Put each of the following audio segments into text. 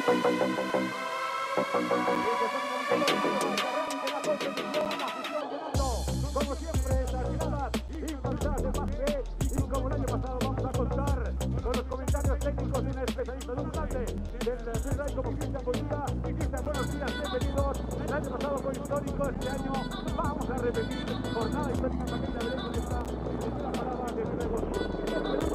Como siempre, terminadas y faltas de base. Y como el año pasado, vamos a contar con los comentarios técnicos de un especialista, de un grande del freeride como Cristian Bonilla. Cristian, buenos días, bienvenidos. El año pasado fue histórico, este año vamos a repetir jornada histórica también de Belén, que está en la parada de freeride World Tour. ¿Qué esperamos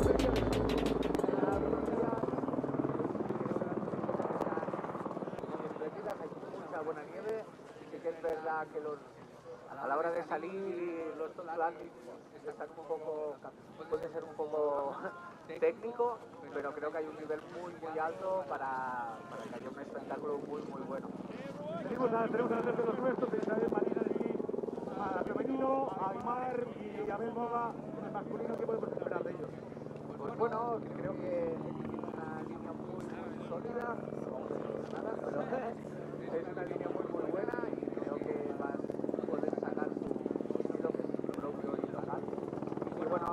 de día de hoy? Mucha buena nieve, sí que es verdad que a la hora de salir los Atlantic puede ser un poco técnico, pero creo que hay un nivel muy alto para que haya un espectáculo muy bueno. Tenemos a tres de los nuestros, Isabel Marina de aquí, a femenino, a Aymar y a Abel Moga en el masculino. ¿Qué podemos esperar de ellos? Pues bueno, creo que tiene una línea muy sólida, pero es una línea muy buena y creo que van a poder sacar su estilo, que es propio y local. Y bueno,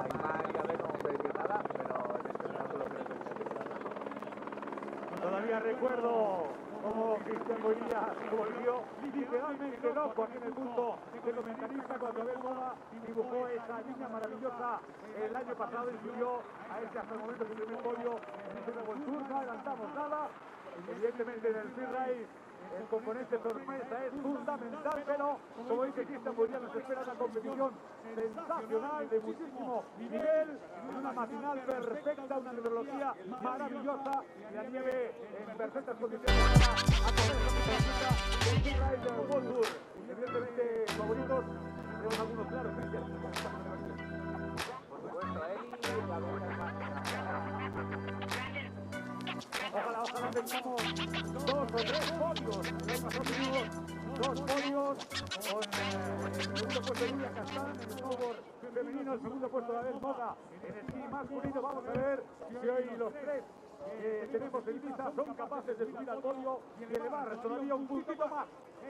Aymar y Abel no puede decir nada, pero el espectáculo creo que es. Todavía recuerdo cómo Cristian Bonilla se volvió literalmente loco aquí en el punto de comentarista cuando Abel Moga dibujó esa línea maravillosa el año pasado y subió a este hasta el momento su primer podio en el Freeride World Tour. No adelantamos nada, evidentemente en el freeride el componente sorpresa es fundamental, pero como dice Cristian Bonilla, nos espera una competición sensacional, de muchísimo nivel, en una matinal perfecta, una meteorología maravillosa y la nieve en perfectas condiciones para acoger esta cita del Freeride World Tour. Evidentemente, favoritos, tenemos algunos claros, Cristian. Por supuesto, él y la Ojalá tengamos dos o tres podios. El año pasado tuvimos dos podios con el segundo puesto de Julia Castán en el snowboard femenino, el segundo puesto de Abel Moga en el esquí masculino. Vamos a ver si hoy los tres tenemos en Ibiza son capaces de subir al podio y elevar todavía un puntito más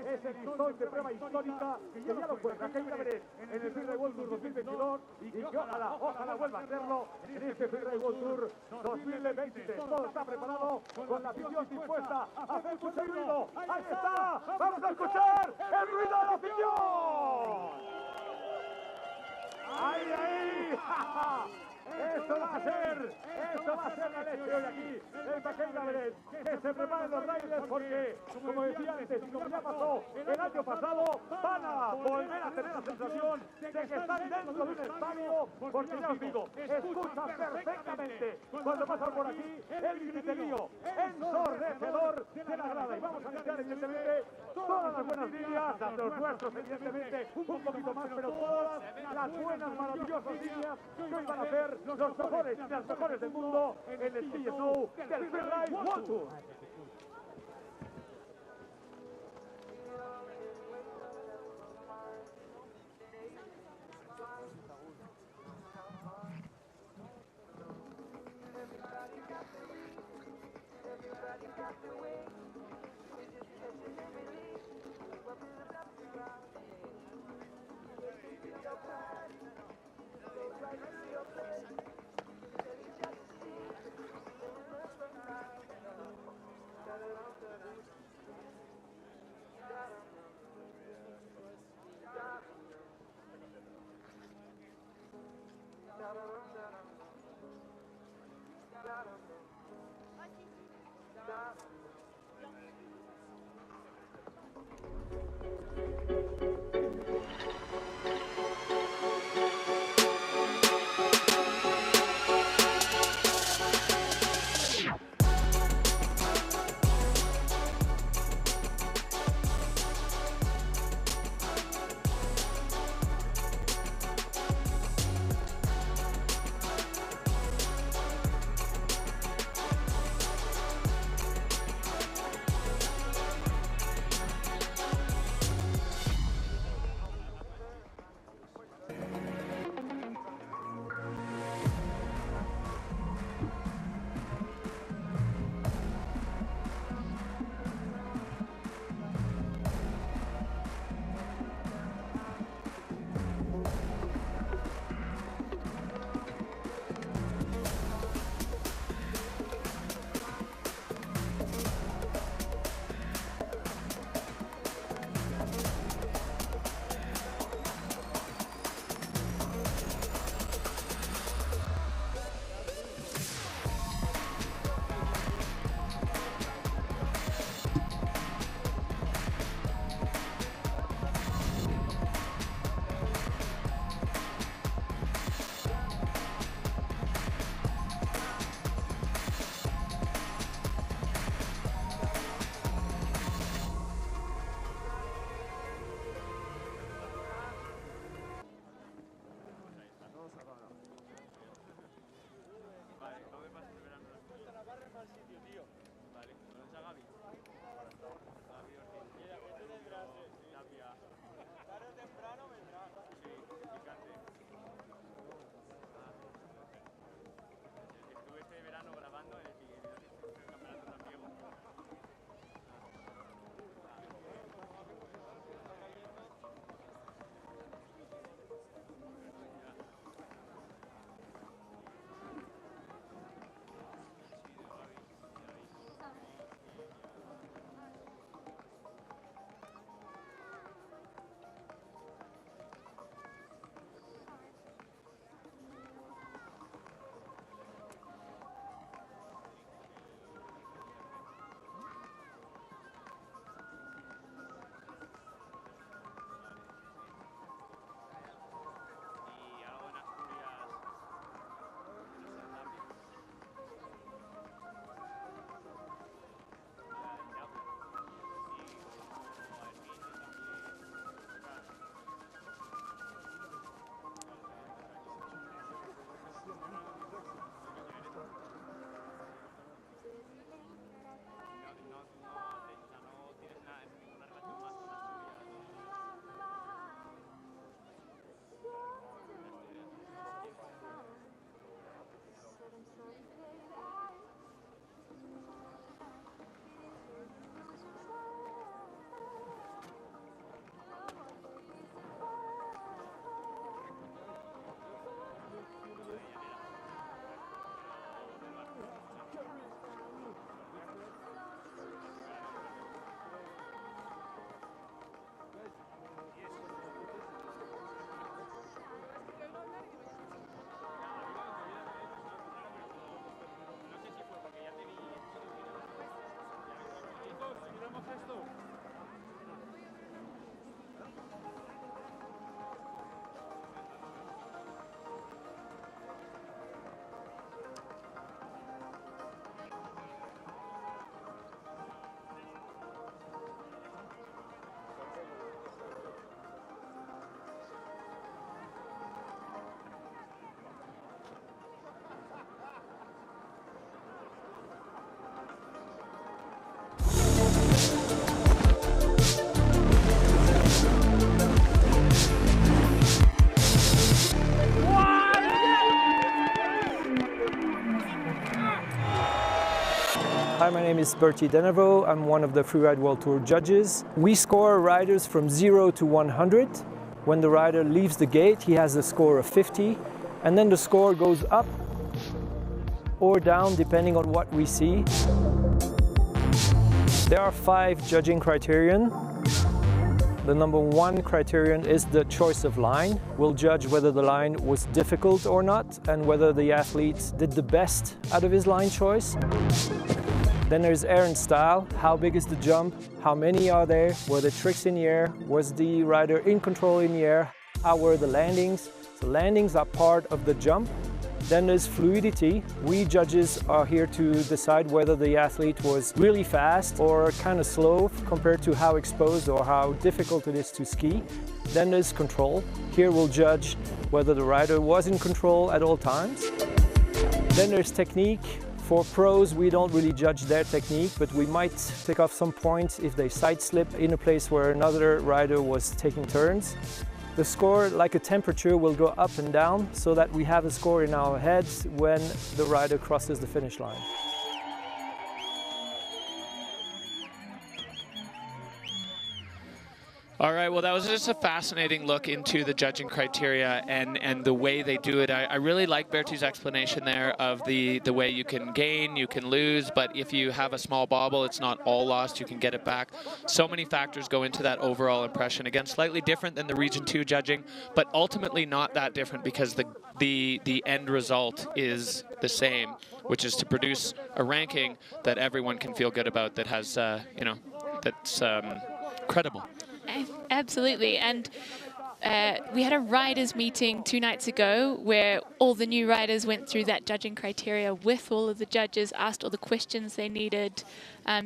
ese listón de prueba histórica que ya lo cuenta Keita Beret en el Freeride World Tour 2022 y que ojalá vuelva a hacerlo en este Freeride World Tour 2023. Todo está preparado con la afición dispuesta a hacer mucho ruido. ¡Ahí está! ¡Vamos a escuchar el ruido de la afición! ¡Ahí! Esto va a ser la leche hoy aquí en Keita Beret. Que se preparen los riders porque, como decía antes y como ya pasó el año pasado, van a volver a tener la sensación de que están dentro de un estadio, porque ya os digo, escuchan perfectamente cuando pasan por aquí el griterío ensordecedor de la grada. Y vamos a iniciar evidentemente todas las buenas líneas, los nuestros evidentemente un poquito más, pero todas las buenas, maravillosas líneas que hoy van a ser los mejores y las mejores del mundo en el ski snow del Freeride World Tour. Hi, my name is Bertie Denevo. I'm one of the Freeride World Tour judges. We score riders from 0 to 100. When the rider leaves the gate, he has a score of 50, and then the score goes up or down depending on what we see. There are 5 judging criterion. The number 1 criterion is the choice of line. We'll judge whether the line was difficult or not and whether the athlete did the best out of his line choice. Then there's air and style. How big is the jump? How many are there? Were the tricks in the air? Was the rider in control in the air? How were the landings? So landings are part of the jump. Then there's fluidity. We judges are here to decide whether the athlete was really fast or kind of slow compared to how exposed or how difficult it is to ski. Then there's control. Here we'll judge whether the rider was in control at all times. Then there's technique. For pros, we don't really judge their technique, but we might pick off some points if they side slip in a place where another rider was taking turns. The score, like a temperature, will go up and down so that we have a score in our heads when the rider crosses the finish line. All right, well, that was just a fascinating look into the judging criteria and the way they do it. I really like Bertie's explanation there of the way you can gain, you can lose, but if you have a small bobble, it's not all lost, you can get it back. So many factors go into that overall impression. Again, slightly different than the Region 2 judging, but ultimately not that different because the end result is the same, which is to produce a ranking that everyone can feel good about, that has, you know, that's credible. Absolutely, and we had a riders meeting 2 nights ago where all the new riders went through that judging criteria with all of the judges, asked all the questions they needed,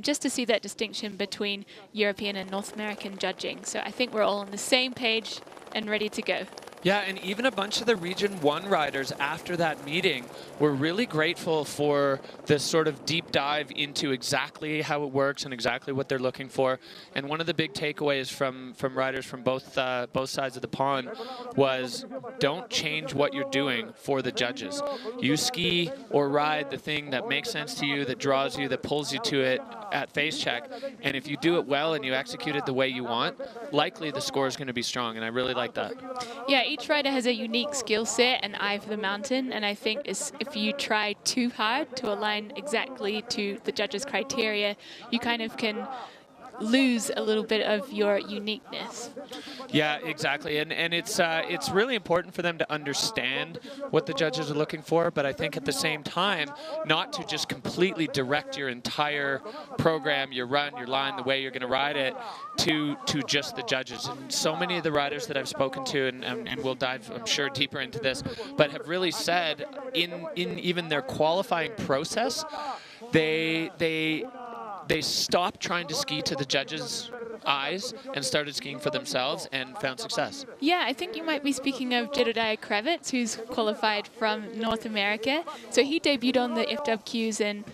just to see that distinction between European and North American judging. So I think we're all on the same page and ready to go. Yeah, and even a bunch of the Region 1 riders after that meeting were really grateful for this sort of deep dive into exactly how it works and exactly what they're looking for. And one of the big takeaways from riders from both sides of the pond was don't change what you're doing for the judges. You ski or ride the thing that makes sense to you, that draws you, that pulls you to it at face check. And if you do it well and you execute it the way you want, likely the score is going to be strong. And I really like that. Yeah, each rider has a unique skill set and eye for the mountain, and I think if you try too hard to align exactly to the judges' criteria, you kind of can lose a little bit of your uniqueness. Yeah, exactly, and it's really important for them to understand what the judges are looking for, but I think at the same time, not to just completely direct your entire program, your run, your line, the way you're going to ride it, to just the judges. And so many of the riders that I've spoken to, and we'll dive, I'm sure, deeper into this, but have really said in even their qualifying process, they stopped trying to ski to the judges' eyes and started skiing for themselves and found success. Yeah, I think you might be speaking of Jedediah Kravitz, who's qualified from North America. So he debuted on the FWQs in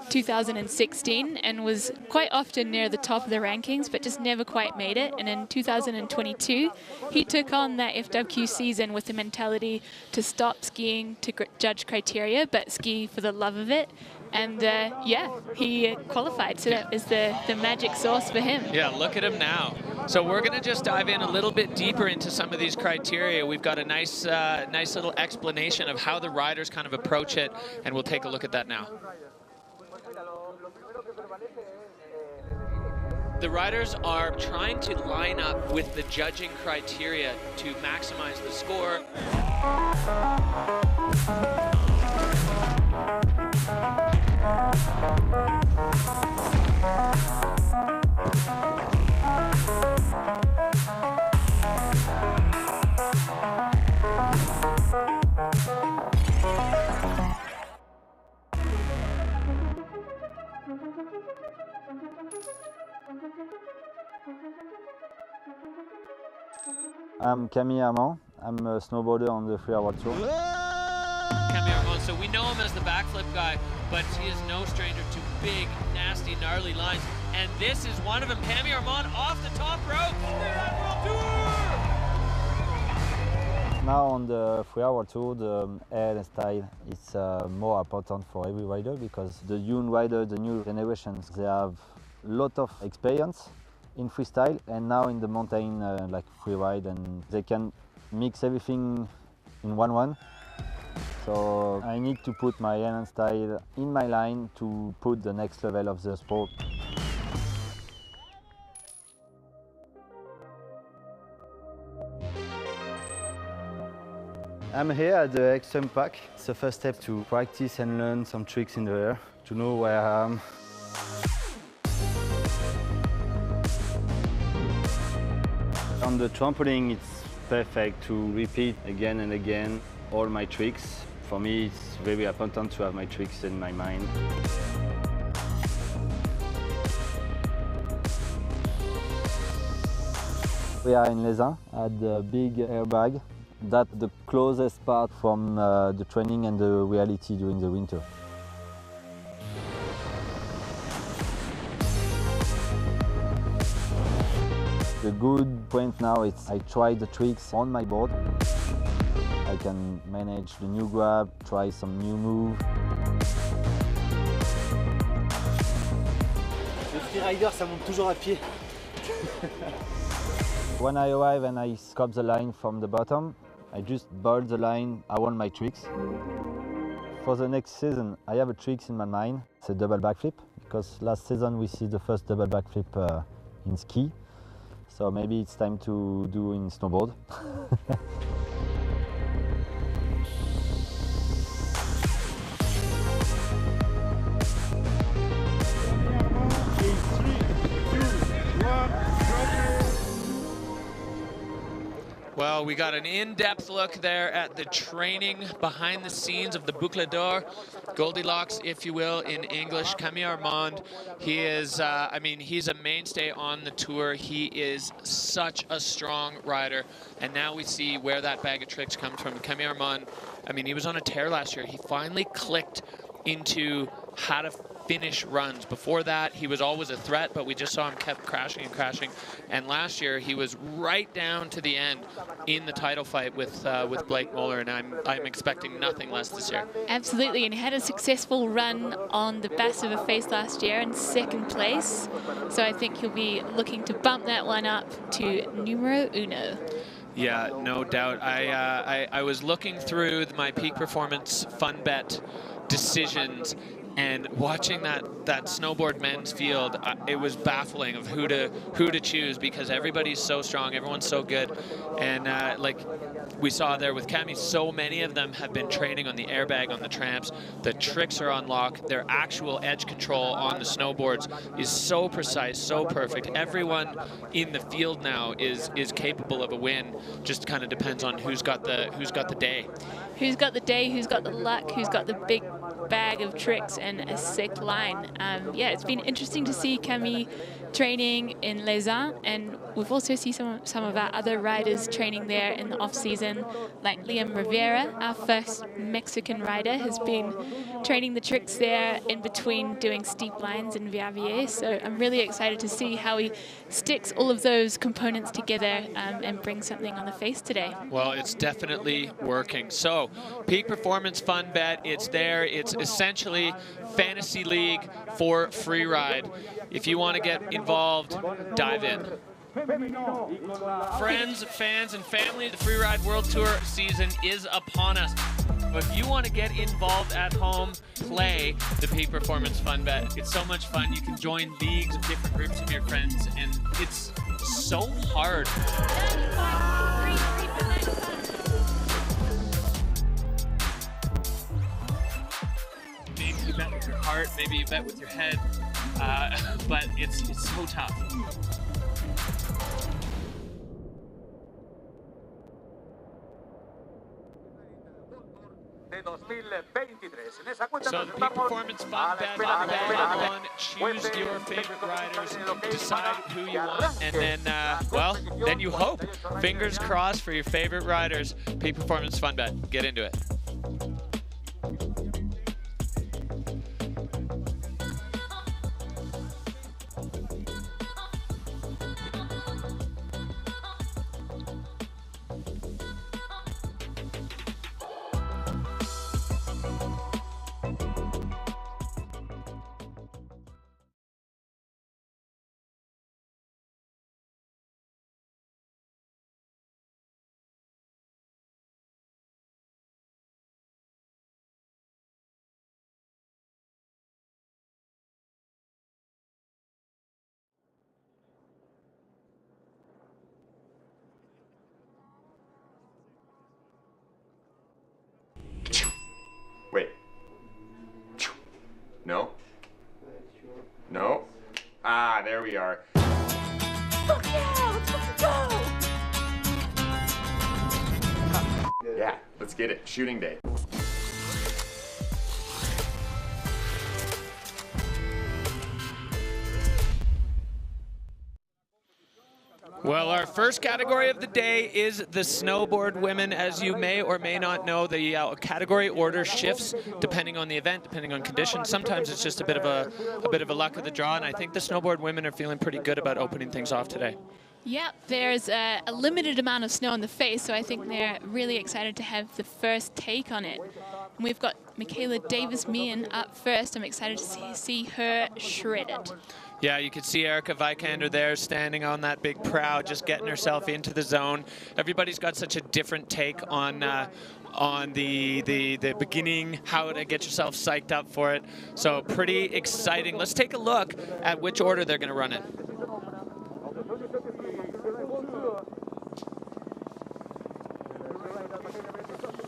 2016 and was quite often near the top of the rankings, but just never quite made it. And in 2022, he took on that FWQ season with the mentality to stop skiing to judge criteria, but ski for the love of it. And yeah, he qualified, so that is the magic sauce for him. Yeah, look at him now. So we're going to just dive in a little bit deeper into some of these criteria. We've got a nice little explanation of how the riders kind of approach it, and we'll take a look at that now. The riders are trying to line up with the judging criteria to maximize the score. I'm Camille Armand. I'm a snowboarder on the Free World Tour. Camille Armand, so we know him as the backflip guy, but he is no stranger to big, nasty, gnarly lines. And this is one of them. Camille Armand off the top rope. World Tour! Now on the Free World Tour, the air style is more important for every rider because the young riders, the new generations, they have a lot of experience in freestyle and now in the mountain like freeride, and they can mix everything in one. So I need to put my air style in my line to put the next level of the sport. I'm here at the Extreme Pack. It's the first step to practice and learn some tricks in the air, to know where I am. On the trampoline, it's perfect to repeat again and again all my tricks. For me, it's very important to have my tricks in my mind. We are in Les Uns at the big airbag. That's the closest part from the training and the reality during the winter. The good point now is I try the tricks on my board. I can manage the new grab, try some new move. Le freerider, ça monte toujours à pied. When I arrive and I scope the line from the bottom, I just bolt the line around my tricks. For the next season, I have a tricks in my mind. It's a double backflip, because last season we see the first double backflip in ski. So maybe it's time to do in snowboard. Well, we got an in-depth look there at the training behind the scenes of the Boucle d'Or, Goldilocks, if you will, in English. Camille Armand, he is, I mean, he's a mainstay on the tour. He is such a strong rider. And now we see where that bag of tricks comes from. Camille Armand, I mean, he was on a tear last year. He finally clicked into how to finish runs. Before that, he was always a threat, but we just saw him kept crashing and crashing. And last year, he was right down to the end in the title fight with Blake Moeller, and I'm expecting nothing less this year. Absolutely, and he had a successful run on the Bass of a Face last year in second place. So I think he'll be looking to bump that one up to numero uno. Yeah, no doubt. I was looking through my Peak Performance Fun Bet decisions, and watching that snowboard men's field, it was baffling of who to choose, because everybody's so strong, everyone's so good, and like we saw there with Cami, so many of them have been training on the airbag, on the tramps. The tricks are on lock. Their actual edge control on the snowboards is so precise, so perfect. Everyone in the field now is capable of a win. Just kind of depends on who's got the day. Who's got the day, who's got the luck, who's got the big bag of tricks and a sick line. Yeah, it's been interesting to see Camille training in Les Uns, and we've also seen some of our other riders training there in the off-season, like Liam Rivera, our first Mexican rider, has been training the tricks there in between doing steep lines in Verviers. So I'm really excited to see how he sticks all of those components together and brings something on the face today. Well, it's definitely working. So, Peak Performance Fun Bet, it's there. It's essentially Fantasy League for freeride. If you want to get involved, dive in. Friends, fans, and family, the Freeride World Tour season is upon us. But if you want to get involved at home, play the Peak Performance Fun Bet. It's so much fun. You can join leagues of different groups of your friends, and it's so hard. Maybe you bet with your heart, maybe you bet with your head, but it's so tough. 2023. En esa cuenta So nos Peak estamos Performance Fun Bet, everyone, choose your favorite riders, decide who you want, and then, well, then you hope. Fingers crossed for your favorite riders. Peak Performance Fun Bet. Get into it. Wait. No? No? Ah, there we are. Fuck yeah, let's fucking go! Yeah, let's get it. Shooting day. Well, our first category of the day is the snowboard women. As you may or may not know, the category order shifts depending on the event, depending on conditions. Sometimes it's just a bit of a luck of the draw, and I think the snowboard women are feeling pretty good about opening things off today. Yeah, there's a limited amount of snow on the face, so I think they're really excited to have the first take on it. And we've got Michaela Davis-Meehan up first. I'm excited to see her shred it. Yeah, you can see Erica Vikander there standing on that big prow, just getting herself into the zone. Everybody's got such a different take on the beginning, how to get yourself psyched up for it. So pretty exciting. Let's take a look at which order they're going to run it.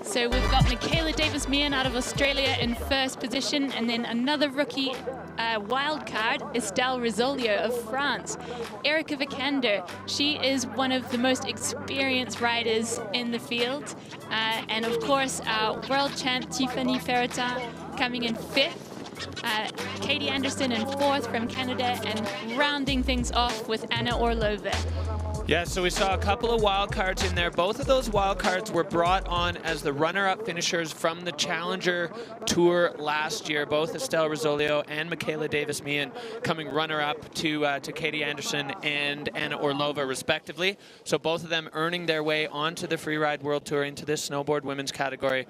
So we've got Michaela Davis-Meehan out of Australia in first position, and then another rookie wild card, Estelle Rizzolio of France. Erica Vikander, she is one of the most experienced riders in the field. And of course, our world champ Tiffany Ferretin coming in fifth. Katie Anderson in fourth from Canada, and rounding things off with Anna Orlova. Yeah, so we saw a couple of wild cards in there. Both of those wild cards were brought on as the runner-up finishers from the Challenger Tour last year. Both Estelle Rizzolio and Michaela Davis-Meehan coming runner-up to Katie Anderson and Anna Orlova, respectively. So both of them earning their way onto the Freeride World Tour into this snowboard women's category.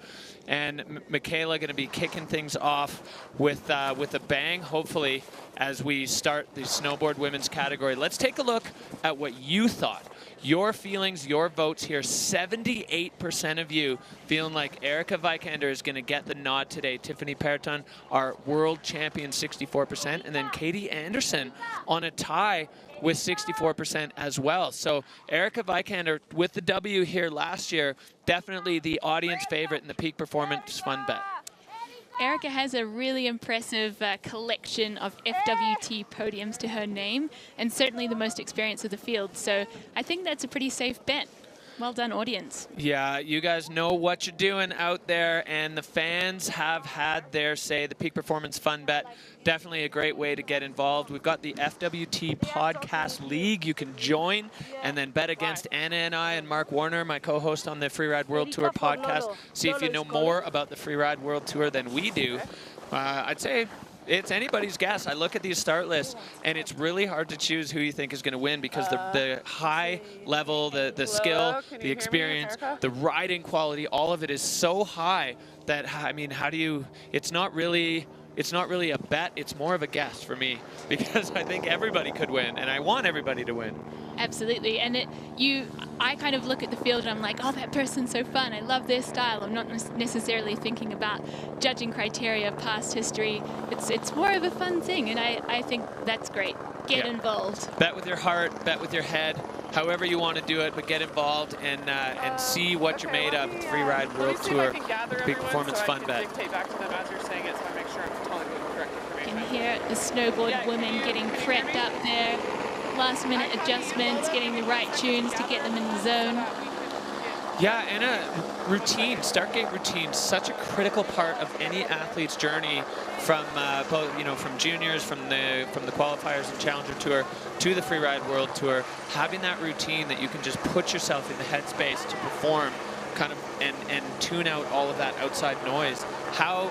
And Michaela going to be kicking things off with a bang, hopefully, as we start the snowboard women's category. Let's take a look at what you thought. Your feelings, your votes here. 78% of you feeling like Erica Vikander is going to get the nod today. Tiffany Ferretin, our world champion, 64%. And then Katie Anderson on a tie with 64% as well. So Erica Vikander with the W here last year, definitely the audience favorite in the Peak Performance Fun Bet. Erica has a really impressive collection of FWT podiums to her name, and certainly the most experience of the field. So I think that's a pretty safe bet. Well done, audience. Yeah, you guys know what you're doing out there, and the fans have had their say. The Peak Performance Fun Bet, definitely a great way to get involved. We've got the FWT Podcast League you can join and then bet against Anna and I and Mark Warner, my co-host on the Freeride World Tour podcast. See if you know more about the Freeride World Tour than we do. I'd say it's anybody's guess. I look at these start lists, and it's really hard to choose who you think is going to win because the high level, the skill, the experience, the riding quality, all of it is so high that, I mean, how do you, it's not really a bet, it's more of a guess for me because I think everybody could win, and I want everybody to win. Absolutely, and I kind of look at the field and I'm like, oh, that person's so fun, I love their style. I'm not necessarily thinking about judging criteria, past history. It's more of a fun thing, and I think that's great. Get involved. Bet with your heart, bet with your head, however you want to do it, but get involved and see what you're made of at the Freeride World Tour Peak Performance Fun Bet. You can hear the snowboard women getting prepped up there. Last minute adjustments, getting the right tunes to get them in the zone. Yeah, and a routine, start gate routine, such a critical part of any athlete's journey from both, from juniors, from the qualifiers and Challenger Tour to the Freeride World Tour. Having that routine that you can just put yourself in the headspace to perform, kind of, and tune out all of that outside noise.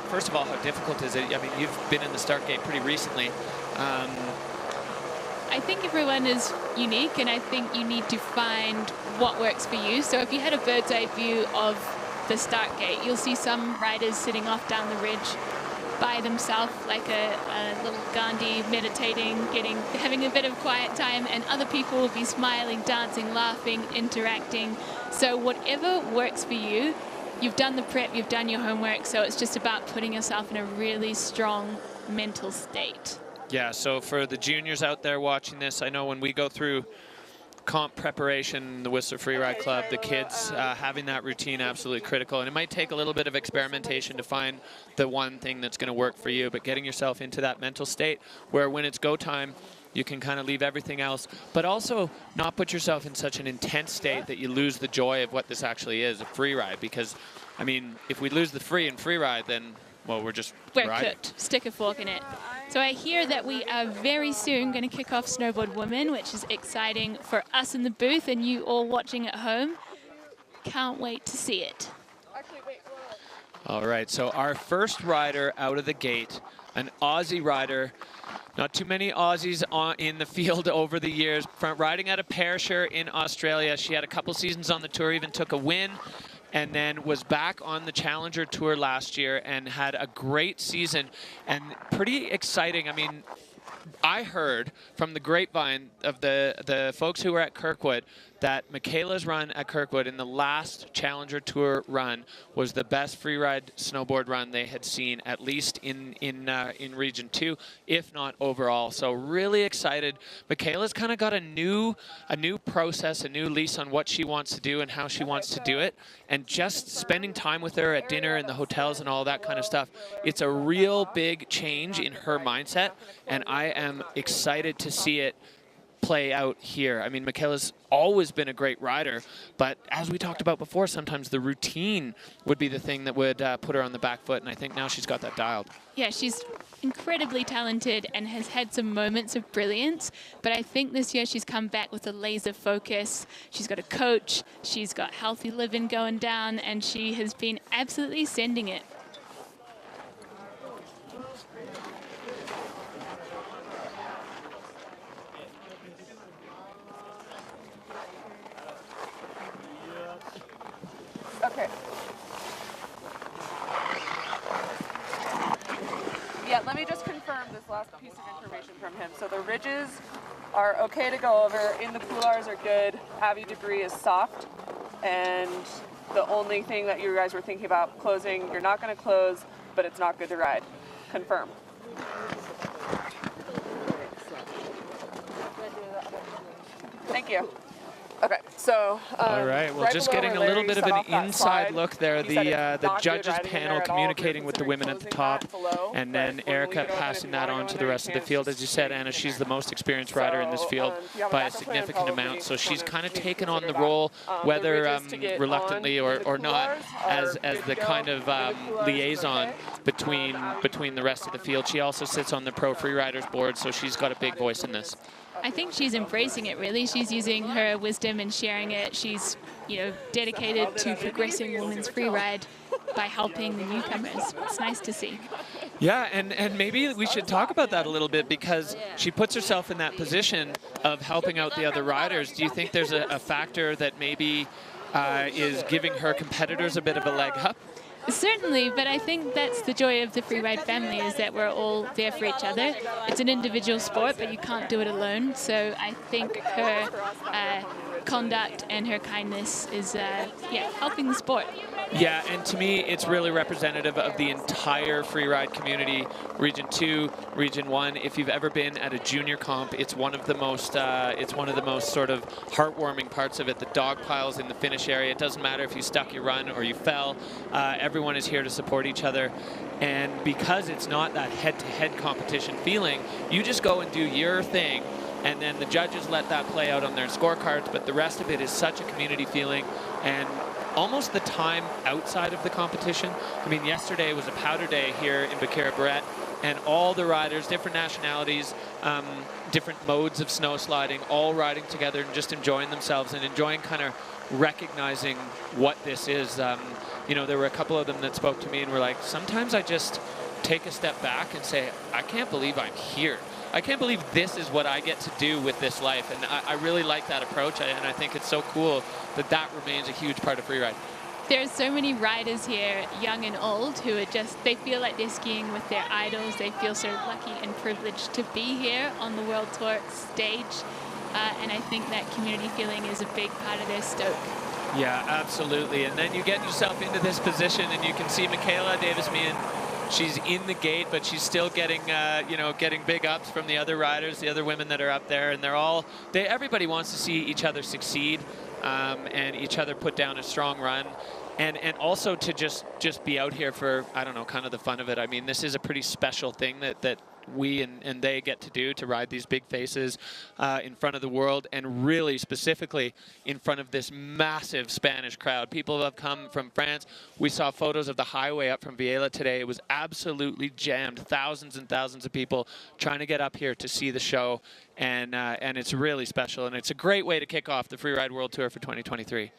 First of all, how difficult is it? I mean, you've been in the start gate pretty recently. I think everyone is unique, and I think you need to find what works for you. So if you had a bird's eye view of the start gate, you'll see some riders sitting off down the ridge by themselves, like a little Gandhi, meditating, having a bit of quiet time, and other people will be smiling, dancing, laughing, interacting. So whatever works for you, you've done the prep, you've done your homework, so it's just about putting yourself in a really strong mental state. Yeah, so for the juniors out there watching this, I know when we go through comp preparation, the Whistler Freeride Club, the kids having that routine absolutely critical. And it might take a little bit of experimentation to find the one thing that's going to work for you, but getting yourself into that mental state where when it's go time, you can kind of leave everything else, but also not put yourself in such an intense state that you lose the joy of what this actually is, a free ride. Because, I mean, if we lose the free and free ride, then, well, we're riding. Cooked. Stick a fork in it. So I hear that we are very soon going to kick off Snowboard Women, which is exciting for us in the booth and you all watching at home. Can't wait to see it. All right, so our first rider out of the gate, an Aussie rider. Not too many Aussies in the field over the years. Riding out of Perisher in Australia. She had a couple seasons on the tour, even took a win, and then was back on the Challenger Tour last year and had a great season and pretty exciting. I mean, I heard from the grapevine of the folks who were at Kirkwood that Michaela's run at Kirkwood in the last Challenger Tour run was the best freeride snowboard run they had seen, at least in Region 2, if not overall. So really excited. Michaela's kind of got a new process, a new lease on what she wants to do and how she wants to do it. And just spending time with her at dinner in the hotels and all that kind of stuff, it's a real big change in her mindset. And I am excited to see it play out here. I mean, Michaela's always been a great rider, but as we talked about before, sometimes the routine would be the thing that would put her on the back foot, and I think now she's got that dialed. Yeah, she's incredibly talented and has had some moments of brilliance, but I think this year she's come back with a laser focus. She's got a coach, she's got healthy living going down, and she has been absolutely sending it. Okay. Yeah, let me just confirm this last piece of information from him. So the ridges are okay to go over. In the couloirs are good. Abbey debris is soft. And the only thing that you guys were thinking about closing, you're not going to close, but it's not good to ride. Confirm. Thank you. Okay, so all right, well, just getting a little bit of an inside look there. The judges panel communicating with the women at the top, and then Erica passing that on to the rest of the field. As you said, Anna, she's the most experienced rider in this field by a significant amount, so she's kind of taken on the role, whether reluctantly or not, as the kind of liaison between the rest of the field. She also sits on the Pro Freeriders board, so she's got a big voice in this. I think she's embracing it, really. She's using her wisdom and sharing it. She's, dedicated to progressing women's freeride by helping the newcomers. It's nice to see. Yeah, and maybe we should talk about that a little bit, because she puts herself in that position of helping out the other riders. Do you think there's a factor that maybe is giving her competitors a bit of a leg up? Certainly, but I think that's the joy of the freeride family, is that we're all there for each other. It's an individual sport, but you can't do it alone. So I think her conduct and her kindness is helping the sport. Yeah, and to me, it's really representative of the entire freeride community, Region 2, Region 1. If you've ever been at a junior comp, it's one of the most sort of heartwarming parts of it. The dog piles in the finish area. It doesn't matter if you stuck your run or you fell. Everyone is here to support each other. And because it's not that head-to-head competition feeling, you just go and do your thing, and then the judges let that play out on their scorecards, but the rest of it is such a community feeling. And almost the time outside of the competition. I mean, yesterday was a powder day here in Bakira Barrett, and all the riders, different nationalities, different modes of snow sliding, all riding together and just enjoying themselves and enjoying kind of recognizing what this is. You know, there were a couple of them that spoke to me and were like, sometimes I just take a step back and say, I can't believe I'm here. I can't believe this is what I get to do with this life. And I really like that approach, and I think it's so cool that that remains a huge part of freeride. There's so many riders here, young and old, who are just, they feel like they're skiing with their idols. They feel so lucky and privileged to be here on the World Tour stage. And I think that community feeling is a big part of their stoke. Yeah, absolutely. And then you get yourself into this position and you can see Michaela Davis-Meehan. She's in the gate, but she's still getting, you know, getting big ups from the other riders, the other women that are up there, and everybody wants to see each other succeed, and each other put down a strong run, and also to just be out here for, I don't know, kind of the fun of it. I mean, this is a pretty special thing that we and they get to do, to ride these big faces in front of the world, and really specifically in front of this massive Spanish crowd. People have come from France. We saw photos of the highway up from Viella today. It was absolutely jammed. Thousands and thousands of people trying to get up here to see the show, and it's really special, and it's a great way to kick off the Freeride World Tour for 2023.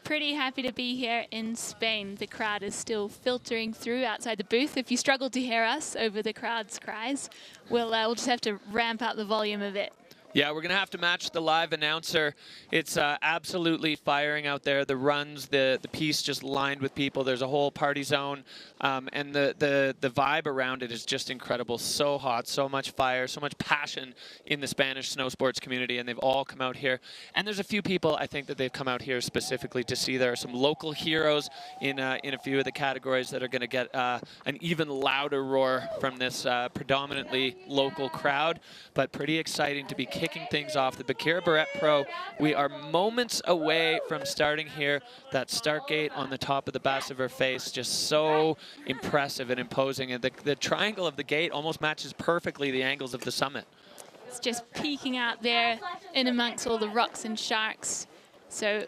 Pretty happy to be here in Spain. The crowd is still filtering through outside the booth. If you struggle to hear us over the crowd's cries, we'll just have to ramp up the volume a bit. Yeah, we're going to have to match the live announcer. It's absolutely firing out there. The runs, the piece just lined with people. There's a whole party zone, and the vibe around it is just incredible. So hot, so much fire, so much passion in the Spanish snow sports community, and they've all come out here. And there's a few people, I think, that they've come out here specifically to see. There are some local heroes in a few of the categories that are going to get an even louder roar from this predominantly local crowd, but pretty exciting to be kicking things off. The Bakira Barrett Pro, we are moments away from starting here. That start gate on the top of the Basse of her face, just so impressive and imposing. And the triangle of the gate almost matches perfectly the angles of the summit. It's just peeking out there in amongst all the rocks and sharks. So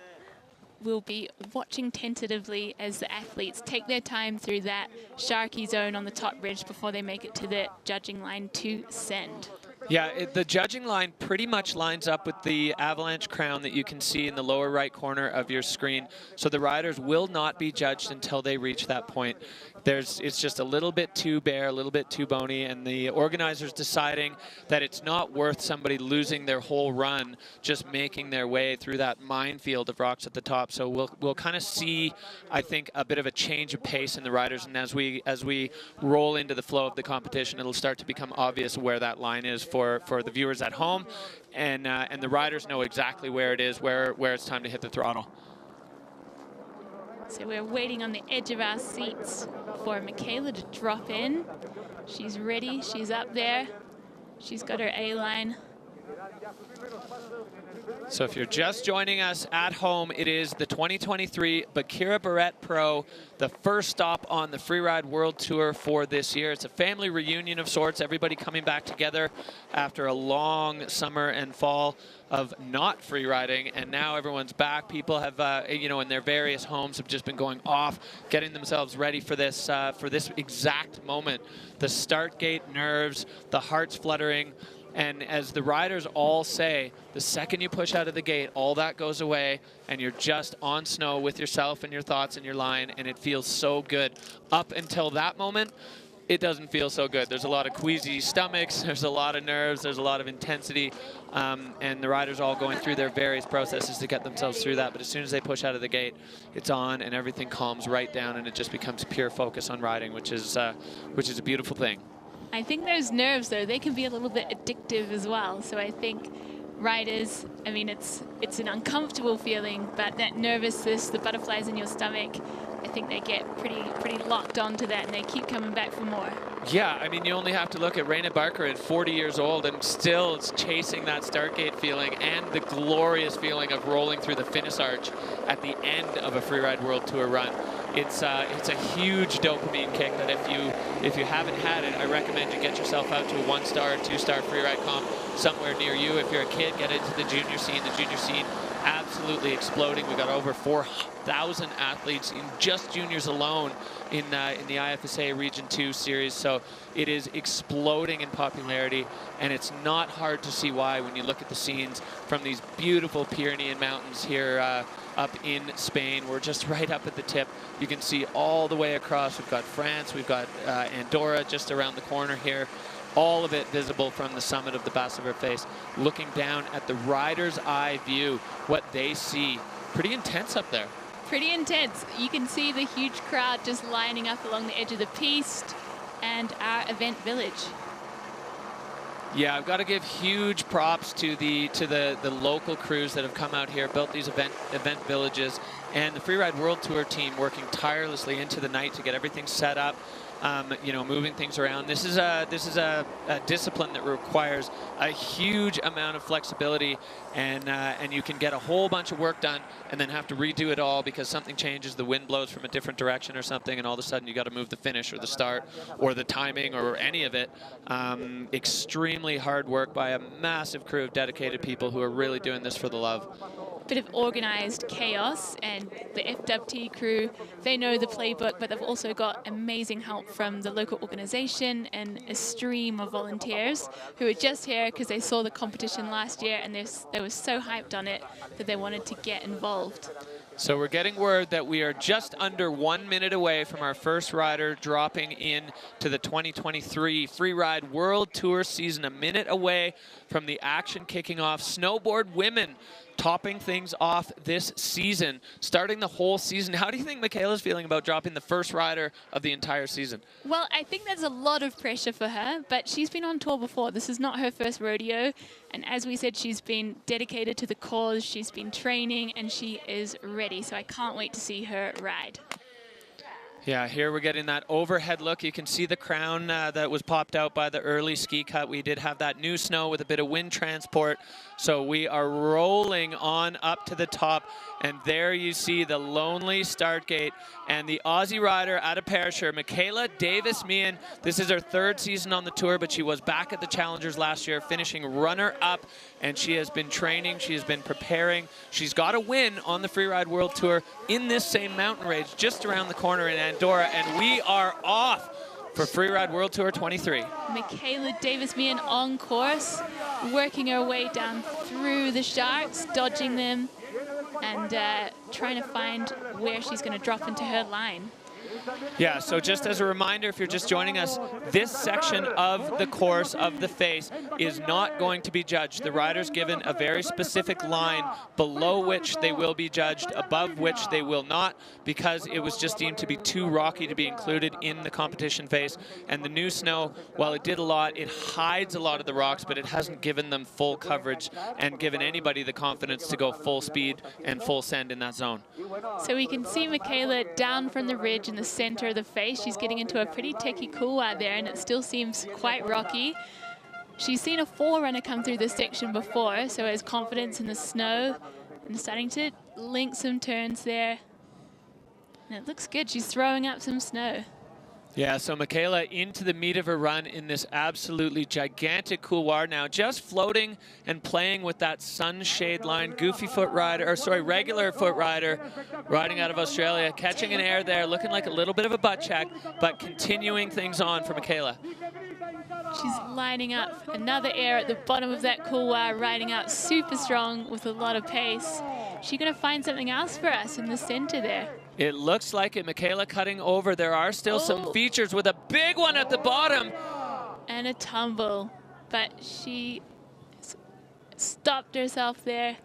we'll be watching tentatively as the athletes take their time through that sharky zone on the top bridge before they make it to the judging line to send. Yeah, the judging line pretty much lines up with the avalanche crown that you can see in the lower right corner of your screen. So the riders will not be judged until they reach that point. It's just a little bit too bare, a little bit too bony, and the organizers deciding that it's not worth somebody losing their whole run just making their way through that minefield of rocks at the top. So we'll kind of see, I think, a bit of a change of pace in the riders, and as we roll into the flow of the competition, it'll start to become obvious where that line is for the viewers at home, and the riders know exactly where it is, where it's time to hit the throttle. So we're waiting on the edge of our seats for Michaela to drop in. She's ready, she's up there. She's got her A-line. So if you're just joining us at home, it is the 2023 Bakira Barrett Pro, the first stop on the Freeride World Tour for this year. It's a family reunion of sorts, everybody coming back together after a long summer and fall of not free riding, and now everyone's back. People have, you know, in their various homes have just been going off, getting themselves ready for this exact moment. The start gate nerves, the hearts fluttering, and as the riders all say, the second you push out of the gate, all that goes away, and you're just on snow with yourself and your thoughts and your line, and it feels so good. Up until that moment, it doesn't feel so good. There's a lot of queasy stomachs, there's a lot of nerves, there's a lot of intensity, and the riders all going through their various processes to get themselves through that. But as soon as they push out of the gate, it's on, and everything calms right down, and it just becomes pure focus on riding, which is a beautiful thing. I think those nerves, though, they can be a little bit addictive as well. So I think riders, I mean, it's an uncomfortable feeling, but that nervousness, the butterflies in your stomach, I think they get pretty locked onto that, and they keep coming back for more. Yeah, I mean, you only have to look at Reina Barker at 40 years old, and still it's chasing that start gate feeling and the glorious feeling of rolling through the finish arch at the end of a Freeride World Tour run. It's a huge dopamine kick that if you haven't had it, I recommend you get yourself out to a 1-star or 2-star freeride comp somewhere near you. If you're a kid, get into the junior scene. The junior scene absolutely exploding. We've got over 4,000 athletes in just juniors alone in the IFSA Region 2 series. So it is exploding in popularity, and it's not hard to see why when you look at the scenes from these beautiful Pyrenean mountains here up in Spain. We're just right up at the tip. You can see all the way across. We've got France, we've got Andorra just around the corner here. All of it visible from the summit of the Bassa Verface, looking down at the rider's eye view, what they see. Pretty intense up there. Pretty intense. You can see the huge crowd just lining up along the edge of the piste and our event village. Yeah, I've got to give huge props to the local crews that have come out here, built these event villages, and the Freeride World Tour team working tirelessly into the night to get everything set up. You know, moving things around. This is a discipline that requires a huge amount of flexibility, and you can get a whole bunch of work done and then have to redo it all because something changes, the wind blows from a different direction or something, and all of a sudden you got to move the finish or the start or the timing or any of it. Extremely hard work by a massive crew of dedicated people who are really doing this for the love. Bit of organized chaos, and the FWT crew, they know the playbook, but they've also got amazing help from the local organization and a stream of volunteers who are just here because they saw the competition last year and they were so hyped on it that they wanted to get involved. So we're getting word that we are just under 1 minute away from our first rider dropping in to the 2023 Freeride World Tour season. A minute away from the action kicking off. Snowboard women topping things off this season, starting the whole season. How do you think Michaela's feeling about dropping the first rider of the entire season? Well, I think there's a lot of pressure for her, but she's been on tour before. This is not her first rodeo. And as we said, she's been dedicated to the cause. She's been training and she is ready. So I can't wait to see her ride. Yeah, here we're getting that overhead look. You can see the crown that was popped out by the early ski cut. We did have that new snow with a bit of wind transport. So we are rolling on up to the top. And there you see the lonely start gate and the Aussie rider out of Perisher, Michaela Davis-Meehan. This is her third season on the tour, but she was back at the Challengers last year, finishing runner-up. And she has been training, she has been preparing. She's got a win on the Freeride World Tour in this same mountain range, just around the corner in Andorra. And we are off for Freeride World Tour 23. Michaela Davis-Meehan on course, working her way down through the sharks, dodging them, and trying to find where she's going to drop into her line. Yeah, so just as a reminder, if you're just joining us, this section of the course of the face is not going to be judged. The rider's given a very specific line below which they will be judged, above which they will not, because it was just deemed to be too rocky to be included in the competition face. And the new snow, while it did a lot, it hides a lot of the rocks, but it hasn't given them full coverage and given anybody the confidence to go full speed and full send in that zone. So we can see Michaela down from the ridge in the center of the face. She's getting into a pretty techie couloir there, and it still seems quite rocky. She's seen a forerunner come through this section before, so has confidence in the snow and starting to link some turns there. And it looks good. She's throwing up some snow. Yeah, so Michaela into the meat of her run in this absolutely gigantic couloir now, just floating and playing with that sunshade line. Goofy foot rider, or sorry, regular foot rider riding out of Australia, catching an air there, looking like a little bit of a butt check, but continuing things on for Michaela. She's lining up another air at the bottom of that couloir, riding out super strong with a lot of pace. She's going to find something else for us in the center there. It looks like it. Michaela cutting over. There are still some features with a big one at the bottom. And a tumble, but she stopped herself there.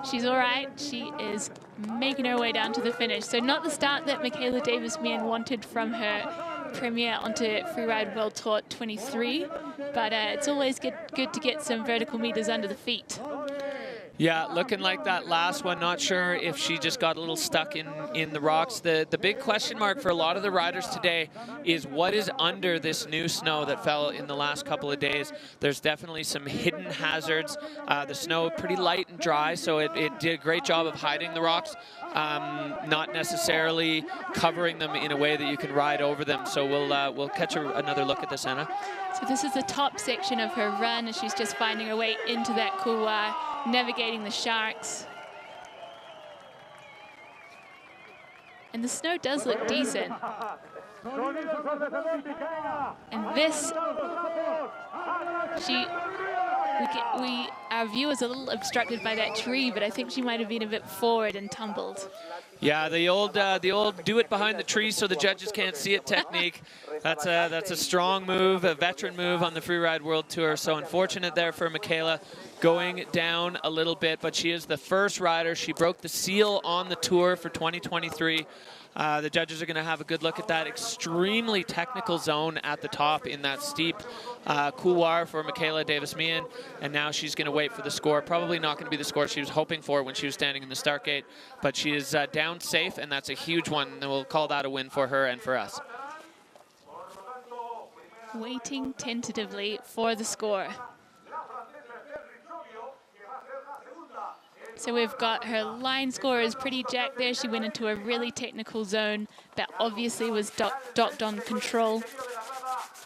She's all right. She is making her way down to the finish. So not the start that Michaela Davis-Meehan wanted from her premiere onto Freeride World Tour 23, but it's always good to get some vertical meters under the feet. Yeah, looking like that last one. Not sure if she just got a little stuck in the rocks. The big question mark for a lot of the riders today is what is under this new snow that fell in the last couple of days. There's definitely some hidden hazards. The snow pretty light and dry, so it did a great job of hiding the rocks, not necessarily covering them in a way that you can ride over them. So we'll catch another look at this, Anna. So this is the top section of her run, and she's just finding her way into that couloir, navigating the sharks. And the snow does look decent. And this, our view is a little obstructed by that tree, but I think she might have been a bit forward and tumbled. Yeah, the old do it behind the tree so the judges can't see it technique. That's a strong move, a veteran move on the Freeride World Tour. So unfortunate there for Michaela, going down a little bit, but she is the first rider. She broke the seal on the tour for 2023. The judges are going to have a good look at that extremely technical zone at the top in that steep couloir for Michaela Davis-Meehan, and now she's going to wait for the score. Probably not going to be the score she was hoping for when she was standing in the start gate, but she is down safe, and that's a huge one, and we'll call that a win for her and for us. Waiting tentatively for the score. So we've got her line score is pretty jacked there. She went into a really technical zone that obviously was docked on control.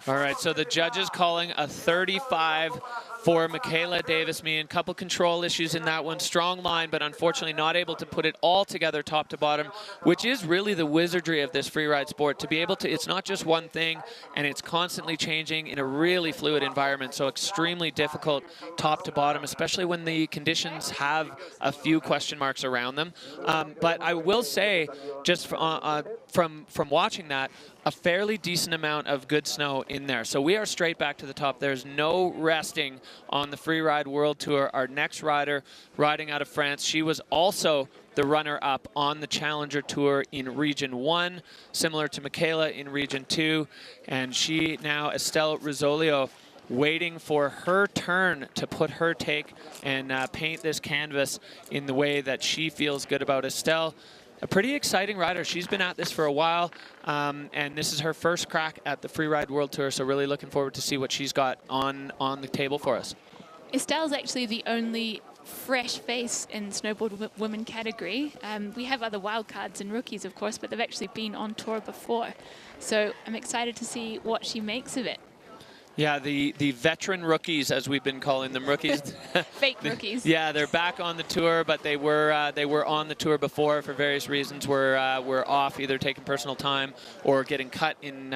All right, so the judges calling a 35 for Michaela Davis-Meehan. Couple control issues in that one. Strong line, but unfortunately not able to put it all together top to bottom, which is really the wizardry of this freeride sport. To be able to, it's not just one thing, and it's constantly changing in a really fluid environment, so extremely difficult top to bottom, especially when the conditions have a few question marks around them. But I will say, just from watching that, a fairly decent amount of good snow in there. So we are straight back to the top. There's no resting on the Freeride World Tour. Our next rider riding out of France, she was also the runner-up on the Challenger Tour in Region 1, similar to Michaela in Region 2. And she now, Estelle Rizzolio, waiting for her turn to put her take and paint this canvas in the way that she feels good about. Estelle, a pretty exciting rider. She's been at this for a while, and this is her first crack at the Freeride World Tour, so really looking forward to see what she's got on the table for us. Estelle's actually the only fresh face in snowboard women category. We have other wildcards and rookies, of course, but they've actually been on tour before. So I'm excited to see what she makes of it. Yeah, the veteran rookies, as we've been calling them, rookies. Fake rookies. Yeah, they're back on the tour, but they were on the tour before for various reasons. Were off, either taking personal time or getting cut in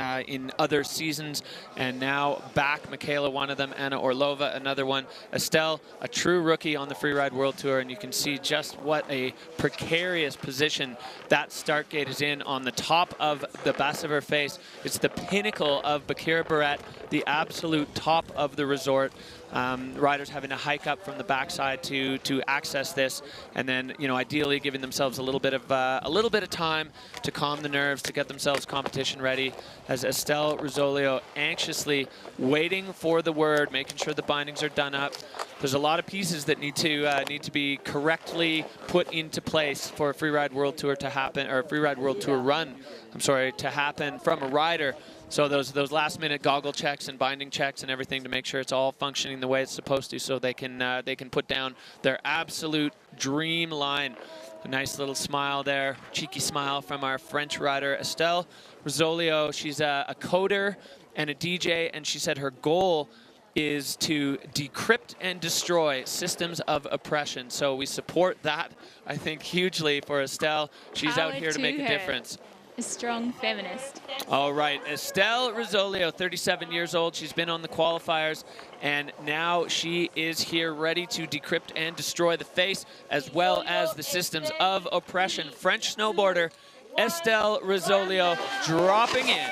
other seasons, and now back. Michaela, one of them. Anna Orlova, another one. Estelle, a true rookie on the Freeride World Tour, and you can see just what a precarious position that start gate is in on the top of the base of her face. It's the pinnacle of Bakira Barrett, the absolute top of the resort. Riders having to hike up from the backside to access this, and then ideally giving themselves a little bit of time to calm the nerves, to get themselves competition ready. As Estelle Rizzolio anxiously waiting for the word, making sure the bindings are done up. There's a lot of pieces that need to be correctly put into place for a Freeride World Tour to happen, or a Freeride World Tour run, I'm sorry, to happen from a rider. So those last minute goggle checks and binding checks and everything to make sure it's all functioning the way it's supposed to, so they can put down their absolute dream line. A nice little smile there, cheeky smile from our French rider Estelle Rizzolio. She's a coder and a DJ, and she said her goal is to decrypt and destroy systems of oppression. So we support that, I think, hugely for Estelle. She's out here to make a difference. A strong feminist. All right, Estelle Rizzolio, 37 years old. She's been on the qualifiers, and now she is here ready to decrypt and destroy the face as well as the systems of oppression. French snowboarder Estelle Rizzolio dropping in.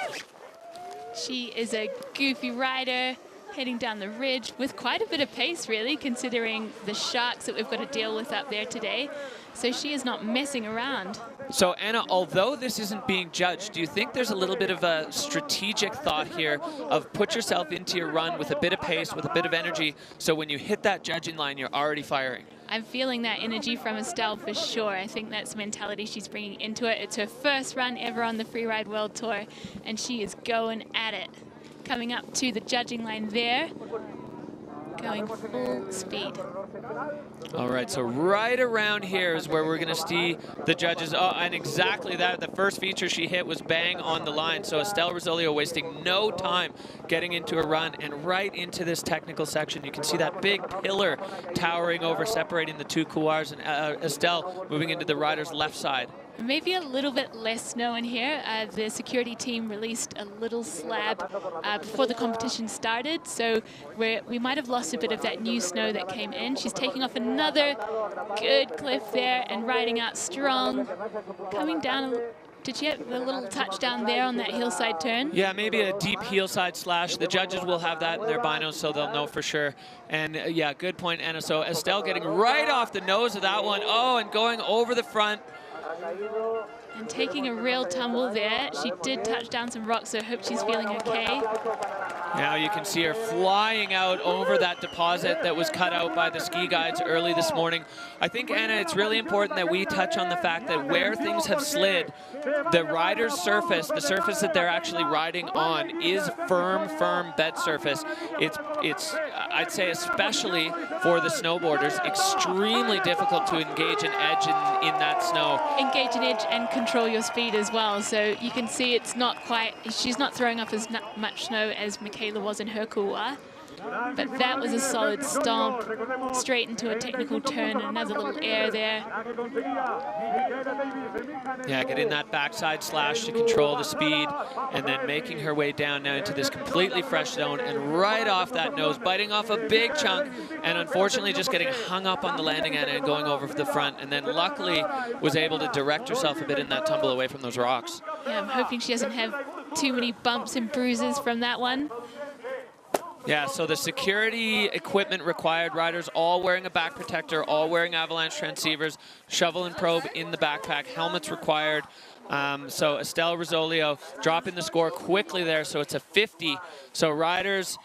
She is a goofy rider, heading down the ridge with quite a bit of pace, really, considering the sharks that we've got to deal with up there today. So she is not messing around. So Anna, although this isn't being judged, do you think there's a little bit of a strategic thought here of put yourself into your run with a bit of pace, with a bit of energy, so when you hit that judging line, you're already firing? I'm feeling that energy from Estelle for sure. I think that's the mentality she's bringing into it. It's her first run ever on the Freeride World Tour, and she is going at it. Coming up to the judging line there, going full speed. All right, so right around here is where we're going to see the judges. Oh, and exactly that. The first feature she hit was bang on the line. So Estelle Rizzolio wasting no time getting into a run and right into this technical section. You can see that big pillar towering over, separating the two couloirs, and Estelle moving into the rider's left side. Maybe a little bit less snow in here. The security team released a little slab before the competition started, so we might have lost a bit of that new snow that came in. She's taking off another good cliff there and riding out strong. Coming down, did she have a little touchdown there on that hillside turn? Yeah, maybe a deep hillside slash. The judges will have that in their binos, so they'll know for sure. And yeah, good point, Anna. So Estelle getting right off the nose of that one. Oh, and going over the front. And taking a real tumble there. She did touch down some rocks, so I hope she's feeling okay. Now you can see her flying out over that deposit that was cut out by the ski guides early this morning. I think, Anna, it's really important that we touch on the fact that where things have slid, the rider's surface, the surface that they're actually riding on, is firm bed surface. It's I'd say, especially for the snowboarders, extremely difficult to engage an edge in that snow. Engage an edge and control your speed as well. So you can see it's not quite, she's not throwing up as much snow as Michaela was in her couloir. But that was a solid stomp, straight into a technical turn, another little air there. Yeah, getting that backside slash to control the speed, and then making her way down now into this completely fresh zone, and right off that nose, biting off a big chunk, and unfortunately just getting hung up on the landing end and going over the front, and then luckily was able to direct herself a bit in that tumble away from those rocks. Yeah, I'm hoping she doesn't have too many bumps and bruises from that one. Yeah, so the security equipment required, riders all wearing a back protector, all wearing avalanche transceivers, shovel and probe in the backpack, helmets required. So Estelle Rosolio dropping the score quickly there, so it's a 50. So riders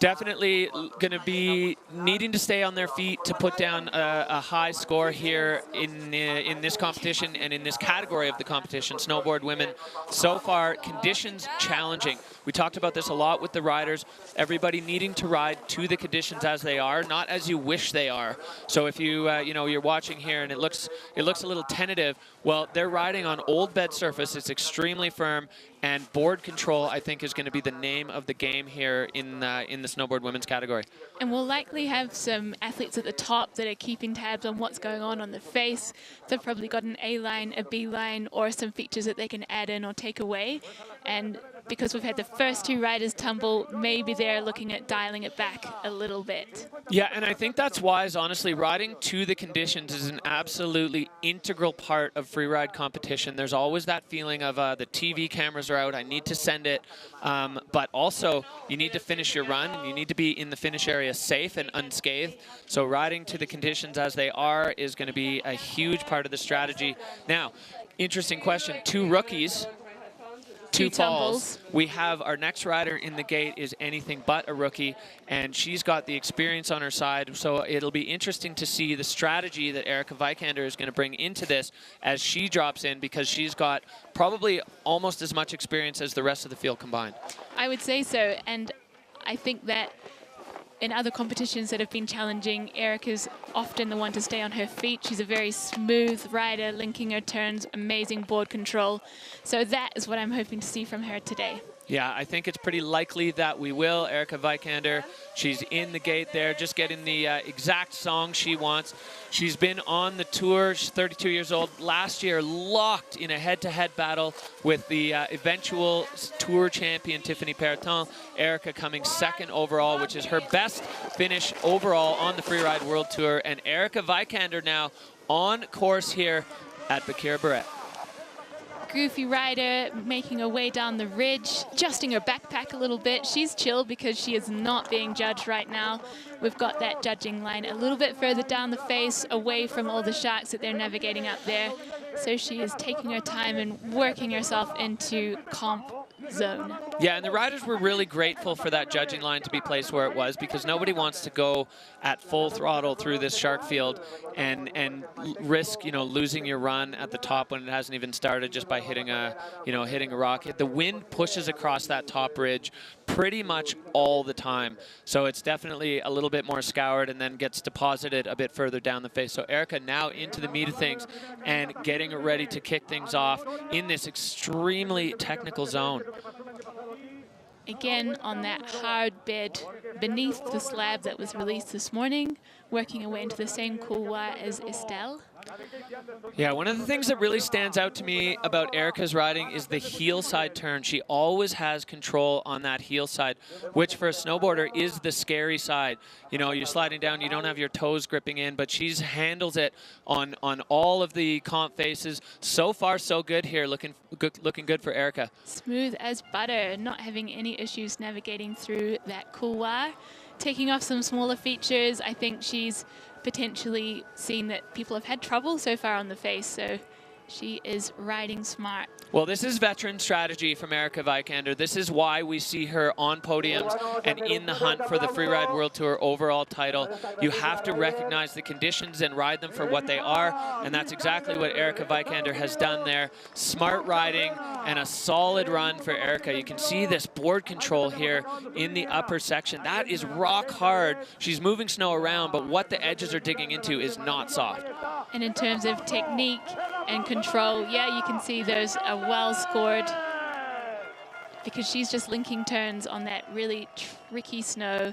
definitely going to be needing to stay on their feet to put down a high score here in this competition and in this category of the competition, snowboard women. So far, conditions challenging. We talked about this a lot with the riders. Everybody needing to ride to the conditions as they are, not as you wish they are. So if you you're watching here and it looks a little tentative, well, they're riding on old bed surface. It's extremely firm, and board control, I think, is going to be the name of the game here in the snowboard women's category. And we'll likely have some athletes at the top that are keeping tabs on what's going on the face. They've probably got an A line, a B line, or some features that they can add in or take away. And because we've had the first two riders tumble, maybe they're looking at dialing it back a little bit. Yeah, and I think that's wise, honestly. Riding to the conditions is an absolutely integral part of freeride competition. There's always that feeling of the TV cameras are out, I need to send it, but also you need to finish your run, and you need to be in the finish area safe and unscathed. So riding to the conditions as they are is going to be a huge part of the strategy. Now, interesting question, two rookies, two falls. We have our next rider in the gate is anything but a rookie, and she's got the experience on her side, so it'll be interesting to see the strategy that Erica Vikander is going to bring into this as she drops in, because she's got probably almost as much experience as the rest of the field combined. I would say so, and I think that in other competitions that have been challenging, Erica's often the one to stay on her feet. She's a very smooth rider, linking her turns, amazing board control. So that is what I'm hoping to see from her today. Yeah, I think it's pretty likely that we will. Erica Vikander, she's in the gate there, just getting the exact song she wants. She's been on the tour. She's 32 years old. Last year, locked in a head-to-head battle with the eventual tour champion, Tiffany Perreton. Erica coming second overall, which is her best finish overall on the Freeride World Tour. And Erica Vikander now on course here at Bakira Barrett. Goofy rider making her way down the ridge, adjusting her backpack a little bit. She's chill because she is not being judged right now. We've got that judging line a little bit further down the face, away from all the sharks that they're navigating up there. So she is taking her time and working herself into comp zone. Yeah, and the riders were really grateful for that judging line to be placed where it was, because nobody wants to go at full throttle through this shark field and risk, losing your run at the top when it hasn't even started just by hitting a rock. The wind pushes across that top ridge pretty much all the time. So it's definitely a little bit more scoured and then gets deposited a bit further down the face. So Erica now into the meat of things and getting ready to kick things off in this extremely technical zone. Again, on that hard bed beneath the slab that was released this morning, working her way into the same couloir as Estelle. Yeah, one of the things that really stands out to me about Erica's riding is the heel side turn. She always has control on that heel side, which for a snowboarder is the scary side. You know, you're sliding down, you don't have your toes gripping in, but she handles it on all of the comp faces. So far, so good here, looking good for Erica. Smooth as butter, not having any issues navigating through that couloir. Taking off some smaller features, I think she's potentially seen that people have had trouble so far on the face, so she is riding smart. Well, this is veteran strategy from Erica Vikander. This is why we see her on podiums and in the hunt for the Freeride World Tour overall title. You have to recognize the conditions and ride them for what they are, and that's exactly what Erica Vikander has done there. Smart riding and a solid run for Erica. You can see this board control here in the upper section. That is rock hard. She's moving snow around, but what the edges are digging into is not soft. And in terms of technique and control, yeah, you can see those are well scored because she's just linking turns on that really tricky snow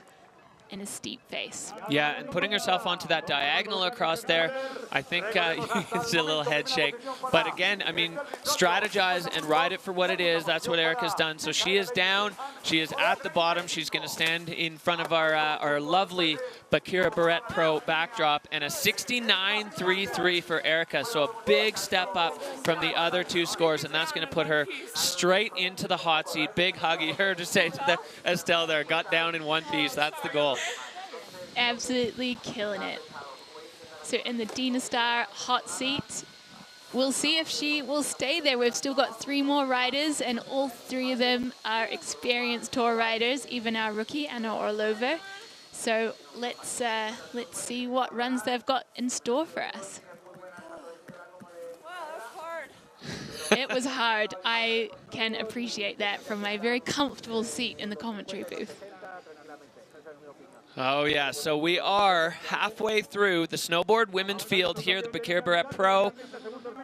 in a steep face. Yeah, and putting herself onto that diagonal across there, I think it's a little head shake. But again, I mean, strategize and ride it for what it is. That's what Erica's done. So she is down. She is at the bottom. She's going to stand in front of our lovely Bakira Barrett Pro backdrop, and a 69.33 for Erica. So a big step up from the other two scores, and that's going to put her straight into the hot seat. Big hug. You heard her say to Estelle there, got down in one piece. That's the goal. Absolutely killing it. So in the Dynastar hot seat, we'll see if she will stay there. We've still got 3 more riders, and all 3 of them are experienced tour riders, even our rookie, Anna Orlova. So let's see what runs they've got in store for us. Wow, that was hard. It was hard. I can appreciate that from my very comfortable seat in the commentary booth. Oh yeah, so we are halfway through the snowboard women's field here, the Bakira Barrett Pro.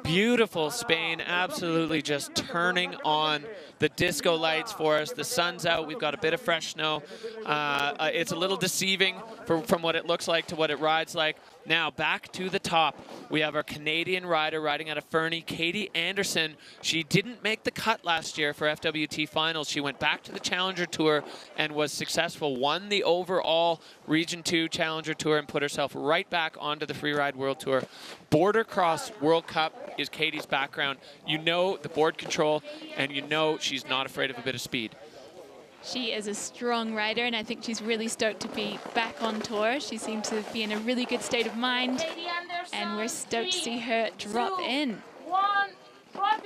Beautiful Spain, absolutely just turning on the disco lights for us. The sun's out, we've got a bit of fresh snow. It's a little deceiving from what it looks like to what it rides like. Now back to the top, we have our Canadian rider riding out of Fernie, Katie Anderson. She didn't make the cut last year for FWT Finals. She went back to the Challenger Tour and was successful, won the overall Region 2 Challenger Tour and put herself right back onto the Freeride World Tour. Border Cross World Cup is Katie's background. You know the board control, and you know she's not afraid of a bit of speed. She is a strong rider, and I think she's really stoked to be back on tour. She seems to be in a really good state of mind, and we're stoked to see her drop in. 1, drop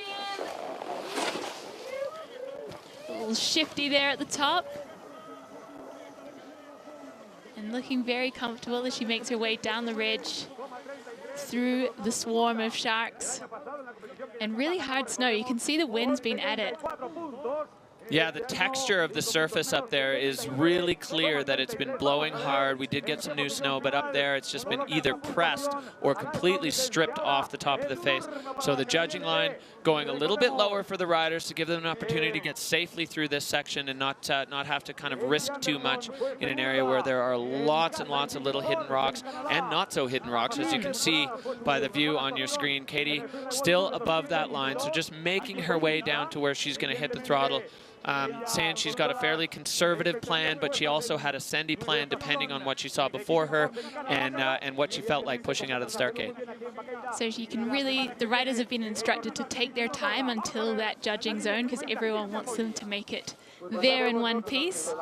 in. A little shifty there at the top. And looking very comfortable as she makes her way down the ridge through the swarm of sharks. And really hard snow. You can see the wind's been at it. Yeah, the texture of the surface up there is really clear that it's been blowing hard. We did get some new snow, but up there it's just been either pressed or completely stripped off the top of the face. So the judging line going a little bit lower for the riders to give them an opportunity to get safely through this section and not have to kind of risk too much in an area where there are lots and lots of little hidden rocks and not so hidden rocks, as you can see by the view on your screen. Katie still above that line, so just making her way down to where she's going to hit the throttle. Saying she's got a fairly conservative plan, but she also had a Sendy plan depending on what she saw before her and what she felt like pushing out of the start gate. So you can really, the riders have been instructed to take their time until that judging zone because everyone wants them to make it there in one piece.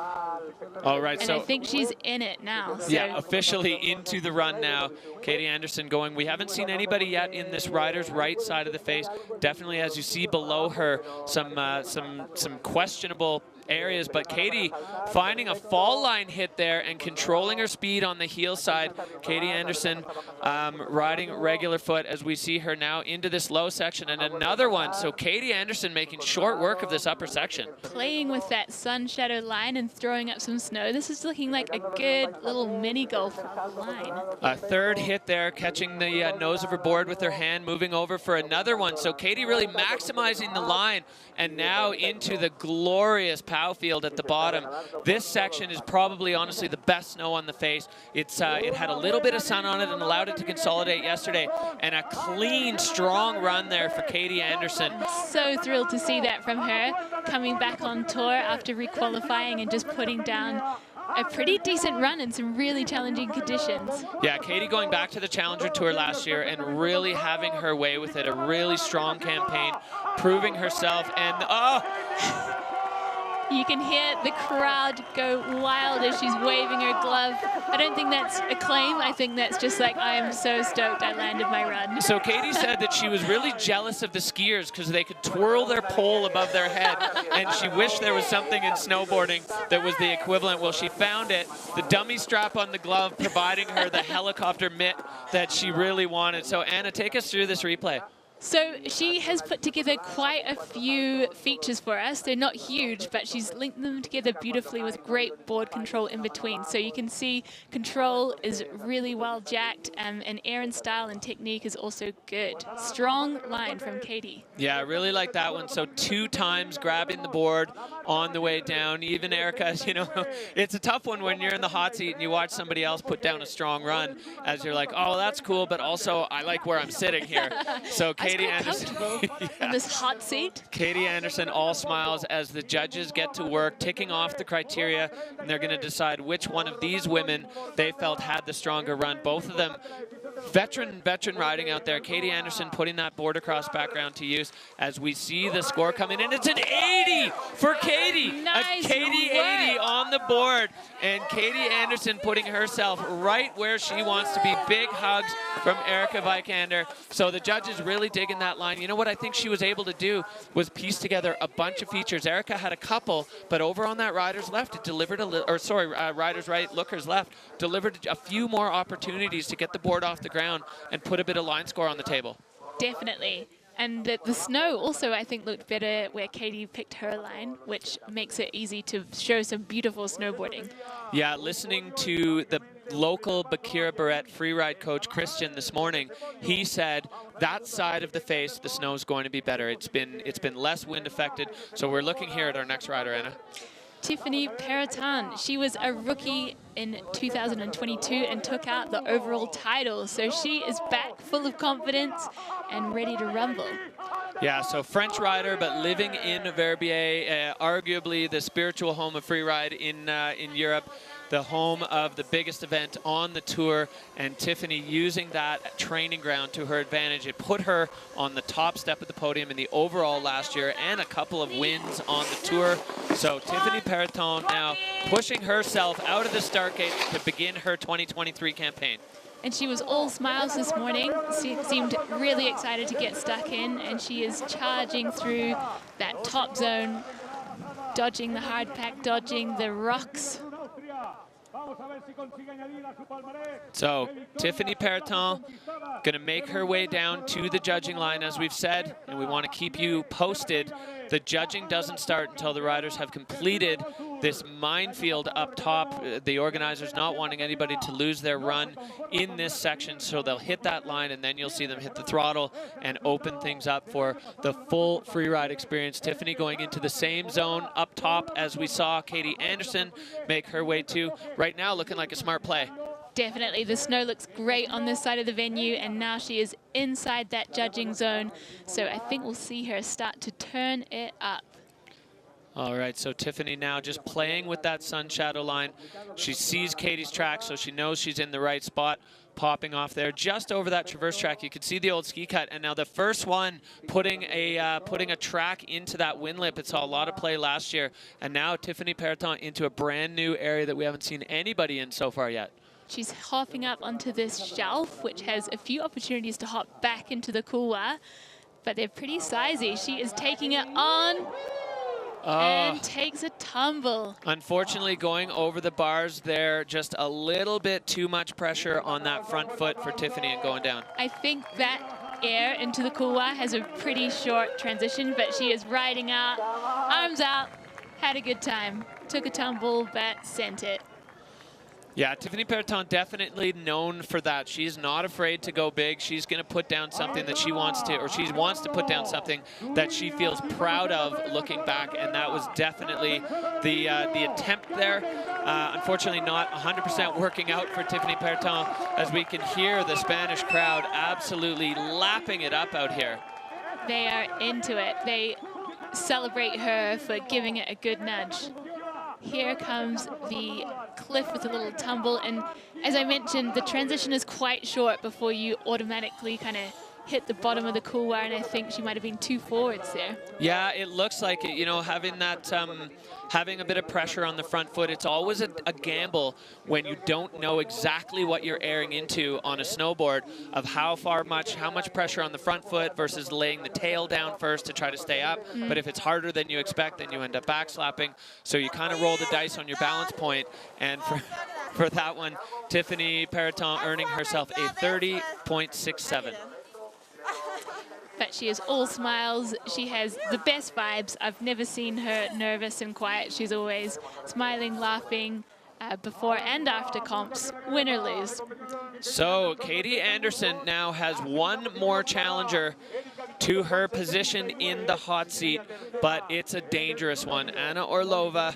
All right, and so I think she's in it now. So. Yeah, officially into the run now. Katie Anderson going. We haven't seen anybody yet in this rider's right side of the face. Definitely, as you see below her, some questionable areas, but Katie finding a fall line hit there and controlling her speed on the heel side. Katie Anderson riding regular foot as we see her now into this low section and another one. So Katie Anderson making short work of this upper section. Playing with that sun shadow line and throwing up some snow. This is looking like a good little mini golf line. A third hit there, catching the nose of her board with her hand, moving over for another one. So Katie really maximizing the line and now into the glorious plow field at the bottom. This section is probably, honestly, the best snow on the face. It had a little bit of sun on it and allowed it to consolidate yesterday, and a clean, strong run there for Katie Anderson. So thrilled to see that from her, coming back on tour after requalifying and just putting down a pretty decent run in some really challenging conditions. Yeah, Katie going back to the Challenger Tour last year and really having her way with it. A really strong campaign, proving herself, and you can hear the crowd go wild as she's waving her glove. I don't think that's a claim. I think that's just like, I am so stoked I landed my run. So Katie said that she was really jealous of the skiers because they could twirl their pole above their head, and she wished there was something in snowboarding that was the equivalent. Well, she found it. The dummy strap on the glove providing her the helicopter mitt that she really wanted. So Anna, take us through this replay. So she has put together quite a few features for us. They're not huge, but she's linked them together beautifully with great board control in between. So you can see control is really well jacked, and air and style and technique is also good. Strong line from Katie. Yeah, I really like that one. So 2 times grabbing the board on the way down. Even Erica, you know, it's a tough one when you're in the hot seat and you watch somebody else put down a strong run, as you're like, oh, that's cool, but also I like where I'm sitting here. So Katie Anderson, in this hot seat. Katie Anderson, all smiles as the judges get to work, ticking off the criteria, and they're going to decide which one of these women they felt had the stronger run. Both of them veteran riding out there. Katie Anderson putting that board across background to use as we see the score coming in. It's an 80 for Katie. Nice a Katie work. 80 on the board. And Katie Anderson putting herself right where she wants to be. Big hugs from Erica Vikander. So the judges really digging that line. You know what I think she was able to do was piece together a bunch of features. Erica had a couple, but over on that rider's left, it delivered a little, or sorry, rider's right, looker's left, delivered a few more opportunities to get the board off the ground and put a bit of line score on the table. Definitely. And the snow also, I think, looked better where Katie picked her line, which makes it easy to show some beautiful snowboarding. Yeah, listening to the local Bakira Barrett freeride coach, Christian, this morning, he said that side of the face, the snow's going to be better. It's been less wind affected. So we're looking here at our next rider, Anna. Tiffany Pereton. She was a rookie in 2022 and took out the overall title. So she is back full of confidence and ready to rumble. Yeah, so French rider, but living in Verbier, arguably the spiritual home of freeride in Europe, the home of the biggest event on the tour, and Tiffany using that training ground to her advantage. It put her on the top step of the podium in the overall last year and a couple of wins on the tour. So Tiffany Pereton now pushing herself out of the start gate to begin her 2023 campaign. And she was all smiles this morning. She seemed really excited to get stuck in, and she is charging through that top zone, dodging the hard pack, dodging the rocks. So Tiffany Pereton going to make her way down to the judging line, as we've said, and we want to keep you posted. The judging doesn't start until the riders have completed this minefield up top. The organizers not wanting anybody to lose their run in this section, so they'll hit that line, and then you'll see them hit the throttle and open things up for the full freeride experience. Tiffany going into the same zone up top as we saw Katie Anderson make her way to. Right now looking like a smart play. Definitely. The snow looks great on this side of the venue, and now she is inside that judging zone. So I think we'll see her start to turn it up. All right, so Tiffany now just playing with that sun shadow line. She sees Katie's track, so she knows she's in the right spot, popping off there just over that traverse track. You can see the old ski cut, and now the first one putting a track into that wind lip. It saw a lot of play last year, and now Tiffany Pereton into a brand new area that we haven't seen anybody in so far yet. She's hopping up onto this shelf, which has a few opportunities to hop back into the couloir, but they're pretty sizey. She is taking it on and takes a tumble. Unfortunately, going over the bars there, just a little bit too much pressure on that front foot for Tiffany and going down. I think that air into the couloir has a pretty short transition, but she is riding out, arms out, had a good time, took a tumble, but sent it. Yeah, Tiffany Perreton definitely known for that. She's not afraid to go big. She's going to put down something that she wants to, or she wants to put down something that she feels proud of looking back, and that was definitely the attempt there. Unfortunately, not 100% working out for Tiffany Perreton, as we can hear the Spanish crowd absolutely lapping it up out here. They are into it. They celebrate her for giving it a good nudge. Here comes the cliff with a little tumble, and as I mentioned, the transition is quite short before you automatically kind of hit the bottom of the couloir, and I think she might have been 2 forwards there. Yeah, it looks like it. You know, having that, having a bit of pressure on the front foot, it's always a gamble when you don't know exactly what you're airing into on a snowboard, of how much pressure on the front foot versus laying the tail down first to try to stay up. But if it's harder than you expect, then you end up backslapping. So you kind of roll the dice on your balance point, and for that one, Tiffany Perreton earning herself a 30.67. But she is all smiles. She has the best vibes. I've never seen her nervous and quiet. She's always smiling, laughing before and after comps, win or lose. So Katie Anderson now has one more challenger to her position in the hot seat, but it's a dangerous one. Anna Orlova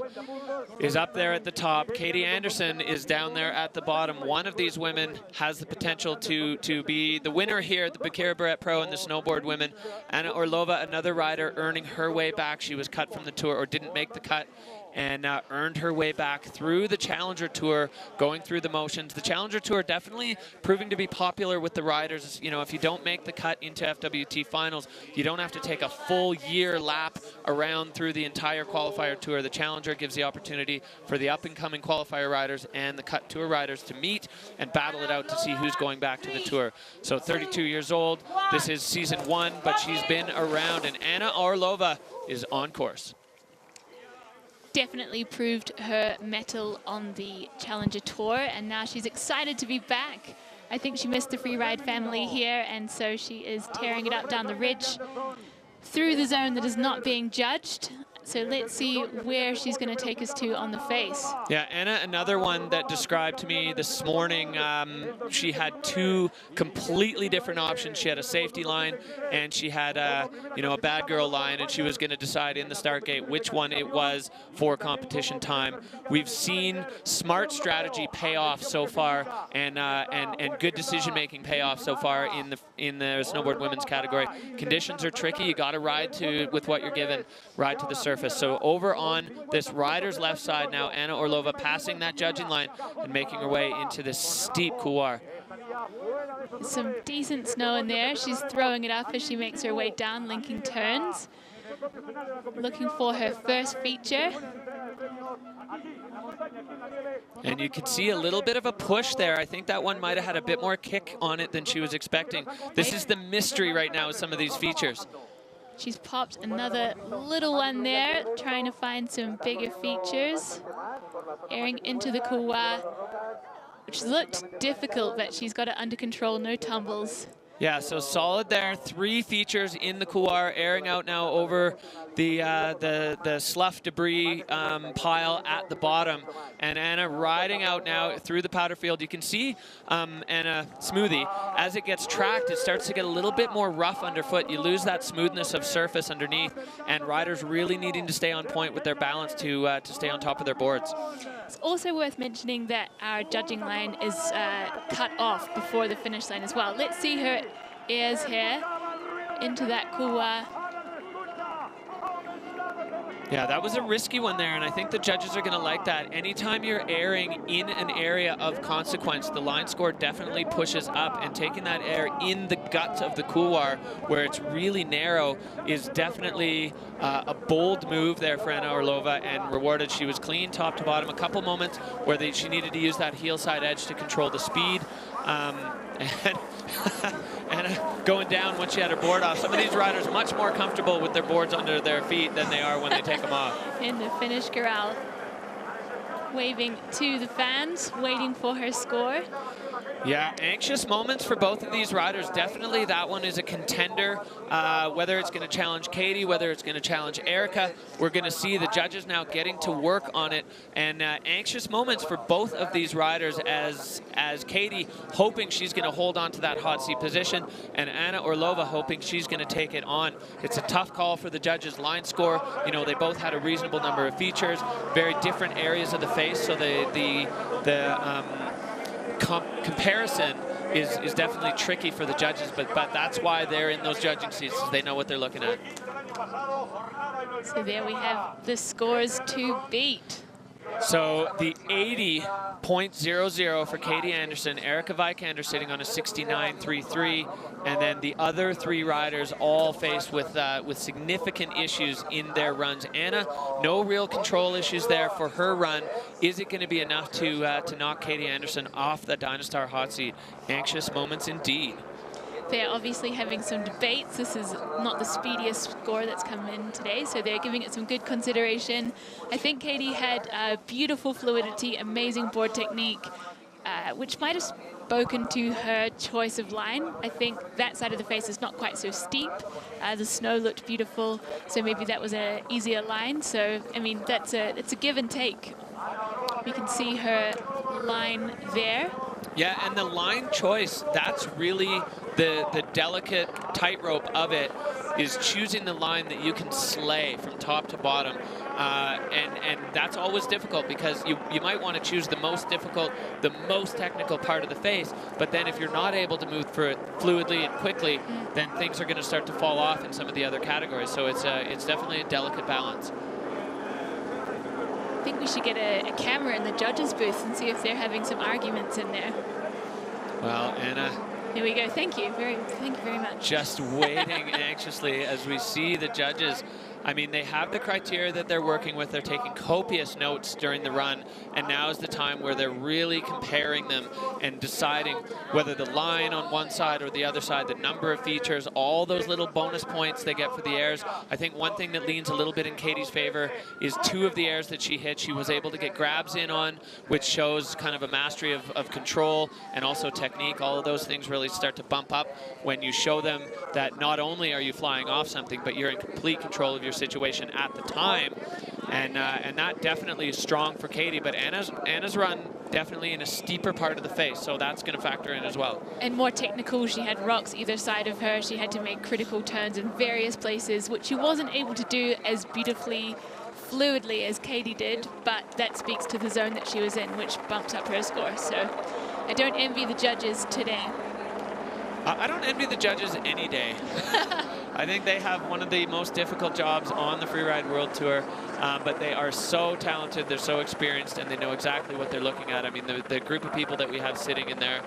is up there at the top. Katie Anderson is down there at the bottom. One of these women has the potential to be the winner here at the Bakira Barrett Pro and the snowboard women. Anna Orlova, another rider, earning her way back. She was cut from the tour, or didn't make the cut, and earned her way back through the Challenger Tour, going through the motions. The Challenger Tour definitely proving to be popular with the riders. You know, if you don't make the cut into FWT finals, you don't have to take a full year lap around through the entire qualifier tour. The Challenger gives the opportunity for the up-and-coming qualifier riders and the cut tour riders to meet and battle it out to see who's going back to the tour. So 32 years old, this is season 1, but she's been around, and Anna Orlova is on course. Definitely proved her mettle on the Challenger Tour, and now she's excited to be back. I think she missed the freeride family here, and so she is tearing it up down the ridge through the zone that is not being judged. So let's see where she's going to take us to on the face. Yeah, Anna, another one that described to me this morning, she had 2 completely different options. She had a safety line, and she had a bad girl line, and she was going to decide in the start gate which one it was for competition time. We've seen smart strategy pay off so far, and good decision making pay off so far in the snowboard women's category. Conditions are tricky. You got to ride with what you're given. Ride to the surface. So over on this rider's left side now, Anna Orlova passing that judging line and making her way into this steep couloir. Some decent snow in there. She's throwing it up as she makes her way down, linking turns. Looking for her first feature. And you can see a little bit of a push there. I think that one might have had a bit more kick on it than she was expecting. This is the mystery right now with some of these features. She's popped another little one there, trying to find some bigger features. Airing into the couloir, which looked difficult, but she's got it under control, no tumbles. Yeah, so solid there. 3 features in the couloir, airing out now over the slough debris pile at the bottom. And Anna riding out now through the powder field. You can see Anna Smoothie, as it gets tracked, it starts to get a little bit more rough underfoot. You lose that smoothness of surface underneath, and riders really needing to stay on point with their balance to stay on top of their boards. It's also worth mentioning that our judging line is cut off before the finish line as well. Let's see her ears here into that couloir. Yeah, that was a risky one there, and I think the judges are going to like that. Anytime you're airing in an area of consequence, the line score definitely pushes up, and taking that air in the gut of the couloir, where it's really narrow, is definitely a bold move there for Anna Orlova, and rewarded. She was clean top to bottom. A couple moments where she needed to use that heel side edge to control the speed. And going down once she had her board off. Some of these riders much more comfortable with their boards under their feet than they are when they take them off. In the finish corral, waving to the fans, waiting for her score. Yeah, anxious moments for both of these riders. Definitely that one is a contender. Whether it's going to challenge Katie, whether it's going to challenge Erica, we're going to see the judges now getting to work on it. And anxious moments for both of these riders as Katie hoping she's going to hold on to that hot seat position, and Anna Orlova hoping she's going to take it on. It's a tough call for the judges' line score. You know, they both had a reasonable number of features, very different areas of the face, so the comparison is definitely tricky for the judges, but that's why they're in those judging seats, so they know what they're looking at. So there we have the scores to beat. So the 80.00 for Katie Anderson, Erica Vikander sitting on a 69.33, and then the other three riders all faced with significant issues in their runs. Anna, no real control issues there for her run. Is it going to be enough to knock Katie Anderson off the Dynastar hot seat? Anxious moments indeed. They're obviously having some debates. This is not the speediest score that's come in today, so they're giving it some good consideration. I think Katie had beautiful fluidity, amazing board technique, which might have spoken to her choice of line. I think that side of the face is not quite so steep. The snow looked beautiful, so maybe that was an easier line. So, I mean, it's a give and take. You can see her line there. Yeah, and the line choice, that's really the delicate tightrope of it, is choosing the line that you can slay from top to bottom. And that's always difficult, because you might want to choose the most difficult, the most technical part of the face, but then if you're not able to move through it fluidly and quickly, then things are going to start to fall off in some of the other categories. So it's definitely a delicate balance. I think we should get a camera in the judges' booth and see if they're having some arguments in there. Well, Anna. Here we go. Thank you very much. Just waiting anxiously as we see the judges. I mean, they have the criteria that they're working with. They're taking copious notes during the run, and now is the time where they're really comparing them and deciding whether the line on one side or the other side, the number of features, all those little bonus points they get for the airs. I think one thing that leans a little bit in Katie's favor is two of the airs that she hit, she was able to get grabs in on, which shows kind of a mastery of control and also technique. All of those things really start to bump up when you show them that not only are you flying off something, but you're in complete control of your situation at the time, and that definitely is strong for Katie. But Anna's run definitely in a steeper part of the face, so that's going to factor in as well. And more technical, she had rocks either side of her. She had to make critical turns in various places, which she wasn't able to do as beautifully, fluidly as Katie did, but that speaks to the zone that she was in, which bumps up her score. So I don't envy the judges today. I don't envy the judges any day. I think they have one of the most difficult jobs on the Freeride World Tour, but they are so talented, they're so experienced, and they know exactly what they're looking at. I mean, the group of people that we have sitting in there,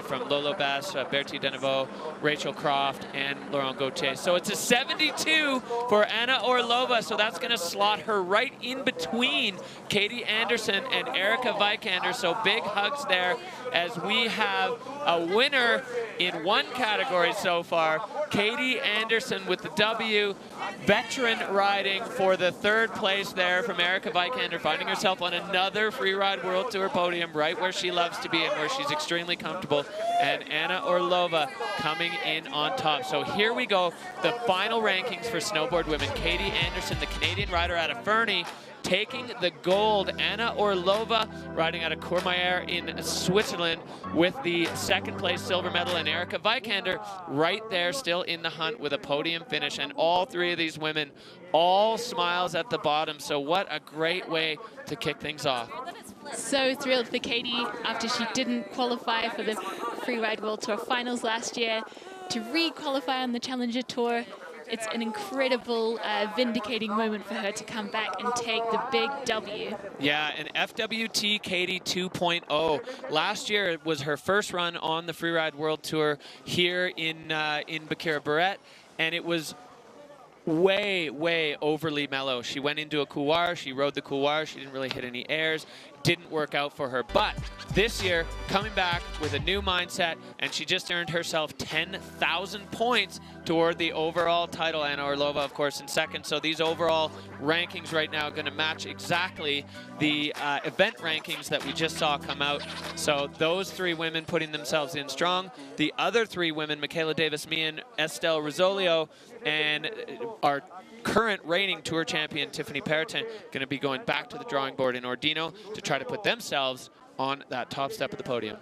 from Lolo Bass, Bertie Deneveau, Rachel Croft, and Laurent Gauthier. So it's a 72 for Anna Orlova, so that's going to slot her right in between Katie Anderson and Erica Vikander. So big hugs there as we have a winner in one category so far. Katie Anderson with the W, veteran riding for the third place there from Erica Vikander, finding herself on another Freeride World Tour podium, right where she loves to be and where she's extremely comfortable. And Anna Orlova coming in on top. So here we go, the final rankings for snowboard women. Katie Anderson, the Canadian rider out of Fernie, taking the gold. Anna Orlova riding out of Courmayeur in Switzerland with the second place silver medal, and Erica Vikander right there still in the hunt with a podium finish. And all three of these women, all smiles at the bottom. So what a great way to kick things off. So thrilled for Katie after she didn't qualify for the Freeride World Tour finals last year to re-qualify on the Challenger Tour. It's an incredible, vindicating moment for her to come back and take the big W. Yeah, an FWT Katie 2.0. Last year it was her first run on the Freeride World Tour here in Bacura Barrett, and it was way overly mellow. She went into a couloir, she rode the couloir, she didn't really hit any airs, didn't work out for her. But this year, coming back with a new mindset, and she just earned herself 10,000 points toward the overall title. Anna Orlova, of course, in second. So these overall rankings right now are going to match exactly the event rankings that we just saw come out. So those three women putting themselves in strong. The other three women, Michaela Davis-Meehan, Estelle Rizzolio, and our current reigning tour champion Tiffany Perrotin, going to be going back to the drawing board in Ordino to try to put themselves on that top step of the podium.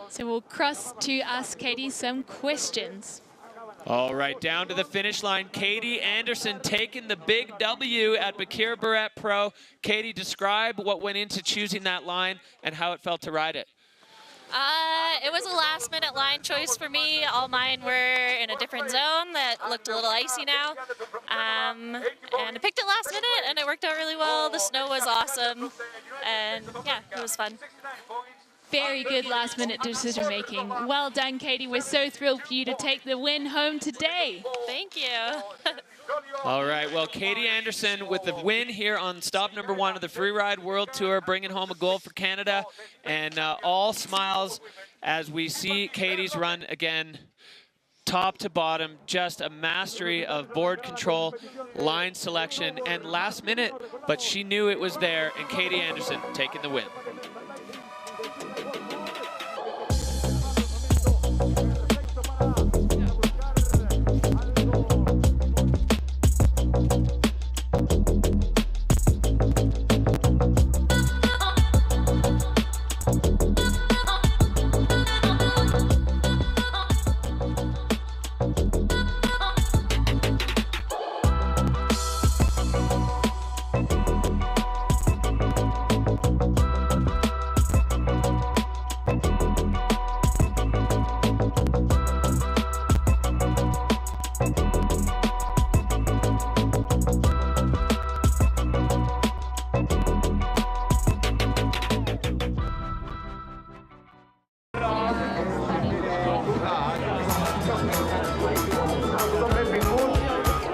So we'll cross to ask Katie some questions. All right, down to the finish line. Katie Anderson taking the big W at Bakir Barrett Pro. Katie, describe what went into choosing that line and how it felt to ride it. It was a last-minute line choice for me. All mine were in a different zone that looked a little icy now. And I picked it last minute, and it worked out really well. The snow was awesome, and yeah, it was fun. Very good last-minute decision-making. Well done, Katie. We're so thrilled for you to take the win home today. Thank you. All right, well, Katie Anderson with the win here on stop number 1 of the Freeride World Tour, bringing home a gold for Canada, and all smiles as we see Katie's run again, top to bottom, just a mastery of board control, line selection, and last minute, but she knew it was there, and Katie Anderson taking the win.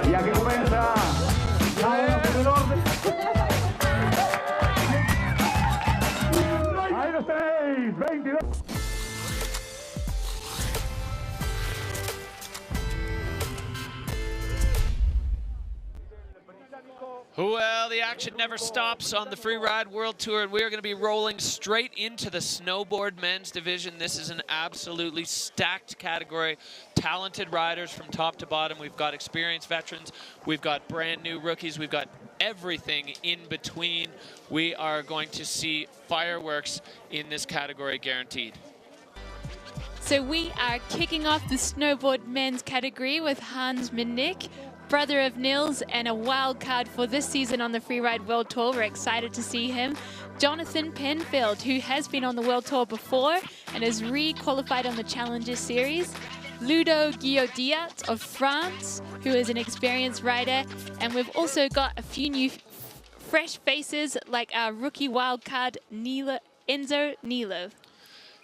Y aquí comienza la del orden. Ahí los tenéis, 22. Well, the action never stops on the Freeride World Tour, and we are going to be rolling straight into the snowboard men's division. This is an absolutely stacked category. Talented riders from top to bottom. We've got experienced veterans. We've got brand new rookies. We've got everything in between. We are going to see fireworks in this category, guaranteed. So we are kicking off the snowboard men's category with Hans Minnick, brother of Nils and a wild card for this season on the Freeride World Tour. We're excited to see him. Jonathan Penfield, who has been on the World Tour before and is re-qualified on the Challenger Series. Ludo Guillaudiat of France, who is an experienced rider. And we've also got a few new fresh faces like our rookie wild card, Enzo Nilo.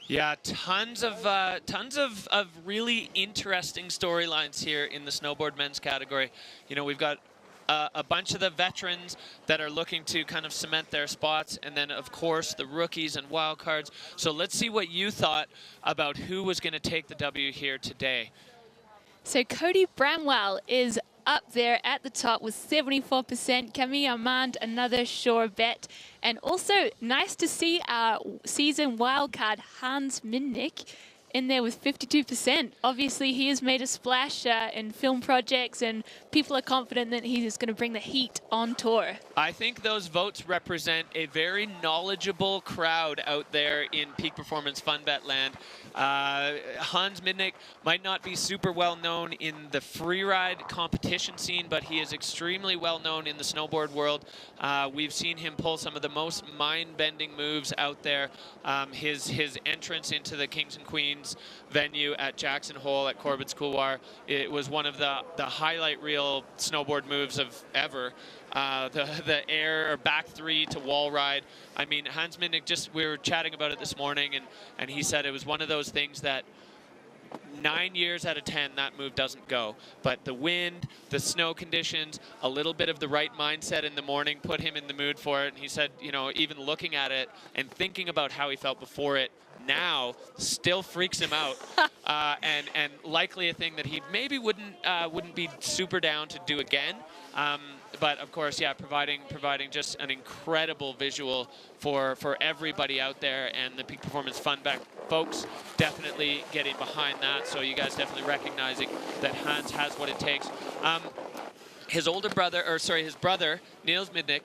Yeah, tons of really interesting storylines here in the snowboard men's category. You know, we've got a bunch of the veterans that are looking to kind of cement their spots, and then of course the rookies and wild cards. So let's see what you thought about who was going to take the W here today. So Cody Bramwell is up there at the top with 74%. Camille Armand, another sure bet. And also nice to see our season wildcard Hans Minnick in there with 52%. Obviously, he has made a splash in film projects, and people are confident that he is going to bring the heat on tour. I think those votes represent a very knowledgeable crowd out there in peak performance fun bet land. Hans Minnick might not be super well known in the freeride competition scene, but he is extremely well known in the snowboard world. We've seen him pull some of the most mind-bending moves out there. His entrance into the Kings and Queens venue at Jackson Hole at Corbett's Couloir, it was one of the highlight reel snowboard moves of ever. The air or back three to wall ride. I mean, Hans Minnick, we were chatting about it this morning, and he said it was one of those things that 9 years out of 10, that move doesn't go. But the wind, the snow conditions, a little bit of the right mindset in the morning put him in the mood for it. And he said, you know, even looking at it and thinking about how he felt before it, now still freaks him out, and likely a thing that he maybe wouldn't be super down to do again. But of course, yeah, providing just an incredible visual for everybody out there, and the Peak Performance Fun Back folks definitely getting behind that. So you guys definitely recognizing that Hans has what it takes. His brother Niels Midnick,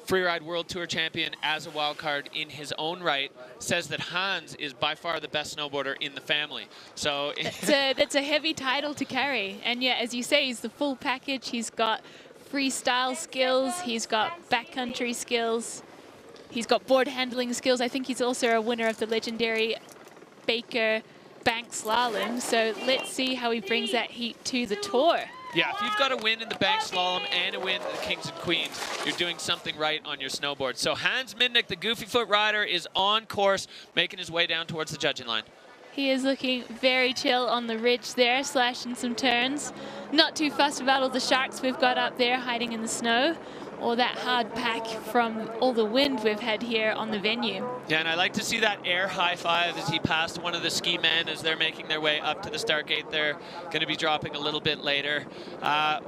Freeride World Tour champion as a wild card in his own right, says that Hans is by far the best snowboarder in the family. So that's a heavy title to carry. And yeah, as you say, he's the full package. He's got freestyle skills, he's got backcountry skills, he's got board handling skills. I think he's also a winner of the legendary Baker Bank Slalom. So let's see how he brings that heat to the tour. Yeah, if you've got a win in the bank slalom and a win in the Kings and Queens, you're doing something right on your snowboard. So Hans Midnick, the Goofy Foot rider, is on course, making his way down towards the judging line. He is looking very chill on the ridge there, slashing some turns. Not too fussed about all the sharks we've got up there hiding in the snow, or that hard pack from all the wind we've had here on the venue. Yeah, and I like to see that air high five as he passed one of the ski men as they're making their way up to the start gate. They're going to be dropping a little bit later.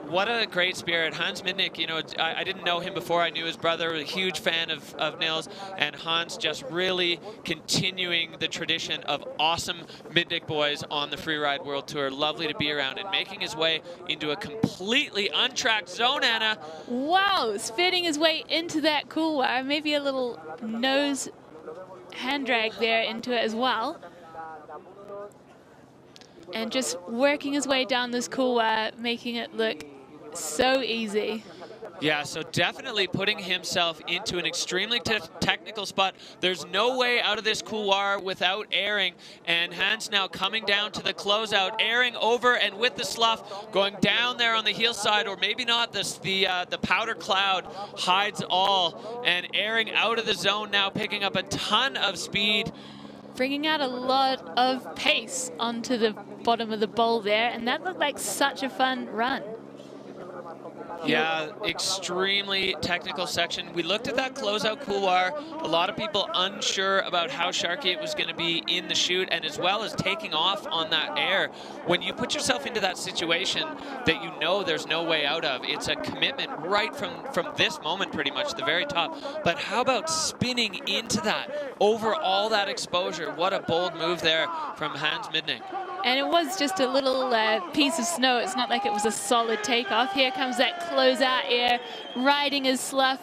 What a great spirit. Hans Midnick, you know, I didn't know him before. I knew his brother, a huge fan of Nils, and Hans just really continuing the tradition of awesome Midnick boys on the Freeride World Tour. Lovely to be around, and making his way into a completely untracked zone, Anna. Wow, spitting his way into that couloir, maybe a little nose hand drag there into it as well. And just working his way down this couloir, making it look so easy. Yeah, so definitely putting himself into an extremely technical spot. There's no way out of this couloir without airing, and Hans now coming down to the closeout, airing over and with the slough, going down there on the heel side, or maybe not. The powder cloud hides all, and airing out of the zone now, picking up a ton of speed. Bringing out a lot of pace onto the bottom of the bowl there, and that looked like such a fun run. Yeah, extremely technical section. We looked at that closeout couloir. A lot of people unsure about how sharky it was going to be in the chute, and as well as taking off on that air. When you put yourself into that situation that you know there's no way out of, it's a commitment right from this moment, pretty much, the very top. But how about spinning into that, over all that exposure? What a bold move there from Hans Midnick. And it was just a little piece of snow. It's not like it was a solid takeoff. Here comes that closeout air, riding his slough,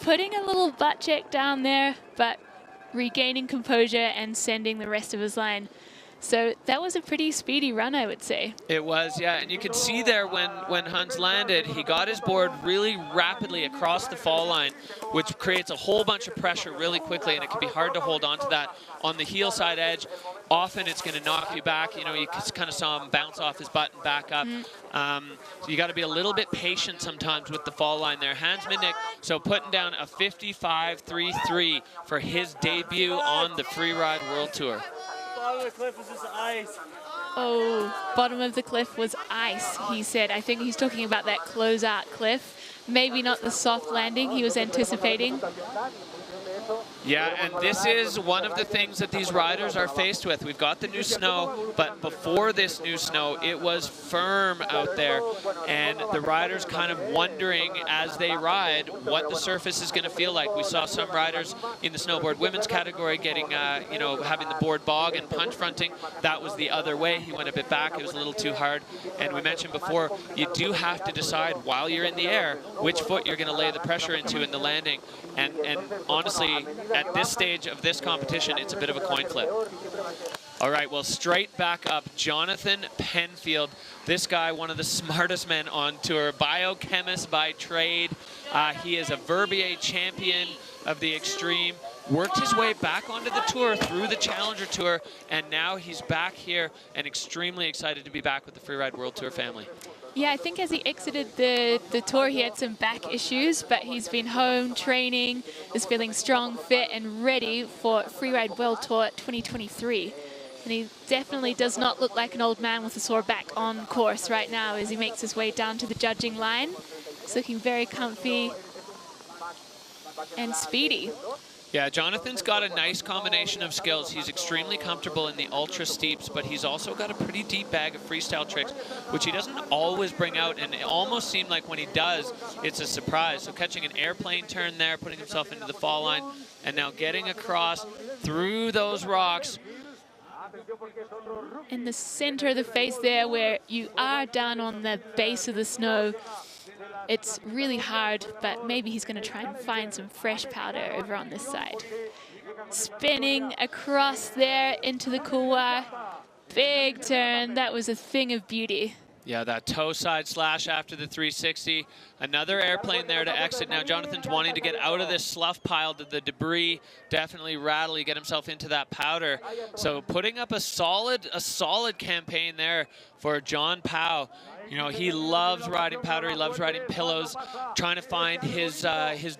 putting a little butt check down there, but regaining composure and sending the rest of his line. So that was a pretty speedy run, I would say. It was, yeah, and you could see there when Hans landed, he got his board really rapidly across the fall line, which creates a whole bunch of pressure really quickly, and it can be hard to hold on to that on the heel side edge. Often it's going to knock you back. You know, you kind of saw him bounce off his butt and back up. So you got to be a little bit patient sometimes with the fall line there. Hans Midnick, so putting down a 55.33 for his debut on the Freeride World Tour. Bottom of the cliff was just ice. Oh, bottom of the cliff was ice, he said. I think he's talking about that closeout cliff. Maybe not the soft landing he was anticipating. Yeah, and this is one of the things that these riders are faced with. We've got the new snow, but before this new snow, it was firm out there. And the riders kind of wondering as they ride what the surface is going to feel like. We saw some riders in the snowboard women's category getting, you know, having the board bog and punch fronting. That was the other way. He went a bit back. It was a little too hard. And we mentioned before, you do have to decide while you're in the air which foot you're going to lay the pressure into in the landing. And honestly, at this stage of this competition, it's a bit of a coin flip. All right, well, straight back up, Jonathan Penfield. This guy, one of the smartest men on tour, biochemist by trade. He is a Verbier champion of the Extreme. Worked his way back onto the tour through the Challenger Tour, and now he's back here and extremely excited to be back with the Freeride World Tour family. Yeah, I think as he exited the tour, he had some back issues, but he's been home training, is feeling strong, fit, and ready for Freeride World Tour 2023. And he definitely does not look like an old man with a sore back on course right now as he makes his way down to the judging line. He's looking very comfy and speedy. Yeah, Jonathan's got a nice combination of skills. He's extremely comfortable in the ultra steeps, but he's also got a pretty deep bag of freestyle tricks, which he doesn't always bring out, and it almost seemed like when he does, it's a surprise. So catching an airplane turn there, putting himself into the fall line, and now getting across through those rocks. In the center of the face there, where you are down on the base of the snow, it's really hard, but maybe he's going to try and find some fresh powder over on this side. Spinning across there into the couloir. Big turn. That was a thing of beauty. Yeah, that toe side slash after the 360. Another airplane there to exit. Now Jonathan's wanting to get out of this slough pile, to the debris, definitely rattly, get himself into that powder. So putting up a solid campaign there for John Pao. You know, he loves riding powder, he loves riding pillows, trying to find his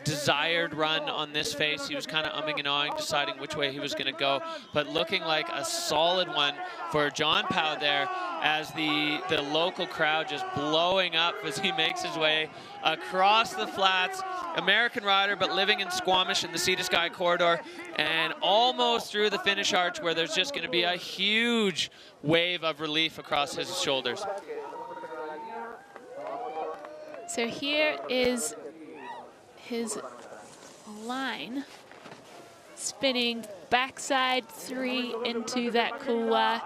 desired run on this face. He was kind of umming and ahhing, deciding which way he was going to go, but looking like a solid one for John Pao there, as the local crowd just blowing up as he makes his way across the flats. American rider, but living in Squamish in the Sea to Sky corridor, and almost through the finish arch, where there's just going to be a huge wave of relief across his shoulders. So here is his line, spinning backside 3 into that couloir,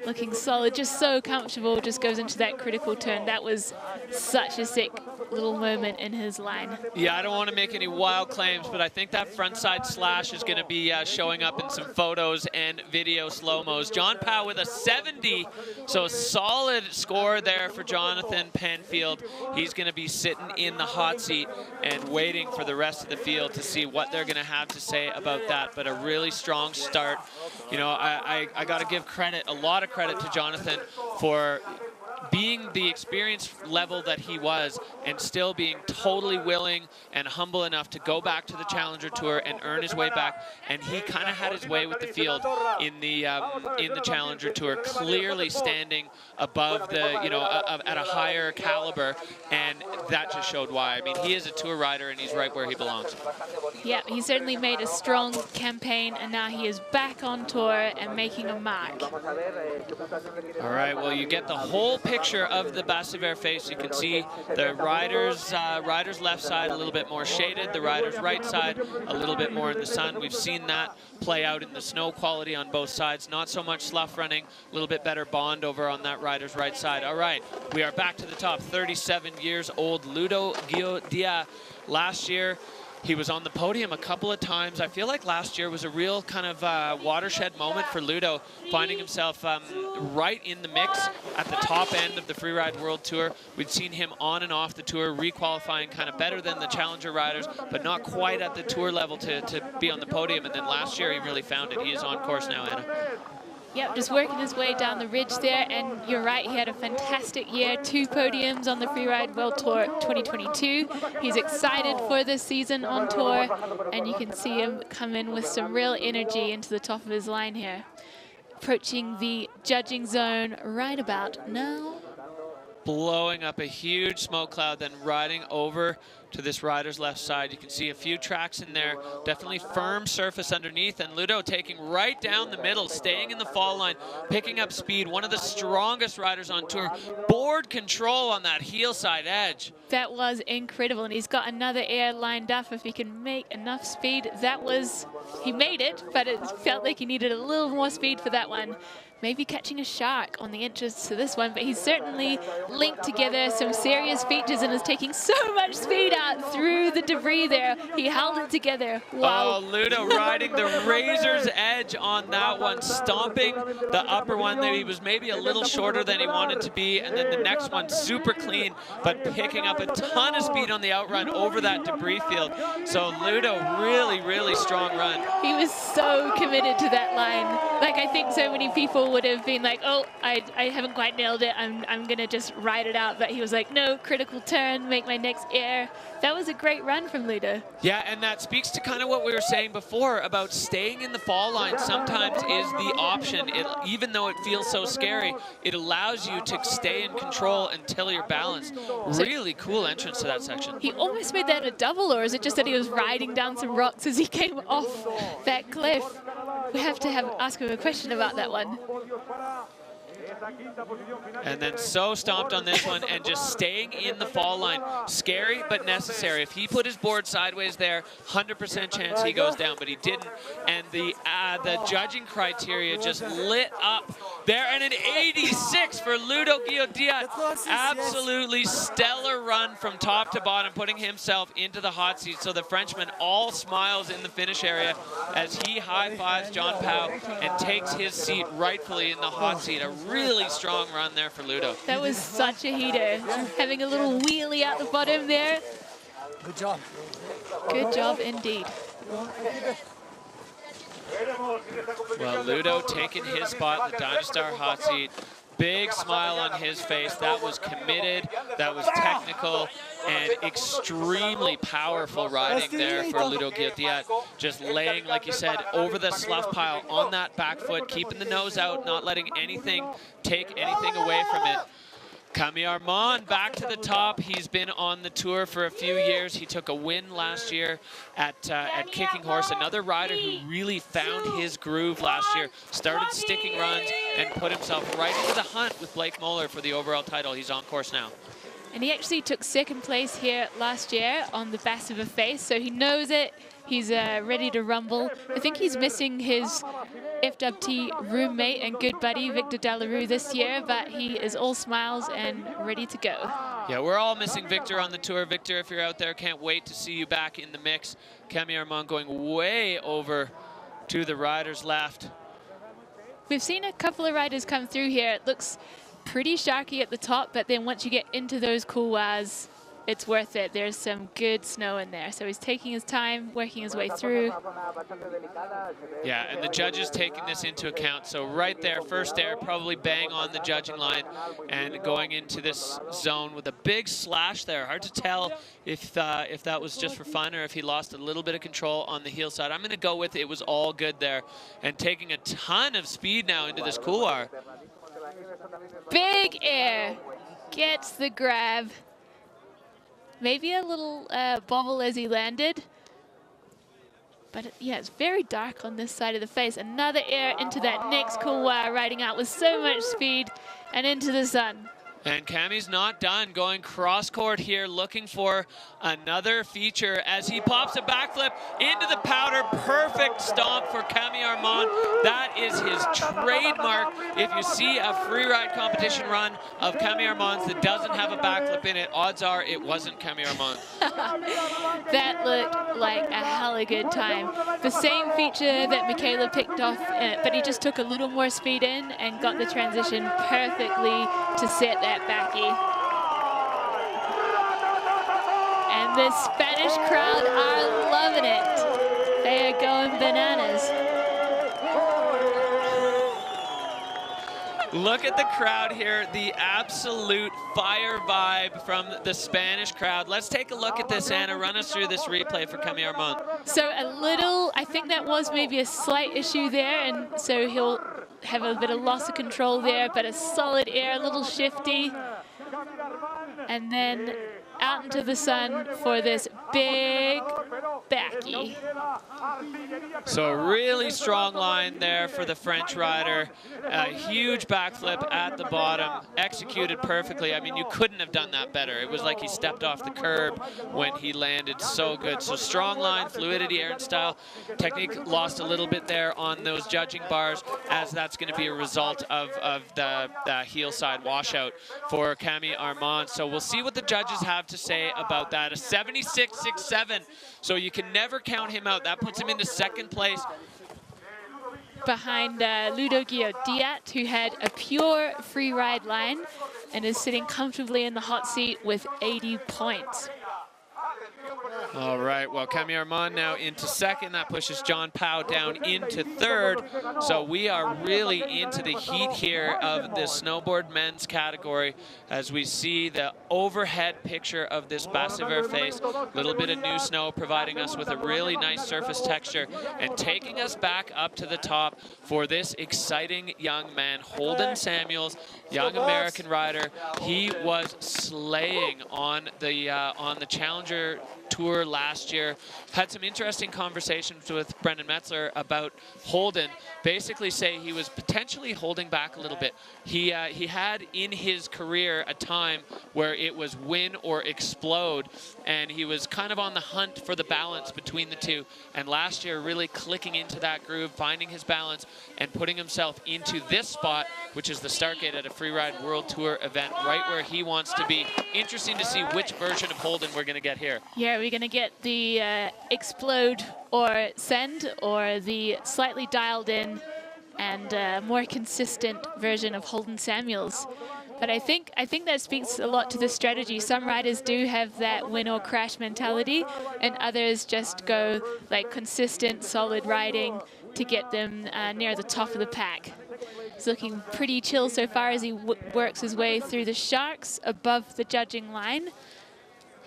looking solid, just so comfortable, just goes into that critical turn. That was such a sick little moment in his line. Yeah, I don't want to make any wild claims, but I think that front side slash is going to be showing up in some photos and video slow-mos. John Pao with a 70, so a solid score there for Jonathan Penfield. He's going to be sitting in the hot seat and waiting for the rest of the field to see what they're going to have to say about that, but a really strong start. You know, I got to give credit, a lot of credit to Jonathan for being the experience level that he was, and still being totally willing and humble enough to go back to the Challenger Tour and earn his way back. And he kind of had his way with the field in the Challenger Tour, clearly standing above the, you know, at a higher caliber, and that just showed why. I mean, he is a tour rider, and he's right where he belongs. Yeah, he certainly made a strong campaign, and now he is back on tour and making a mark. All right, well, you get the whole picture of the Basse-Hiver face. You can see the rider's left side a little bit more shaded, the rider's right side a little bit more in the sun. We've seen that play out in the snow quality on both sides. Not so much slough running, a little bit better bond over on that rider's right side. All right, we are back to the top. 37 years old, Ludo Guiodia. Last year, he was on the podium a couple of times. I feel like last year was a real kind of watershed moment for Ludo, finding himself right in the mix at the top end of the Freeride World Tour. We'd seen him on and off the tour, re-qualifying kind of better than the Challenger riders, but not quite at the tour level to be on the podium. And then last year, he really found it. He is on course now, Anna. Yep, just working his way down the ridge there, and you're right, he had a fantastic year. 2 podiums on the Freeride World Tour 2022. He's excited for this season on tour, and you can see him come in with some real energy into the top of his line here. Approaching the judging zone right about now. Blowing up a huge smoke cloud, then riding over to this rider's left side. You can see a few tracks in there, definitely firm surface underneath, and Ludo taking right down the middle, staying in the fall line, picking up speed. One of the strongest riders on tour. Board control on that heel side edge. That was incredible, and he's got another air lined up if he can make enough speed. That was, he made it, but it felt like he needed a little more speed for that one. Maybe catching a shark on the entrance to this one, but he's certainly linked together some serious features and is taking so much speed out through the debris there. He held it together. Wow. Oh, Ludo riding the razor's edge on that one, stomping the upper one that he was maybe a little shorter than he wanted to be, and then the next one super clean, but picking up a ton of speed on the outrun over that debris field. So Ludo, really, really strong run. He was so committed to that line. Like, I think so many people would have been like, oh, I haven't quite nailed it. I'm going to just ride it out. But he was like, no, critical turn, make my next air. That was a great run from Ludo. Yeah, and that speaks to kind of what we were saying before about staying in the fall line sometimes is the option. Even though it feels so scary, it allows you to stay in control until you're balanced. Really cool entrance to that section. He almost made that a double, or is it just that he was riding down some rocks as he came off that cliff? We have to ask him a question about that one. And then so stomped on this one and just staying in the fall line. Scary, but necessary. If he put his board sideways there, 100% chance he goes down, but he didn't. And the judging criteria just lit up there. And an 86 for Ludo Guillot-Diat. Absolutely stellar run from top to bottom, putting himself into the hot seat. So the Frenchman all smiles in the finish area as he high-fives John Pau and takes his seat rightfully in the hot seat. A really strong run there for Ludo. That was such a heater. Having a little wheelie out the bottom there. Good job. Good job indeed. Well, Ludo taking his spot in the Dynastar hot seat. Big smile on his face. That was committed, that was technical, and extremely powerful riding there for Ludo Guillot-Diat. Just laying, like you said, over the slough pile on that back foot, keeping the nose out, not letting anything take anything away from it. Camille Armand back to the top. He's been on the tour for a few years. He took a win last year at Kicking Horse, another rider who really found his groove last year, started sticking runs, and put himself right into the hunt with Blake Moeller for the overall title. He's on course now. And he actually took second place here last year on the Bass of a Face, so he knows it. He's ready to rumble. I think he's missing his FWT roommate and good buddy, Victor Delarue, this year, but he is all smiles and ready to go. Yeah, we're all missing Victor on the tour. Victor, if you're out there, can't wait to see you back in the mix. Camille Armand going way over to the rider's left. We've seen a couple of riders come through here. It looks pretty sharky at the top, but then once you get into those couloirs, it's worth it. There's some good snow in there. So he's taking his time, working his way through. Yeah, and the judges taking this into account. So right there, first air, probably bang on the judging line and going into this zone with a big slash there. Hard to tell if that was just for fun or if he lost a little bit of control on the heel side. I'm going to go with it was all good there. And taking a ton of speed now into this couloir. Big air, gets the grab. Maybe a little bobble as he landed. But yeah, it's very dark on this side of the face. Another air into that next couloir, riding out with so much speed and into the sun. And Cammie's not done, going cross-court here, looking for another feature as he pops a backflip into the powder. Perfect stomp for Camille Armand. That is his trademark. If you see a free ride competition run of Camille Armand's that doesn't have a backflip in it, odds are it wasn't Camille Armand. That looked like a hella good time. The same feature that Michaela picked off, but he just took a little more speed in and got the transition perfectly to set that backy. And the Spanish crowd are loving it. They are going bananas. Look at the crowd here, the absolute fire vibe from the Spanish crowd. Let's take a look at this, Anna. Run us through this replay for Camille Armand. So a little, I think that was maybe a slight issue there, and so he'll have a bit of loss of control there, but a solid air, a little shifty. And then out into the sun for this big backy. So a really strong line there for the French rider. A huge backflip at the bottom, executed perfectly. I mean, you couldn't have done that better. It was like he stepped off the curb when he landed. So good. So strong line, fluidity, air and style. Technique lost a little bit there on those judging bars, as that's going to be a result of the heel side washout for Camille Armand. So we'll see what the judges have to say about that. A 76.67, so you can never count him out. That puts him into second place. Behind Ludo Guillot-Diat, who had a pure free ride line and is sitting comfortably in the hot seat with 80 points. All right, well, Camille Armand now into second. That pushes John Powell down into third. So we are really into the heat here of the snowboard men's category as we see the overhead picture of this Basse-Vert face. A little bit of new snow providing us with a really nice surface texture and taking us back up to the top for this exciting young man, Holden Samuels, young American rider. He was slaying on the Challenger Tour last year. Had some interesting conversations with Brendan Metzler about Holden. Basically say he was potentially holding back a little bit. He had in his career a time where it was win or explode, and he was kind of on the hunt for the balance between the two. And last year really clicking into that groove, finding his balance, and putting himself into this spot, which is the start gate at a Freeride World Tour event, right where he wants to be. Interesting to see which version of Holden we're going to get here. Yeah, we're going to get the explode or send, or the slightly dialed in and more consistent version of Holden Samuels. But I think that speaks a lot to the strategy. Some riders do have that win or crash mentality, and others just go like consistent, solid riding to get them near the top of the pack. He's looking pretty chill so far as he works his way through the Sharks above the judging line.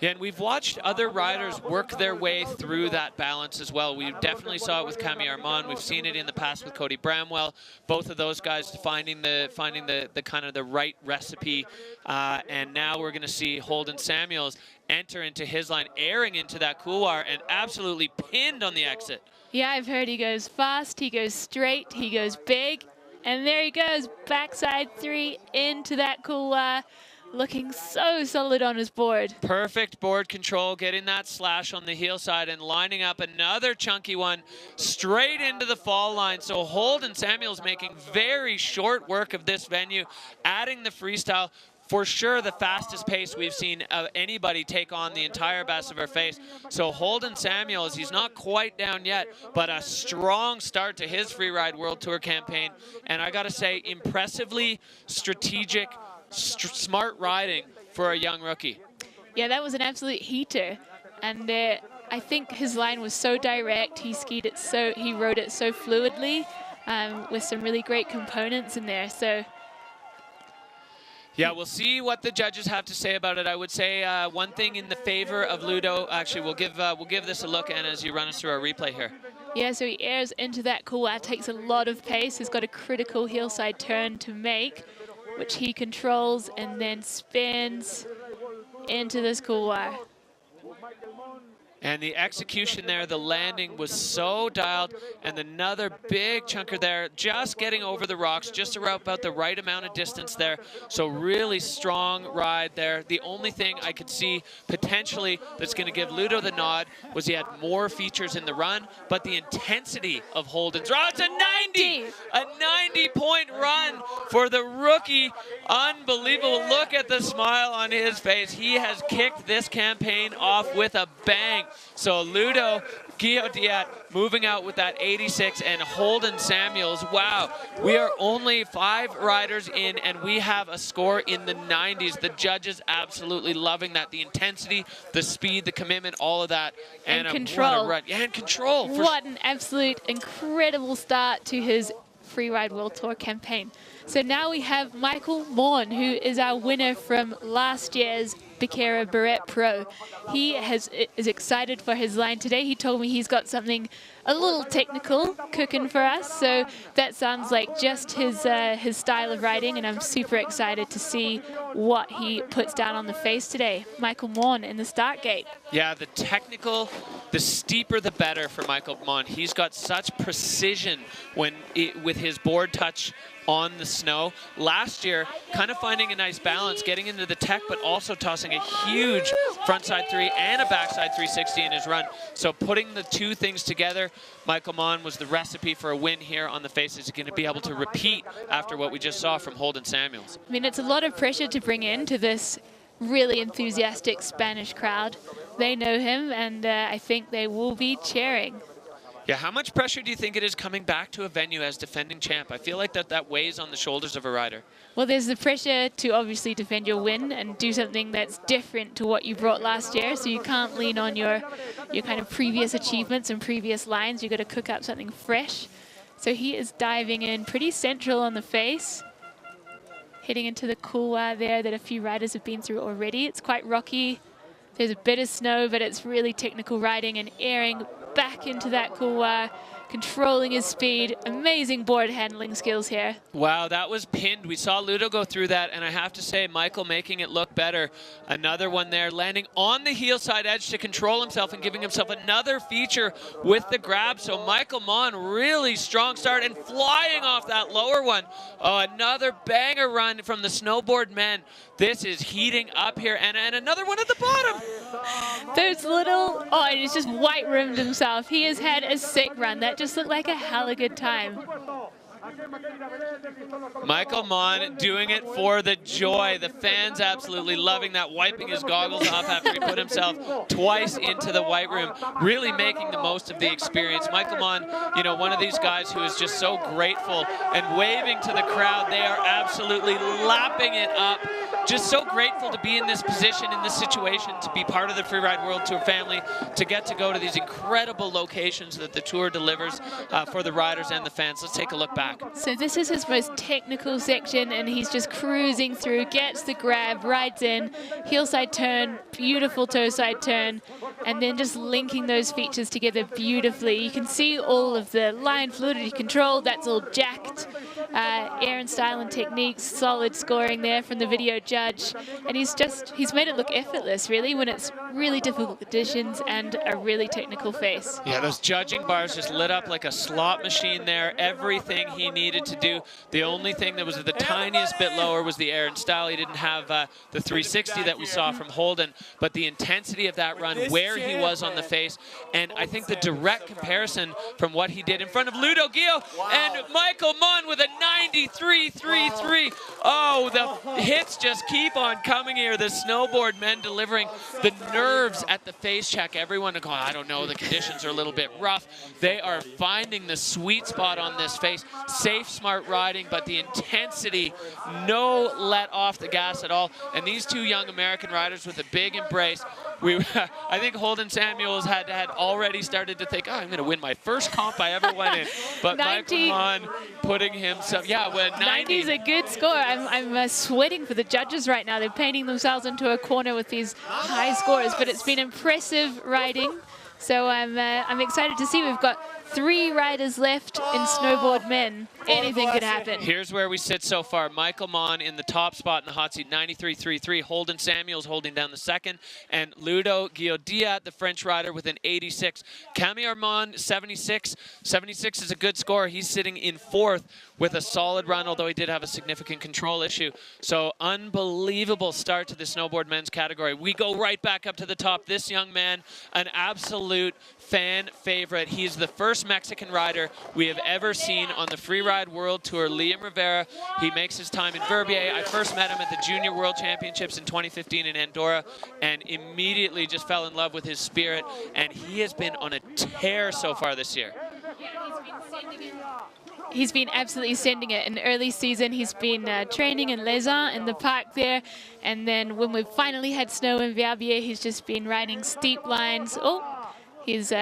Yeah, and we've watched other riders work their way through that balance as well. We definitely saw it with Camille Armand. We've seen it in the past with Cody Bramwell. Both of those guys finding the kind of the right recipe. And now we're going to see Holden Samuels enter into his line, airing into that couloir and absolutely pinned on the exit. Yeah, I've heard he goes fast, he goes straight, he goes big, and there he goes, backside 3 into that couloir. Looking so solid on his board. Perfect board control, getting that slash on the heel side and lining up another chunky one straight into the fall line. So Holden Samuels making very short work of this venue, adding the freestyle. For sure the fastest pace we've seen of anybody take on the entire Basse-Vert face. So Holden Samuels, he's not quite down yet, but a strong start to his Freeride World Tour campaign. And I gotta say, impressively strategic, smart riding for a young rookie. Yeah, that was an absolute heater, and I think his line was so direct. He rode it so fluidly, with some really great components in there. So yeah, we'll see what the judges have to say about it. I would say one thing in the favor of Ludo. Actually, we'll give this a look, Anna, as you run us through our replay here. Yeah, so he airs into that couloir, takes a lot of pace. He's got a critical hillside turn to make, which he controls and then spins into this couloir. And the execution there, the landing was so dialed, and another big chunker there, just getting over the rocks, just about the right amount of distance there. So really strong ride there. The only thing I could see potentially that's going to give Ludo the nod was he had more features in the run, but the intensity of Holden's run, it's a 90-point run for the rookie. Unbelievable. Look at the smile on his face. He has kicked this campaign off with a bang. So Ludo Guillaudiat moving out with that 86, and Holden Samuels, wow, we are only 5 riders in, and we have a score in the 90s. The judges absolutely loving that, the intensity, the speed, the commitment, all of that. And control. What a run. Yeah, and control. What an absolute incredible start to his Freeride World Tour campaign. So now we have Michael Maughan, who is our winner from last year's Becerra Barrett Pro. He is excited for his line today. He told me he's got something a little technical cooking for us, so that sounds like just his style of riding, and I'm super excited to see what he puts down on the face today. Michael Maughan in the start gate. Yeah, the technical, the steeper the better for Michael Maughan. He's got such precision with his board touch on the snow. Last year, kind of finding a nice balance, getting into the tech, but also tossing a huge frontside 3 and a backside 360 in his run. So putting the two things together, Michael Maughan was the recipe for a win here on the face. Is he going to be able to repeat after what we just saw from Holden Samuels? I mean, it's a lot of pressure to bring into this really enthusiastic Spanish crowd. They know him, and I think they will be cheering. Yeah, how much pressure do you think it is coming back to a venue as defending champ? I feel like that weighs on the shoulders of a rider. Well, there's the pressure to obviously defend your win and do something that's different to what you brought last year. So you can't lean on your kind of previous achievements and previous lines. You've got to cook up something fresh. So he is diving in pretty central on the face, heading into the couloir there that a few riders have been through already. It's quite rocky. There's a bit of snow, but it's really technical riding and airing back into that couloir, controlling his speed. Amazing board handling skills here. Wow, that was pinned. We saw Ludo go through that, and I have to say, Michael making it look better. Another one there, landing on the heel side edge to control himself and giving himself another feature with the grab. So Michael Mon, really strong start and flying off that lower one. Oh, another banger run from the snowboard men. This is heating up here, and another one at the bottom. Those little, oh, and he's just white rimmed himself. He has had a sick run. That just looked like a hella good time. Michael Mon doing it for the joy. The fans absolutely loving that, wiping his goggles off after he put himself twice into the white room, really making the most of the experience. Michael Mon, you know, one of these guys who is just so grateful and waving to the crowd. They are absolutely lapping it up. Just so grateful to be in this position, in this situation, to be part of the Freeride World Tour family, to get to go to these incredible locations that the Tour delivers for the riders and the fans. Let's take a look back. So this is his most technical section, and he's just cruising through, gets the grab, rides in, heel side turn, beautiful toe side turn, and then just linking those features together beautifully. You can see all of the line fluidity control, that's all jacked. Air and style and techniques, solid scoring there from the video judge, and he's made it look effortless really when it's really difficult conditions and a really technical face. Yeah, those judging bars just lit up like a slot machine there. Everything he needed to do. The only thing that was the tiniest bit lower was the air and style. He didn't have the 360 that we saw from Holden, but the intensity of that run, where he was on the face, and I think the direct comparison from what he did in front of Ludo Gio and Michael Mon with a 93.33. Oh, the hits just keep on coming here. The snowboard men delivering. The nerves at the face check. Everyone going, I don't know, the conditions are a little bit rough. They are finding the sweet spot on this face. Safe, smart riding, but the intensity, no let off the gas at all. And these two young American riders with a big embrace. I think Holden Samuels had already started to think, oh, I'm going to win my first comp I ever went in. But 90, Michael Mon putting himself, yeah, well, 90 is a good score. I'm sweating for the judges right now. They're painting themselves into a corner with these high scores, but it's been impressive riding. So I'm excited to see. We've got 3 riders left in snowboard men. Anything could happen. Here's where we sit so far. Michael Mon in the top spot in the hot seat, 93.33. Holden Samuels holding down the second. And Ludo Guiodiat, the French rider, with an 86. Camille Armand, 76. 76 is a good score. He's sitting in 4th with a solid run, although he did have a significant control issue. So unbelievable start to the snowboard men's category. We go right back up to the top. This young man, an absolute fan favorite. He's the first Mexican rider we have ever seen on the Freeride World Tour. Liam Rivera, he makes his time in Verbier. I first met him at the Junior World Championships in 2015 in Andorra and immediately just fell in love with his spirit, and he has been on a tear so far this year. He's been absolutely sending it. In early season, he's been training in Les Ans in the park there. And then when we've finally had snow in Verbier, he's just been riding steep lines. Oh, he's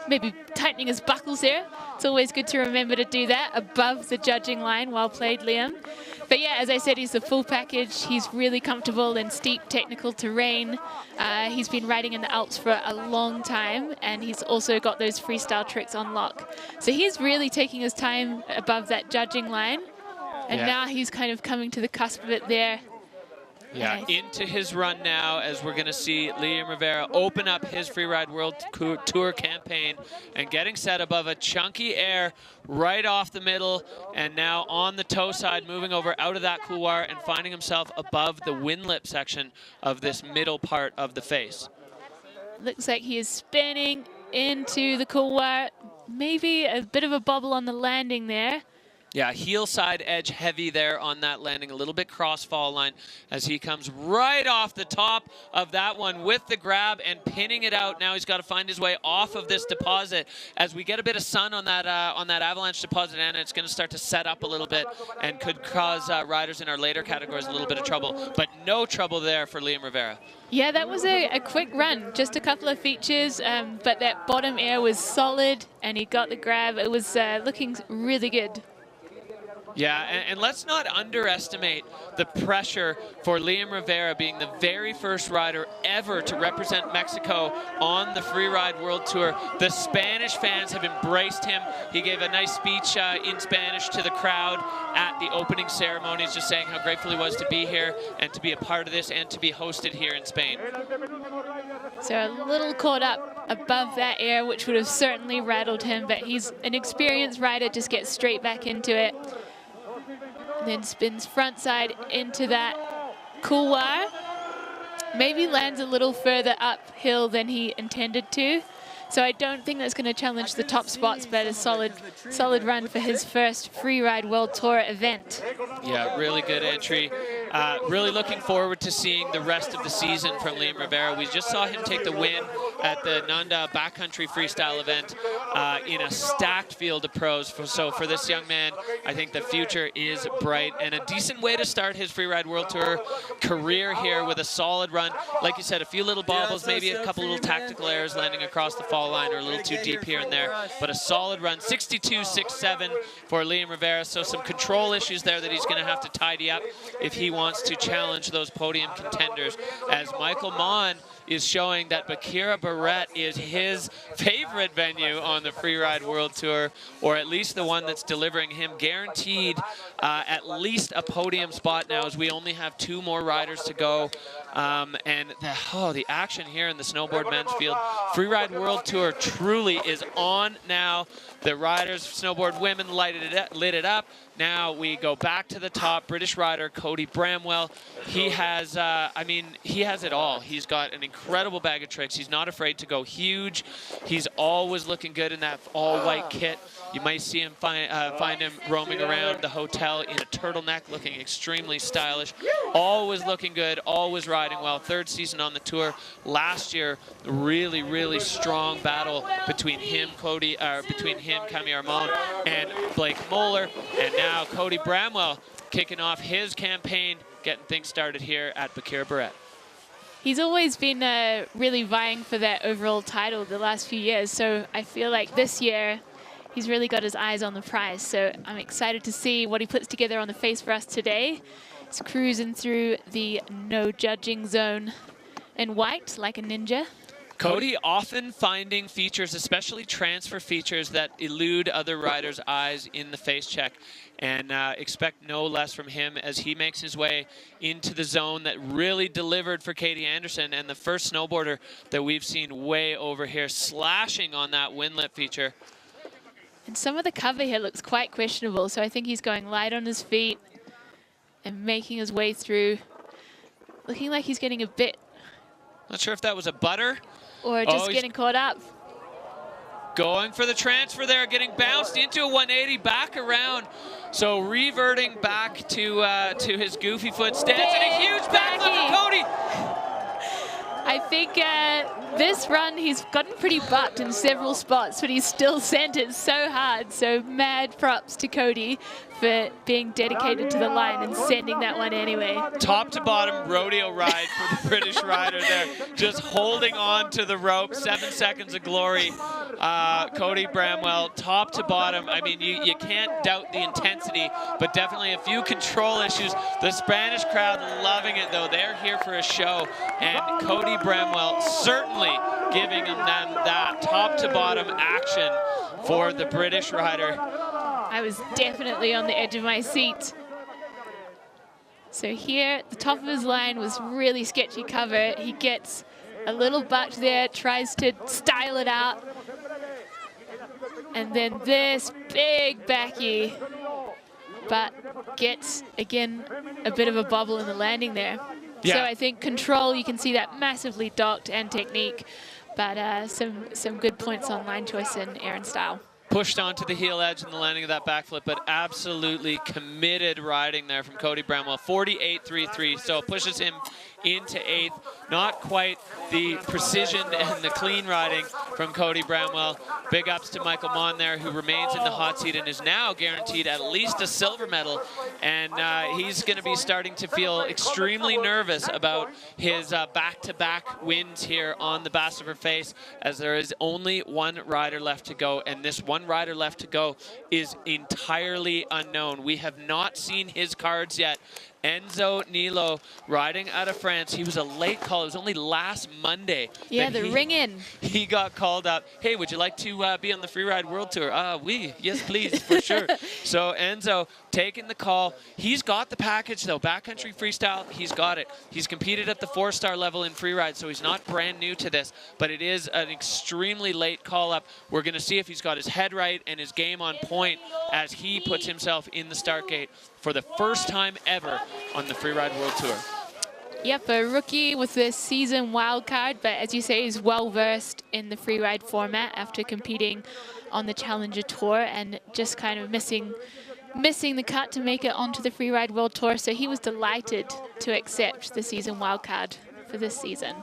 maybe tightening his buckles there. It's always good to remember to do that above the judging line. Well played, Liam. But yeah, as I said, he's the full package. He's really comfortable in steep technical terrain. He's been riding in the Alps for a long time, and he's also got those freestyle tricks on lock. So he's really taking his time above that judging line. And now he's kind of coming to the cusp of it there. Yeah, into his run now, as we're going to see Liam Rivera open up his Freeride World Tour campaign and getting set above a chunky air right off the middle, and now on the toe side, moving over out of that couloir and finding himself above the wind lip section of this middle part of the face. Looks like he is spinning into the couloir. Maybe a bit of a bobble on the landing there. Yeah, heel side edge heavy there on that landing, a little bit cross fall line as he comes right off the top of that one with the grab and pinning it out. Now he's got to find his way off of this deposit as we get a bit of sun on that avalanche deposit, and it's going to start to set up a little bit and could cause riders in our later categories a little bit of trouble, but no trouble there for Liam Rivera. Yeah, that was a quick run, just a couple of features, but that bottom air was solid and he got the grab. It was looking really good. Yeah, and let's not underestimate the pressure for Liam Rivera being the very first rider ever to represent Mexico on the Freeride World Tour. The Spanish fans have embraced him. He gave a nice speech in Spanish to the crowd at the opening ceremonies, just saying how grateful he was to be here and to be a part of this and to be hosted here in Spain. So a little caught up above that air, which would have certainly rattled him, but he's an experienced rider, just gets straight back into it. And then spins front side into that couloir. Maybe lands a little further uphill than he intended to. So I don't think that's going to challenge the top spots, but a solid run for his first Freeride World Tour event. Yeah, really good entry. Really looking forward to seeing the rest of the season from Liam Rivera. We just saw him take the win at the Nanda Backcountry Freestyle event in a stacked field of pros. So for this young man, I think the future is bright and a decent way to start his Freeride World Tour career here with a solid run. Like you said, a few little bobbles, maybe a couple little tactical errors landing across the fall line or a little too deep here and there, but a solid run. 62.67 for Liam Rivera. So some control issues there that he's going to have to tidy up if he wants to challenge those podium contenders, as Michael Mon is showing that Bakira Barrett is his favorite venue on the Freeride World Tour, or at least the one that's delivering him guaranteed at least a podium spot now, as we only have 2 more riders to go. And the action here in the snowboard men's field. Freeride World Tour truly is on now. The riders, snowboard women lit it up. Now we go back to the top. British rider Cody Bramwell. He has, he has it all. He's got an incredible bag of tricks. He's not afraid to go huge. He's always looking good in that all-white kit. You might see him find him roaming around the hotel in a turtleneck, looking extremely stylish. Always looking good, always riding well. 3rd season on the tour. Last year, really, really strong battle between him, Camille Armon, and Blake Moeller. And now Cody Bramwell kicking off his campaign, getting things started here at Bakira Barrett. He's always been really vying for that overall title the last few years, so I feel like this year he's really got his eyes on the prize. So I'm excited to see what he puts together on the face for us today. He's cruising through the no judging zone in white like a ninja. Cody often finding features, especially transfer features, that elude other riders' eyes in the face check. And expect no less from him as he makes his way into the zone that really delivered for Katie Anderson, and the first snowboarder that we've seen way over here slashing on that windlip feature. And some of the cover here looks quite questionable, so I think he's going light on his feet and making his way through. Looking like he's getting a bit... Not sure if that was a butter. Or just getting caught up. Going for the transfer there, getting bounced into a 180, back around. So reverting back to his goofy foot stance, and a huge backflip for Cody. I think this run, he's gotten pretty bucked in several spots, but he's still sent it so hard. So mad props to Cody for being dedicated to the line and sending that one anyway. Top to bottom rodeo ride for the British rider there. Just holding on to the rope, 7 seconds of glory. Cody Bramwell, top to bottom. I mean, you can't doubt the intensity, but definitely a few control issues. The Spanish crowd loving it, though. They're here for a show, and Cody Bramwell certainly giving them that top to bottom action for the British rider. I was definitely on the edge of my seat. So here, the top of his line was really sketchy cover. He gets a little bucked there, tries to style it out. And then this big backy, but gets, again, a bit of a bobble in the landing there. Yeah. So I think control, you can see that massively docked, and technique, but some good points on line choice and air and style. pushed onto the heel edge in the landing of that backflip, but absolutely committed riding there from Cody Bramwell. 48.33, so it pushes him into 8th. Not quite the precision and the clean riding from Cody Bramwell. Big ups to Michael Mon there, who remains in the hot seat and is now guaranteed at least a silver medal. And he's going to be starting to feel extremely nervous about his back-to-back wins here on the Bass River Face, as there is only one rider left to go, and this one rider left to go is entirely unknown. We have not seen his cards yet. Enzo Nilo riding out of France. He was a late call. It was only last Monday. Yeah, the ring in. He got called up. Hey, would you like to be on the Freeride World Tour? Oui, yes, please, for sure. So Enzo taking the call. He's got the package, though. Backcountry freestyle, he's got it. He's competed at the 4-star level in freeride, so he's not brand new to this, but it is an extremely late call up. We're going to see if he's got his head right and his game on point as he puts himself in the start gate for the first time ever on the Freeride World Tour. Yep, a rookie with the season wild card, but as you say, he's well versed in the freeride format after competing on the Challenger Tour and just kind of missing the cut to make it onto the Freeride World Tour. So he was delighted to accept the season wild card for this season.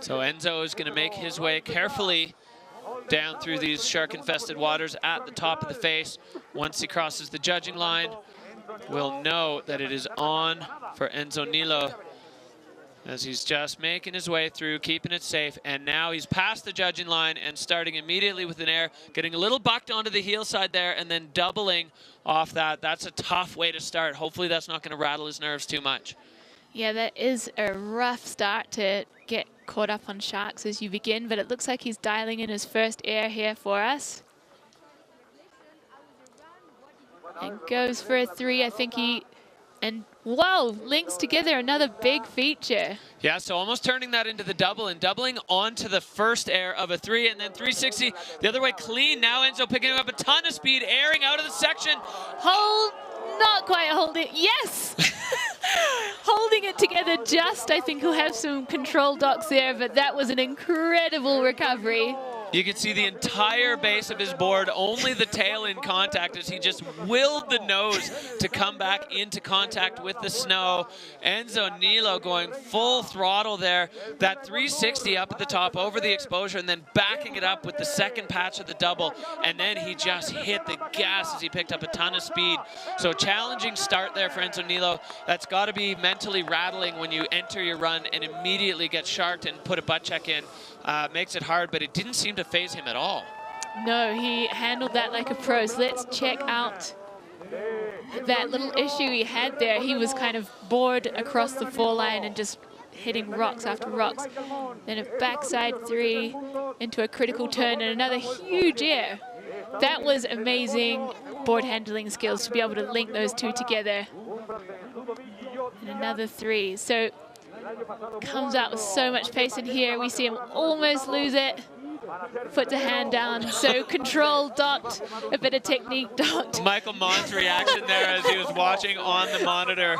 So Enzo is going to make his way carefully down through these shark-infested waters at the top of the face. Once he crosses the judging line, we'll know that it is on for Enzo Nilo, as he's just making his way through, keeping it safe. And now he's past the judging line and starting immediately with an air, getting a little bucked onto the heel side there and then doubling off that. That's a tough way to start. Hopefully that's not going to rattle his nerves too much. Yeah, that is a rough start to get caught up on sharks as you begin, but it looks like he's dialing in his first air here for us. And goes for a 3. I think he, and whoa, links together another big feature. Yeah, so almost turning that into the double and doubling onto the first air of a 3, and then 360 the other way clean. Now Enzo picking up a ton of speed, airing out of the section. Not quite holding, yes! Holding it together just, I think he'll have some control docks there, but that was an incredible recovery. You can see the entire base of his board, only the tail in contact as he just willed the nose to come back into contact with the snow. Enzo Nilo going full throttle there. That 360 up at the top over the exposure and then backing it up with the second patch of the double. And then he just hit the gas as he picked up a ton of speed. So challenging start there for Enzo Nilo. That's got to be mentally rattling when you enter your run and immediately get sharked and put a butt check in. Makes it hard, but it didn't seem to faze him at all. No, he handled that like a pro. So let's check out that little issue he had there. He was kind of bored across the 4-line and just hitting rocks after rocks. Then a backside 3 into a critical turn and another huge air. That was amazing board handling skills to be able to link those two together. And another 3. So comes out with so much pace in here. We see him almost lose it. Puts a hand down. So control docked, a bit of technique docked. Michael Mon's reaction there as he was watching on the monitor.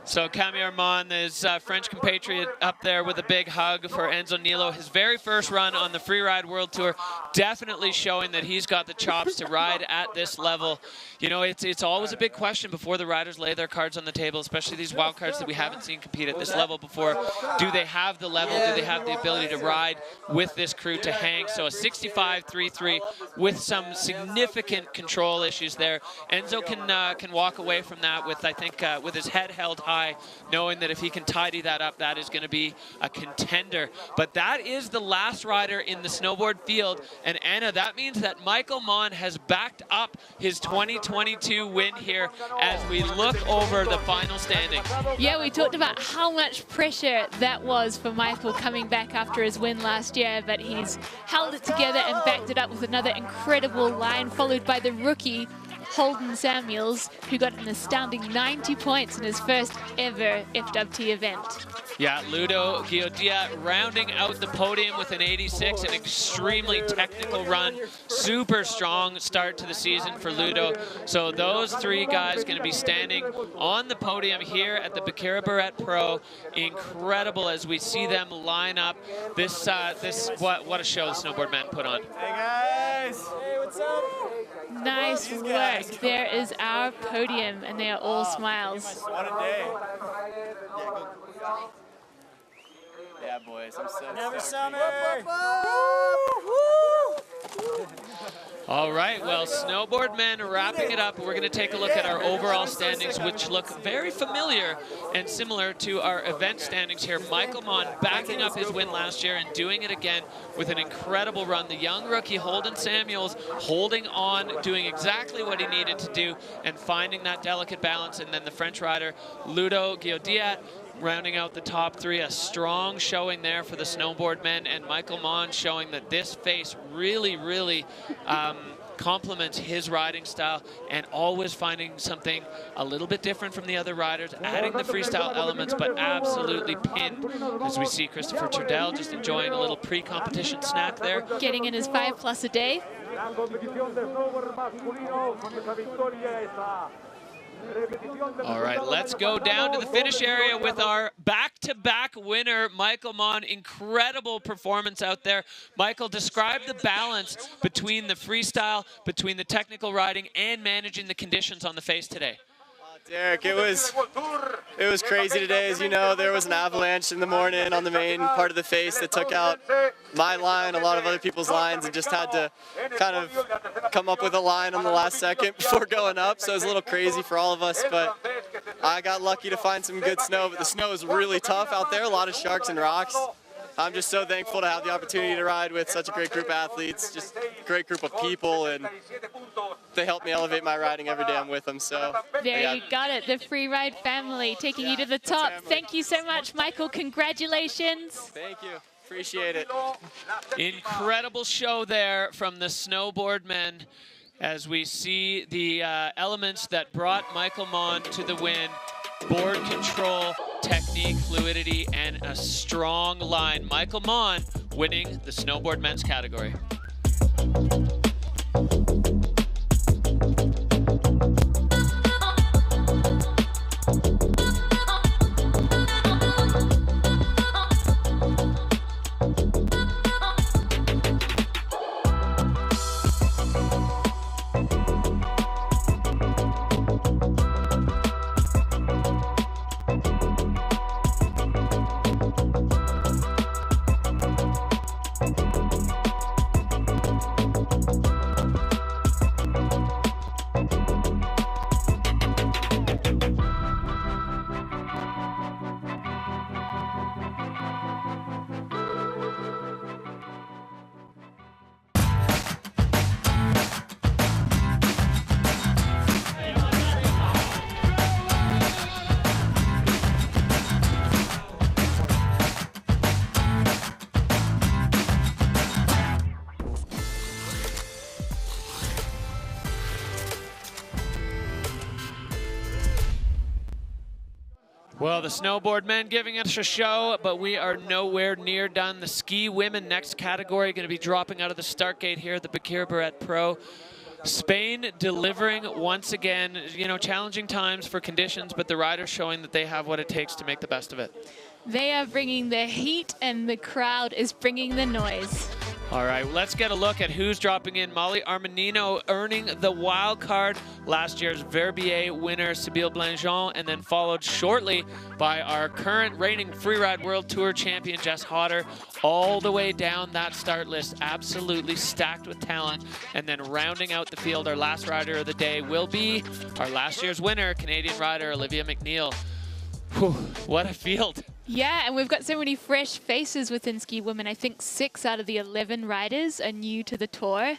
So Camille Armand, his French compatriot, up there with a big hug for Enzo Nilo. His very first run on the Freeride World Tour, definitely showing that he's got the chops to ride at this level. You know, it's always a big question before the riders lay their cards on the table, especially these wild cards that we haven't seen compete at this level before. Do they have the level? Do they have the ability to ride with this crew to hang? So a 65.33 with some significant control issues there. Enzo can walk away from that with, I think, with his head held high, knowing that if he can tidy that up, that is going to be a contender. But that is the last rider in the snowboard field. And Anna, that means that Michael Mon has backed up his 2022 win here as we look over the final standing. Yeah, we talked about how much pressure that was for Michael coming back after his win last year, but he's held it together and backed it up with another incredible line, followed by the rookie Holden Samuels, who got an astounding 90 points in his first ever FWT event. Yeah, Ludo Giodia rounding out the podium with an 86, an extremely technical run. Super strong start to the season for Ludo. So those three guys going to be standing on the podium here at the Bakira Barrett Pro. Incredible as we see them line up. This what a show the snowboard men put on. Hey guys! Hey, what's up? Nice work. There is our podium, and they are all smiles. What a day. Yeah, boys, I'm so Never summer! All right, well, snowboard men wrapping it up. We're going to take a look at our overall standings, which look very familiar and similar to our event standings here. Michael Mon backing up his win last year and doing it again with an incredible run. The young rookie Holden Samuels holding on, doing exactly what he needed to do and finding that delicate balance. And then the French rider Ludo Giodia rounding out the top three. A strong showing there for the snowboard men, and Michael Mon showing that this face really, really complements his riding style, and always finding something a little bit different from the other riders, adding the freestyle elements, but absolutely pinned as we see Christopher Trudell just enjoying a little pre-competition snack there. Getting in his 5+ a day. All right, let's go down to the finish area with our back-to-back winner, Michael Mon. Incredible performance out there. Michael, describe the balance between the freestyle, between the technical riding, and managing the conditions on the face today. Derek, it was crazy today. As you know, there was an avalanche in the morning on the main part of the face that took out my line, a lot of other people's lines, and just had to kind of come up with a line on the last second before going up. So it was a little crazy for all of us, but I got lucky to find some good snow. But the snow is really tough out there, a lot of sharks and rocks. I'm just so thankful to have the opportunity to ride with such a great group of athletes, just a great group of people, and they help me elevate my riding every day I'm with them. So there yeah. you got it, the Free Ride family taking you to the top. Thank you so much, Michael. Congratulations. Thank you. Appreciate it. Incredible show there from the snowboard men as we see the elements that brought Michael Mon to the win. Board control, technique, fluidity, and a strong line. Michael Mon winning the snowboard men's category. Well, the snowboard men giving us a show, but we are nowhere near done. The ski women next category going to be dropping out of the start gate here at the Bakira Barrett Pro. Spain delivering once again, you know, challenging times for conditions, but the riders showing that they have what it takes to make the best of it. They are bringing the heat, and the crowd is bringing the noise. All right, let's get a look at who's dropping in. Molly Armanino earning the wild card, last year's Verbier winner, Sybille Blangeon, and then followed shortly by our current reigning Freeride World Tour champion, Jess Hodder, all the way down that start list, absolutely stacked with talent. And then rounding out the field, our last rider of the day will be our last year's winner, Canadian rider Olivia McNeil. Whew, what a field. Yeah, and we've got so many fresh faces within ski women. I think 6 out of the 11 riders are new to the tour.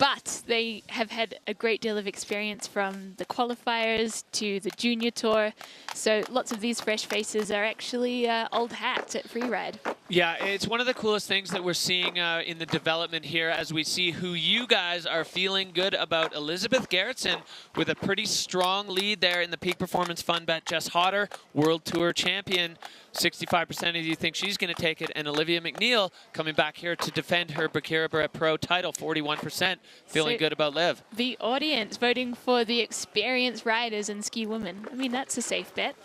But they have had a great deal of experience from the qualifiers to the junior tour. So lots of these fresh faces are actually old hats at freeride. Yeah, it's one of the coolest things that we're seeing in the development here as we see who you guys are feeling good about. Elizabeth Gerritsen with a pretty strong lead there in the Peak Performance Fun Bet. Jess Hodder, World Tour champion. 65% of you think she's going to take it. And Olivia McNeil coming back here to defend her Baccara Barrett Pro title, 41%. Feeling good about Liv. The audience voting for the experienced riders and ski women. I mean, that's a safe bet.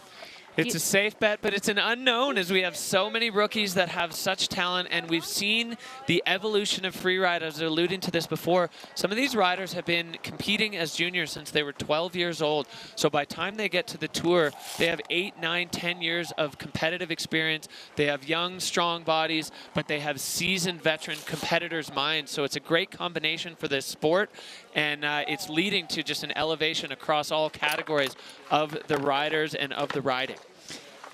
It's a safe bet, but it's an unknown as we have so many rookies that have such talent, and we've seen the evolution of freeride. I was alluding to this before. Some of these riders have been competing as juniors since they were 12 years old. So by the time they get to the tour, they have 8, 9, 10 years of competitive experience. They have young, strong bodies, but they have seasoned veteran competitors' minds. So it's a great combination for this sport, and it's leading to just an elevation across all categories of the riders and of the riding.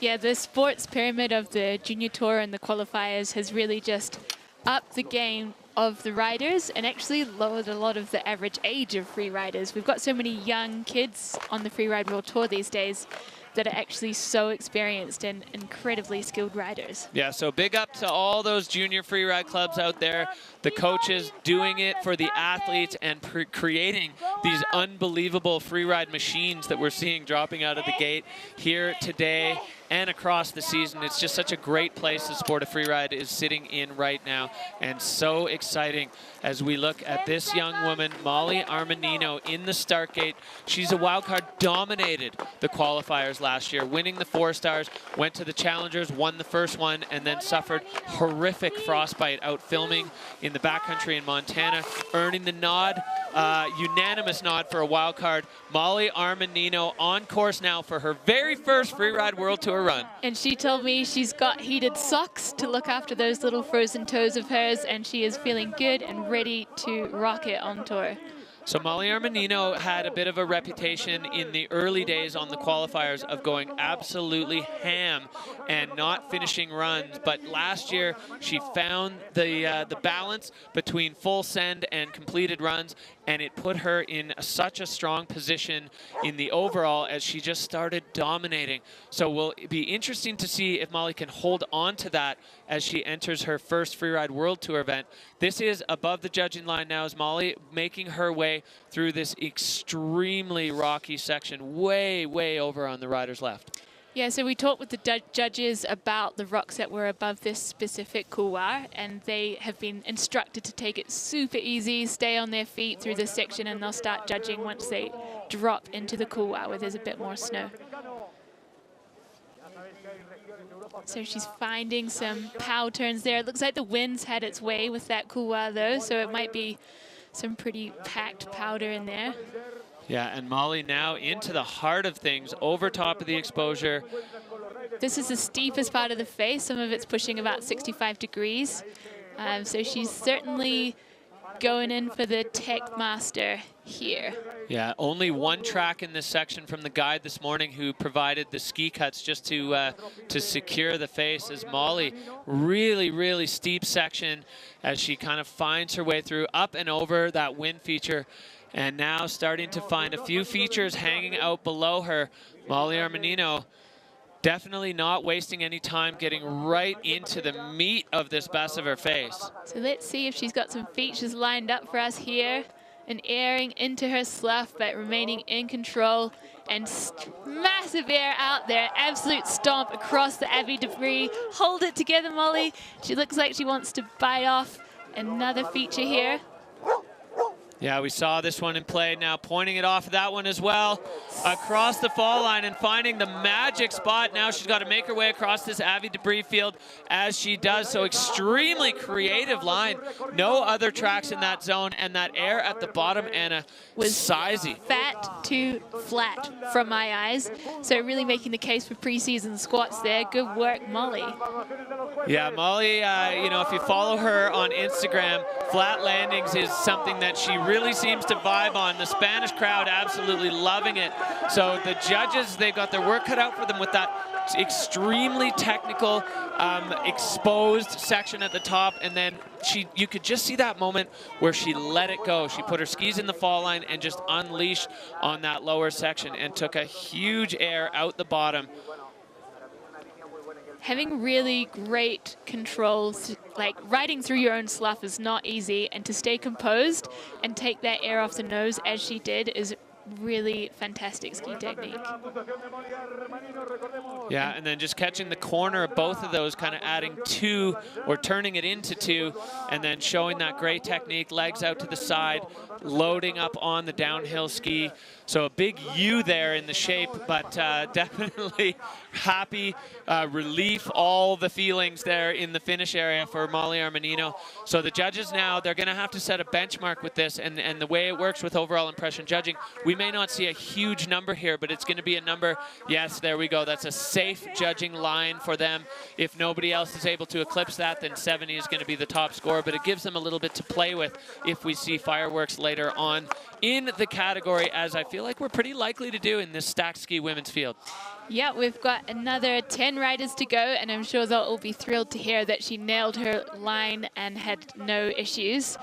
Yeah, the sports pyramid of the junior tour and the qualifiers has really just upped the game of the riders and actually lowered a lot of the average age of free riders. We've got so many young kids on the Freeride World Tour these days that are actually so experienced and incredibly skilled riders. Yeah, so big up to all those junior freeride clubs out there, the coaches doing it for the athletes and creating these unbelievable freeride machines that we're seeing dropping out of the gate here today and across the season. It's just such a great place the sport of freeride is sitting in right now, and so exciting as we look at this young woman, Molly Armanino, in the start gate. She's a wildcard, dominated the qualifiers last year, winning the 4 stars, went to the challengers, won the first one, and then suffered horrific frostbite out filming in the backcountry in Montana, earning the nod, unanimous nod for a wildcard. Molly Armanino on course now for her very first Freeride World Tour run. And she told me she's got heated socks to look after those little frozen toes of hers, and she is feeling good and ready to rock it on tour. So Molly Armanino had a bit of a reputation in the early days on the qualifiers of going absolutely ham and not finishing runs. But last year, she found the balance between full send and completed runs, and it put her in such a strong position in the overall as she just started dominating. So it will be interesting to see if Molly can hold on to that as she enters her first Freeride World Tour event. This is above the judging line now as Molly making her way through this extremely rocky section, way, way over on the rider's left. Yeah, so we talked with the judges about the rocks that were above this specific couloir, and they have been instructed to take it super easy, stay on their feet through this section, and they'll start judging once they drop into the couloir where there's a bit more snow. So she's finding some pow turns there. It looks like the wind's had its way with that couloir though, so it might be some pretty packed powder in there. Yeah, and Molly now into the heart of things, over top of the exposure. This is the steepest part of the face. Some of it's pushing about 65 degrees. So she's certainly going in for the Tech Master here. Yeah, only one track in this section from the guide this morning who provided the ski cuts just to secure the face, as Molly, really, really steep section as she kind of finds her way through up and over that wind feature. And now starting to find a few features hanging out below her. Molly Armanino definitely not wasting any time, getting right into the meat of this best of her face. So let's see if she's got some features lined up for us here. And airing into her slough, but remaining in control. And massive air out there. Absolute stomp across the Abbey debris. Hold it together, Molly. She looks like she wants to bite off another feature here. Yeah, we saw this one in play. Now pointing it off that one as well. Across the fall line and finding the magic spot. Now she's got to make her way across this Abbey debris field as she does. So extremely creative line. No other tracks in that zone. And that air at the bottom, Anna, was sizey. Fat to flat from my eyes. So really making the case for preseason squats there. Good work, Molly. Yeah, Molly, you know, if you follow her on Instagram, flat landings is something that she really seems to vibe on. The Spanish crowd absolutely loving it. So the judges, they've got their work cut out for them with that extremely technical exposed section at the top, and then you could just see that moment where she let it go. She put her skis in the fall line and just unleashed on that lower section and took a huge air out the bottom. Having really great controls, like riding through your own slough is not easy, and to stay composed and take that air off the nose as she did is really fantastic ski technique. Yeah, and then just catching the corner of both of those, kind of adding two or turning it into two, and then showing that great technique, legs out to the side, loading up on the downhill ski. So a big U there in the shape, but definitely happy, relief, all the feelings there in the finish area for Molly Armanino. So the judges now, they're going to have to set a benchmark with this, and the way it works with overall impression judging, we may not see a huge number here, but it's going to be a number, yes, there we go, that's a safe judging line for them. If nobody else is able to eclipse that, then 70 is going to be the top score, but it gives them a little bit to play with if we see fireworks later on in the category, as I feel like we're pretty likely to do in this stacked ski women's field. Yeah, we've got another 10 riders to go, and I'm sure they'll all be thrilled to hear that she nailed her line and had no issues,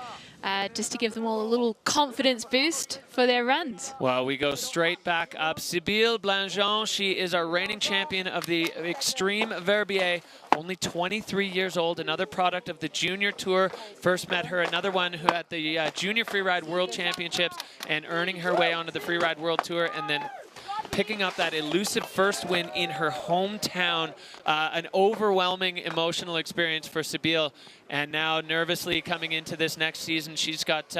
just to give them all a little confidence boost for their runs. Well, we go straight back up. Sybille Blangeon, she is our reigning champion of the Extreme Verbier, only 23 years old, another product of the Junior Tour. First met her, another one who at the Junior Freeride World Championships, and earning her way onto the Freeride World Tour, and then picking up that elusive first win in her hometown. An overwhelming emotional experience for Sybille. And now nervously coming into this next season, she's got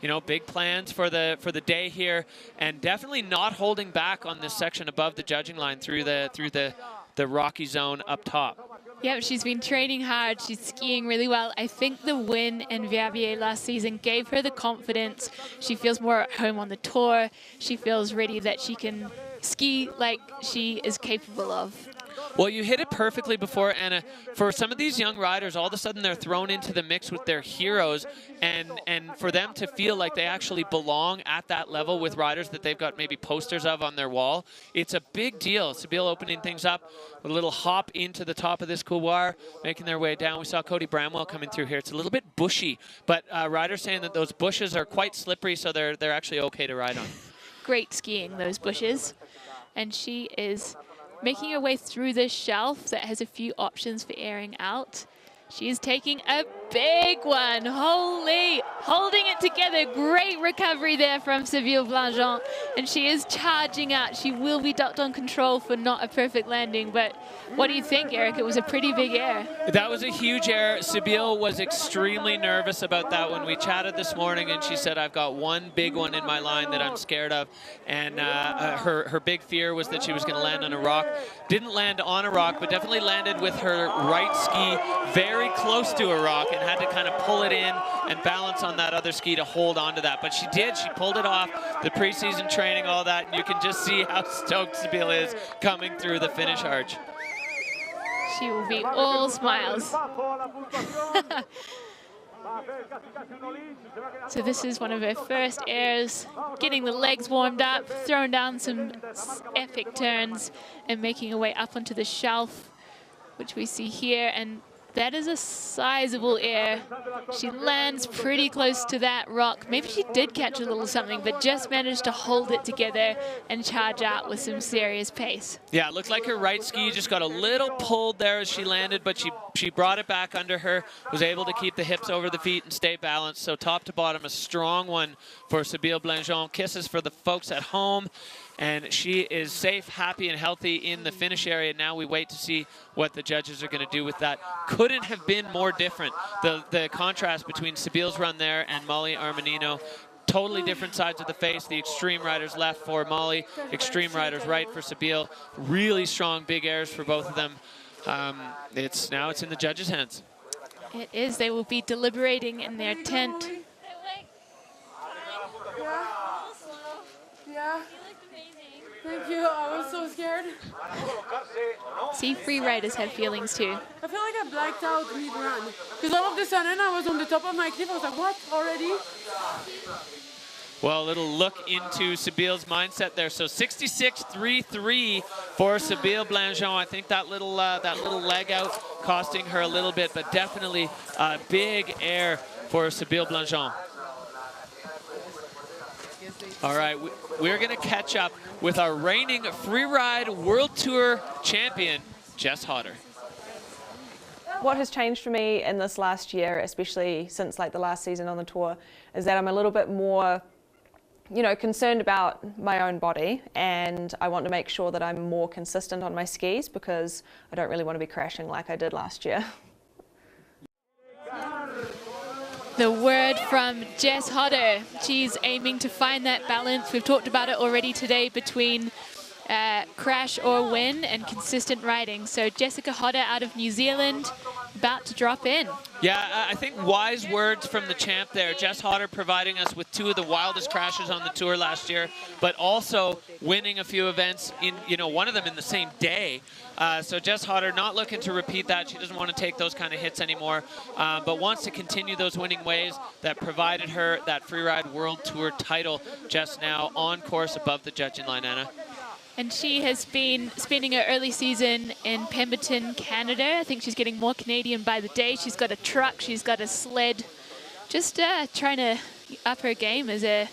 you know, big plans for the day here, and definitely not holding back on this section above the judging line through the rocky zone up top. Yeah, she's been training hard. She's skiing really well. I think the win in Verbier last season gave her the confidence. She feels more at home on the tour. She feels ready that she can ski like she is capable of. Well, you hit it perfectly before, Anna. For some of these young riders, all of a sudden they're thrown into the mix with their heroes, and for them to feel like they actually belong at that level with riders that they've got maybe posters of on their wall, it's a big deal. Sybille opening things up with a little hop into the top of this couloir, making their way down. We saw Cody Bramwell coming through here. It's a little bit bushy, but riders saying that those bushes are quite slippery, so they're actually okay to ride on. Great skiing, those bushes. And she is making her way through this shelf that has a few options for airing out. She is taking a big one. Holy, holding it together. Great recovery there from Sybille Blangeon. And she is charging out. She will be ducked on control for not a perfect landing. But what do you think, Eric? It was a pretty big air. That was a huge air. Sybille was extremely nervous about that when we chatted this morning, and she said, I've got one big one in my line that I'm scared of. And her big fear was that she was going to land on a rock. Didn't land on a rock, but definitely landed with her right ski very close to a rock and had to kind of pull it in and balance on that other ski to hold on to that. But she did. She pulled it off. The preseason training, all that, and you can just see how stoked Sybille is coming through the finish arch. She will be all smiles. So this is one of her first airs, getting the legs warmed up, throwing down some epic turns, and making her way up onto the shelf, which we see here. And that is a sizable air. She lands pretty close to that rock. Maybe she did catch a little something, but just managed to hold it together and charge out with some serious pace. Yeah, it looked like her right ski just got a little pulled there as she landed, but she brought it back under her, was able to keep the hips over the feet and stay balanced. So top to bottom, a strong one for Sybille Blangeon. Kisses for the folks at home. And she is safe, happy, and healthy in the finish area. Now we wait to see what the judges are going to do with that. Couldn't have been more different. The contrast between Sybille's run there and Molly Armanino. Totally different sides of the face. The extreme riders left for Molly, extreme riders right for Sybille. Really strong big airs for both of them. Now it's in the judges' hands. It is. They will be deliberating in their tent. Yeah. Thank you. I was so scared. See, free riders have feelings too. I feel like I blacked out mid-run. Because all of a sudden I was on the top of my cliff. I was like, what? Already? Well, a little look into Sabile's mindset there. So 66.33 for Sabile Blanchon. I think that little leg out costing her a little bit, but definitely a big air for Sabile Blanchon. All right, we're going to catch up with our reigning Freeride World Tour champion, Jess Hodder. What has changed for me in this last year, especially since like the last season on the tour, is that I'm a little bit more, you know, concerned about my own body, and I want to make sure that I'm more consistent on my skis because I don't really want to be crashing like I did last year. The word from Jess Hodder. She's aiming to find that balance. We've talked about it already today between crash or win and consistent riding. So Jessica Hodder out of New Zealand, about to drop in. Yeah, I think wise words from the champ there. Jess Hodder providing us with 2 of the wildest crashes on the tour last year, but also winning a few events in, you know, one of them in the same day. So Jess Hodder not looking to repeat that. She doesn't want to take those kind of hits anymore, but wants to continue those winning ways that provided her that Freeride World Tour title. Jess now on course above the judging line, Anna. And she has been spending her early season in Pemberton, Canada. I think she's getting more Canadian by the day. She's got a truck, she's got a sled. Just trying to up her game as an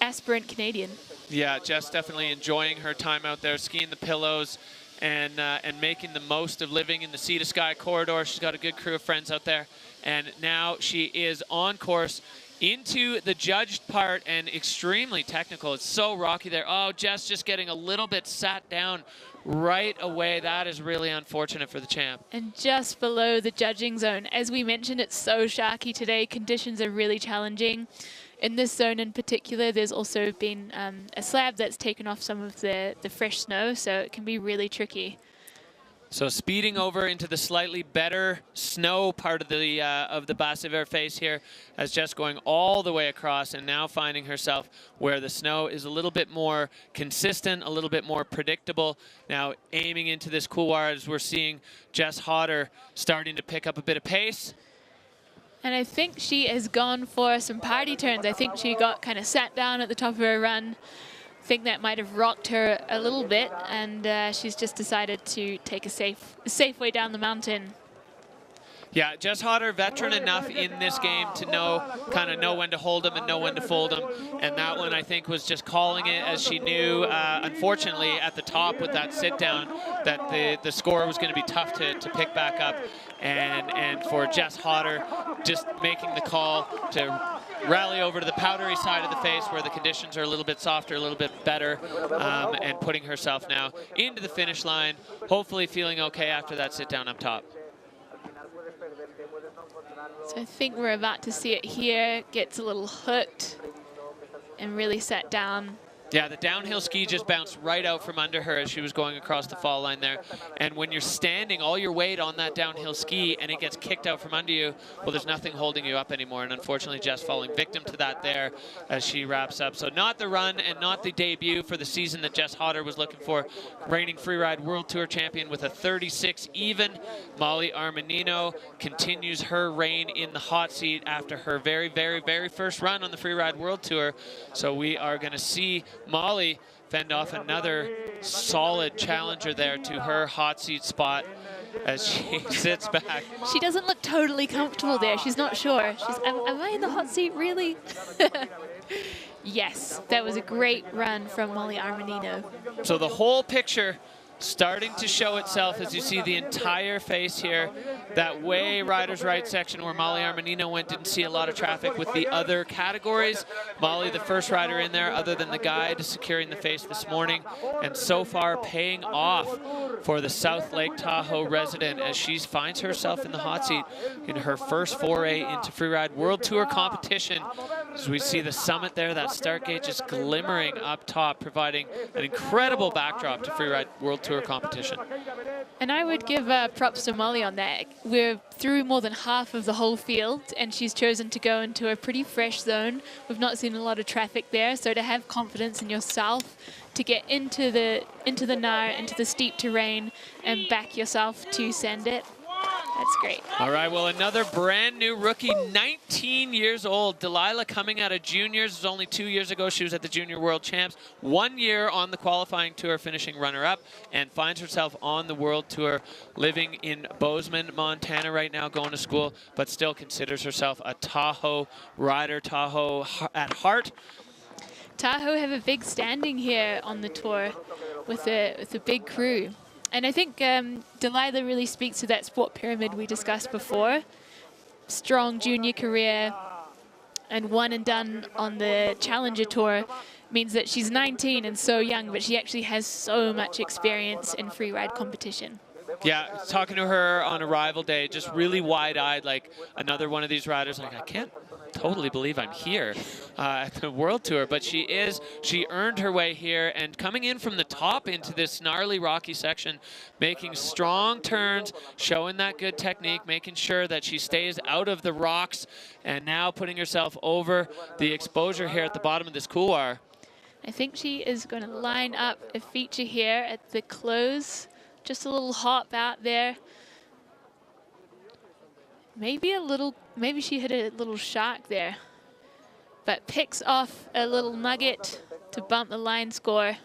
aspirant Canadian. Yeah, Jess definitely enjoying her time out there, skiing the pillows and making the most of living in the Sea to Sky corridor. She's got a good crew of friends out there. And now she is on course into the judged part and extremely technical. It's so rocky there. Oh, Jess just getting a little bit sat down right away. That is really unfortunate for the champ. And just below the judging zone. As we mentioned, it's so sharky today. Conditions are really challenging. In this zone in particular, there's also been a slab that's taken off some of the fresh snow, so it can be really tricky. So speeding over into the slightly better snow part of the Bas Hiver face here, as Jess going all the way across and now finding herself where the snow is a little bit more consistent, a little bit more predictable. Now aiming into this couloir as we're seeing Jess Hodder starting to pick up a bit of pace. And I think she has gone for some party turns. I think she got kind of sat down at the top of her run. I think that might have rocked her a little bit, and she's just decided to take a safe way down the mountain. Yeah, Jess Hodder, veteran enough in this game to kind of know when to hold them and know when to fold them. And that one, I think, was just calling it as she knew, unfortunately, at the top with that sit down, that the score was going to be tough to pick back up. And for Jess Hodder, just making the call to rally over to the powdery side of the face where the conditions are a little bit softer, a little bit better, and putting herself now into the finish line, hopefully feeling okay after that sit down up top. So I think we're about to see it here. Gets a little hooked and really sat down. Yeah, the downhill ski just bounced right out from under her as she was going across the fall line there. And when you're standing all your weight on that downhill ski and it gets kicked out from under you, well, there's nothing holding you up anymore. And unfortunately, Jess falling victim to that there as she wraps up. So not the run and not the debut for the season that Jess Hodder was looking for. Reigning Freeride World Tour champion with a 36 even. Molly Armanino continues her reign in the hot seat after her very, very, very first run on the Freeride World Tour. So we are going to see Molly fend off another solid challenger there to her hot seat spot as she sits back. She doesn't look totally comfortable there. She's not sure. She's, am I in the hot seat, really? Yes, that was a great run from Molly Armanino. So the whole picture starting to show itself as you see the entire face here. That way rider's right section where Molly Armanino went, didn't see a lot of traffic with the other categories. Molly, the first rider in there other than the guide, securing the face this morning, and so far paying off for the South Lake Tahoe resident as she finds herself in the hot seat in her first foray into Freeride World Tour competition. As we see the summit there, that start gate just glimmering up top, providing an incredible backdrop to Freeride World Tour competition. And I would give props to Molly on that. We're through more than half of the whole field, and she's chosen to go into a pretty fresh zone. We've not seen a lot of traffic there, so to have confidence in yourself, to get into the Nair, into the steep terrain, and back yourself to send it. That's great. All right, well, another brand new rookie, 19 years old. Delilah coming out of juniors. It was only 2 years ago. She was at the Junior World Champs. 1 year on the qualifying tour, finishing runner-up, and finds herself on the World Tour, living in Bozeman, Montana right now, going to school, but still considers herself a Tahoe rider, Tahoe at heart. Tahoe have a big standing here on the tour with a big crew. And I think Delilah really speaks to that sport pyramid we discussed before. Strong junior career and one and done on the Challenger Tour means that she's 19 and so young, but she actually has so much experience in free ride competition. Yeah, talking to her on arrival day, just really wide-eyed, like another one of these riders, like, I can't totally believe I'm here at the World Tour, but she earned her way here, and coming in from the top into this gnarly rocky section, making strong turns, showing that good technique, making sure that she stays out of the rocks, and now putting herself over the exposure here at the bottom of this couloir. I think she is going to line up a feature here at the close. Just a little hop out there. Maybe she hit a little shark there, but picks off a little nugget to bump the line score.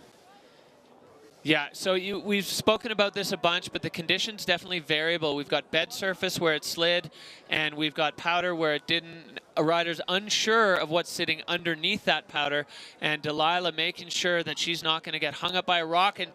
Yeah, so we've spoken about this a bunch, but the conditions definitely variable. We've got bed surface where it slid, and we've got powder where it didn't. A rider's unsure of what's sitting underneath that powder, and Delilah making sure that she's not going to get hung up by a rock and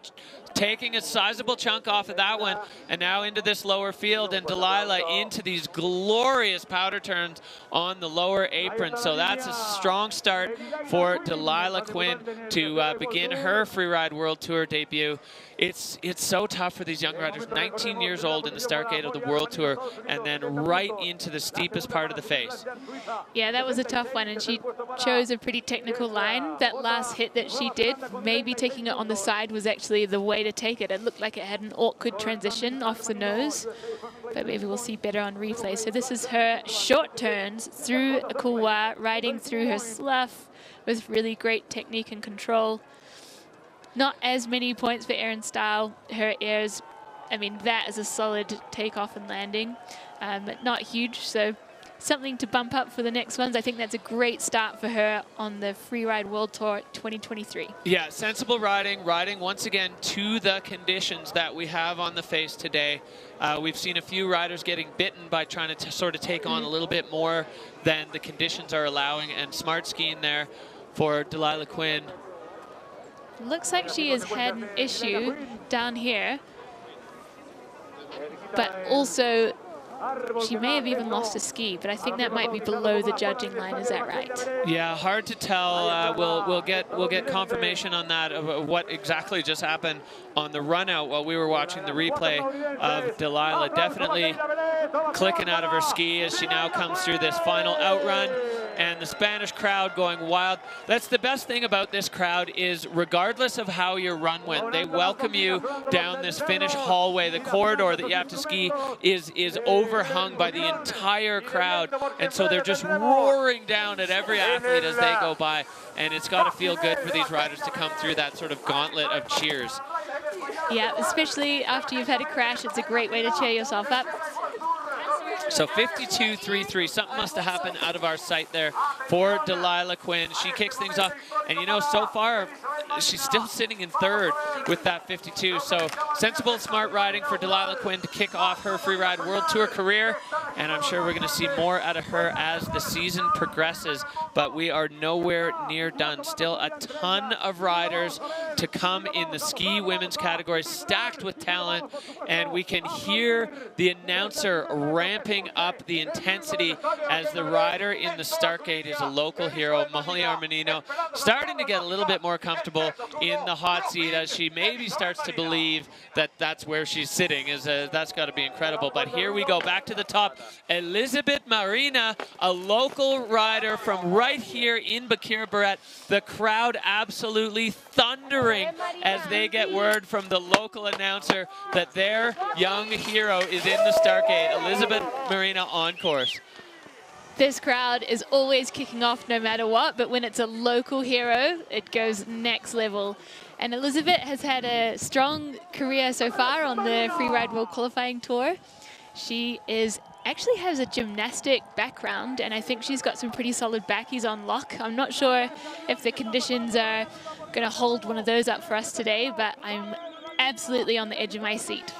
taking a sizable chunk off of that one, and now into this lower field, and Delilah into these glorious powder turns on the lower apron. So that's a strong start for Delilah Quinn to begin her Freeride World Tour debut. It's so tough for these young riders, 19 years old in the start gate of the World Tour, and then right into the steepest part of the face. Yeah, that was a tough one, and she chose a pretty technical line. That last hit that she did, maybe taking it on the side was actually the way to take it. It looked like it had an awkward transition off the nose, but maybe we'll see better on replay. So this is her short turns through a couloir, riding through her slough with really great technique and control. Not as many points for Erin Style. Her airs, I mean, that is a solid takeoff and landing, but not huge. So something to bump up for the next ones. I think that's a great start for her on the Freeride World Tour 2023. Yeah, sensible riding once again to the conditions that we have on the face today. We've seen a few riders getting bitten by trying to sort of take on a little bit more than the conditions are allowing, and smart skiing there for Delilah Quinn. Looks like she has had an issue down here, but also she may have even lost a ski, but I think that might be below the judging line. Is that right? Yeah, hard to tell. We'll get confirmation on that of what exactly just happened on the run out while we were watching the replay of Delilah. Definitely clicking out of her ski as she now comes through this final outrun, and the Spanish crowd going wild. That's the best thing about this crowd, is regardless of how your run went, they welcome you down this finish hallway. The corridor that you have to ski is overhung by the entire crowd, and so they're just roaring down at every athlete as they go by, and it's got to feel good for these riders to come through that sort of gauntlet of cheers. Yeah, especially after you've had a crash, it's a great way to cheer yourself up. So 52.33, something must have happened out of our sight there for Delilah Quinn. She kicks things off, and you know, so far she's still sitting in third with that 52. So sensible, smart riding for Delilah Quinn to kick off her Freeride World Tour career, and I'm sure we're going to see more out of her as the season progresses, but we are nowhere near done. Still a ton of riders to come in the ski women's category, stacked with talent, and we can hear the announcer ramping up the intensity as the rider in the start gate is a local hero, Molly Armanino, starting to get a little bit more comfortable in the hot seat as she maybe starts to believe that that's where she's sitting. That's got to be incredible. But here we go, back to the top. Elizabeth Marina, a local rider from right here in Bakir Barrett. The crowd absolutely thundering as they get word from the local announcer that their young hero is in the start gate. Elizabeth Marina on course. This crowd is always kicking off no matter what, but when it's a local hero, it goes next level. And Elizabeth has had a strong career so far on the Freeride World Qualifying Tour. She actually has a gymnastic background, and I think she's got some pretty solid backies on lock. I'm not sure if the conditions are going to hold one of those up for us today, but I'm absolutely on the edge of my seat.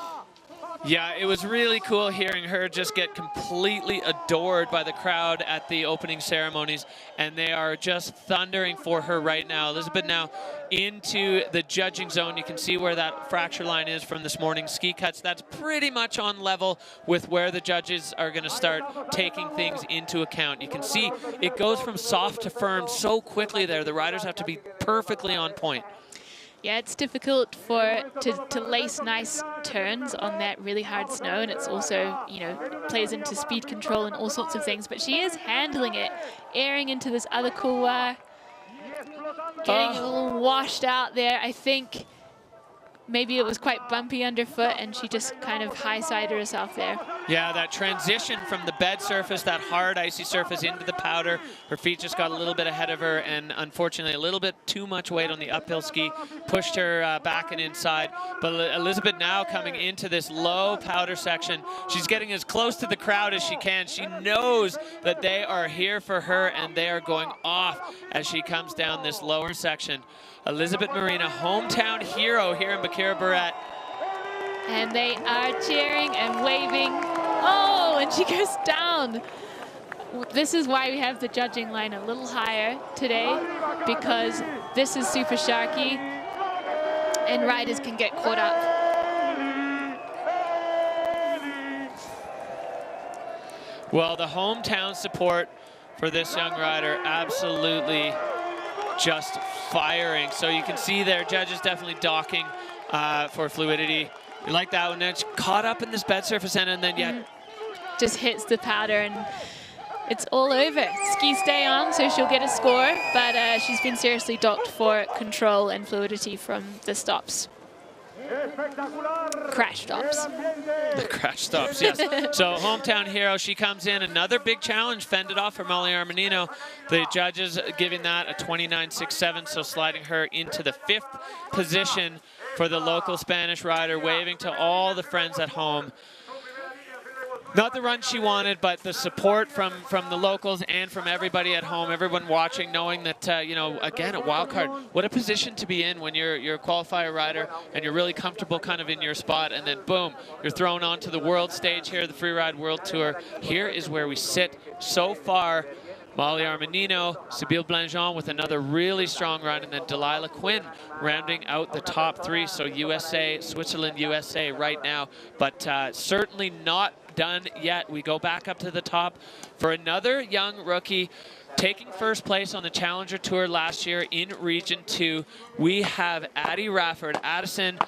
Yeah, it was really cool hearing her just get completely adored by the crowd at the opening ceremonies, and they are just thundering for her right now. Elizabeth now into the judging zone. You can see where that fracture line is from this morning's ski cuts. That's pretty much on level with where the judges are going to start taking things into account. You can see it goes from soft to firm so quickly there. The riders have to be perfectly on point. Yeah, it's difficult to lace nice turns on that really hard snow, and it's also, you know, plays into speed control and all sorts of things, but she is handling it, airing into this other couloir, getting a little washed out there. I think maybe it was quite bumpy underfoot, and she just kind of high-sided herself there. Yeah, that transition from the bed surface, that hard icy surface, into the powder, her feet just got a little bit ahead of her, and unfortunately a little bit too much weight on the uphill ski pushed her back and inside. But Elizabeth now coming into this low powder section, she's getting as close to the crowd as she can. She knows that they are here for her, and they are going off as she comes down this lower section. Elizabeth Marina, hometown hero here in Bakira Barrett. And they are cheering and waving. Oh, and she goes down. This is why we have the judging line a little higher today, because this is super sharky and riders can get caught up. Well, the hometown support for this young rider absolutely just firing. So you can see there, judges definitely docking for fluidity. You like that one. Then it's caught up in this bed surface end, and then yeah, just hits the powder and it's all over. Skis stay on, so she'll get a score, but she's been seriously docked for control and fluidity from the stops. Crash stops. The crash stops, yes. So hometown hero, she comes in. Another big challenge fended off for Molly Armanino. The judges giving that a 29.67, so sliding her into the 5th position for the local Spanish rider, waving to all the friends at home. Not the run she wanted, but the support from the locals and from everybody at home, everyone watching, knowing that, you know, again, a wild card. What a position to be in when you're a qualifier rider and you're really comfortable kind of in your spot, and then boom, you're thrown onto the world stage here, the Freeride World Tour. Here is where we sit so far. Molly Armanino, Sybille Blanjean with another really strong run, and then Delilah Quinn rounding out the top 3. So USA, Switzerland, USA right now, but certainly not done yet. We go back up to the top for another young rookie taking first place on the Challenger Tour last year in Region 2. We have Addie Rafford. Addison,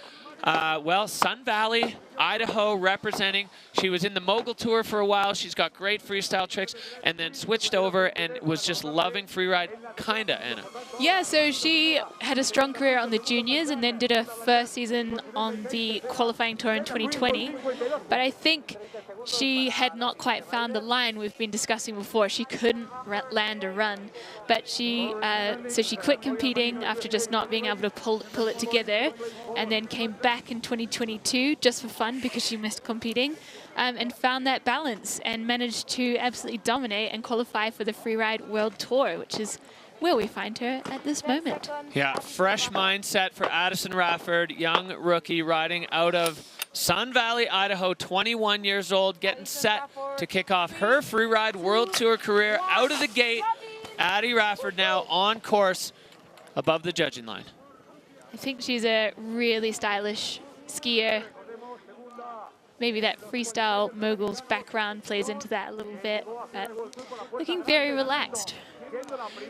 well, Sun Valley, Idaho representing. She was in the Mogul Tour for a while. She's got great freestyle tricks, and then switched over and was just loving freeride, kinda, Anna. Yeah, so she had a strong career on the juniors and then did her first season on the qualifying tour in 2020. But I think she had not quite found the line we've been discussing before. She couldn't land a run, but so she quit competing after just not being able to pull it together, and then came back in 2022 just for fun because she missed competing, and found that balance and managed to absolutely dominate and qualify for the Freeride World Tour, which is where we find her at this moment. Yeah, fresh mindset for Addison Rafford, young rookie riding out of Sun Valley, Idaho, 21 years old, getting set to kick off her Freeride World Tour career out of the gate. Addie Rafford now on course above the judging line. I think she's a really stylish skier. Maybe that freestyle moguls background plays into that a little bit, but looking very relaxed.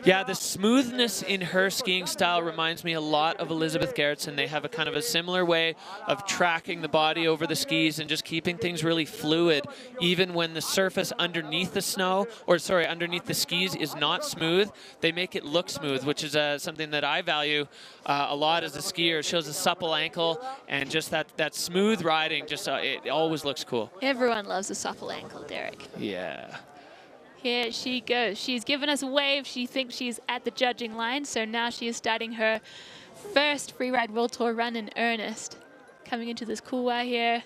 Yeah, the smoothness in her skiing style reminds me a lot of Elizabeth Gerritsen. They have a kind of a similar way of tracking the body over the skis and just keeping things really fluid, even when the surface underneath the snow, or sorry, underneath the skis is not smooth. They make it look smooth, which is something that I value a lot as a skier. It shows a supple ankle, and just that smooth riding, just it always looks cool. Everyone loves a supple ankle, Derek. Yeah. Here she goes. She's given us a wave. She thinks she's at the judging line, so now she is starting her first Freeride World Tour run in earnest. Coming into this couloir here.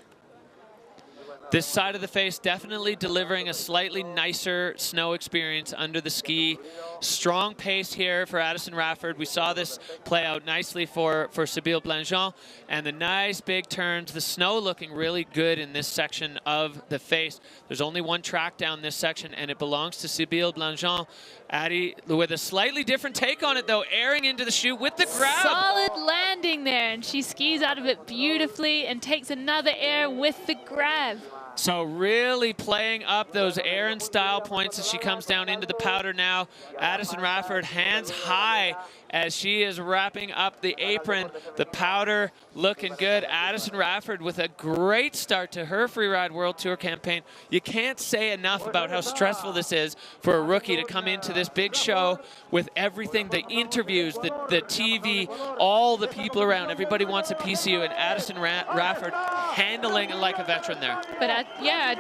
This side of the face definitely delivering a slightly nicer snow experience under the ski. Strong pace here for Addison Rafford. We saw this play out nicely for Sybille Blanjean, and the nice big turns. The snow looking really good in this section of the face. There's only one track down this section, and it belongs to Sybille Blanjean. Addie with a slightly different take on it, though, airing into the chute with the grab. Solid landing there, and she skis out of it beautifully and takes another air with the grab. So really playing up those Erin style points as she comes down into the powder now. Addison Rafford hands high as she is wrapping up the apron. The powder looking good. Addison Rafford with a great start to her Freeride World Tour campaign. You can't say enough about how stressful this is for a rookie to come into this big show with everything, the interviews, the TV, all the people around. Everybody wants a piece of you, and Addison Rafford handling it like a veteran there. But yeah,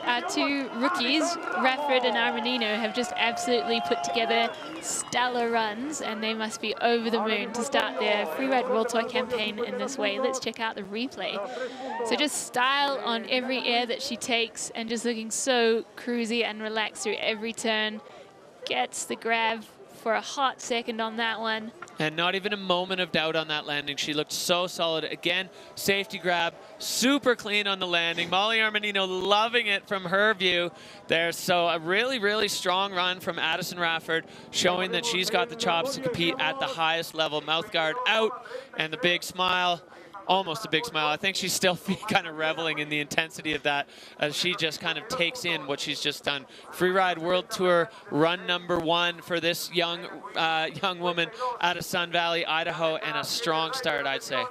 our two rookies, Rafford and Armanino, have just absolutely put together stellar runs, and they must be over the moon to start their Freeride World Tour campaign in this way. Let's check out the replay. So just style on every air that she takes, and just looking so cruisy and relaxed through every turn. Gets the grab for a hot second on that one. And not even a moment of doubt on that landing. She looked so solid. Again, safety grab, super clean on the landing. Molly Armanino loving it from her view there. So a really, really strong run from Addison Rafford, showing that she's got the chops to compete at the highest level. Mouth guard out, and the big smile. Almost a big smile. I think she's still kind of reveling in the intensity of that as she just kind of takes in what she's just done. Freeride World Tour run #1 for this young woman out of Sun Valley, Idaho, and a strong start, I'd say.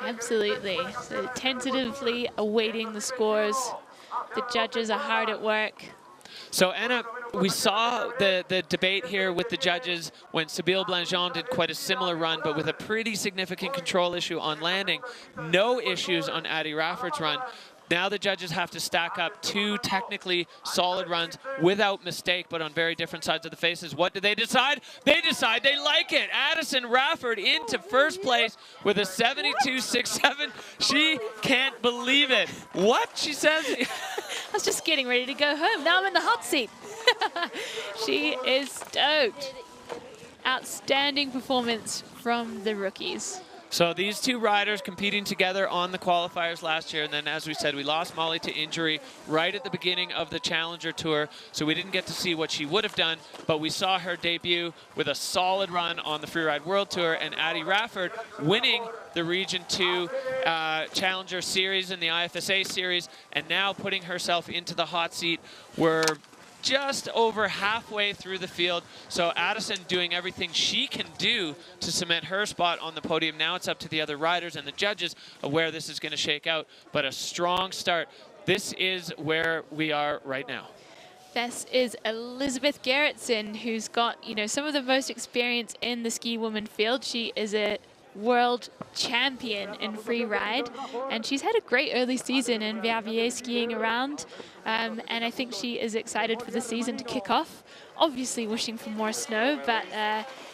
Absolutely. So tentatively awaiting the scores. The judges are hard at work. So Anna, we saw the debate here with the judges when Sybille Blanjean did quite a similar run, but with a pretty significant control issue on landing. No issues on Addie Rafford's run. Now the judges have to stack up two technically solid runs without mistake, but on very different sides of the faces. What do they decide? They decide they like it. Addison Rafford into first place with a 72.67. She can't believe it. What? She says. I was just getting ready to go home. Now I'm in the hot seat. She is stoked. Outstanding performance from the rookies. So these two riders competing together on the qualifiers last year, and then as we said, we lost Molly to injury right at the beginning of the Challenger Tour, so we didn't get to see what she would have done, but we saw her debut with a solid run on the Freeride World Tour, and Addie Rafford winning the Region 2 Challenger Series and the IFSA Series, and now putting herself into the hot seat. We're just over halfway through the field. So Addison doing everything she can do to cement her spot on the podium. Now it's up to the other riders and the judges of where this is going to shake out. But a strong start. This is where we are right now. This is Elizabeth Gerritsen, who's got, some of the most experience in the ski woman field. She is a world champion in free ride, and she's had a great early season in Verbier skiing around, and I think she is excited for the season to kick off, obviously wishing for more snow, but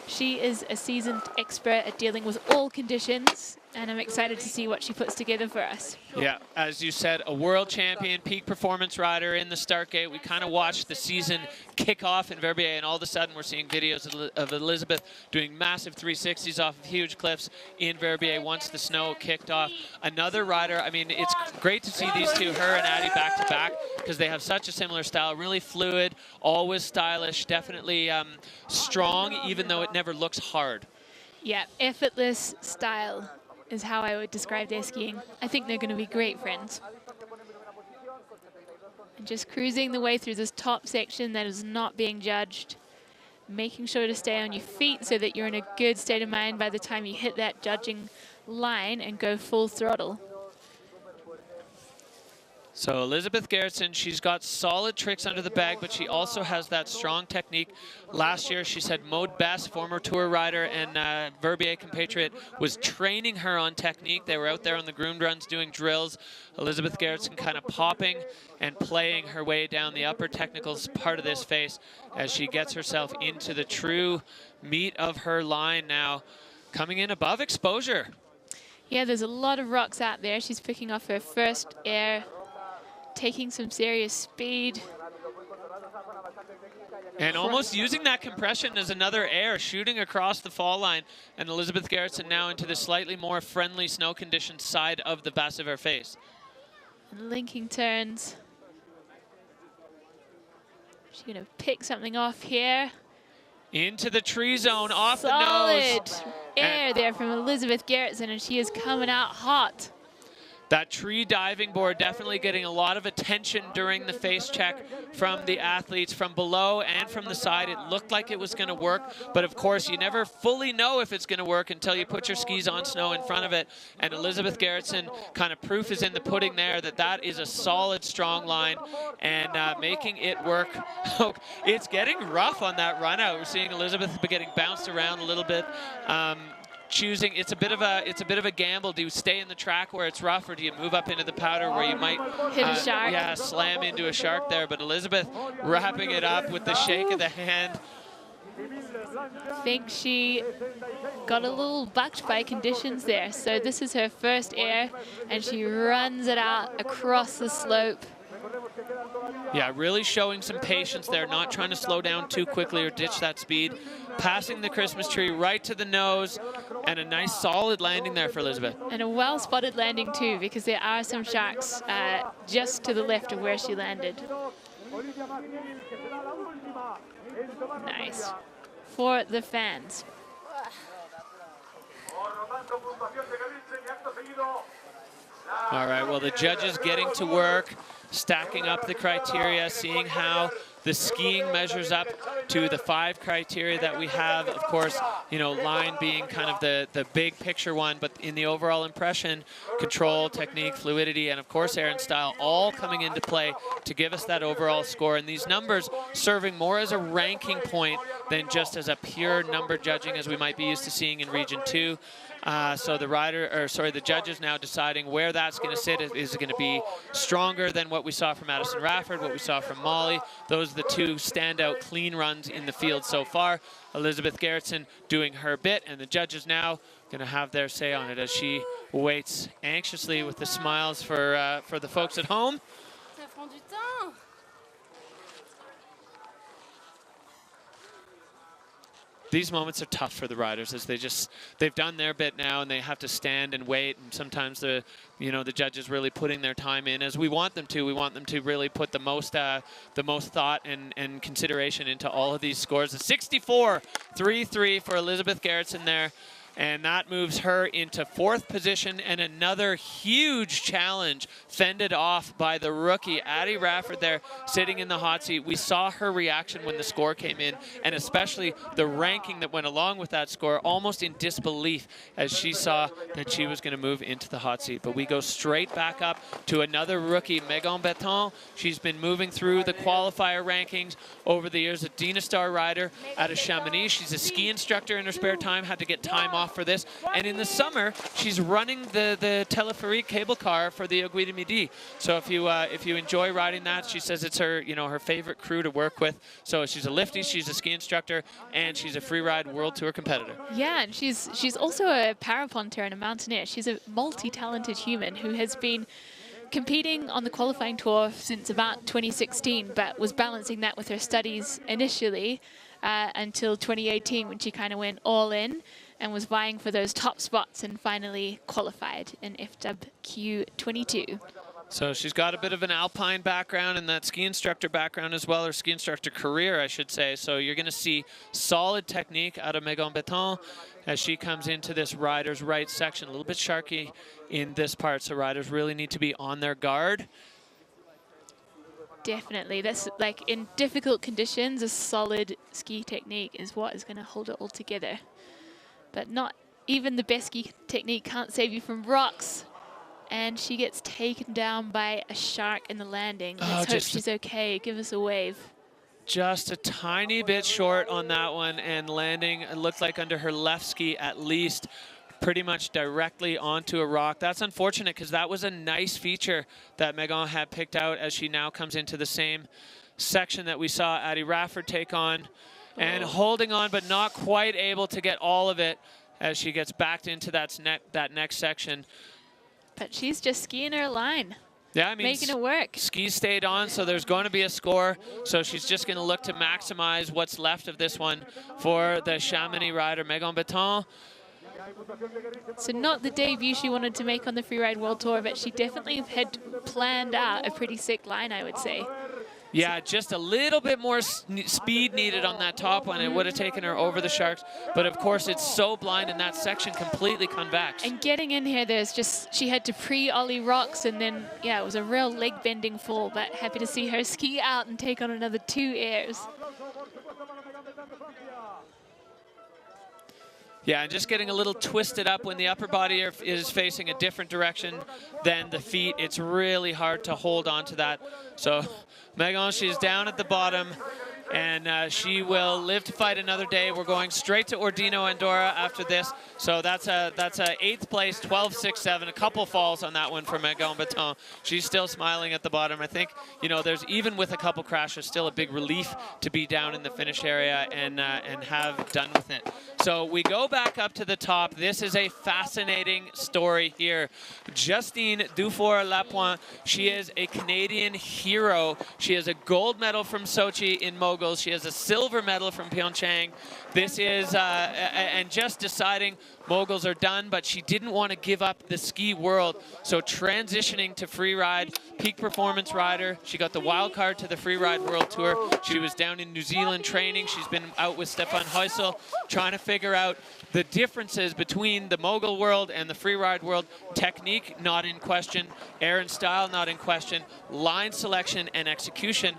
she is a seasoned expert at dealing with all conditions, and I'm excited to see what she puts together for us. Yeah, as you said, a world champion, peak performance rider in the start gate. We kind of watched the season kick off in Verbier, and all of a sudden we're seeing videos of Elizabeth doing massive 360s off of huge cliffs in Verbier once the snow kicked off. Another rider, I mean, it's great to see these two, her and Addie, back to back, because they have such a similar style, really fluid, always stylish, definitely strong, even though it never looks hard. Yeah, effortless style is how I would describe their skiing. I think they're going to be great friends. And just cruising the way through this top section that is not being judged, making sure to stay on your feet so that you're in a good state of mind by the time you hit that judging line and go full throttle. So Elizabeth Gerritsen, she's got solid tricks under the bag, but she also has that strong technique. Last year, she said Maud Bess, former tour rider and Verbier compatriot, was training her on technique. They were out there on the groomed runs doing drills. Elizabeth Gerritsen kind of popping and playing her way down the upper technicals part of this face as she gets herself into the true meat of her line now, coming in above exposure. Yeah, there's a lot of rocks out there. She's picking off her first air taking some serious speed. And almost using that compression as another air, shooting across the fall line. And Elizabeth Gerritsen now into the slightly more friendly snow conditioned side of the base of her face. Linking turns. She's going to pick something off here. Into the tree zone, off Solid the nose. air there from Elizabeth Gerritsen, and she is coming out hot. That tree diving board definitely getting a lot of attention during the face check from the athletes from below and from the side. It looked like it was going to work, but of course you never fully know if it's going to work until you put your skis on snow in front of it. And Elizabeth Gerritsen, kind of proof is in the pudding there that that is a solid, strong line and making it work. It's getting rough on that run out. We're seeing Elizabeth getting bounced around a little bit. Choosing, it's a bit of a gamble. Do you stay in the track where it's rough, or do you move up into the powder where you might hit a shark? Yeah, slam into a shark there. But Elizabeth wrapping it up with the shake of the hand. I think she got a little bucked by conditions there. So this is her first air, and she runs it out across the slope. Yeah, really showing some patience there, not trying to slow down too quickly or ditch that speed. Passing the Christmas tree right to the nose, and a nice solid landing there for Elizabeth. And a well-spotted landing too, because there are some sharks just to the left of where she landed. Nice. For the fans. All right, well, the judges getting to work, stacking up the criteria, seeing how the skiing measures up to the 5 criteria that we have. Of course, you know, line being kind of the big picture one, but in the overall impression, control, technique, fluidity, and of course air and style all coming into play to give us that overall score. And these numbers serving more as a ranking point than just as a pure number judging as we might be used to seeing in Region 2. So the judges now deciding where that's going to sit. Is it going to be stronger than what we saw from Addison Rafford, what we saw from Molly? Those are the 2 standout clean runs in the field so far. Elizabeth Gerritsen doing her bit, and the judges now going to have their say on it as she waits anxiously with the smiles for the folks at home. These moments are tough for the riders as they've done their bit now and they have to stand and wait, and sometimes the judges really putting their time in as we want them to. We want them to really put the most thought and consideration into all of these scores. A 64-3-3 for Elizabeth Gerritsen there. And that moves her into 4th position, and another huge challenge fended off by the rookie, Addie Rafford there, sitting in the hot seat. We saw her reaction when the score came in, and especially the ranking that went along with that score, almost in disbelief as she saw that she was going to move into the hot seat. But we go straight back up to another rookie, Megan Betton. She's been moving through the qualifier rankings over the years, a Dynastar rider out of Chamonix. She's a ski instructor in her spare time, had to get time off for this, and in the summer she's running the Teleferique cable car for the Aiguille du Midi. So if you enjoy riding that, she says it's her her favorite crew to work with. So she's a liftie, she's a ski instructor, and she's a freeride world tour competitor. Yeah, and she's also a paraponter and a mountaineer. She's a multi-talented human who has been competing on the qualifying tour since about 2016, but was balancing that with her studies initially until 2018 when she kind of went all in and was vying for those top spots and finally qualified in FW Q22. So she's got a bit of an alpine background and that ski instructor background as well, or ski instructor career, I should say. So you're going to see solid technique out of Megan Betton as she comes into this rider's right section. A little bit sharky in this part, so riders really need to be on their guard. Definitely. That's like in difficult conditions, a solid ski technique is what is going to hold it all together. But not even the best ski technique can't save you from rocks. And she gets taken down by a shark in the landing. Let's hope she's okay. Give us a wave. Just a tiny bit short on that one, and landing, it looked like under her left ski at least, pretty much directly onto a rock. That's unfortunate because that was a nice feature that Megan had picked out as she now comes into the same section that we saw Addie Rafford take on. And holding on, but not quite able to get all of it as she gets backed into that next section. But she's just skiing her line. Yeah, I mean, making it work. Skis stayed on, so there's going to be a score. So she's just going to look to maximize what's left of this one for the Chamonix rider, Megan Betton. So not the debut she wanted to make on the Freeride World Tour, but she definitely had planned out a pretty sick line, I would say. Yeah, just a little bit more speed needed on that top one. It would have taken her over the Sharks. But of course, it's so blind in that section, completely convex. And getting in here, she had to pre-ollie rocks, and then, yeah, it was a real leg-bending fall, but happy to see her ski out and take on another 2 airs. Yeah, and just getting a little twisted up when the upper body is facing a different direction than the feet. It's really hard to hold on to that. So Megan, she's down at the bottom, and she will live to fight another day. We're going straight to Ordino, Andorra after this. So that's a 8th place, 12.67. A couple falls on that one for Megan Betton. She's still smiling at the bottom. I think, you know, there's, even with a couple crashes, still a big relief to be down in the finish area and have done with it. So we go back up to the top. This is a fascinating story here. Justine Dufour-Lapointe, she is a Canadian hero. She has a gold medal from Sochi in moguls. She has a silver medal from Pyeongchang. This is, and just deciding moguls are done, but she didn't want to give up the ski world. So transitioning to free ride, peak performance rider. She got the wild card to the free ride world tour. She was down in New Zealand training. She's been out with Stefan Heusel trying to figure out the differences between the mogul world and the free ride world. Technique not in question, air and style not in question, line selection and execution.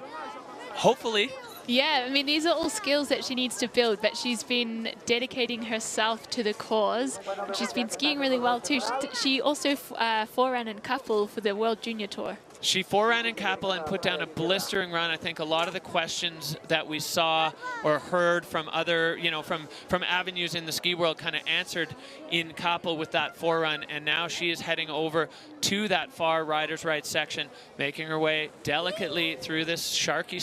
Hopefully. Yeah, I mean, these are all skills that she needs to build, but she's been dedicating herself to the cause. She's been skiing really well too. She also foreran in couple for the World Junior Tour. She foreran in Kappel and put down a blistering run. I think a lot of the questions that we saw or heard from other, you know, from avenues in the ski world kind of answered in Kappel with that forerun. And now she is heading over to that far rider's right section, making her way delicately through this sharky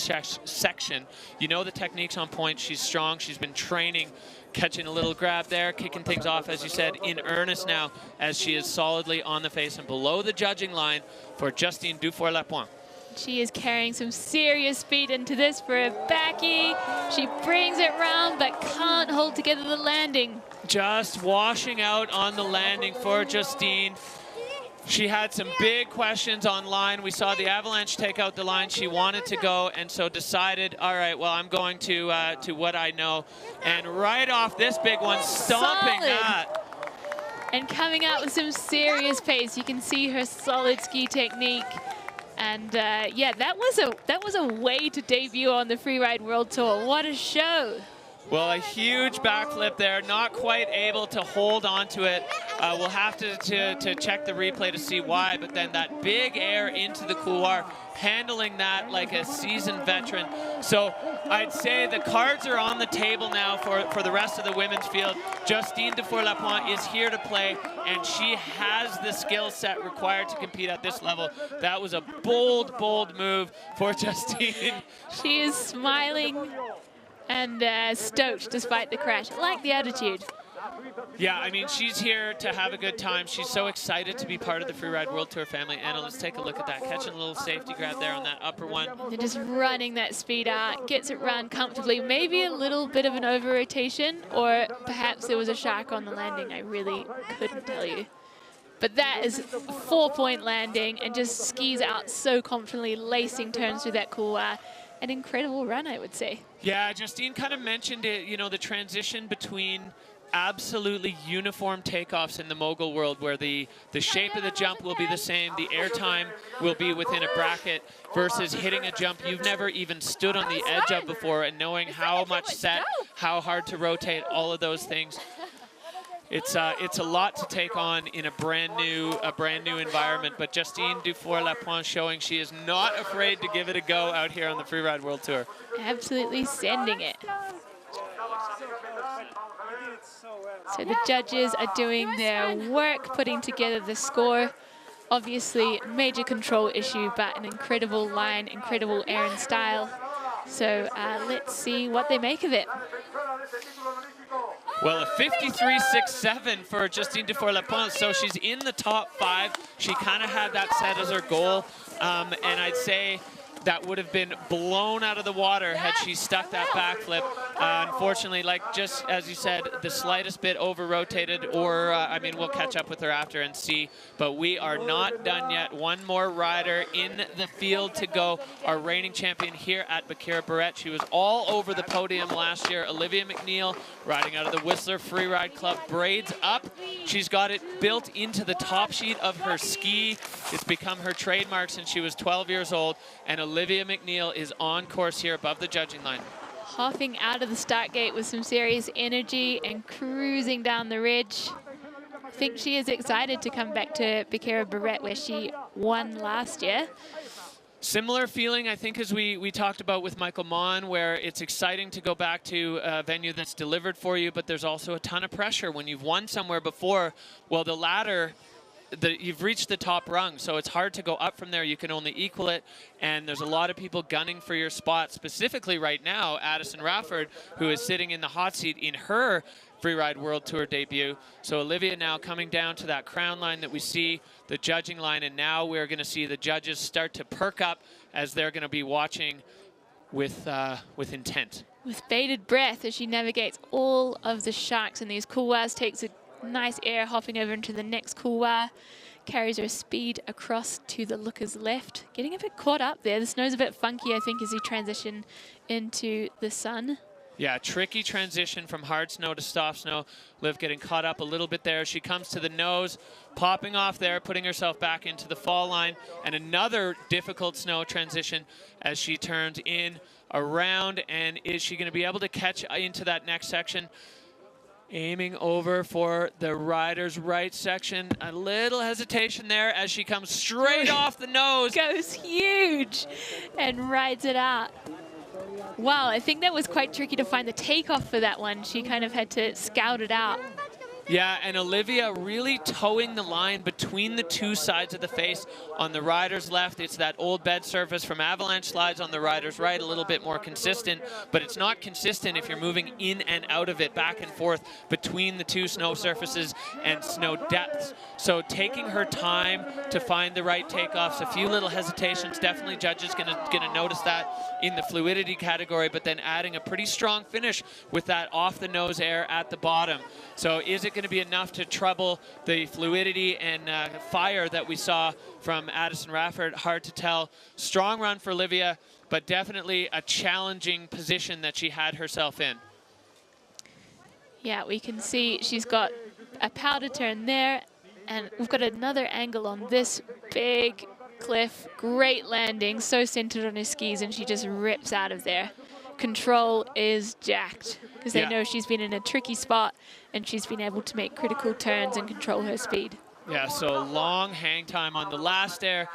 section. You know the technique's on point. She's strong. She's been training, catching a little grab there, kicking things off, as you said, in earnest now, as she is solidly on the face and below the judging line for Justine Dufour-Lapointe. She is carrying some serious speed into this for a backie. She brings it round, but can't hold together the landing. Just washing out on the landing for Justine. She had some big questions online. We saw the avalanche take out the line she wanted to go, and so decided, all right, well, I'm going to what I know. And right off this big one, stomping that. And coming out with some serious pace. You can see her solid ski technique. And yeah, that was a way to debut on the Freeride World Tour. What a show. Well, a huge backflip there, not quite able to hold on to it. We'll have to check the replay to see why, but then that big air into the couloir, handling that like a seasoned veteran. So I'd say the cards are on the table now for the rest of the women's field. Justine Dufour-Lapointe is here to play, and she has the skill set required to compete at this level. That was a bold, bold move for Justine. She is smiling and stoked despite the crash. I like the attitude. Yeah, I mean, she's here to have a good time. She's so excited to be part of the Freeride World Tour family. Anna, let's take a look at that. Catching a little safety grab there on that upper one. They're just running that speed out, gets it run comfortably. Maybe a little bit of an over-rotation, or perhaps there was a shark on the landing. I really couldn't tell you. But that is a 4-point landing and just skis out so confidently, lacing turns through that couloir. An incredible run, I would say. Yeah, Justine kind of mentioned it, you know, the transition between absolutely uniform takeoffs in the mogul world, where the shape of the jump will be the same, the air time will be within a bracket, versus hitting a jump you've never even stood on the edge of before, and knowing how much set, how hard to rotate, all of those things. It's a lot to take on in a brand new environment, but Justine Dufour-Lapointe showing she is not afraid to give it a go out here on the Freeride World Tour. Absolutely sending it. So the judges are doing their work, putting together the score. Obviously, major control issue, but an incredible line, incredible air and style. So let's see what they make of it. Well, a 53.67 for Justine Dufour-Lapont, so she's in the top 5. She kind of had that set as her goal, and I'd say that would have been blown out of the water had she stuck that backflip. Unfortunately, like just as you said, the slightest bit over-rotated, or I mean, we'll catch up with her after and see, but we are not done yet. One more rider in the field to go, our reigning champion here at Bakira Barrett. She was all over the podium last year. Olivia McNeil, riding out of the Whistler Freeride Club, braids up. She's got it built into the top sheet of her ski. It's become her trademark since she was 12 years old, and Olivia McNeil is on course here above the judging line. Hopping out of the start gate with some serious energy and cruising down the ridge. I think she is excited to come back to Bakira Barrett, where she won last year. Similar feeling, I think, as we talked about with Michael Mon, where it's exciting to go back to a venue that's delivered for you, but there's also a ton of pressure when you've won somewhere before. Well, the ladder, you've reached the top rung, so it's hard to go up from there. You can only equal it, and there's a lot of people gunning for your spot. Specifically right now, Addison Rafford, who is sitting in the hot seat in her Freeride World Tour debut. So Olivia now coming down to that crown line that we see, the judging line, and now we're going to see the judges start to perk up as they're going to be watching with intent. With bated breath as she navigates all of the sharks in these couloirs, takes a nice air hopping over into the next couloir, carries her speed across to the looker's left, getting a bit caught up there. The snow's a bit funky, I think, as you transition into the sun. Yeah, tricky transition from hard snow to soft snow. Liv getting caught up a little bit there. She comes to the nose, popping off there, putting herself back into the fall line, and another difficult snow transition as she turns in around. And is she going to be able to catch into that next section? Aiming over for the rider's right section. A little hesitation there as she comes straight off the nose. Goes huge and rides it out. Wow, I think that was quite tricky to find the takeoff for that one. She kind of had to scout it out. Yeah, and Olivia really towing the line between the two sides of the face. On the rider's left, it's that old bed surface from Avalanche Slides. On the rider's right, a little bit more consistent, but it's not consistent if you're moving in and out of it, back and forth between the two snow surfaces and snow depths. So taking her time to find the right takeoffs, a few little hesitations, definitely judges gonna notice that in the fluidity category, but then adding a pretty strong finish with that off-the-nose air at the bottom. So is it going to be enough to trouble the fluidity and fire that we saw from Addison Rafford? Hard to tell. Strong run for Olivia, but definitely a challenging position that she had herself in. Yeah, we can see she's got a powder turn there, and we've got another angle on this big cliff. Great landing, so centered on her skis, and she just rips out of there. Control is jacked because they know she's been in a tricky spot and she's been able to make critical turns and control her speed. Yeah, so long hang time on the last air,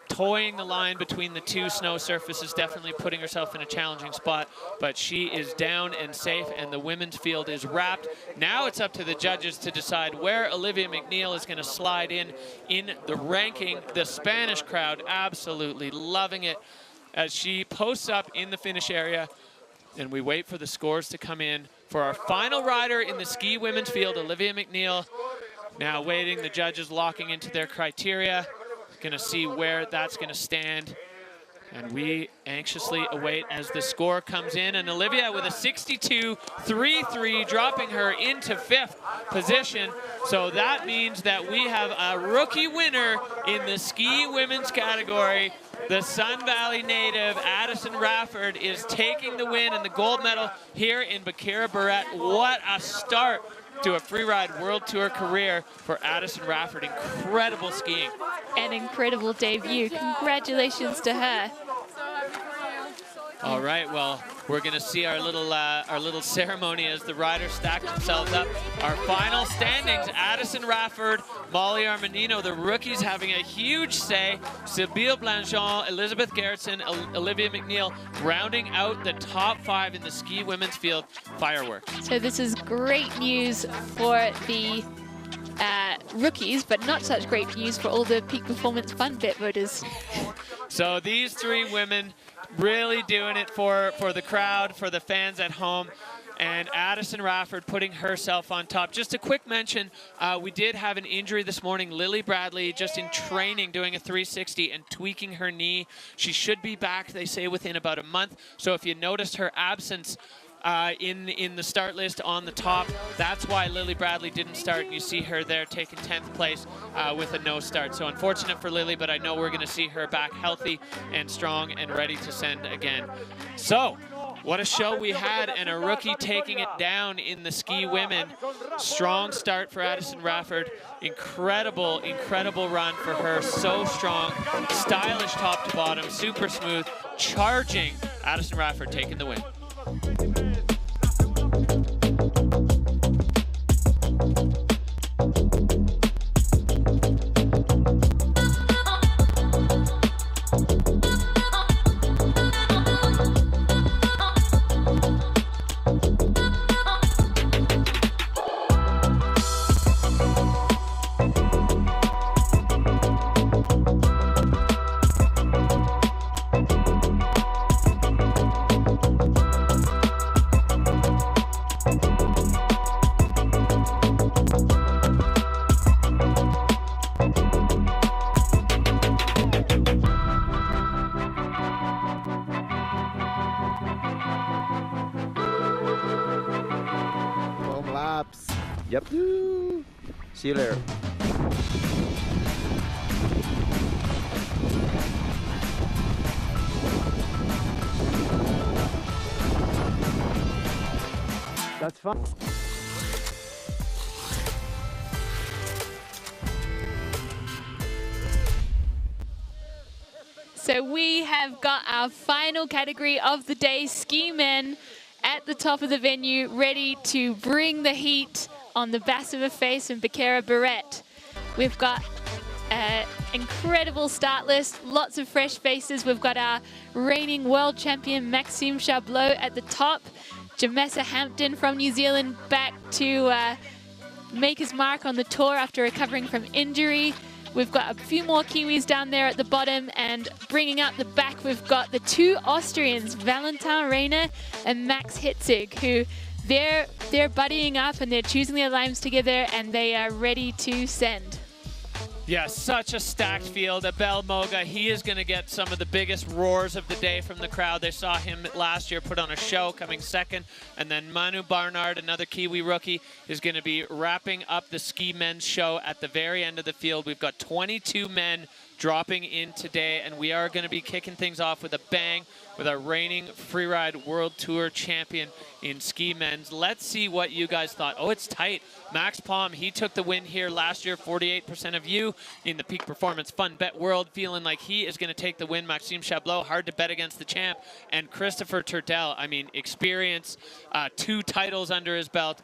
towing the line between the two snow surfaces, definitely putting herself in a challenging spot, but she is down and safe, and the women's field is wrapped. Now it's up to the judges to decide where Olivia McNeil is going to slide in the ranking. The Spanish crowd absolutely loving it as she posts up in the finish area, and we wait for the scores to come in for our final rider in the ski women's field, Olivia McNeil. Now waiting, the judges locking into their criteria. Gonna see where that's gonna stand. And we anxiously await as the score comes in. And Olivia with a 62.33, dropping her into 5th position. So that means that we have a rookie winner in the ski women's category. The Sun Valley native, Addison Rafford, is taking the win and the gold medal here in Bakira Barrett. What a start to a Freeride World Tour career for Addison Rafford. Incredible skiing. An incredible debut. Congratulations to her. All right, well, we're gonna see our little ceremony as the riders stack themselves up. Our final standings: Addison Rafford, Molly Armanino, the rookies having a huge say. Sybille Blanchon, Elizabeth Gerritsen, Olivia McNeil, rounding out the top 5 in the ski women's field. Fireworks. So this is great news for the rookies, but not such great news for all the Peak Performance Fun Bet voters. So these 3 women really doing it for the crowd, for the fans at home. And Addison Rafford putting herself on top. Just a quick mention, we did have an injury this morning. Lily Bradley, just in training, doing a 360 and tweaking her knee. She should be back, they say, within about a month. So if you noticed her absence in the start list on the top, that's why Lily Bradley didn't start. And you see her there taking 10th place with a no start. So unfortunate for Lily, but I know we're going to see her back healthy and strong and ready to send again. So what a show we had, and a rookie taking it down in the ski women. Strong start for Addison Rafford. Incredible, incredible run for her. So strong, stylish top to bottom, super smooth, charging. Addison Rafford taking the win. Yep. See you later. That's fun. So we have got our final category of the day, ski men, at the top of the venue, ready to bring the heat on the Bassova Face and Becerra Barrett. We've got an incredible start list, lots of fresh faces. We've got our reigning world champion Maxime Chablot at the top, Jamessa Hampton from New Zealand back to make his mark on the tour after recovering from injury. We've got a few more Kiwis down there at the bottom, and bringing up the back, we've got the two Austrians, Valentin Reiner and Max Hitzig, who they're buddying up and they're choosing their lines together, and they are ready to send. Yeah, such a stacked field. Abel Moga, he is going to get some of the biggest roars of the day from the crowd. They saw him last year put on a show, coming second. And then Manu Barnard, another Kiwi rookie, is going to be wrapping up the ski men's show at the very end of the field. We've got 22 men dropping in today, and we are going to be kicking things off with a bang with our reigning Freeride World Tour champion in ski men's. Let's see what you guys thought. Oh, it's tight. Max Palm, he took the win here last year. 48% of you in the Peak Performance Fun Bet World feeling like he is going to take the win. Maxime Chablot, hard to bet against the champ. And Christopher Turtel, I mean, experience, 2 titles under his belt.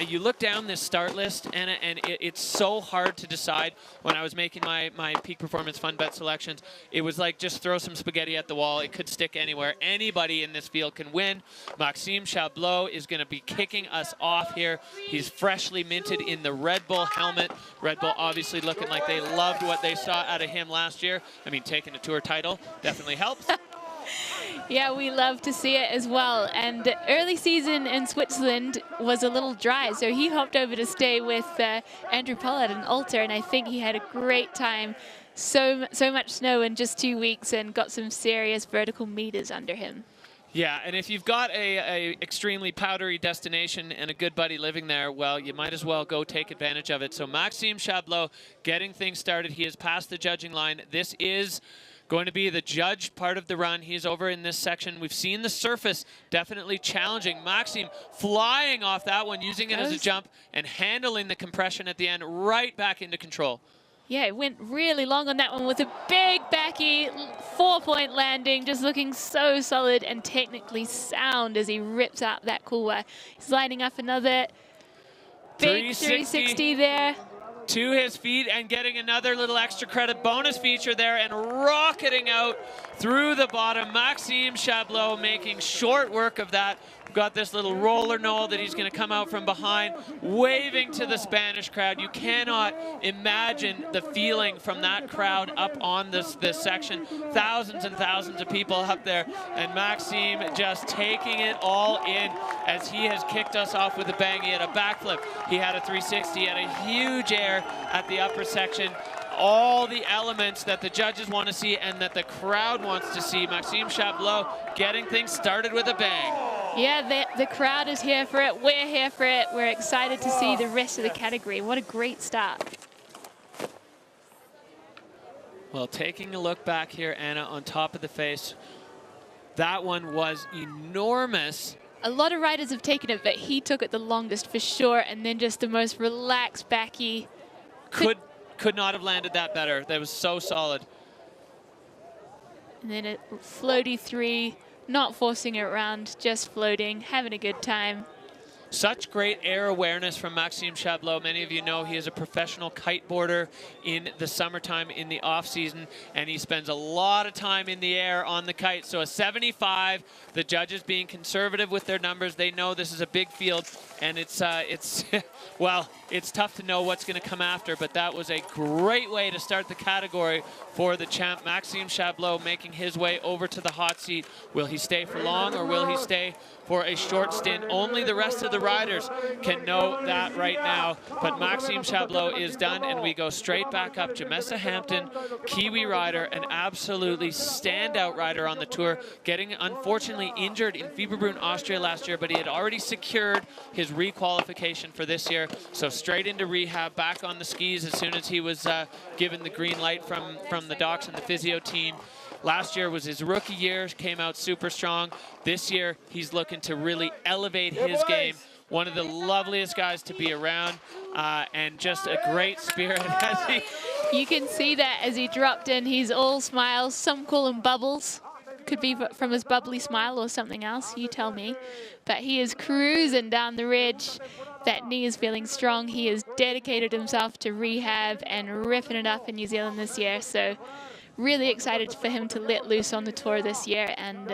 You look down this start list, and it's so hard to decide. When I was making my Peak Performance Fun Bet selections, it was like just throw some spaghetti at the wall. It could stick anywhere. Anybody in this field can win. Maxime Chablot is going to be kicking us off here. He's freshly minted in the Red Bull helmet. Red Bull obviously looking like they loved what they saw out of him last year. I mean, taking a tour title definitely helps. Yeah, we love to see it as well. And the early season in Switzerland was a little dry, so he hopped over to stay with Andrew Pollard and Alter, and I think he had a great time. So much snow in just 2 weeks, and got some serious vertical meters under him. Yeah, and if you've got a extremely powdery destination and a good buddy living there, well, you might as well go take advantage of it. So Maxime Chablot getting things started. He has passed the judging line. This is going to be the judge part of the run. He's over in this section. We've seen the surface definitely challenging. Maxime flying off that one, using it as a jump and handling the compression at the end, right back into control. Yeah, it went really long on that one with a big backy 4-point landing, just looking so solid and technically sound as he rips out that couloir. He's lining up another big 360 there. to his feet and getting another little extra credit bonus feature there and rocketing out through the bottom. Maxime Chablot making short work of that. We've got this little roller knoll that he's going to come out from behind, waving to the Spanish crowd. You cannot imagine the feeling from that crowd up on this section. Thousands and thousands of people up there, and Maxime just taking it all in as he has kicked us off with a bang. He had a backflip, he had a 360, he had a huge air at the upper section. All the elements that the judges want to see and that the crowd wants to see. Maxime Chablot getting things started with a bang. Yeah, the crowd is here for it. We're here for it. We're excited to see the rest of the category. What a great start. Well, taking a look back here, Anna, on top of the face, that one was enormous. A lot of riders have taken it, but he took it the longest for sure, and then just the most relaxed backy. Could not have landed that better. That was so solid. And then a floaty 3, not forcing it around, just floating, having a good time. Such great air awareness from Maxime Chablot. Many of you know he is a professional kiteboarder in the summertime, in the off season, and he spends a lot of time in the air on the kite. So a 75, the judges being conservative with their numbers. They know this is a big field, and it's well, it's tough to know what's going to come after, but that was a great way to start the category for the champ. Maxime Chablot making his way over to the hot seat. Will he stay for long, or will he stay for a short stint? Only the rest of the riders can know that right now. But Maxime Chablot is done, and we go straight back up. Jamessa Hampton, Kiwi rider, an absolutely standout rider on the tour, getting unfortunately injured in Fieberbrunn, Austria last year, but he had already secured his requalification for this year. So straight into rehab, back on the skis as soon as he was given the green light from the docs and the physio team. Last year was his rookie year, came out super strong. This year, he's looking to really elevate his game. One of the loveliest guys to be around, and just a great spirit as he... You can see that as he dropped in, he's all smiles. Some call him Bubbles. Could be from his bubbly smile or something else, you tell me. But he is cruising down the ridge. That knee is feeling strong. He has dedicated himself to rehab and ripping it up in New Zealand this year. So really excited for him to let loose on the tour this year and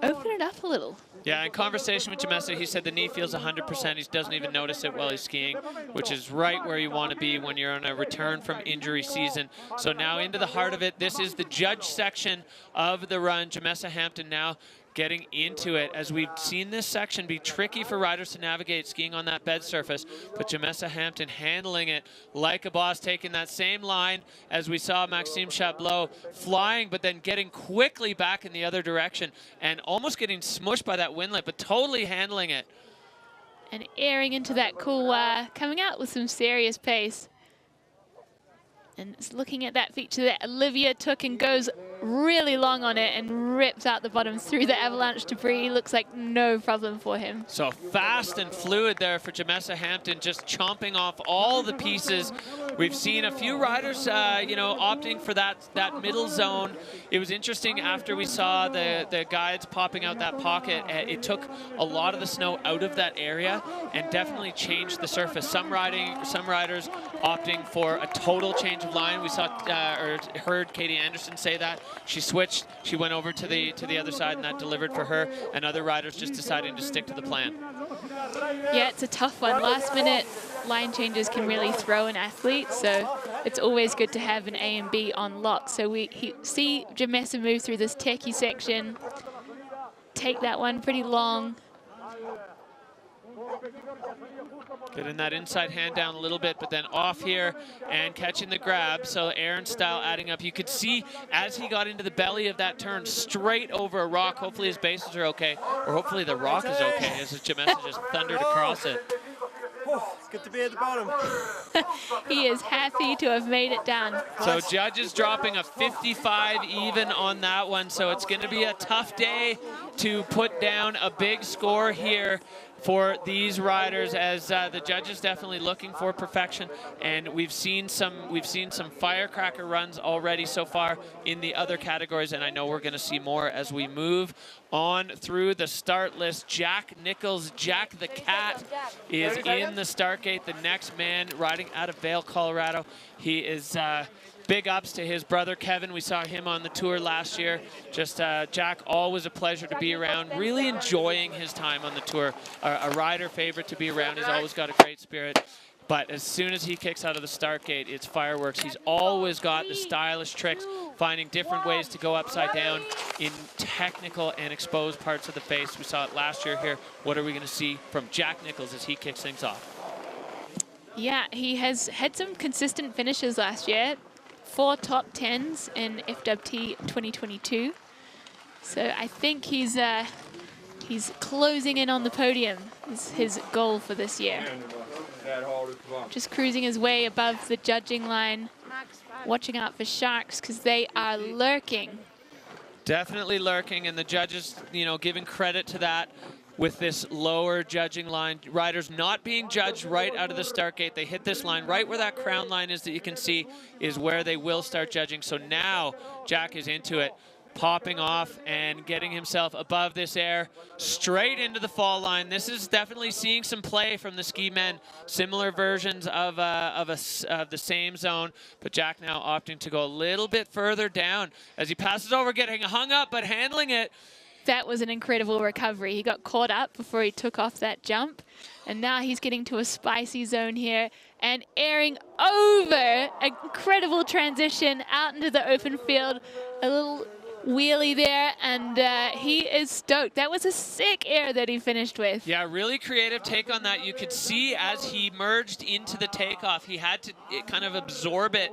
open it up a little. Yeah, in conversation with Jamessa, he said the knee feels 100%. He doesn't even notice it while he's skiing, which is right where you want to be when you're on a return from injury season. So now into the heart of it. This is the judge section of the run. Jamessa Hampton now getting into it, as we've seen this section be tricky for riders to navigate skiing on that bed surface, but Jamessa Hampton handling it like a boss, taking that same line as we saw Maxime Chablot flying, but then getting quickly back in the other direction and almost getting smushed by that windlet, but totally handling it. And airing into that cool, coming out with some serious pace. And it's looking at that feature that Olivia took and goes really long on it and rips out the bottom through the avalanche debris. Looks like no problem for him. So fast and fluid there for Jamessa Hampton, just chomping off all the pieces. We've seen a few riders, you know, opting for that middle zone. It was interesting after we saw the guides popping out that pocket. It took a lot of the snow out of that area and definitely changed the surface. Some riders opting for a total change of line. We saw or heard Katie Anderson say that. She switched, she went over to the other side, and that delivered for her, and other riders just deciding to stick to the plan. Yeah, it's a tough one. Last minute line changes can really throw an athlete, so it's always good to have an A and B on lock. So we see Jamessa move through this techie section, take that one pretty long. Getting that inside hand down a little bit, but then off here and catching the grab. So Aaron style adding up. You could see as he got into the belly of that turn straight over a rock. Hopefully his bases are okay, or hopefully the rock is okay as Jamessa just thundered across it. Oh, it's good to be at the bottom. He is happy to have made it down. So judges dropping a 55 even on that one. So it's going to be a tough day to put down a big score here for these riders, as the judges definitely looking for perfection, and we've seen some firecracker runs already so far in the other categories, and I know we're going to see more as we move on through the start list. Jack Nichols, Jack the Cat, is in the start gate, the next man riding out of Vail, Colorado. He is big ups to his brother Kevin. We saw him on the tour last year. Just Jack, always a pleasure to be around, really enjoying his time on the tour. A rider favorite to be around. He's always got a great spirit. But as soon as he kicks out of the start gate, it's fireworks. He's always got the stylish tricks, finding different ways to go upside down in technical and exposed parts of the face. We saw it last year here. What are we going to see from Jack Nichols as he kicks things off? Yeah, he has had some consistent finishes last year. 4 top 10s in FWT 2022. So I think he's closing in on the podium is his goal for this year. Just cruising his way above the judging line, watching out for sharks because they are lurking. Definitely lurking, and the judges, you know, giving credit to that with this lower judging line. Riders not being judged right out of the start gate. They hit this line right where that crown line is that you can see is where they will start judging. So now Jack is into it, popping off and getting himself above this air, straight into the fall line. This is definitely seeing some play from the ski men, similar versions of the same zone, but Jack now opting to go a little bit further down as he passes over, getting hung up, but handling it. That was an incredible recovery. He got caught up before he took off that jump, and now he's getting to a spicy zone here and airing over. Incredible transition out into the open field. A little wheelie there, and he is stoked. That was a sick air that he finished with. Yeah, really creative take on that. You could see as he merged into the takeoff, he had to kind of absorb it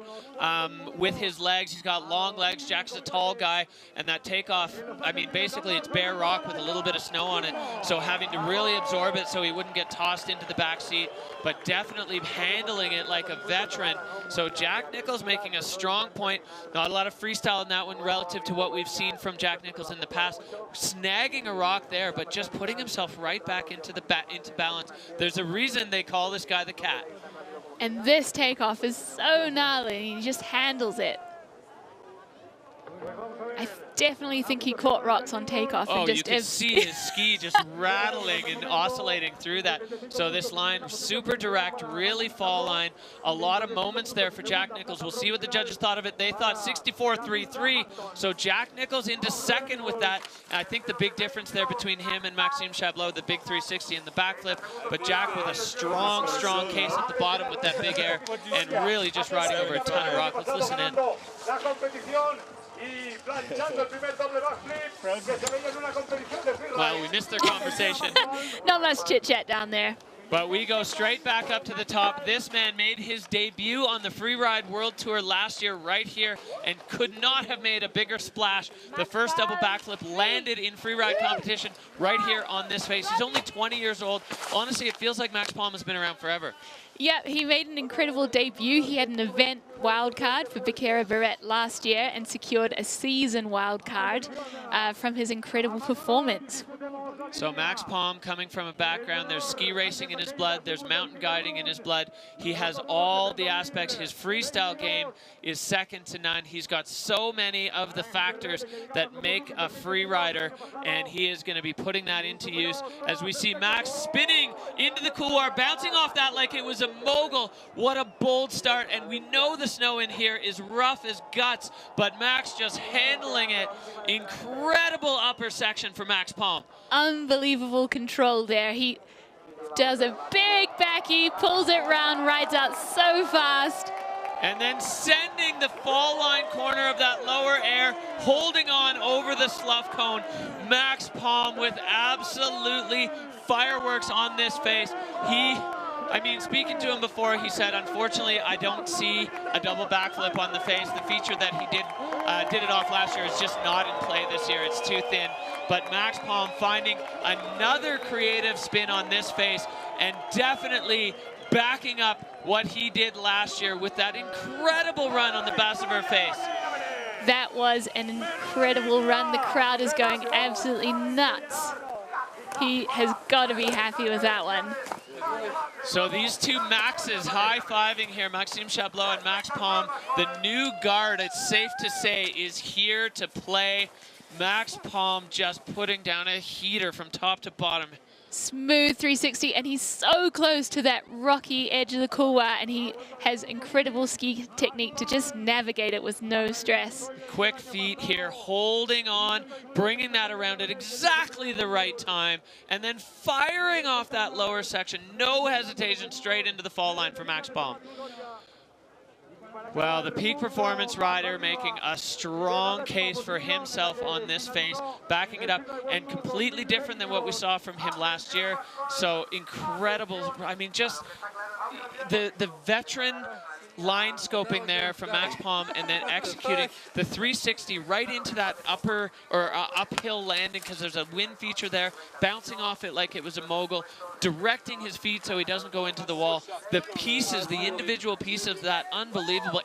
with his legs. He's got long legs. Jack's a tall guy, and that takeoff, I mean, basically it's bare rock with a little bit of snow on it, so having to really absorb it so he wouldn't get tossed into the back seat, but definitely handling it like a veteran. So Jack Nichols making a strong point. Not a lot of freestyle in that one relative to what we've seen from Jack Nichols in the past. Snagging a rock there, but just putting himself right back into balance. There's a reason they call this guy the Cat. And this takeoff is so gnarly. He just handles it. I definitely think he caught rocks on takeoff. Oh, and just you can see his ski just rattling and oscillating through that. So this line, super direct, really fall line. A lot of moments there for Jack Nichols. We'll see what the judges thought of it. They thought 64.33. So Jack Nichols into second with that. I think the big difference there between him and Maxime Chablot, the big 360 and the backflip. But Jack with a strong, strong case at the bottom with that big air and really just riding over a ton of rock. Let's listen in. Well, we missed their conversation. Not much chit-chat down there. But we go straight back up to the top. This man made his debut on the Freeride World Tour last year right here and could not have made a bigger splash. The first double backflip landed in freeride competition right here on this face. He's only 20 years old. Honestly, it feels like Max Palm has been around forever. Yeah, he made an incredible debut. He had an event wildcard for Becerra Barrett last year and secured a season wildcard from his incredible performance. So Max Palm coming from a background, there's ski racing in his blood, there's mountain guiding in his blood. He has all the aspects. His freestyle game is second to none. He's got so many of the factors that make a free rider, and he is going to be putting that into use as we see Max spinning into the couloir, bouncing off that like it was a mogul. What a bold start, and we know the snow in here is rough as guts, but Max just handling it. Incredible upper section for Max Palm. Unbelievable control there. He does a big backy, pulls it round, rides out so fast. And then sending the fall line corner of that lower air, holding on over the slough cone. Max Palm with absolutely fireworks on this face. I mean, speaking to him before, he said, unfortunately, I don't see a double backflip on the face. The feature that he did it off last year is just not in play this year. It's too thin. But Max Palm finding another creative spin on this face and definitely backing up what he did last year with that incredible run on the Bassiver face. That was an incredible run. The crowd is going absolutely nuts. He has got to be happy with that one. So these two Maxes high-fiving here, Maxime Chablot and Max Palm. The new guard, it's safe to say, is here to play. Max Palm just putting down a heater from top to bottom. Smooth 360, and he's so close to that rocky edge of the couloir, and he has incredible ski technique to just navigate it with no stress. Quick feet here, holding on, bringing that around at exactly the right time, and then firing off that lower section. No hesitation, straight into the fall line for Max Palm. Well, the peak performance rider making a strong case for himself on this face, backing it up, and completely different than what we saw from him last year. So incredible. I mean, just the veteran line scoping there from Max Palm, and then executing the 360 right into that upper or uphill landing, because there's a wind feature there, bouncing off it like it was a mogul, directing his feet so he doesn't go into the wall. The pieces, the individual pieces of that, unbelievable.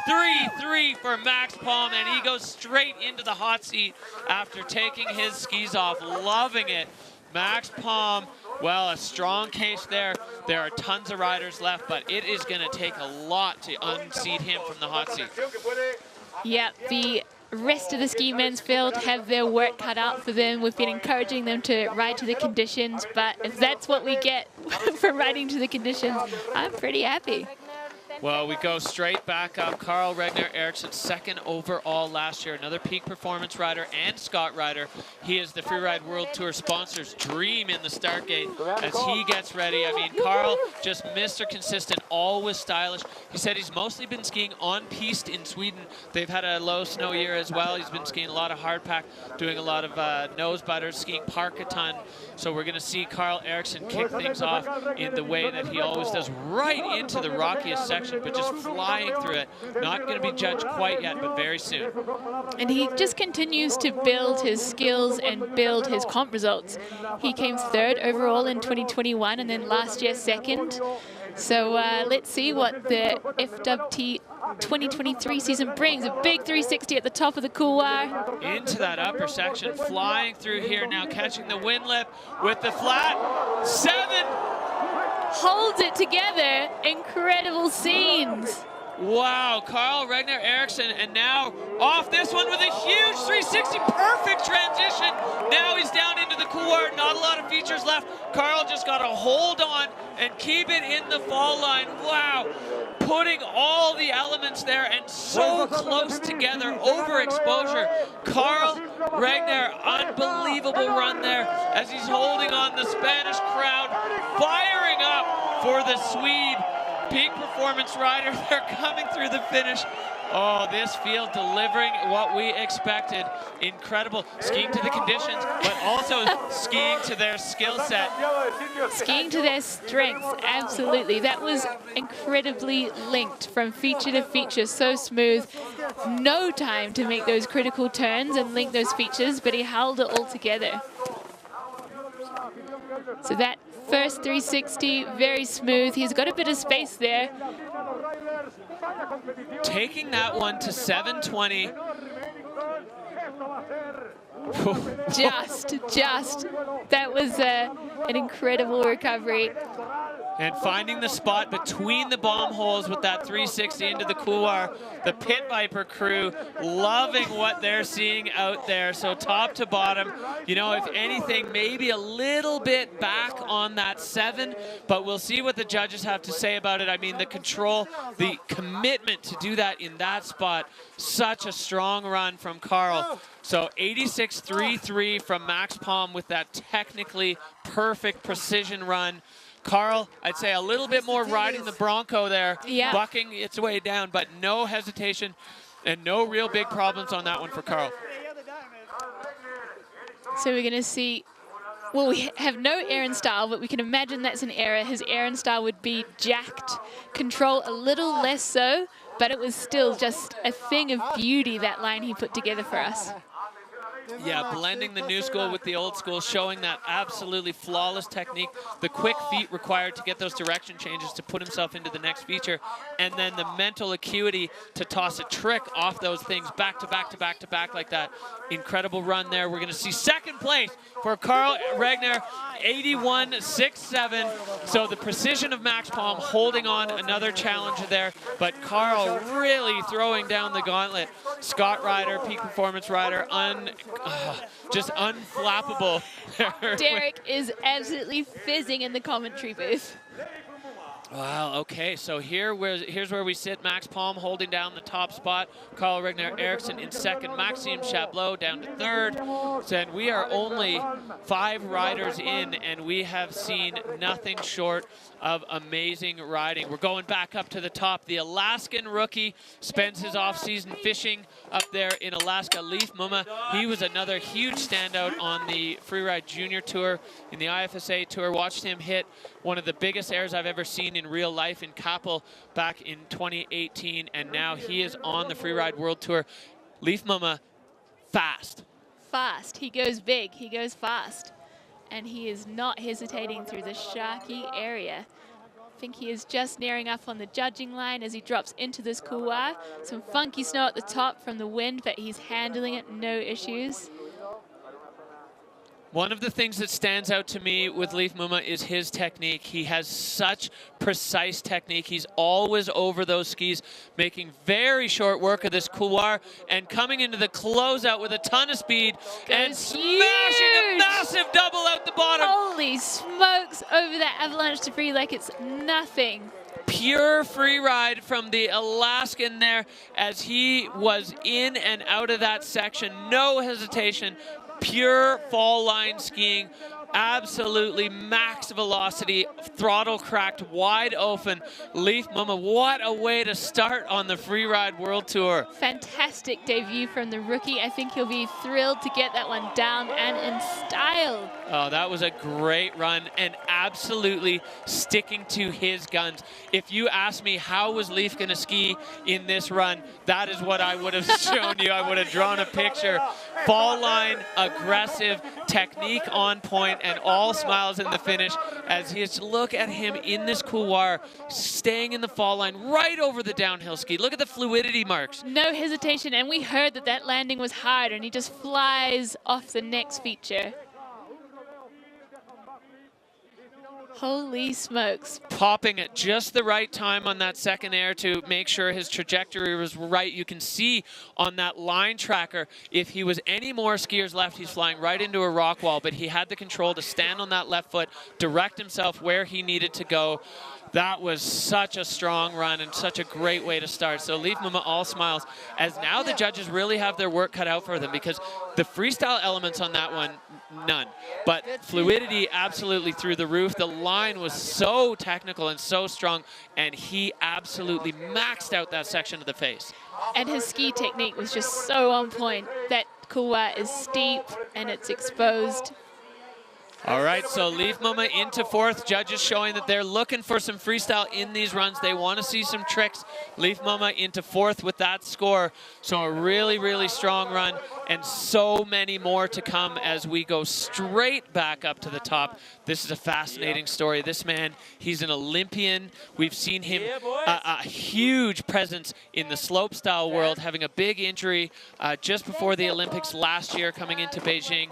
86.33 for Max Palm, and he goes straight into the hot seat after taking his skis off, loving it. Max Palm, well, a strong case there. There are tons of riders left, but it is going to take a lot to unseat him from the hot seat. Yeah, the rest of the ski men's field have their work cut out for them. We've been encouraging them to ride to the conditions, but if that's what we get from riding to the conditions, I'm pretty happy. Well, we go straight back up. Carl Regner Eriksson, second overall last year. Another peak performance rider and Scott rider. He is the Freeride World Tour sponsor's dream in the start gate as he gets ready. I mean, Carl, just Mr. Consistent, always stylish. He said he's mostly been skiing on piste in Sweden. They've had a low snow year as well. He's been skiing a lot of hard pack, doing a lot of nose butters, skiing park a ton. So we're going to see Carl Eriksson kick things off in the way that he always does, right into the rockiest section, but just flying through it. Not going to be judged quite yet, but very soon. And he just continues to build his skills and build his comp results. He came third overall in 2021, and then last year second. So let's see what the FWT 2023 season brings. A big 360 at the top of the couloir. Into that upper section, flying through here now, catching the wind lip with the flat. 7. Holds it together. Incredible scenes. Wow, Carl Regner Eriksson, and now off this one with a huge 360, perfect transition. Now he's down into the couloir, not a lot of features left. Carl just got to hold on and keep it in the fall line. Wow, putting all the elements there and so close together, overexposure. Carl Regner, unbelievable run there as he's holding on. The Spanish crowd firing up for the Swede. Peak performance rider, they're coming through the finish. Oh, this field delivering what we expected. Incredible. Skiing to the conditions, but also skiing to their skill set. Skiing to their strengths, absolutely. That was incredibly linked from feature to feature, so smooth. No time to make those critical turns and link those features, but he held it all together. So that first 360, very smooth. He's got a bit of space there. Taking that one to 720. Just. That was an incredible recovery. And finding the spot between the bomb holes with that 360 into the couloir. The Pit Viper crew loving what they're seeing out there. So top to bottom, you know, if anything, maybe a little bit back on that 7, but we'll see what the judges have to say about it. I mean, the control, the commitment to do that in that spot, such a strong run from Carl. So 86.33 from Max Palm with that technically perfect precision run. Carl, I'd say a little bit more riding the Bronco there, bucking its way down, but no hesitation and no real big problems on that one for Carl. So we're going to see, well, we have no Aaron style, but we can imagine that's an error. His Aaron style would be jacked, control a little less so, but it was still just a thing of beauty, that line he put together for us. Yeah, blending the new school with the old school, showing that absolutely flawless technique, the quick feet required to get those direction changes to put himself into the next feature, and then the mental acuity to toss a trick off those things back to back to back to back like that. Incredible run there. We're going to see second place for Carl Regner, 81.67. So the precision of Max Palm holding on, another challenger there, but Carl really throwing down the gauntlet. Scott Ryder, peak performance rider, just unflappable. Derek is absolutely fizzing in the commentary booth. Wow, okay, so here's where we sit. Max Palm holding down the top spot. Carl Regner Eriksson in second. Maxime Chablot down to third. And we are only 5 riders in, and we have seen nothing short of amazing riding. We're going back up to the top. The Alaskan rookie spends his off-season fishing up there in Alaska. Leif Mumma, he was another huge standout on the Freeride Junior Tour, in the IFSA Tour. Watched him hit one of the biggest airs I've ever seen in real life in Kapell back in 2018, and now he is on the Freeride World Tour. Leif Mumma, fast. Fast. He goes big. He goes fast. And he is not hesitating through the Sharkey area. I think he is just nearing up on the judging line as he drops into this couloir. Some funky snow at the top from the wind, but he's handling it, no issues. One of the things that stands out to me with Leif Mumma is his technique. He has such precise technique. He's always over those skis, making very short work of this couloir and coming into the closeout with a ton of speed and smashing a massive double out the bottom. Holy smokes, over that avalanche debris like it's nothing. Pure free ride from the Alaskan there as he was in and out of that section. No hesitation. Pure fall line skiing, absolutely max velocity, throttle cracked, wide open. Leif Mumma, what a way to start on the Freeride World Tour. Fantastic debut from the rookie. I think he'll be thrilled to get that one down and in style. Oh, that was a great run and absolutely sticking to his guns. If you asked me how was Leif going to ski in this run, that is what I would have shown you. I would have drawn a picture. Fall line, aggressive, technique on point, and all smiles in the finish as just look at him in this couloir, staying in the fall line right over the downhill ski. Look at the fluidity marks. No hesitation, and we heard that that landing was hard, and he just flies off the next feature. Holy smokes. Popping at just the right time on that second air to make sure his trajectory was right. You can see on that line tracker, if he was any more skiers left, he's flying right into a rock wall, but he had the control to stand on that left foot, direct himself where he needed to go. That was such a strong run and such a great way to start. So Leif Mumma all smiles, as now the judges really have their work cut out for them, because the freestyle elements on that one, none. But fluidity absolutely through the roof. The line was so technical and so strong, and he absolutely maxed out that section of the face. And his ski technique was just so on point. That couloir is steep and it's exposed. All right, so Leif Mumma into fourth. Judges showing that they're looking for some freestyle in these runs. They want to see some tricks. Leif Mumma into fourth with that score. So a really, really strong run, and so many more to come as we go straight back up to the top. This is a fascinating story. This man, he's an Olympian. We've seen him a huge presence in the slopestyle world, having a big injury just before the Olympics last year, coming into Beijing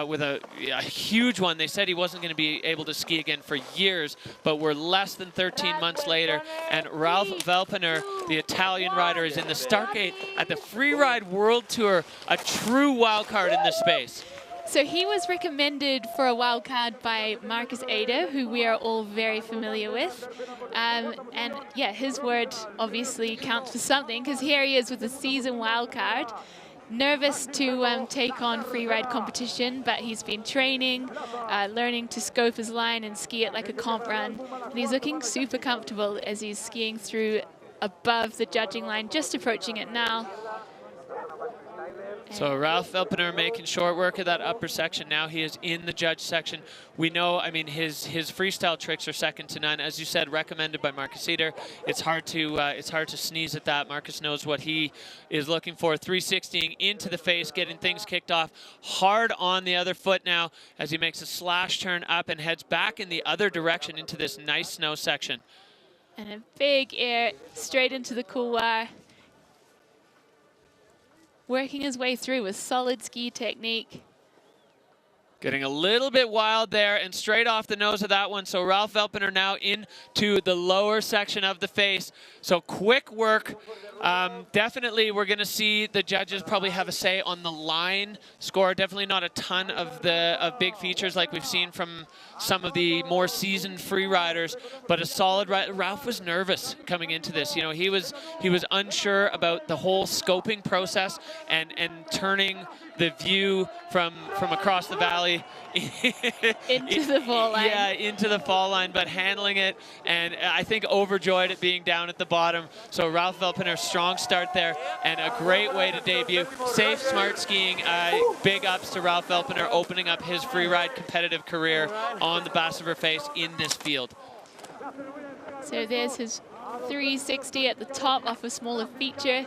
with a huge one. They said he wasn't going to be able to ski again for years, but we're less than 13 months later, and Ralph Velpener, the Italian rider, is in the start gate at the Freeride World Tour, a true wild card in this space. So he was recommended for a wild card by Marcus Eder, who we are all very familiar with. And yeah, his word obviously counts for something, because here he is with a season wild card. Nervous to take on freeride competition, but he's been training, learning to scope his line and ski it like a comp run. And he's looking super comfortable as he's skiing through above the judging line, just approaching it now. So Ralph Velpener making short work of that upper section. Now he is in the judge section. We know, I mean, his freestyle tricks are second to none. As you said, recommended by Marcus Eder. It's hard to sneeze at that. Marcus knows what he is looking for. 360ing into the face, getting things kicked off. Hard on the other foot now as he makes a slash turn up and heads back in the other direction into this nice snow section. And a big air straight into the couloir. Working his way through with solid ski technique. Getting a little bit wild there and straight off the nose of that one. So Ralph Velpener now into the lower section of the face. So quick work. Definitely we're going to see the judges probably have a say on the line score. Definitely not a ton of big features like we've seen from some of the more seasoned free riders, but a solid ride. Ralph was nervous coming into this. You know, he was unsure about the whole scoping process and turning the view from across the valley into the fall line. Yeah, into the fall line, but handling it, and I think overjoyed at being down at the bottom. So Ralph Velpener, strong start there, and a great way to debut. Safe, smart skiing. Big ups to Ralph Velpener opening up his free ride competitive career on the Basse Face in this field. So there's his 360 at the top off a smaller feature.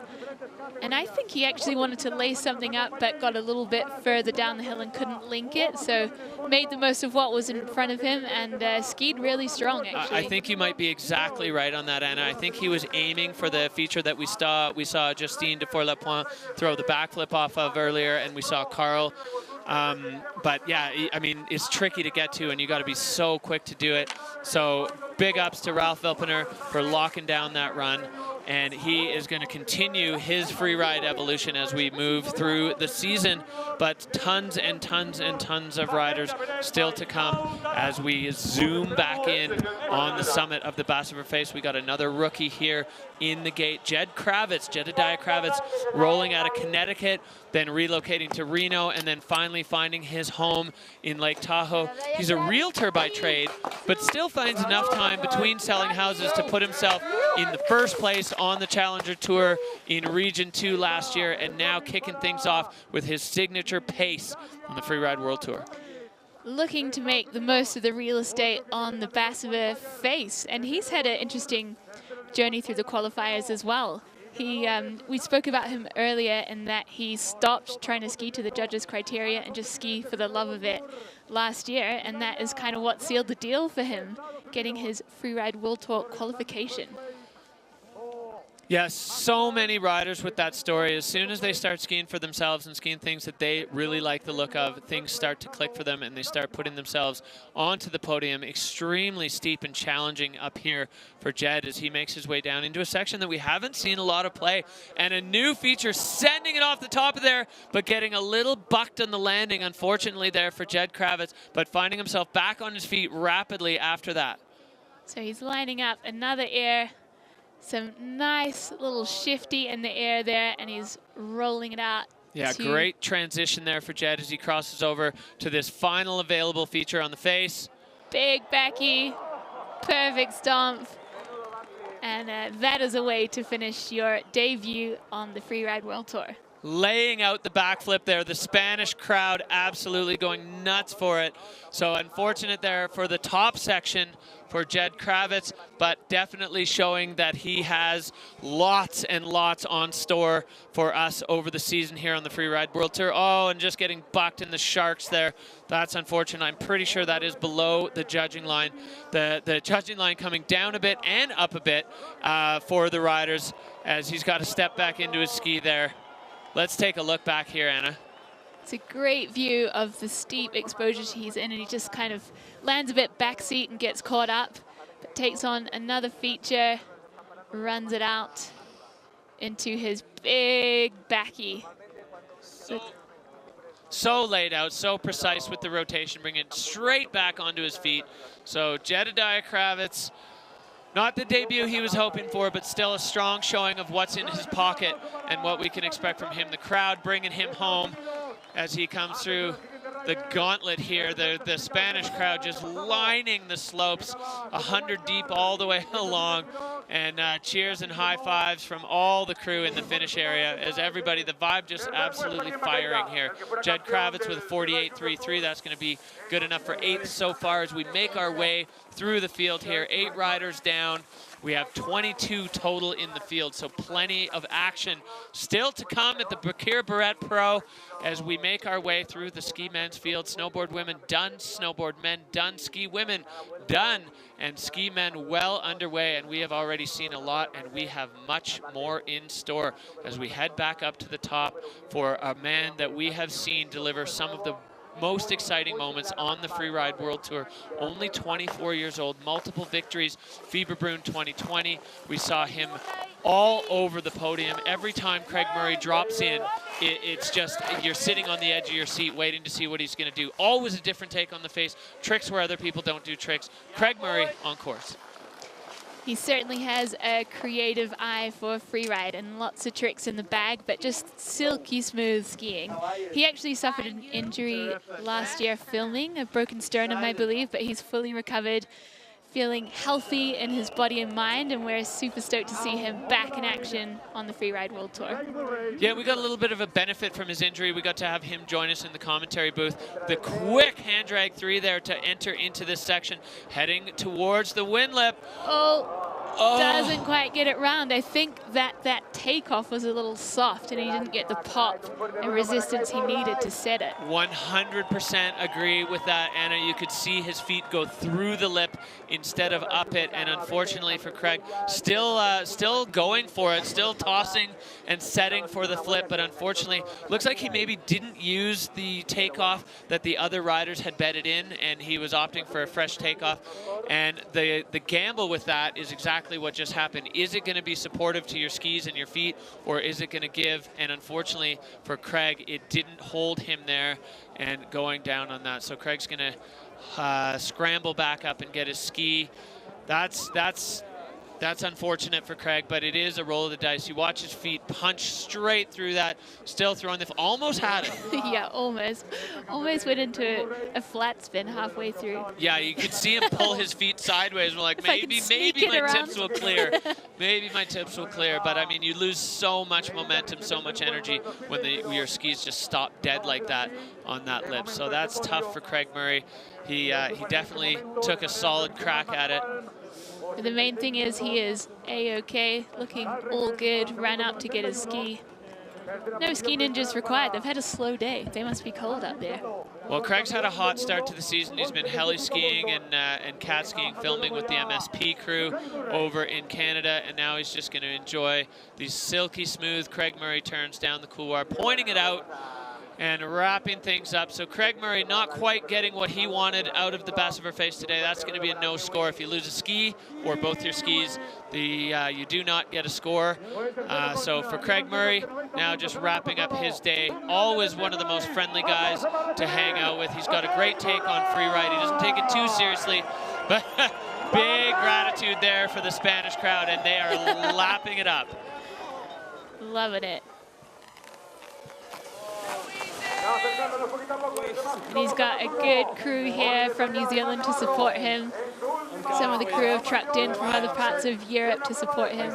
And I think he actually wanted to lay something up, but got a little bit further down the hill and couldn't link it. So made the most of what was in front of him and skied really strong, actually. I think you might be exactly right on that, Anna. I think he was aiming for the feature that we saw Justine Dufour-Lapointe throw the backflip off of earlier, and we saw Carl. But yeah, I mean, it's tricky to get to, and you got to be so quick to do it. So big ups to Ralph Velpener for locking down that run. And he is going to continue his free ride evolution as we move through the season. But tons and tons and tons of riders still to come as we zoom back in on the summit of the Basse Face. We got another rookie here in the gate, Jedediah Kravitz, rolling out of Connecticut, then relocating to Reno, and then finally finding his home in Lake Tahoe. He's a realtor by trade, but still finds enough time between selling houses to put himself in the first place on the Challenger Tour in Region 2 last year, and now kicking things off with his signature pace on the Freeride World Tour. Looking to make the most of the real estate on the Basse Face, and he's had an interesting journey through the qualifiers as well. We spoke about him earlier in that he stopped trying to ski to the judges' criteria and just ski for the love of it last year, and that is kind of what sealed the deal for him, getting his Freeride World Tour qualification. Yes, so many riders with that story. As soon as they start skiing for themselves and skiing things that they really like the look of, things start to click for them and they start putting themselves onto the podium. Extremely steep and challenging up here for Jed as he makes his way down into a section that we haven't seen a lot of play. And a new feature sending it off the top of there, but getting a little bucked on the landing, unfortunately, there for Jed Kravitz, but finding himself back on his feet rapidly after that. So he's lining up another air. Some nice little shifty in the air there, and he's rolling it out. Yeah, great transition there for Jed as he crosses over to this final available feature on the face. Big backy, perfect stomp. And that is a way to finish your debut on the Freeride World Tour. Laying out the backflip there, the Spanish crowd absolutely going nuts for it. So unfortunate there for the top section for Jed Kravitz, but definitely showing that he has lots and lots on store for us over the season here on the Freeride World Tour. Oh, and just getting bucked in the sharks there. That's unfortunate. I'm pretty sure that is below the judging line. The judging line coming down a bit and up a bit for the riders as he's got to step back into his ski there. Let's take a look back here, Anna. It's a great view of the steep exposure he's in, and he just kind of lands a bit backseat and gets caught up, but takes on another feature, runs it out into his big backy. So laid out, so precise with the rotation, bringing it straight back onto his feet. So Jedediah Kravitz, not the debut he was hoping for, but still a strong showing of what's in his pocket and what we can expect from him. The crowd bringing him home as he comes through the gauntlet here. The Spanish crowd just lining the slopes, 100 deep all the way along. And cheers and high fives from all the crew in the finish area as everybody, the vibe just absolutely firing here. Jed Kravitz with a 48.33. That's going to be good enough for 8th so far as we make our way through the field here. 8 riders down. We have 22 total in the field, so plenty of action still to come at the Bakir Barrett Pro as we make our way through the ski men's field. Snowboard women done, snowboard men done, ski women done, and ski men well underway. And we have already seen a lot, and we have much more in store as we head back up to the top for a man that we have seen deliver some of the most exciting moments on the Freeride World Tour. Only 24 years old, multiple victories, Fieberbrunn 2020. We saw him all over the podium. Every time Craig Murray drops in, it's just, you're sitting on the edge of your seat waiting to see what he's going to do. Always a different take on the face, tricks where other people don't do tricks. Craig Murray on course. He certainly has a creative eye for freeride and lots of tricks in the bag, but just silky smooth skiing. He actually suffered an injury last year filming, a broken sternum, I believe, but he's fully recovered, feeling healthy in his body and mind, and we're super stoked to see him back in action on the Freeride World Tour. Yeah, we got a little bit of a benefit from his injury. We got to have him join us in the commentary booth. The quick hand drag 3 there to enter into this section, heading towards the wind lip. Doesn't quite get it round. I think that takeoff was a little soft and he didn't get the pop and resistance he needed to set it. 100% agree with that, Anna. You could see his feet go through the lip instead of up it, and unfortunately for Craig, still going for it, still tossing and setting for the flip, but unfortunately, looks like he maybe didn't use the takeoff that the other riders had betted in, and he was opting for a fresh takeoff. And the gamble with that is exactly what just happened. Is it going to be supportive to your skis and your feet, or is it going to give? And unfortunately for Craig, it didn't hold him there and going down on that. So Craig's going to scramble back up and get his ski. That's unfortunate for Craig, but it is a roll of the dice. You watch his feet punch straight through that, still throwing the, almost had it. Yeah, almost. Almost went into a flat spin halfway through. Yeah, you could see him pull his feet sideways. We're like, maybe my tips will clear. Maybe my tips will clear. But I mean, you lose so much momentum, so much energy when your skis just stop dead like that on that lip. So that's tough for Craig Murray. He definitely took a solid crack at it. But the main thing is he is A-OK, looking all good, ran up to get his ski. No ski ninjas required. They've had a slow day. They must be cold out there. Well, Craig's had a hot start to the season. He's been heli skiing and cat skiing, filming with the MSP crew over in Canada, and now he's just going to enjoy these silky smooth Craig Murray turns down the couloir, pointing it out and wrapping things up. So Craig Murray not quite getting what he wanted out of the Best of Her Face today. That's going to be a no score. If you lose a ski or both your skis, you do not get a score. So for Craig Murray, now just wrapping up his day. Always one of the most friendly guys to hang out with. He's got a great take on freeride. He doesn't take it too seriously, but big gratitude there for the Spanish crowd, and they are lapping it up. Loving it. And he's got a good crew here from New Zealand to support him. Some of the crew have trucked in from other parts of Europe to support him.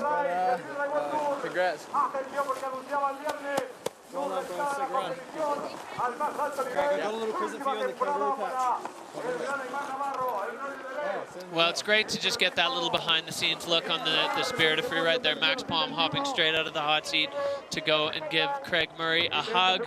Congrats. Well done, going sick run. Craig, I got a little present for you on the kangaroo patch. Well, it's great to just get that little behind-the-scenes look on the spirit of freeride there. Max Palm hopping straight out of the hot seat to go and give Craig Murray a hug.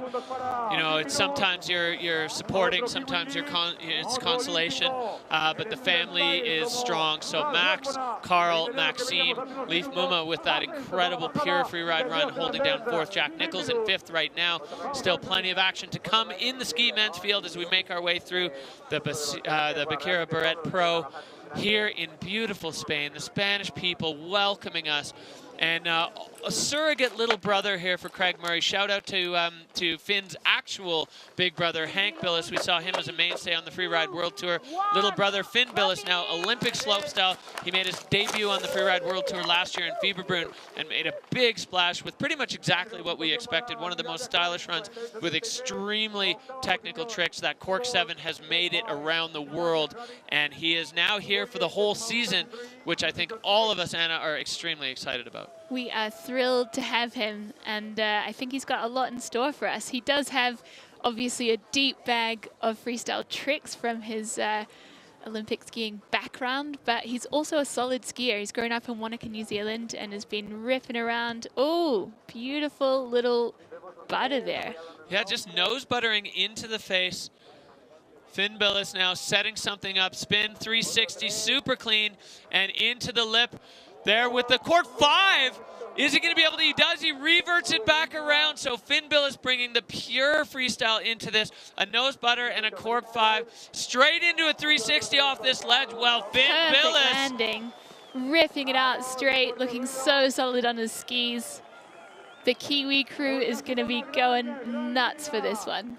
You know, it's sometimes you're supporting, sometimes it's consolation, but the family is strong. So Max, Carl, Maxime, Leif Muma with that incredible pure freeride run, holding down 4th. Jack Nichols in 5th right now. Still plenty of action to come in the ski men's field as we make our way through the Bakir Barrett Pro here in beautiful Spain. The Spanish people welcoming us And a surrogate little brother here for Craig Murray. Shout out to Finn's actual big brother, Hank Billes. We saw him as a mainstay on the Freeride World Tour. Little brother Finn Billes, now Olympic slopestyle. He made his debut on the Freeride World Tour last year in Fieberbrunn and made a big splash with pretty much exactly what we expected. One of the most stylish runs with extremely technical tricks. That Cork 7 has made it around the world, and he is now here for the whole season, which I think all of us, Anna, are extremely excited about. We are thrilled to have him, and I think he's got a lot in store for us. He does have, obviously, a deep bag of freestyle tricks from his Olympic skiing background, but he's also a solid skier. He's grown up in Wanaka, New Zealand, and has been ripping around. Oh, beautiful little butter there. Yeah, just nose buttering into the face. Finn Billes now setting something up. Spin 360, super clean, and into the lip there with the Cork 5. Is he going to be able to? He does. He reverts it back around. So Finn Billes bringing the pure freestyle into this. A nose butter and a Cork 5. Straight into a 360 off this ledge. Well, Finn Perfect Billes. landing, ripping it out straight, looking so solid on his skis. The Kiwi crew is going to be going nuts for this one.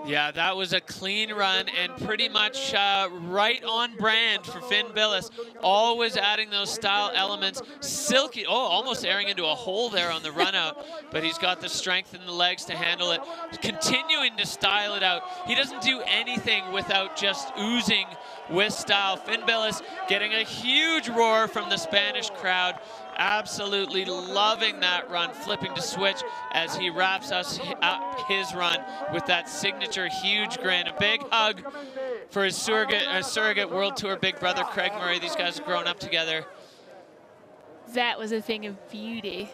Yeah, that was a clean run and pretty much right on brand for Finn Billes. Always adding those style elements. Silky, oh, almost airing into a hole there on the run out, but he's got the strength in the legs to handle it. Continuing to style it out. He doesn't do anything without just oozing with style. Finn Billes getting a huge roar from the Spanish crowd. Absolutely loving that run, flipping to switch as he wraps us up his run with that signature huge grin. A big hug for his surrogate World Tour big brother, Craig Murray. These guys have grown up together. That was a thing of beauty.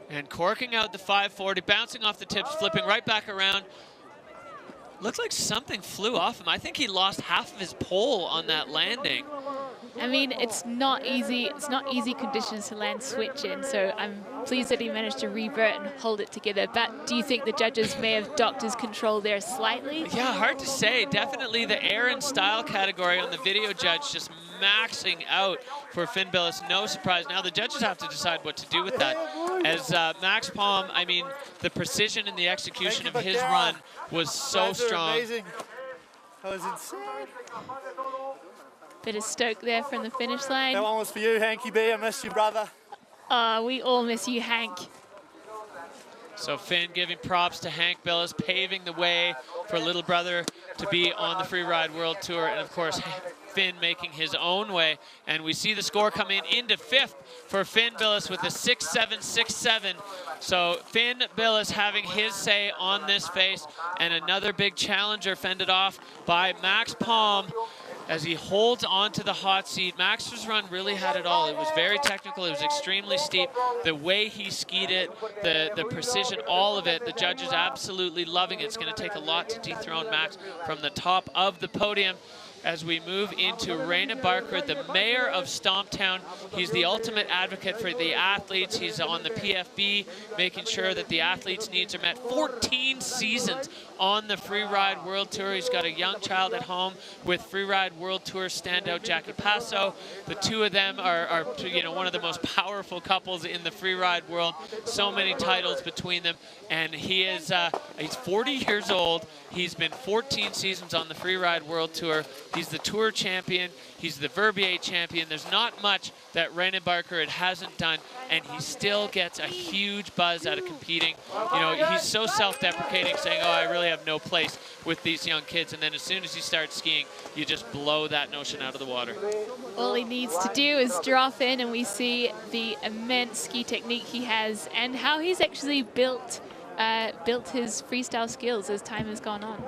And corking out the 540, bouncing off the tips, flipping right back around. Looks like something flew off him. I think he lost half of his pole on that landing. I mean, it's not easy. It's not easy conditions to land switch in, so I'm pleased that he managed to revert and hold it together. But do you think the judges may have docked his control there slightly? Yeah, hard to say. Definitely the air and style category on the video judge just maxing out for Finn Billes. No surprise. Now the judges have to decide what to do with that. As Max Palm, I mean, the precision and the execution of his run was so strong. Amazing. That was insane. Bit of stoke there from the finish line. That one was for you, Hanky B. I missed you, brother. We all miss you, Hank. So Finn giving props to Hank Billes, paving the way for little brother to be on the Freeride World Tour. And of course, Finn making his own way. And we see the score come in into fifth for Finn Billes with a 6.767. So Finn Billes having his say on this face. And another big challenger fended off by Max Palm as he holds on to the hot seat. Max's run really had it all. It was very technical. It was extremely steep. The way he skied it, the precision, all of it, the judges absolutely loving it. It's going to take a lot to dethrone Max from the top of the podium. As we move into Raina Barker, the mayor of Stomptown. He's the ultimate advocate for the athletes. He's on the PFB, making sure that the athletes' needs are met. 14 seasons on the Freeride World Tour. He's got a young child at home with Freeride World Tour standout Jackie Passo. The two of them are you know, one of the most powerful couples in the freeride world. So many titles between them, and he is he's 40 years old. He's been 14 seasons on the Freeride World Tour. He's the Tour champion. He's the Verbier champion. There's not much that Raina Barker hasn't done, and he still gets a huge buzz out of competing. You know, he's so self-deprecating, saying, oh, I really have no place with these young kids. And then as soon as he starts skiing, you just blow that notion out of the water. All he needs to do is drop in, and we see the immense ski technique he has and how he's actually built his freestyle skills as time has gone on.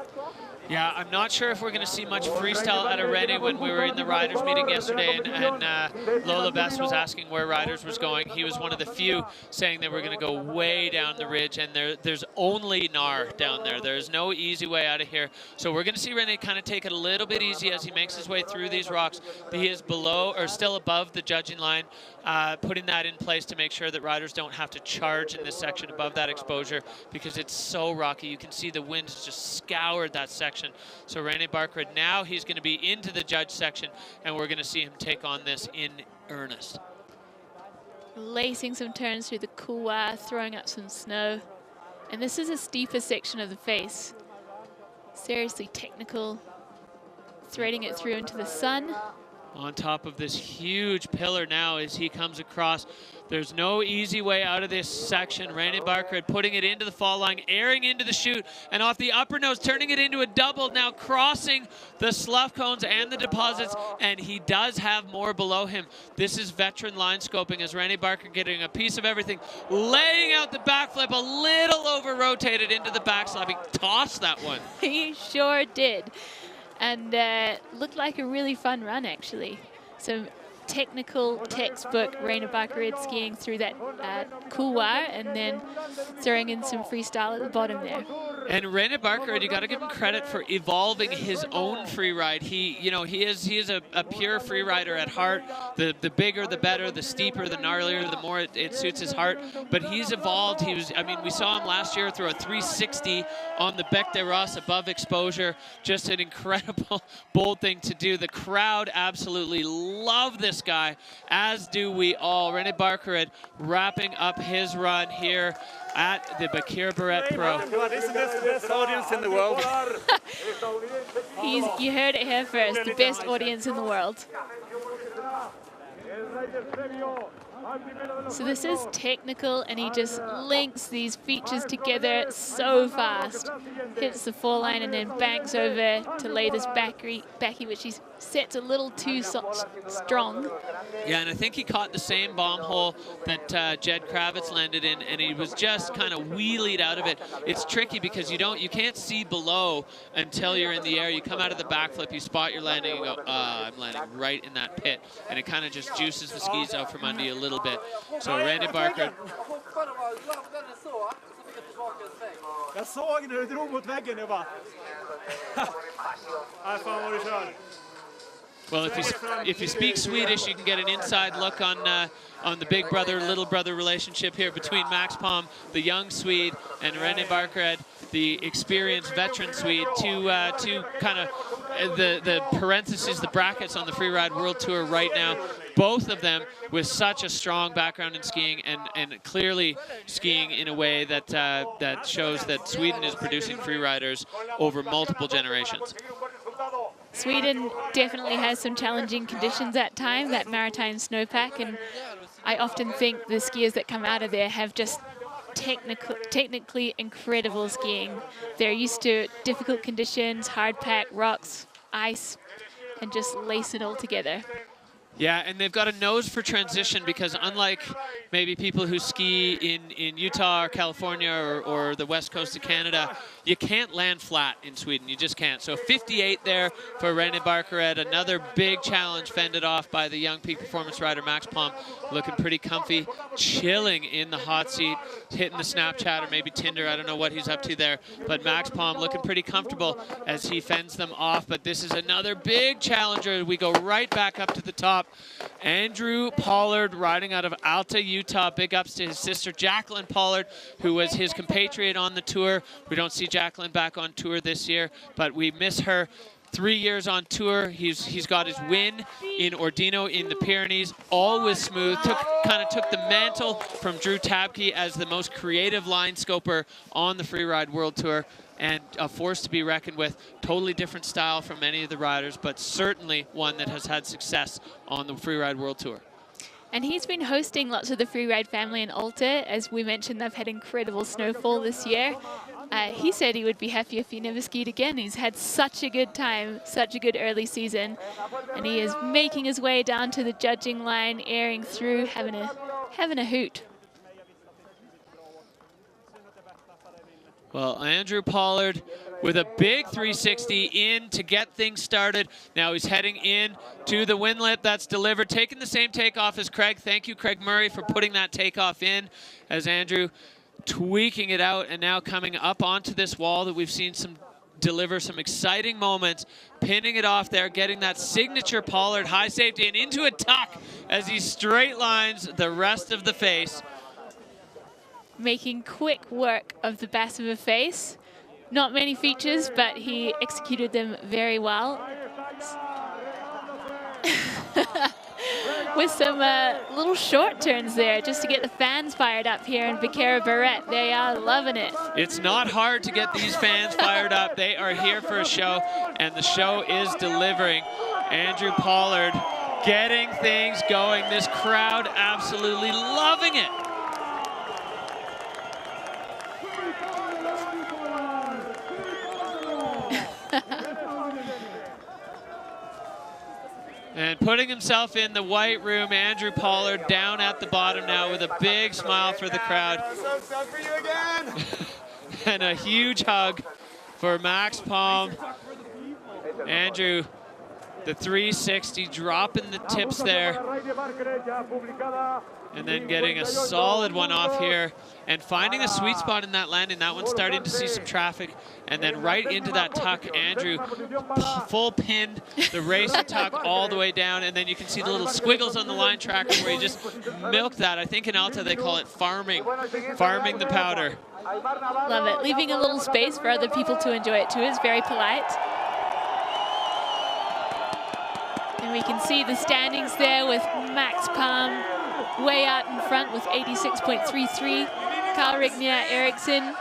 Yeah, I'm not sure if we're going to see much freestyle out of Rennie. When we were in the riders meeting yesterday and Lola Bess was asking where riders was going, he was one of the few saying that we're going to go way down the ridge, and there's only Nar down there. There's no easy way out of here. So we're going to see Rennie kind of take it a little bit easy as he makes his way through these rocks. He is below or still above the judging line, putting that in place to make sure that riders don't have to charge in this section above that exposure because it's so rocky. You can see the wind has just scoured that section. So Raina Barker, now he's going to be into the judge section, and we're going to see him take on this in earnest. lacing some turns through the couloir, throwing up some snow. And this is a steeper section of the face. Seriously technical, threading it through into the sun. On top of this huge pillar now as he comes across. There's no easy way out of this section. Randy Barkerhead putting it into the fall line, airing into the chute, and off the upper nose, turning it into a double, now crossing the slough cones and the deposits, and he does have more below him. This is veteran line scoping as Randy Barker getting a piece of everything, laying out the backflip, a little over-rotated into the backslap. He tossed that one. He sure did. And looked like a really fun run, actually. Some technical, textbook Rainer Barkerhead skiing through that couloir and then throwing in some freestyle at the bottom there. And Rainer Barkerhead, you got to give him credit for evolving his own free ride. He is a pure free rider at heart. The bigger, the better. The steeper, the gnarlier, the more it suits his heart. But he's evolved. We saw him last year throw a 360 on the Bec des Rosses above exposure. Just an incredible, bold thing to do. The crowd absolutely love this guy, as do we all. Rainer Barkerhead wrapping up his run here at the Bakir Barrett Pro. Isn't this the best audience in the world? You heard it here first, the best audience in the world. So this is technical, and he just links these features together so fast. Hits the fall line and then banks over to lay this backy, which he sets a little too strong. Yeah, and I think he caught the same bomb hole that Jed Kravitz landed in, and he was just kind of wheelied out of it. It's tricky because you can't see below until you're in the air. You come out of the backflip, you spot your landing, and you go, I'm landing right in that pit, and it kind of just juices the skis out from under you a little bit. So Randy Barker. Jag såg när du drog mot väggen, jag bara... Nej, fan vad du kör. Well, if you speak Swedish, you can get an inside look on the big brother, little brother relationship here between Max Palm, the young Swede, and Randy Barkerhead, the experienced veteran Swede. Two kind of the parentheses, the brackets on the Freeride World Tour right now. Both of them with such a strong background in skiing and clearly skiing in a way that that shows that Sweden is producing freeriders over multiple generations. Sweden definitely has some challenging conditions at times, that maritime snowpack, and I often think the skiers that come out of there have just technically incredible skiing. They're used to difficult conditions, hard pack, rocks, ice, and just lace it all together. Yeah, and they've got a nose for transition because unlike maybe people who ski in Utah or California or the west coast of Canada, you can't land flat in Sweden. You just can't. So 58 there for Randy Barkerhead. Another big challenge fended off by the young peak performance rider Max Palm. Looking pretty comfy, chilling in the hot seat, hitting the Snapchat or maybe Tinder. I don't know what he's up to there. But Max Palm looking pretty comfortable as he fends them off. But this is another big challenger. We go right back up to the top. Andrew Pollard riding out of Alta, Utah. Big ups to his sister Jacqueline Pollard, who was his compatriot on the tour. We don't see Jacqueline back on tour this year, but we miss her. 3 years on tour. He's got his win in Ordino in the Pyrenees, always smooth. Kind of took the mantle from Drew Tabke as the most creative line scoper on the Freeride World Tour, and a force to be reckoned with. Totally different style from many of the riders, but certainly one that has had success on the Freeride World Tour. And he's been hosting lots of the Freeride family in Alta. As we mentioned, they've had incredible snowfall this year. He said he would be happy if he never skied again. He's had such a good time, such a good early season. And he is making his way down to the judging line, airing through, having a hoot. Well, Andrew Pollard with a big 360 in to get things started. Now he's heading in to the windlip. That's delivered. Taking the same takeoff as Craig. Thank you, Craig Murray, for putting that takeoff in as Andrew tweaking it out and now coming up onto this wall that we've seen deliver some exciting moments, pinning it off there, getting that signature Pollard high safety and into a tuck as he straight lines the rest of the face. Making quick work of the bass of a face. Not many features, but he executed them very well. with some little short turns there just to get the fans fired up here in Becerra Barret. They are loving it. It's not hard to get these fans fired up. They are here for a show, and the show is delivering. Andrew Pollard getting things going. This crowd absolutely loving it. And putting himself in the white room, Andrew Pollard down at the bottom now with a big smile for the crowd. And a huge hug for Max Palm. Andrew, the 360, dropping the tips there. And then getting a solid one off here and finding a sweet spot in that landing. That one's starting to see some traffic. And then right into that tuck, Andrew full pinned the racer tuck all the way down. And then you can see the little squiggles on the line tracker where he just milked that. I think in Alta they call it farming the powder. Love it. Leaving a little space for other people to enjoy it too is very polite. And we can see the standings there with Max Palm way out in front with 86.33. Carl Rignier Eriksson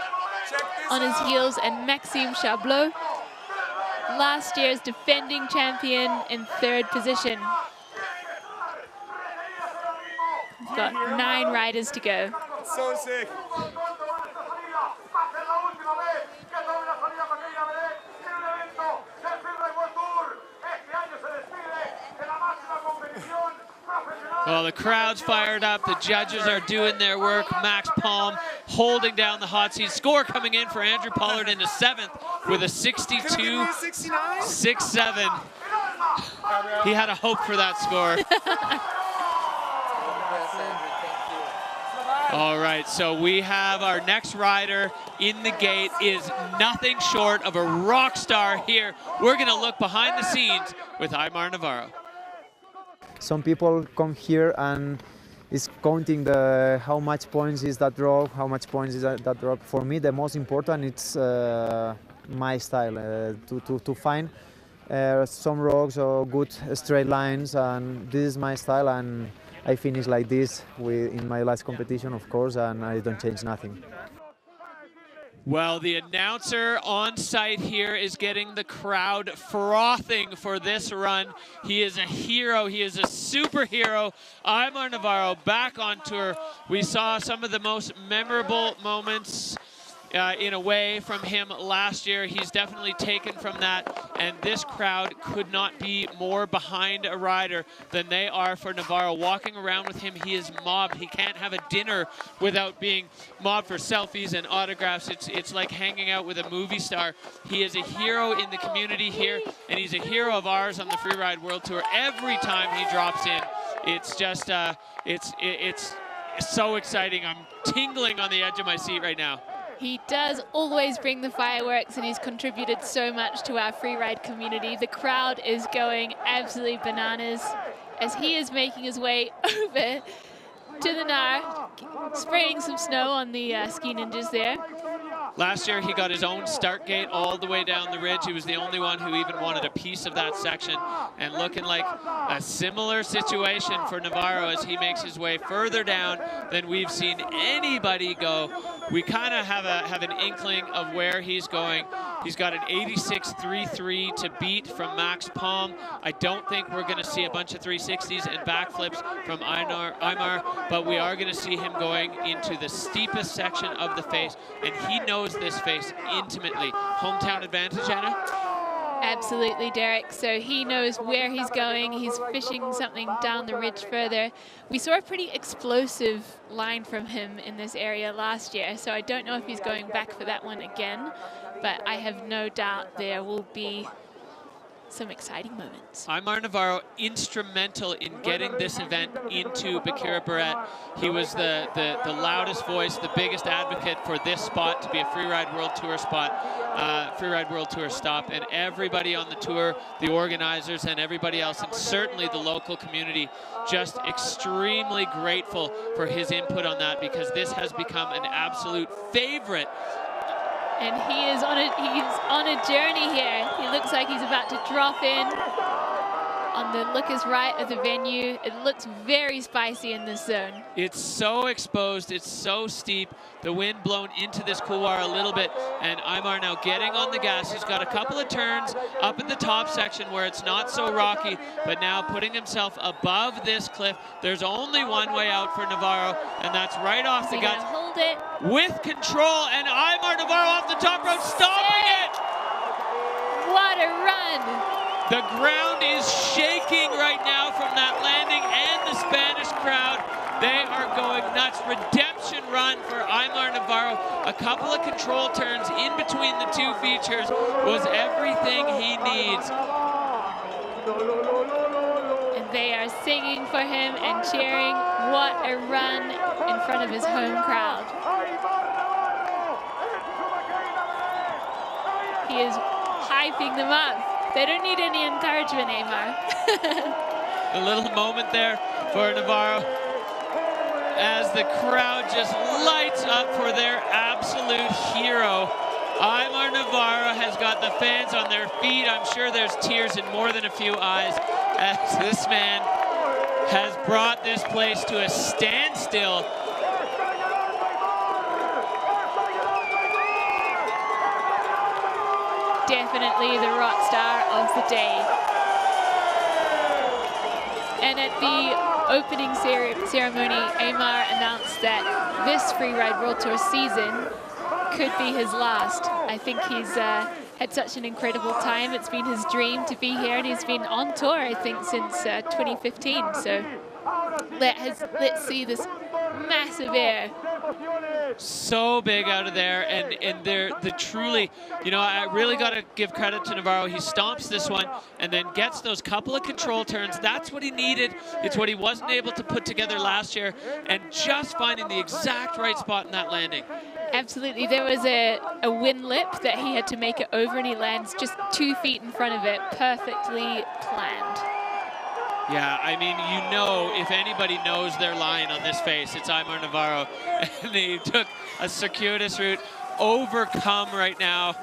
on his heels, and Maxime Chablot, last year's defending champion, in third position. We've got 9 riders to go. So sick. Well, the crowd's fired up. The judges are doing their work. Max Palm holding down the hot seat. Score coming in for Andrew Pollard into 7th with a 62.67. He had a hope for that score. All right, so we have our next rider in the gate is nothing short of a rock star here. We're going to look behind the scenes with Aymar Navarro. Some people come here and is counting how much points is that drop, how much points is that drop. For me, the most important it's my style, to find some rocks or good straight lines, and this is my style, and I finish like this in my last competition, of course, and I don't change nothing. Well, the announcer on site here is getting the crowd frothing for this run. He is a hero. He is a superhero. Aymar Navarro back on tour. We saw some of the most memorable moments in a way from him last year. He's definitely taken from that, and this crowd could not be more behind a rider than they are for Navarro. Walking around with him, he is mobbed. He can't have a dinner without being mobbed for selfies and autographs. It's like hanging out with a movie star. He is a hero in the community here, and he's a hero of ours on the Freeride World Tour. Every time he drops in, it's just it's so exciting. I'm tingling on the edge of my seat right now. He does always bring the fireworks, and he's contributed so much to our freeride community. The crowd is going absolutely bananas as he is making his way over to the Naar, spraying some snow on the ski ninjas there. Last year, he got his own start gate all the way down the ridge. He was the only one who even wanted a piece of that section, and looking like a similar situation for Navarro as he makes his way further down than we've seen anybody go. We kind of have an inkling of where he's going. He's got an 86.33 to beat from Max Palm. I don't think we're going to see a bunch of 360s and backflips from Aymar, but we are going to see him going into the steepest section of the face, and he knows this face intimately. Hometown advantage, Anna? Absolutely, Derek. So he knows where he's going. He's fishing something down the ridge further. We saw a pretty explosive line from him in this area last year, so I don't know if he's going back for that one again, but I have no doubt there will be some exciting moments. Aymar Navarro instrumental in getting this event into Becerra Barret. He was the loudest voice, the biggest advocate for this spot to be a Freeride World Tour spot, Freeride World Tour stop, and everybody on the tour, the organizers and everybody else, and certainly the local community, just extremely grateful for his input on that, because this has become an absolute favorite. And he's on a journey here. He looks like he's about to drop in. on the lookers right of the venue. It looks very spicy in this zone. It's so exposed, it's so steep. The wind blown into this couloir a little bit, and Aymar now getting on the gas. He's got a couple of turns up at the top section where it's not so rocky, but now putting himself above this cliff. There's only one way out for Navarro, and that's right off the guts. Hold it. With control, and Aymar Navarro off the top rope, stopping it! What a run! The ground is shaking right now from that landing, and the Spanish crowd, they are going nuts. Redemption run for Aymar Navarro. A couple of control turns in between the two features was everything he needs. And they are singing for him and cheering. What a run in front of his home crowd. He is hyping them up. They don't need any encouragement, Aymar. A little moment there for Navarro as the crowd just lights up for their absolute hero. Aymar Navarro has got the fans on their feet. I'm sure there's tears in more than a few eyes as this man has brought this place to a standstill. Definitely the rock star of the day. And at the opening ceremony, Aymar announced that this Freeride World Tour season could be his last. I think he's had such an incredible time. It's been his dream to be here, and he's been on tour, I think, since 2015. So let's see this massive air. So big out of there, and they're truly, you know, I really got to give credit to Navarro. He stomps this one and then gets those couple of control turns. That's what he needed. It's what he wasn't able to put together last year, and just finding the exact right spot in that landing. Absolutely. There was a wind lip that he had to make it over, and he lands just 2 feet in front of it, perfectly planned. Yeah, I mean, you know, if anybody knows their line on this face, it's Aymar Navarro. And they took a circuitous route, overcome right now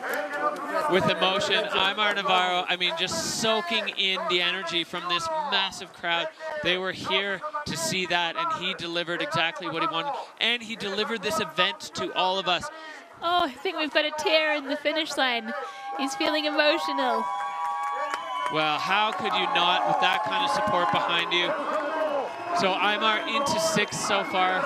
with emotion. Aymar Navarro, I mean, just soaking in the energy from this massive crowd. They were here to see that, and he delivered exactly what he wanted. And he delivered this event to all of us. Oh, I think we've got a tear in the finish line. He's feeling emotional. Well, how could you not with that kind of support behind you? So Aymar into 6th so far.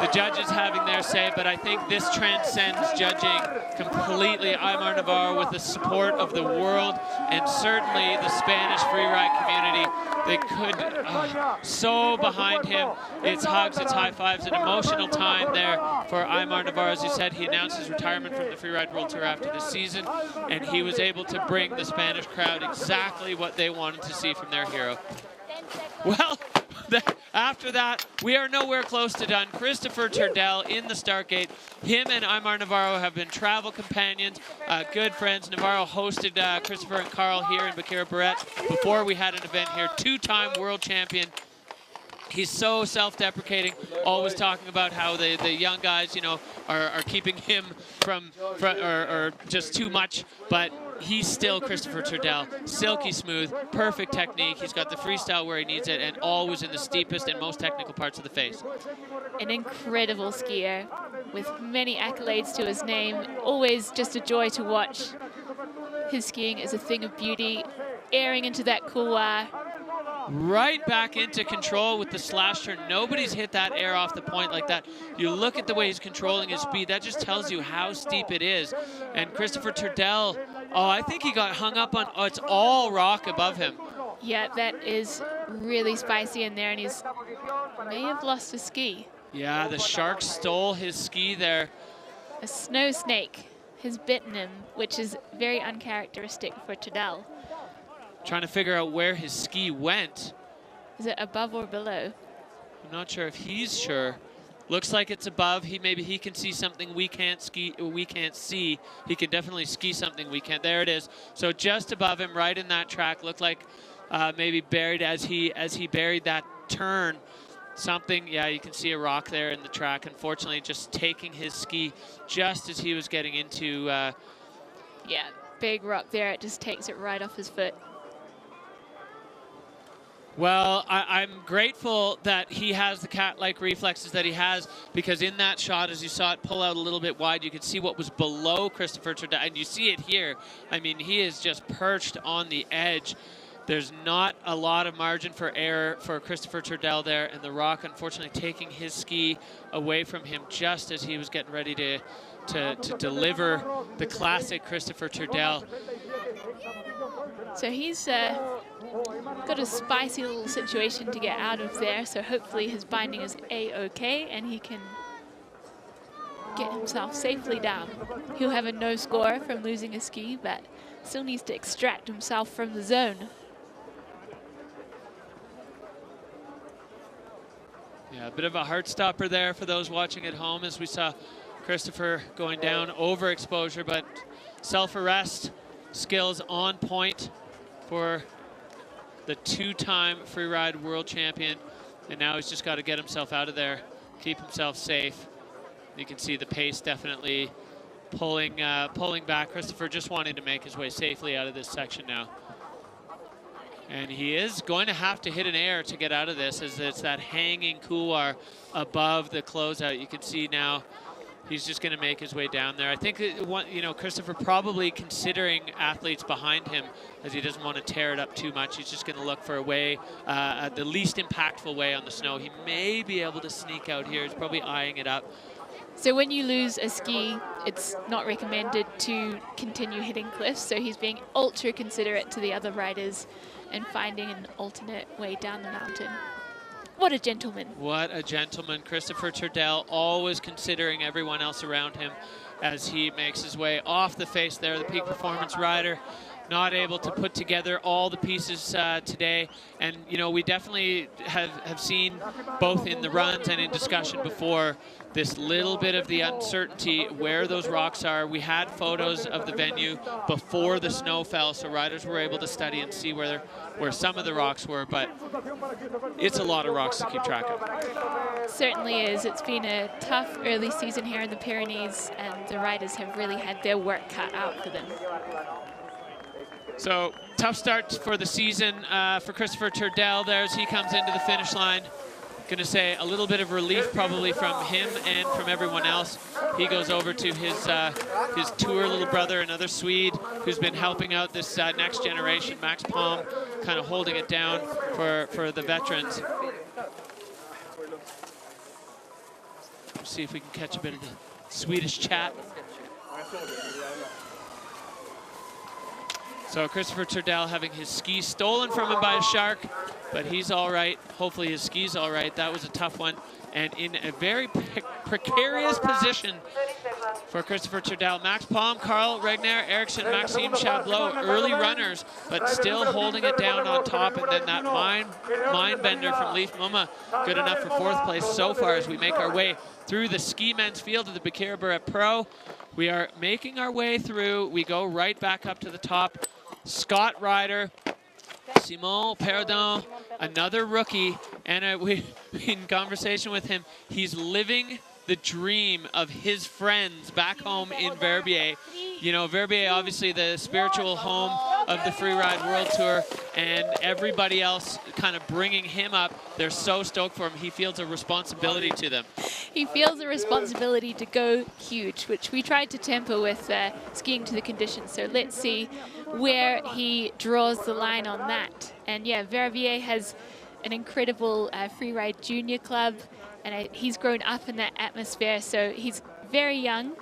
The judges having their say, but I think this transcends judging completely. Aymar Navarro with the support of the world and certainly the Spanish freeride community. They could, so behind him. It's hugs, it's high fives, an emotional time there for Aymar Navarro. As you said, he announced his retirement from the Freeride World Tour after this season, and he was able to bring the Spanish crowd exactly what they wanted to see from their hero. Well, after that, we are nowhere close to done. Christopher Turdell in the start gate. Him and Aymar Navarro have been travel companions, good friends. Navarro hosted Christopher and Carl here in Bakira Barrett before we had an event here. 2-time world champion. He's so self-deprecating, always talking about how the young guys, you know, are keeping him from or just too much, but he's still Christopher Turdell. Silky smooth, perfect technique. He's got the freestyle where he needs it, and always in the steepest and most technical parts of the face. An incredible skier with many accolades to his name. Always just a joy to watch. His skiing is a thing of beauty. Airing into that couloir. Right back into control with the slash turn. Nobody's hit that air off the point like that. You look at the way he's controlling his speed. That just tells you how steep it is. And Christopher Turdell, oh, I think he got hung up on, oh, it's all rock above him. Yeah, that is really spicy in there, and he's may have lost a ski. Yeah, the shark stole his ski there. A snow snake has bitten him, which is very uncharacteristic for Turdell. Trying to figure out where his ski went. Is it above or below? I'm not sure if he's sure. Looks like it's above. Maybe he can see something we can't see. He can definitely ski something we can't. There it is. So just above him, right in that track. Looked like maybe buried as he buried that turn. Something, yeah, you can see a rock there in the track. Unfortunately, just taking his ski just as he was getting into. Yeah, big rock there. It just takes it right off his foot. Well, I'm grateful that he has the cat-like reflexes that he has, because in that shot, as you saw it pull out a little bit wide, you could see what was below Christopher Turdell, and you see it here. I mean, he is just perched on the edge. There's not a lot of margin for error for Christopher Turdell there, and the rock, unfortunately, taking his ski away from him just as he was getting ready to deliver the classic Christopher Turdell. So he's got a spicy little situation to get out of there, so hopefully his binding is A-okay and he can get himself safely down. He'll have a no score from losing a ski, but still needs to extract himself from the zone. Yeah, a bit of a heart stopper there for those watching at home, as we saw Christopher going down, overexposure, but self-arrest, skills on point for the two-time freeride world champion. And now he's just got to get himself out of there, keep himself safe. You can see the pace definitely pulling back. Christopher just wanting to make his way safely out of this section now. And he is going to have to hit an air to get out of this, as it's that hanging couloir above the closeout. You can see now he's just going to make his way down there. I think, Christopher probably considering athletes behind him, as he doesn't want to tear it up too much. He's just going to look for a way, the least impactful way on the snow. He may be able to sneak out here. He's probably eyeing it up. So when you lose a ski, it's not recommended to continue hitting cliffs, so he's being ultra considerate to the other riders and finding an alternate way down the mountain. What a gentleman. What a gentleman. Christopher Turdell, always considering everyone else around him as he makes his way off the face there. The peak performance rider, not able to put together all the pieces today. And, we definitely have seen both in the runs and in discussion before this little bit of the uncertainty where those rocks are. We had photos of the venue before the snow fell, so riders were able to study and see where some of the rocks were, but it's a lot of rocks to keep track of. Certainly is. It's been a tough early season here in the Pyrenees, and the riders have really had their work cut out for them. So, tough start for the season for Christopher Turdell there as he comes into the finish line. Going to say a little bit of relief probably from him and from everyone else. He goes over to his tour little brother, another Swede, who's been helping out this next generation, Max Palm, kind of holding it down for the veterans. Let's see if we can catch a bit of the Swedish chat. So Christopher Turdell having his ski stolen from him by a shark, but he's all right. Hopefully his ski's all right. That was a tough one, and in a very precarious position for Christopher Turdell. Max Palm, Carl Regner, Eriksson, Maxime Chablot, early runners, but still holding it down on top. And then that mind bender from Leif Mumma, good enough for fourth place so far as we make our way through the ski men's field of the Bikira Beret Pro. We are making our way through. We go right back up to the top. Scott Ryder, Simon Perdon, another rookie, and we in conversation with him, he's living the dream of his friends back home in Verbier. Verbier, obviously the spiritual home of the Freeride World Tour, and everybody else kind of bringing him up. They're so stoked for him. He feels a responsibility to them. He feels a responsibility to go huge, which we tried to temper with skiing to the conditions. So let's see where he draws the line on that. And yeah, Verbier has an incredible freeride junior club, and he's grown up in that atmosphere. So he's very young,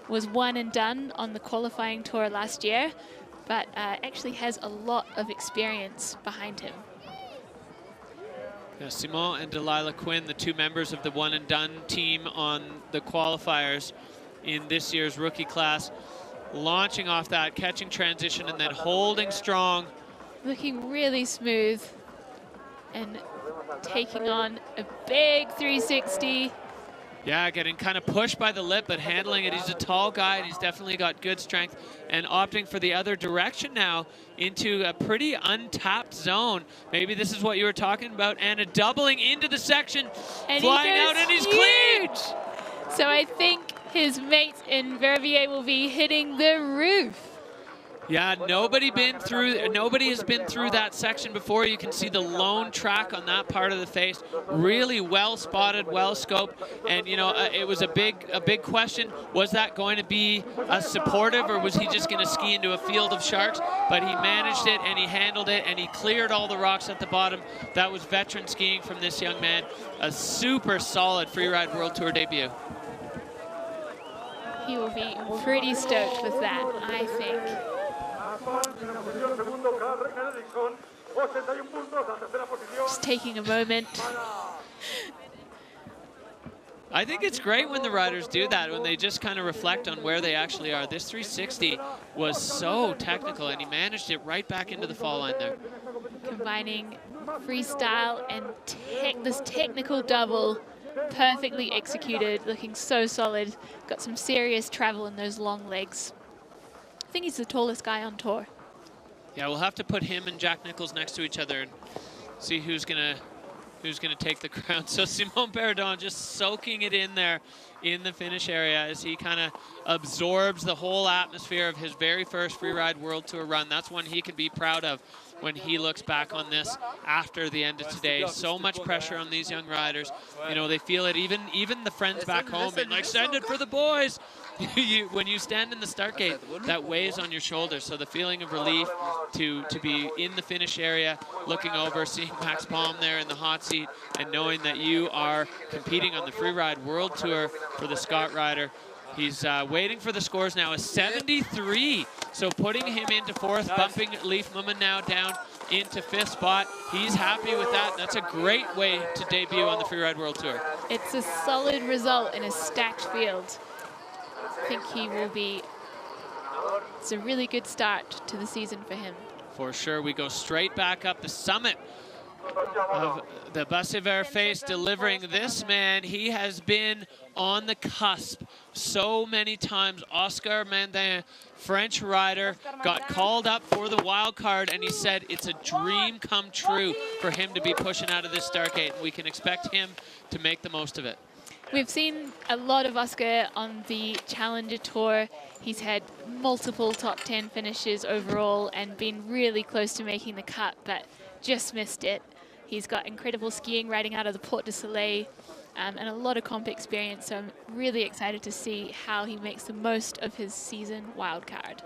was one and done on the qualifying tour last year, but actually has a lot of experience behind him. Yeah, Simon and Delilah Quinn, the two members of the one and done team on the qualifiers in this year's rookie class, launching off that, catching transition, and then holding strong. Looking really smooth and taking on a big 360. Yeah, getting kind of pushed by the lip, but handling it. He's a tall guy, and he's definitely got good strength, and opting for the other direction now into a pretty untapped zone. Maybe this is what you were talking about, and a doubling into the section, and flying out, and he's clean. So I think his mates in Verbier will be hitting the roof. Yeah, nobody has been through that section before. You can see the lone track on that part of the face. Really well spotted, well scoped, and you know it was a big question. Was that going to be supportive, or was he just going to ski into a field of sharks? But he managed it, and he handled it, and he cleared all the rocks at the bottom. That was veteran skiing from this young man. A super solid Freeride World Tour debut. He will be pretty stoked with that, I think. Just taking a moment. I think it's great when the riders do that, when they just kind of reflect on where they actually are. This 360 was so technical, and he managed it right back into the fall line there. Combining freestyle and this technical double, perfectly executed, looking so solid. Got some serious travel in those long legs. I think he's the tallest guy on tour. Yeah, we'll have to put him and Jack Nicholls next to each other and see who's gonna take the crown. So Simon Perrodon just soaking it in there in the finish area as he kind of absorbs the whole atmosphere of his very first Freeride World Tour run. That's one he can be proud of when he looks back on this after the end of today. So much pressure on these young riders. You know, they feel it, even the friends back home, and like, send it for the boys. When you stand in the start gate, that weighs on your shoulders. So the feeling of relief to be in the finish area, looking over, seeing Max Palm there in the hot seat, and knowing that you are competing on the Freeride World Tour for the Scott rider. He's waiting for the scores now, a 73. So putting him into fourth, bumping Leif Mummen now down into fifth spot. He's happy with that. That's a great way to debut on the Freeride World Tour. It's a solid result in a stacked field. I think he will be, it's a really good start to the season for him. For sure, we go straight back up the summit of the Basse-Vert face, delivering this man. He has been on the cusp so many times. Oscar Mandin, French rider, got called up for the wild card, and he said it's a dream come true for him to be pushing out of this start gate. We can expect him to make the most of it. We've seen a lot of Oscar on the Challenger Tour. He's had multiple top 10 finishes overall and been really close to making the cut, but just missed it. He's got incredible skiing riding out of the Porte du Soleil and a lot of comp experience, so I'm really excited to see how he makes the most of his season wildcard.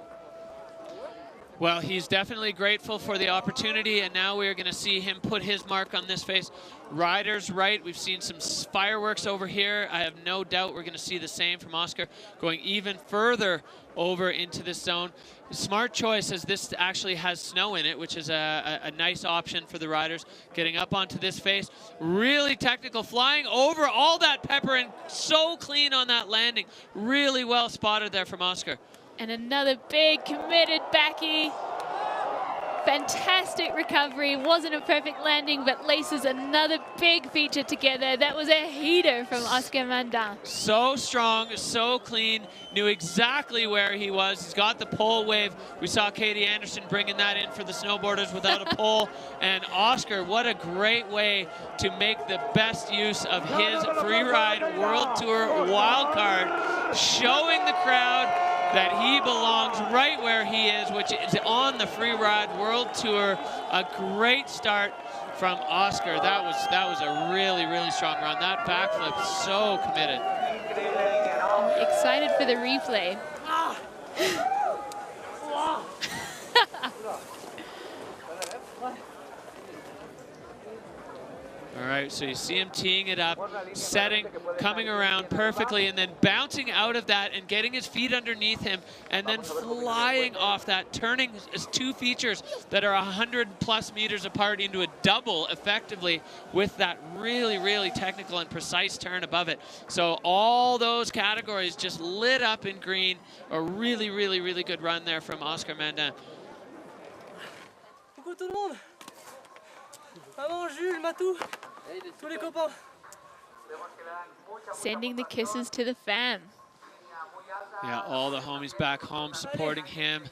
Well, he's definitely grateful for the opportunity, and now we're going to see him put his mark on this face. Riders right, we've seen some fireworks over here. I have no doubt we're going to see the same from Oscar, going even further over into this zone. Smart choice, as this actually has snow in it, which is a nice option for the riders. Getting up onto this face, really technical, flying over all that pepper and so clean on that landing. Really well spotted there from Oscar. And another big committed backy. Fantastic recovery. Wasn't a perfect landing, but laces another big feature together. That was a heater from Oscar Mandin. So strong, so clean, knew exactly where he was. He's got the pole wave. We saw Katie Anderson bringing that in for the snowboarders without a pole. And Oscar, what a great way to make the best use of his Freeride World Tour wildcard, showing the crowd that he belongs right where he is, which is on the Freeride World Tour. A great start from Oscar. That was a really, really strong run. That backflip, so committed. I'm excited for the replay. All right, so you see him teeing it up, setting, coming around perfectly, and then bouncing out of that and getting his feet underneath him, and then flying off that, turning his two features that are 100+ meters apart into a double effectively with that really, really technical and precise turn above it. So all those categories just lit up in green. A really, really, really good run there from Oscar Mandin. Coucou tout le monde. Maman, Jules, Matou, tous les copains. Sending the kisses to the fam. Yeah, all the homies back home supporting him.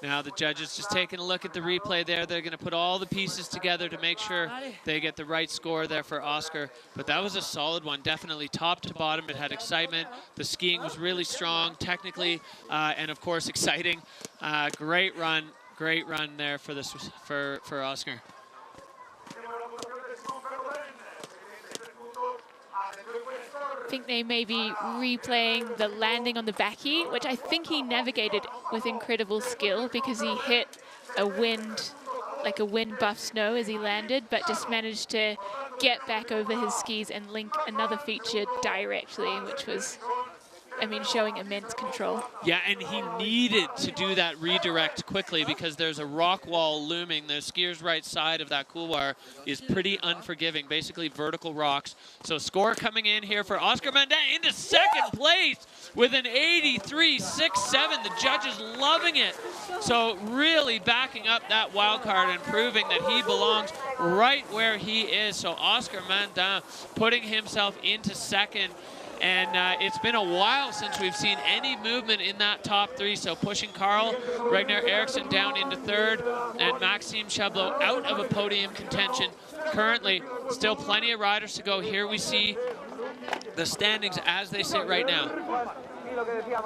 Now the judges just taking a look at the replay there. They're going to put all the pieces together to make sure they get the right score there for Oscar. But that was a solid one, definitely top to bottom. It had excitement. The skiing was really strong technically, and of course exciting. Great run there for this for Oscar. I think they may be replaying the landing on the backy, which I think he navigated with incredible skill because he hit a wind, like a wind buff snow as he landed, but just managed to get back over his skis and link another feature directly, which was, I mean, showing immense control. Yeah, and he needed to do that redirect quickly because there's a rock wall looming. The skier's right side of that couloir is pretty unforgiving, basically vertical rocks. So score coming in here for Oscar Mandin into second place with an 83.67. The judges loving it. So really backing up that wild card and proving that he belongs right where he is. So Oscar Mandin putting himself into second. And it's been a while since we've seen any movement in that top three. So pushing Carl Ragnar Eriksson down into third and Maxime Chablot out of a podium contention. Currently, still plenty of riders to go. Here we see the standings as they sit right now.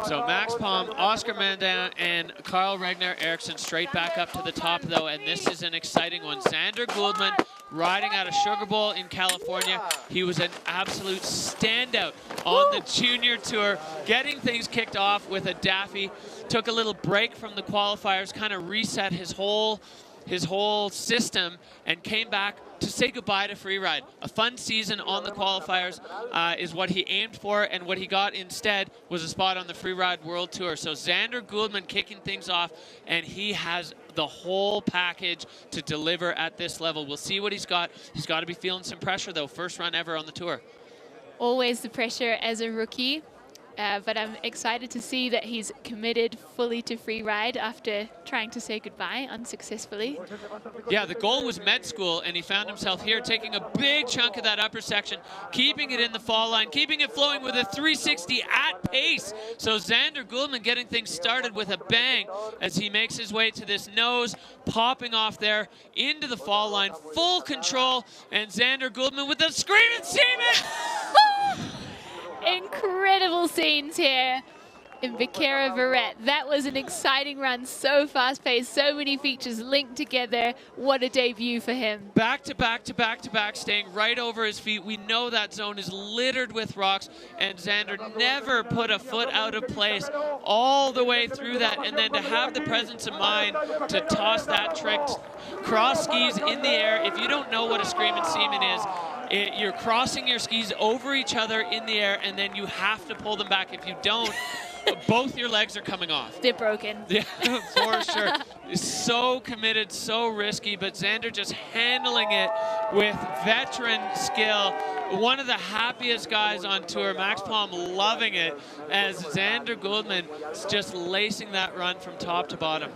So Max Palm, Oscar Mandin, and Carl Ragnar Eriksson straight back up to the top, though, and this is an exciting one. Xander Gouldman riding out of Sugar Bowl in California. He was an absolute standout on the junior tour, getting things kicked off with a Daffy. Took a little break from the qualifiers, kind of reset his whole system, and came back to say goodbye to freeride. A fun season on the qualifiers is what he aimed for, and what he got instead was a spot on the Freeride World Tour. So Xander Gouldman kicking things off, and he has the whole package to deliver at this level. We'll see what he's got. He's got to be feeling some pressure, though. First run ever on the tour. Always the pressure as a rookie. But I'm excited to see that he's committed fully to freeride after trying to say goodbye unsuccessfully. Yeah, the goal was med school, and he found himself here taking a big chunk of that upper section, keeping it in the fall line, keeping it flowing with a 360 at pace. So Xander Gouldman getting things started with a bang as he makes his way to this nose, popping off there into the fall line, full control, and Xander Gouldman with a screaming seaman! Incredible scenes here in Viqueira Verret. That was an exciting run, so fast-paced, so many features linked together. What a debut for him. Back to back to back to back, staying right over his feet. We know that zone is littered with rocks, and Xander never put a foot out of place all the way through that. And then to have the presence of mind to toss that trick, cross skis in the air. If you don't know what a screaming seaman is, you're crossing your skis over each other in the air, and then you have to pull them back. If you don't, both your legs are coming off. They're broken. Yeah, for sure. So committed, so risky, but Xander just handling it with veteran skill. One of the happiest guys on tour. Max Palm loving it as Xander Gouldman is just lacing that run from top to bottom.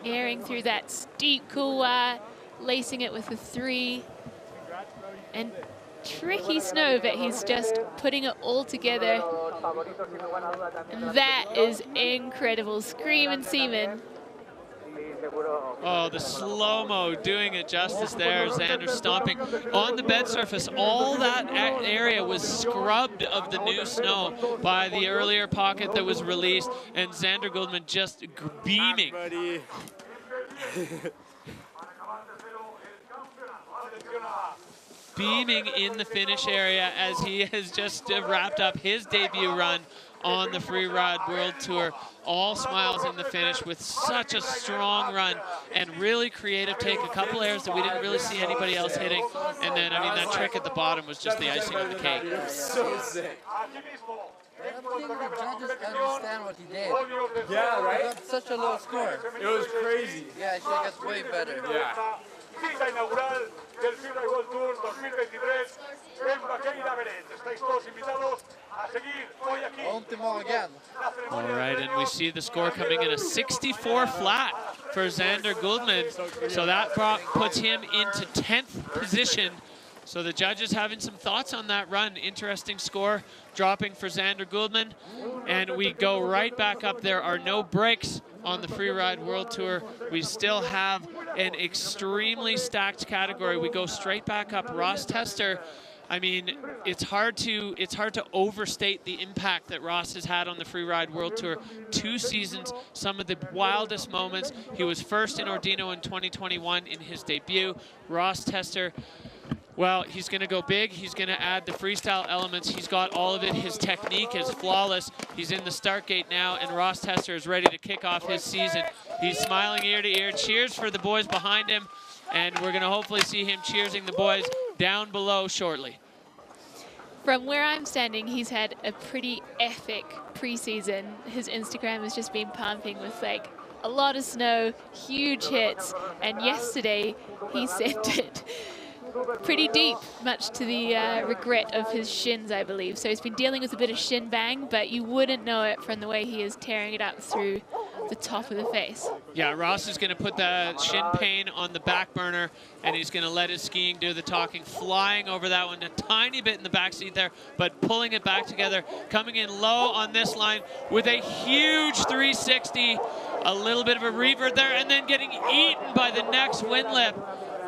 Airing through that steep couloir, lacing it with a 3. And tricky snow, but he's just putting it all together. And that is incredible. Screaming seaman. Oh, the slow-mo doing it justice there. Xander stomping on the bed surface. All that area was scrubbed of the new snow by the earlier pocket that was released, and Xander Gouldman just beaming. Beaming in the finish area as he has just wrapped up his debut run on the Freeride World Tour. All smiles in the finish with such a strong run and really creative take. A couple airs that we didn't really see anybody else hitting. And then, I mean, that trick at the bottom was just the icing on the cake. So sick. I don't think the judges understand what he did. Yeah, right? He got such a low score. It was crazy. Yeah, he should have got way better. Yeah. Cita inaugural del Freeride World Tour 2023 en Viqueira Verret. Estáis todos invitados a seguir hoy aquí. Ultimo again. All right, and we see the score coming in a 64 flat for Xander Gouldman. So that puts him into 10th position So the judges having some thoughts on that run. Interesting score dropping for Xander Gouldman. And we go right back up. There are no breaks on the Freeride World Tour. We still have an extremely stacked category. We go straight back up. Ross Tester, I mean, it's hard to overstate the impact that Ross has had on the Freeride World Tour. 2 seasons, some of the wildest moments. He was first in Ordino in 2021 in his debut. Ross Tester, well, he's going to go big. He's going to add the freestyle elements. He's got all of it. His technique is flawless. He's in the start gate now, and Ross Tester is ready to kick off his season. He's smiling ear to ear. Cheers for the boys behind him, and we're going to hopefully see him cheersing the boys down below shortly. From where I'm standing, he's had a pretty epic preseason. His Instagram has just been pumping with like a lot of snow, huge hits, and yesterday he sent it pretty deep, much to the regret of his shins, I believe. So he's been dealing with a bit of shin bang, but you wouldn't know it from the way he is tearing it up through the top of the face. Yeah, Ross is going to put the shin pain on the back burner, and he's going to let his skiing do the talking, flying over that one a tiny bit in the backseat there, but pulling it back together, coming in low on this line with a huge 360, a little bit of a revert there, and then getting eaten by the next wind lip.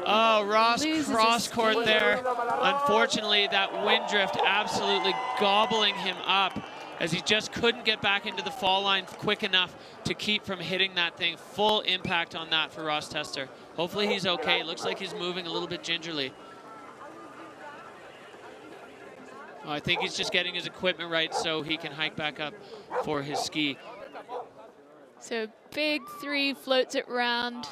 Oh, Ross cross court there. Unfortunately, that wind drift absolutely gobbling him up as he just couldn't get back into the fall line quick enough to keep from hitting that thing. Full impact on that for Ross Tester. Hopefully he's okay. Looks like he's moving a little bit gingerly. Oh, I think he's just getting his equipment right so he can hike back up for his ski. So big 3, floats it round,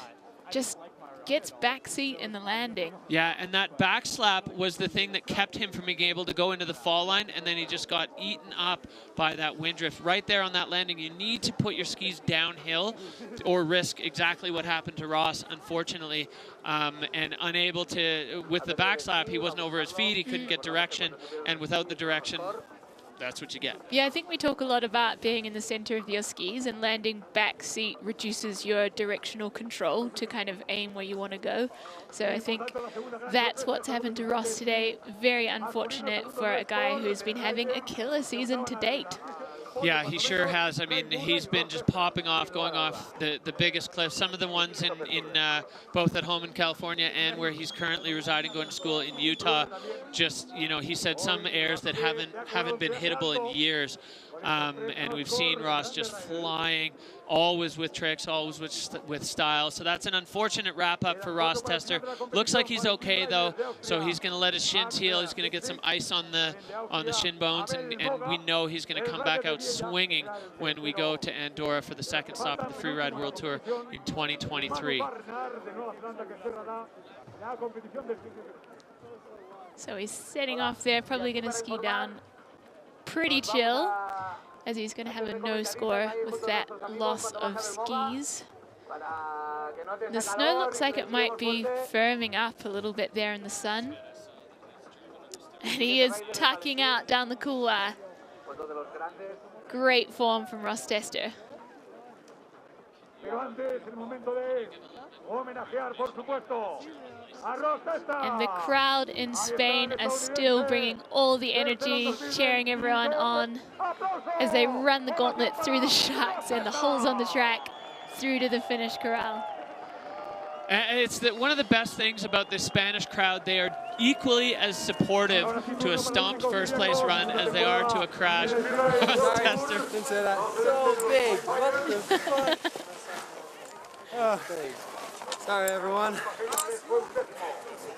just gets backseat in the landing. Yeah, and that back slap was the thing that kept him from being able to go into the fall line, and then he just got eaten up by that wind drift. Right there on that landing, you need to put your skis downhill or risk exactly what happened to Ross, unfortunately. And unable to, with the back slap, he wasn't over his feet, he couldn't get direction, and without the direction, that's what you get. Yeah, I think we talk a lot about being in the center of your skis, and landing back seat reduces your directional control to kind of aim where you want to go. So I think that's what's happened to Ross today. Very unfortunate for a guy who's been having a killer season to date. Yeah, he sure has. I mean, he's been just popping off, going off the biggest cliffs. Some of the ones in both at home in California and where he's currently residing, going to school in Utah. Just, you know, he said some airs that haven't been hittable in years. And we've seen Ross just flying, always with tricks, always with style. So that's an unfortunate wrap-up for Ross Tester. Looks like he's okay, though, so he's going to let his shins heal. He's going to get some ice on the shin bones, and we know he's going to come back out swinging when we go to Andorra for the second stop of the Freeride World Tour in 2023. So he's setting off there, probably going to ski down pretty chill, as he's going to have a no score with that loss of skis. The snow looks like it might be firming up a little bit there in the sun. And he is tucking out down the couloir. Great form from Ross Tester. And the crowd in Spain are still bringing all the energy, cheering everyone on as they run the gauntlet through the sharks and the holes on the track through to the finish corral. And it's one of the best things about this Spanish crowd. They are equally as supportive to a stomped first place run as they are to a crash. Ross Tester. Didn't say that. So big. What the fuck? Oh, sorry, everyone.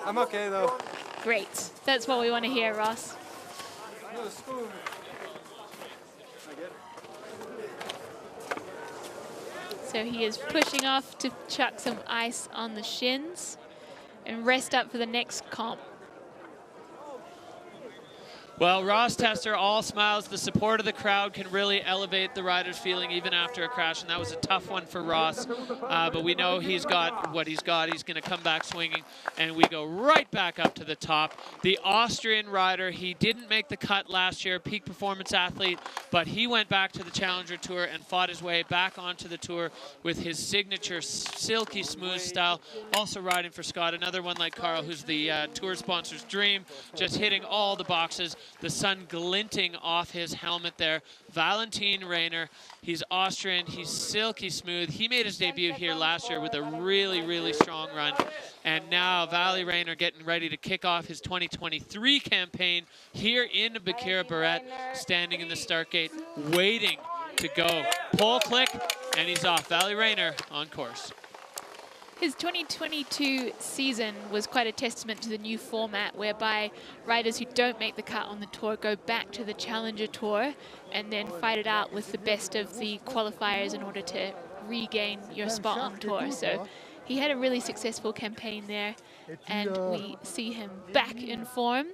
I'm okay, though. Great. That's what we want to hear, Ross. So he is pushing off to chuck some ice on the shins and rest up for the next comp. Well, Ross Tester, all smiles. The support of the crowd can really elevate the rider's feeling even after a crash, and that was a tough one for Ross. But we know he's got what he's got. He's going to come back swinging, and we go right back up to the top. The Austrian rider, he didn't make the cut last year, peak performance athlete, but he went back to the Challenger Tour and fought his way back onto the tour with his signature silky smooth style. Also riding for Scott, another one like Carl, who's the tour sponsor's dream, just hitting all the boxes. The sun glinting off his helmet there. Valentin Rainer, he's Austrian, he's silky smooth. He made his debut here last year with a really, really strong run. And now Vali Rainer getting ready to kick off his 2023 campaign here in Bakira Barrett, standing in the start gate, waiting to go. Pole click, and he's off. Vali Rainer on course. His 2022 season was quite a testament to the new format whereby riders who don't make the cut on the tour go back to the Challenger Tour and then fight it out with the best of the qualifiers in order to regain your spot on tour. So he had a really successful campaign there, and we see him back in form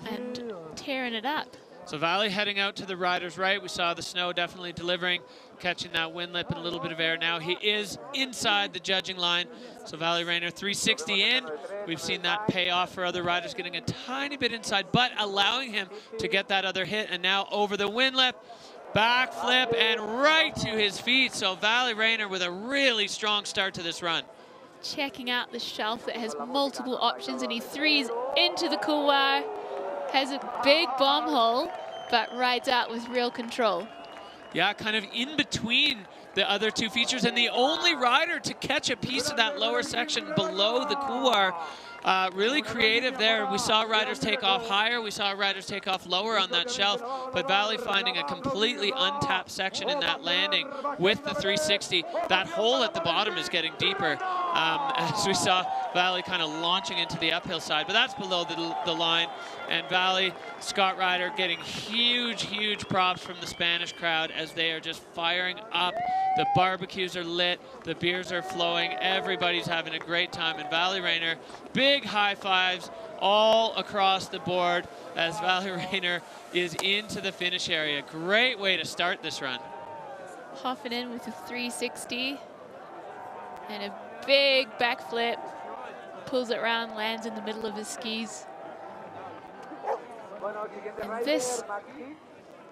and tearing it up. So Vali heading out to the rider's right. We saw the snow definitely delivering, catching that wind lip and a little bit of air. Now he is inside the judging line. So Vali Rainer 360 in. We've seen that pay off for other riders, getting a tiny bit inside, but allowing him to get that other hit. And now over the wind lip, back flip and right to his feet. So Vali Rainer with a really strong start to this run. Checking out the shelf that has multiple options, and he threes into the couloir. Has a big bomb hole, but rides out with real control. Yeah, kind of in between the other two features, and the only rider to catch a piece of that lower section below the couloir. Really creative there. We saw riders take off higher. We saw riders take off lower on that shelf, but Vali finding a completely untapped section in that landing with the 360. That hole at the bottom is getting deeper as we saw Vali kind of launching into the uphill side, but that's below the line. And Vali, Scott Ryder getting huge, huge props from the Spanish crowd as they are just firing up. The barbecues are lit, the beers are flowing, everybody's having a great time. And Vali Rainer, big high fives all across the board as Vali Rainer is into the finish area. Great way to start this run. Hoffing in with a 360 and a big backflip. Pulls it around, lands in the middle of his skis. And this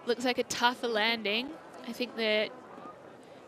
looks like a tougher landing. I think that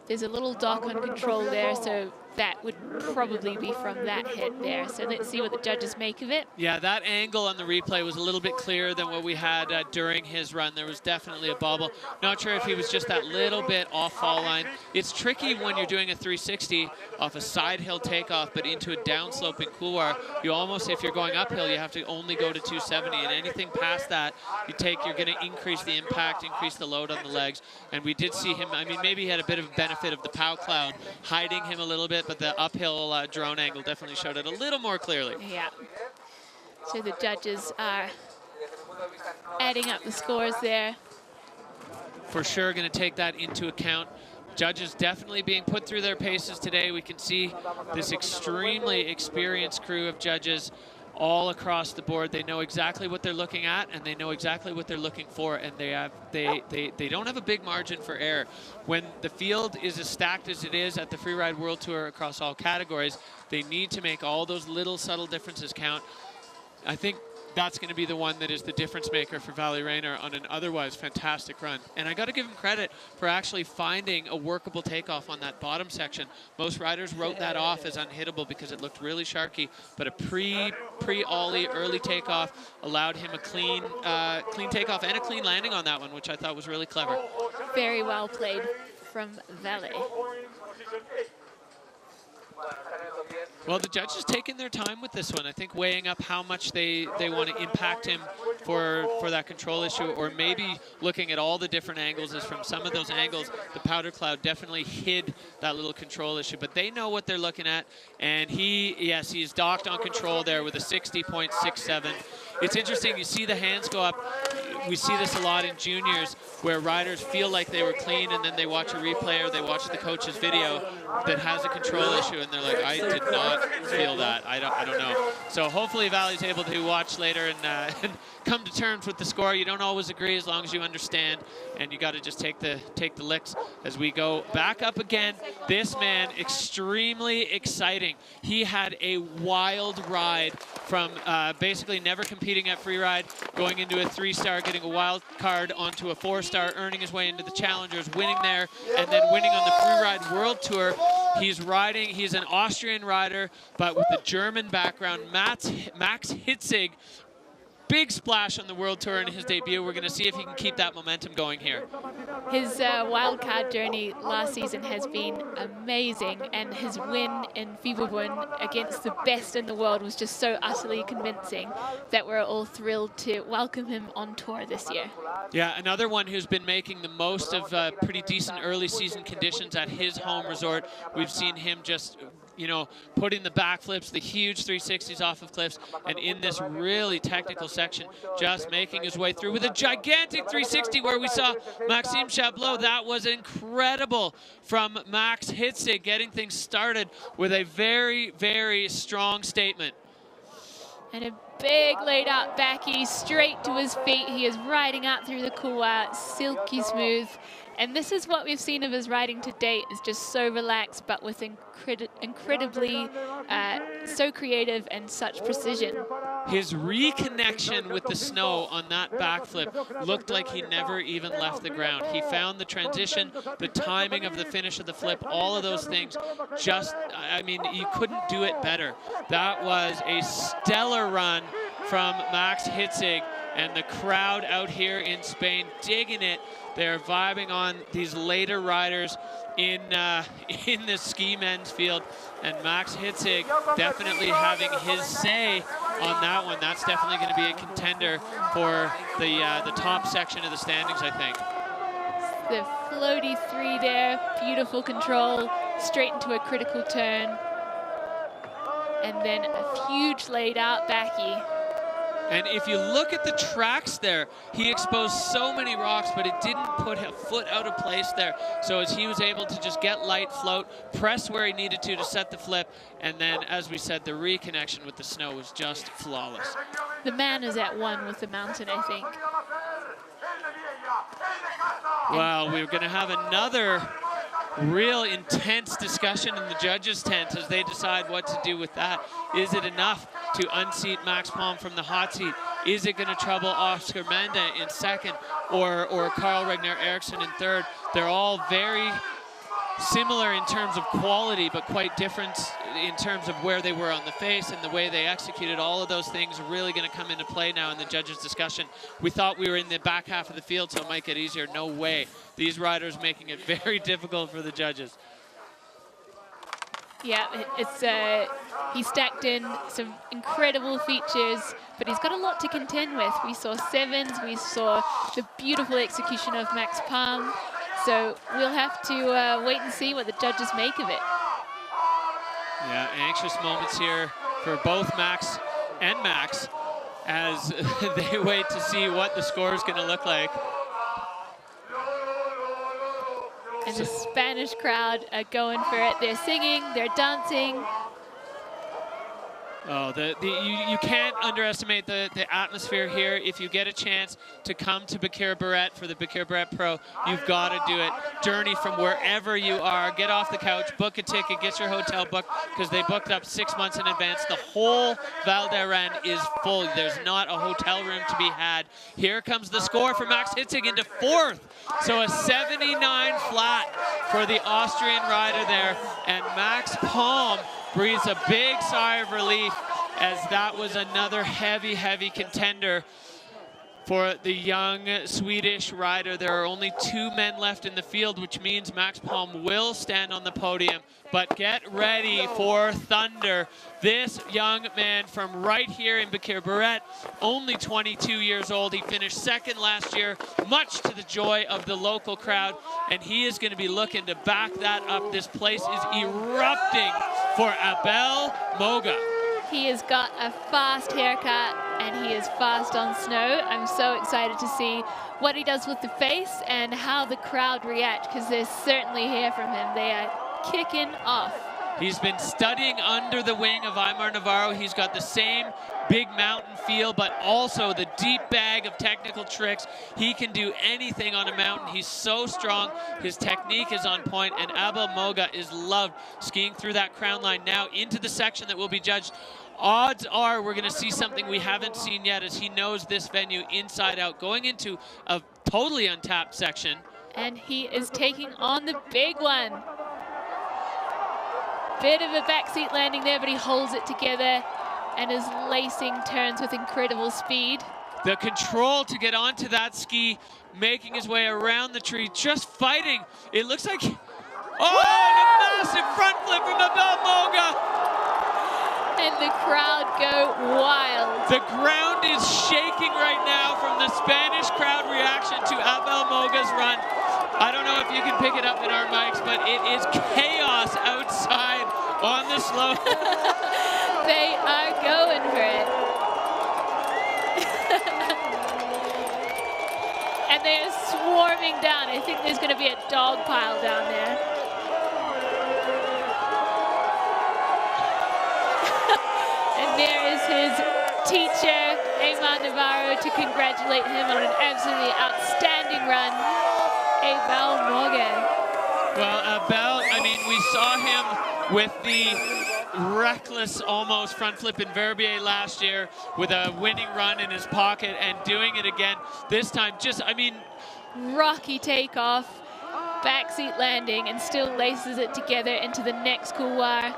there's a little dock on control there, so that would probably be from that hit there. So let's see what the judges make of it. Yeah, that angle on the replay was a little bit clearer than what we had during his run. There was definitely a bobble. Not sure if he was just that little bit off fall line. It's tricky when you're doing a 360 off a side hill takeoff, but into a downsloping couloir. You almost, if you're going uphill, you have to only go to 270, and anything past that, you're going to increase the impact, increase the load on the legs. And we did see him, I mean, maybe he had a bit of benefit of the POW cloud hiding him a little bit, but the uphill drone angle definitely showed it a little more clearly. Yeah. So the judges are adding up the scores there. For sure going to take that into account. Judges definitely being put through their paces today. We can see this extremely experienced crew of judges all across the board. They know exactly what they're looking at, and they know exactly what they're looking for, and they don't have a big margin for error. When the field is as stacked as it is at the Freeride World Tour across all categories, they need to make all those little subtle differences count. I think that's going to be the one that is the difference maker for Vali Rainer on an otherwise fantastic run. And I got to give him credit for actually finding a workable takeoff on that bottom section. Most riders wrote that off as unhittable because it looked really sharky, but a pre-ollie early takeoff allowed him a clean takeoff and a clean landing on that one, which I thought was really clever. Very well played from Vali. Well, the judges taking their time with this one. I think weighing up how much they want to impact him for that control issue, or maybe looking at all the different angles, as from some of those angles, the powder cloud definitely hid that little control issue. But they know what they're looking at, and he's docked on control there with a 60.67. It's interesting, you see the hands go up. we see this a lot in juniors where riders feel like they were clean and then they watch a replay or they watch the coach's video that has a control issue and they're like, I did not feel that. I don't know. So hopefully Valley's able to watch later and come to terms with the score. You don't always agree as long as you understand, and you got to just take the licks as we go back up again. This man, extremely exciting. He had a wild ride from basically never competing at free ride, going into a 3-star, getting a wild card onto a 4-star, earning his way into the Challengers, winning there, and then winning on the free ride world tour. He's an Austrian rider, but with a German background. Max Hitzig, big splash on the World Tour in his debut. We're going to see if he can keep that momentum going here. His wildcard journey last season has been amazing, and his win in Fieberbrunn against the best in the world was just so utterly convincing that we're all thrilled to welcome him on tour this year. Yeah, another one who's been making the most of pretty decent early season conditions at his home resort. We've seen him just, you know, putting the backflips, the huge 360s off of cliffs, and in this really technical section, just making his way through with a gigantic 360 where we saw Maxime Chablot. That was incredible from Max Hitzig, getting things started with a very, very strong statement. And a big laid out backy straight to his feet. He is riding out through the couloir, silky smooth. And this is what we've seen of his riding to date, is just so relaxed, but with incredibly, so creative and such precision. His reconnection with the snow on that backflip looked like he never even left the ground. He found the transition, the timing of the finish of the flip, all of those things. Just, I mean, you couldn't do it better. That was a stellar run from Max Hitzig, and the crowd out here in Spain digging it. They're vibing on these later riders in the ski men's field, and Max Hitzig definitely having his say on that one. That's definitely going to be a contender for the top section of the standings, I think. The floaty 3 there, beautiful control, straight into a critical turn, and then a huge laid out backy. And if you look at the tracks there, he exposed so many rocks, but it didn't put a foot out of place there. So as he was able to just get light, float, press where he needed to set the flip, and then, as we said, the reconnection with the snow was just flawless. The man is at one with the mountain, I think. Well, we're going to have another real intense discussion in the judges' tent as they decide what to do with that. Is it enough to unseat Max Palm from the hot seat? Is it going to trouble Oscar Menda in second, or Carl Regner Eriksson in third? They're all very similar in terms of quality, but quite different in terms of where they were on the face and the way they executed. All of those things are really going to come into play now in the judges' discussion. We thought we were in the back half of the field, so it might get easier. No way. These riders making it very difficult for the judges. Yeah, he stacked in some incredible features, but he's got a lot to contend with. We saw sevens, we saw the beautiful execution of Max Palm. So we'll have to wait and see what the judges make of it. Yeah, anxious moments here for both Max and Max as they wait to see what the score is going to look like. And the Spanish crowd are going for it. They're singing, they're dancing. Oh, you can't underestimate the atmosphere here. If you get a chance to come to Bekir Barret for the Bekir Barret Pro, you've got to do it. Journey from wherever you are, get off the couch, book a ticket, get your hotel booked, because they booked up 6 months in advance. The whole Val d'Aran is full. There's not a hotel room to be had. Here comes the score for Max Hitzig into fourth. So a 79 flat for the Austrian rider there, and Max Palm breathes a big sigh of relief as that was another heavy, heavy contender for the young Swedish rider. There are only 2 men left in the field, which means Max Palm will stand on the podium. But get ready for thunder. This young man from right here in Bekir Barret, only 22 years old. He finished second last year, much to the joy of the local crowd, and he is going to be looking to back that up. This place is erupting for Abel Moga. He has got a fast haircut and he is fast on snow. I'm so excited to see what he does with the face and how the crowd react, because there's certainly hear from him. They are kicking off. He's been studying under the wing of Aimar Navarro. He's got the same big mountain feel, but also the deep bag of technical tricks. He can do anything on a mountain. He's so strong. His technique is on point, and Abel Moga is loved skiing through that crown line now into the section that will be judged. Odds are we're going to see something we haven't seen yet, as he knows this venue inside out, going into a totally untapped section. And he is taking on the big one. Bit of a backseat landing there, but he holds it together and is lacing turns with incredible speed. The control to get onto that ski, making his way around the tree, just fighting. It looks like, oh, and a massive front flip from Abel Moga. And the crowd go wild. The ground is shaking right now from the Spanish crowd reaction to Abel Moga's run. I don't know if you can pick it up in our mics, but it is chaos outside on the slope. They are going for it. And they are swarming down. I think there's going to be a dog pile down there. And there is his teacher, Aimar Navarro, to congratulate him on an absolutely outstanding run. Abel Moga. Well, Abel, I mean, we saw him with the reckless almost front flip in Verbier last year with a winning run in his pocket, and doing it again this time. Just, I mean, rocky takeoff, backseat landing, and still laces it together into the next couloir.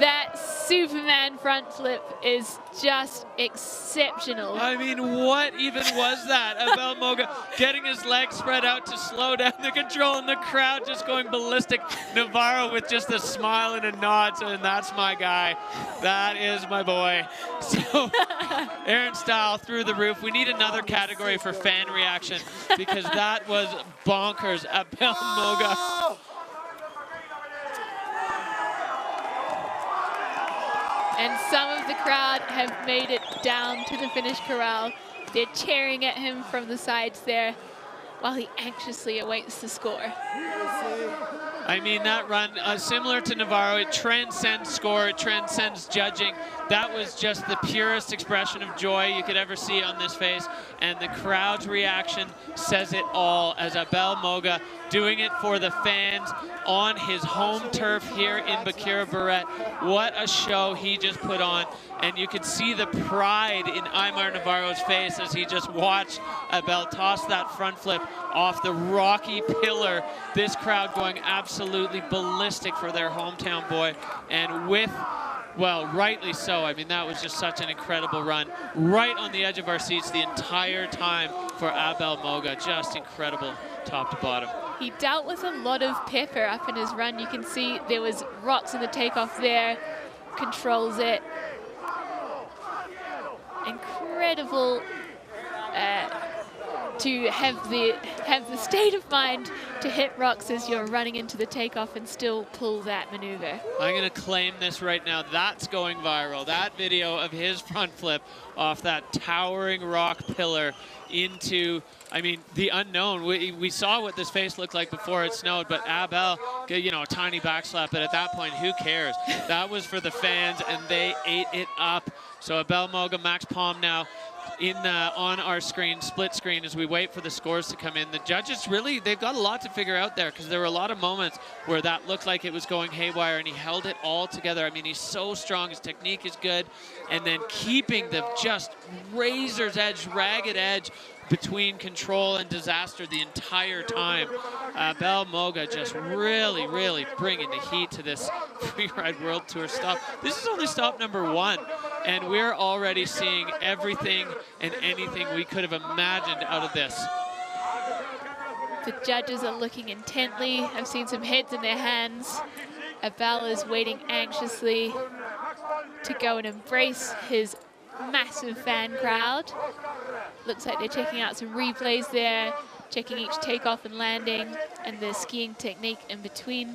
That Superman front flip is just exceptional. I mean, what even was that? Abel Moga getting his legs spread out to slow down the control, and the crowd just going ballistic. Navarro with just a smile and a nod, and that's my guy. That is my boy. So, Aaron Style through the roof. We need another category for fan reaction, because that was bonkers. Abel Moga. And some of the crowd have made it down to the finish corral. They're cheering at him from the sides there while he anxiously awaits the score. I mean, that run, similar to Navarro, it transcends score, it transcends judging. That was just the purest expression of joy you could ever see on this face, and the crowd's reaction says it all, as Abel Moga doing it for the fans on his home turf here in Bakira Barrett. What a show he just put on, and you could see the pride in Aimar Navarro's face as he just watched Abel toss that front flip off the rocky pillar. This crowd going absolutely ballistic for their hometown boy, and with, well, rightly so. I mean, that was just such an incredible run. Right on the edge of our seats the entire time for Abel Moga. Just incredible top to bottom. He dealt with a lot of pepper up in his run. You can see there was rocks in the takeoff there. Controls it. Incredible to have the state of mind to hit rocks as you're running into the takeoff and still pull that maneuver. I'm going to claim this right now. That's going viral. That video of his front flip off that towering rock pillar into, I mean, the unknown. We saw what this face looked like before it snowed, but Abel, you know, a tiny backslap, but at that point, who cares? That was for the fans, and they ate it up. So Abel Moga, Max Palm now in on our screen, split screen, as we wait for the scores to come in. The judges really, they've got a lot to figure out there, because there were a lot of moments where that looked like it was going haywire, and he held it all together. I mean, he's so strong, his technique is good, and then keeping the just razor's edge, ragged edge between control and disaster the entire time. Abel Moga just really, really bringing the heat to this Freeride World Tour stop. This is only stop number 1, and we're already seeing everything and anything we could have imagined out of this. The judges are looking intently. I've seen some heads in their hands. Abel is waiting anxiously to go and embrace his massive fan crowd. Looks like they're checking out some replays there, checking each takeoff and landing and the skiing technique in between.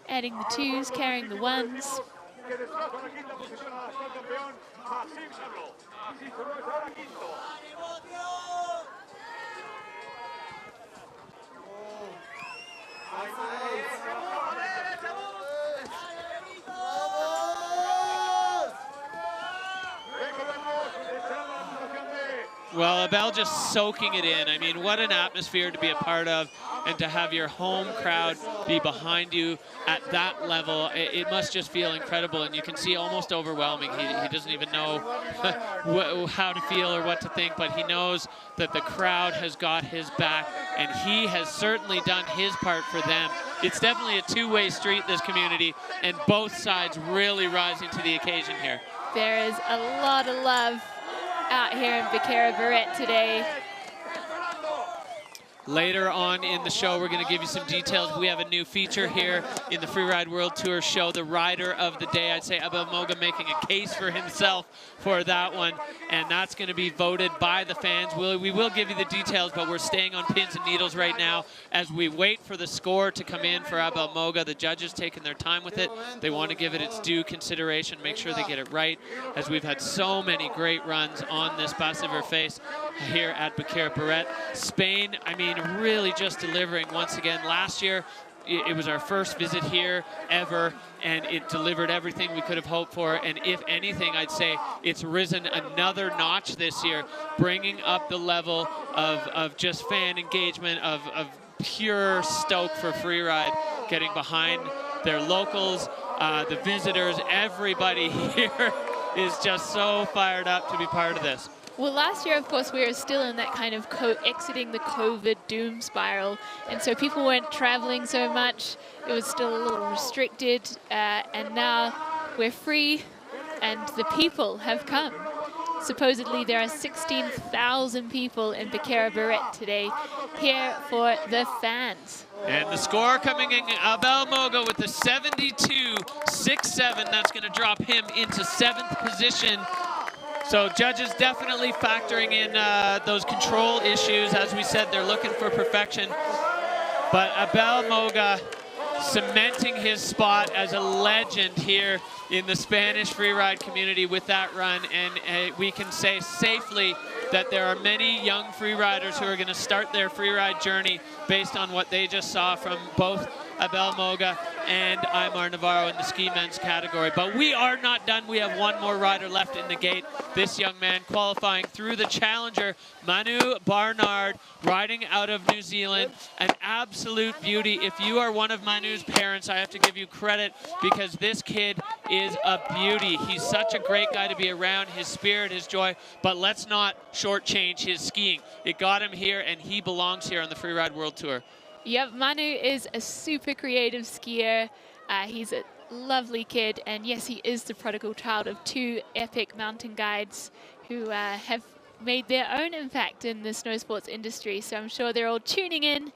Adding the 2s, carrying the 1s. que destroza la quinta posición al actual campeón, Massim Sarlo. Massim Sarlo es ahora quinto. Well, Abel just soaking it in. I mean, what an atmosphere to be a part of, and to have your home crowd be behind you at that level. It must just feel incredible, and you can see almost overwhelming. He doesn't even know how to feel or what to think, but he knows that the crowd has got his back, and he has certainly done his part for them. It's definitely a two-way street, this community, and both sides really rising to the occasion here. There is a lot of love out here in Becerra Barret today. Later on in the show, we're going to give you some details. We have a new feature here in the Freeride World Tour show, the rider of the day. I'd say Abel Moga making a case for himself for that one, and that's going to be voted by the fans. We will give you the details, but we're staying on pins and needles right now as we wait for the score to come in for Abel Moga. The judges taking their time with it. They want to give it its due consideration, make sure they get it right, as we've had so many great runs on this Bassa ver Face here at Becerra Barret. Spain, I mean, really just delivering once again. Last year, it was our first visit here ever, and it delivered everything we could have hoped for. And if anything, I'd say it's risen another notch this year, bringing up the level of just fan engagement, of pure stoke for freeride, getting behind their locals, the visitors. Everybody here is just so fired up to be part of this. Well, last year, of course, we were still in that kind of exiting the COVID doom spiral, and so people weren't traveling so much. It was still a little restricted, and now we're free, and the people have come. Supposedly, there are 16,000 people in Becerra Barret today here for the fans. And the score coming in, Abel Moga with the 72.67. That's going to drop him into 7th position. So judges definitely factoring in those control issues. As we said, they're looking for perfection. But Abel Moga cementing his spot as a legend here in the Spanish freeride community with that run. And we can say safely that there are many young freeriders who are going to start their freeride journey based on what they just saw from both Abel Moga and Aymar Navarro in the ski men's category. But we are not done. We have one more rider left in the gate. This young man qualifying through the challenger, Manu Barnard, riding out of New Zealand. An absolute beauty. If you are one of Manu's parents, I have to give you credit, because this kid is a beauty. He's such a great guy to be around, his spirit, his joy, but let's not shortchange his skiing. It got him here, and he belongs here on the Freeride World Tour. Yep, Manu is a super creative skier. He's a lovely kid, and yes, he is the prodigal child of 2 epic mountain guides who have made their own impact in the snow sports industry. So I'm sure they're all tuning in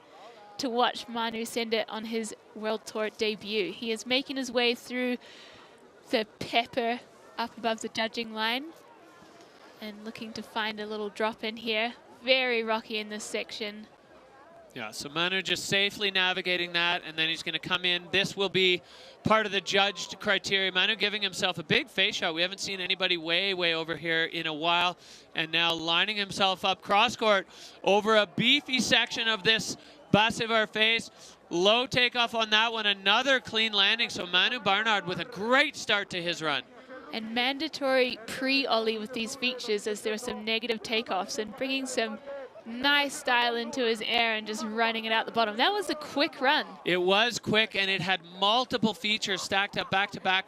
to watch Manu send it on his World Tour debut. He is making his way through the pepper up above the judging line and looking to find a little drop in here. Very rocky in this section. Yeah, so Manu just safely navigating that, and then he's going to come in. This will be part of the judged criteria. Manu giving himself a big face shot. We haven't seen anybody way over here in a while. And now lining himself up cross-court over a beefy section of this Bassa ver Face. Low takeoff on that one. Another clean landing. So Manu Barnard with a great start to his run. And mandatory pre-ollie with these features, as there are some negative takeoffs, and bringing some nice style into his air and just running it out the bottom. That was a quick run. It was quick, and it had multiple features stacked up back to back.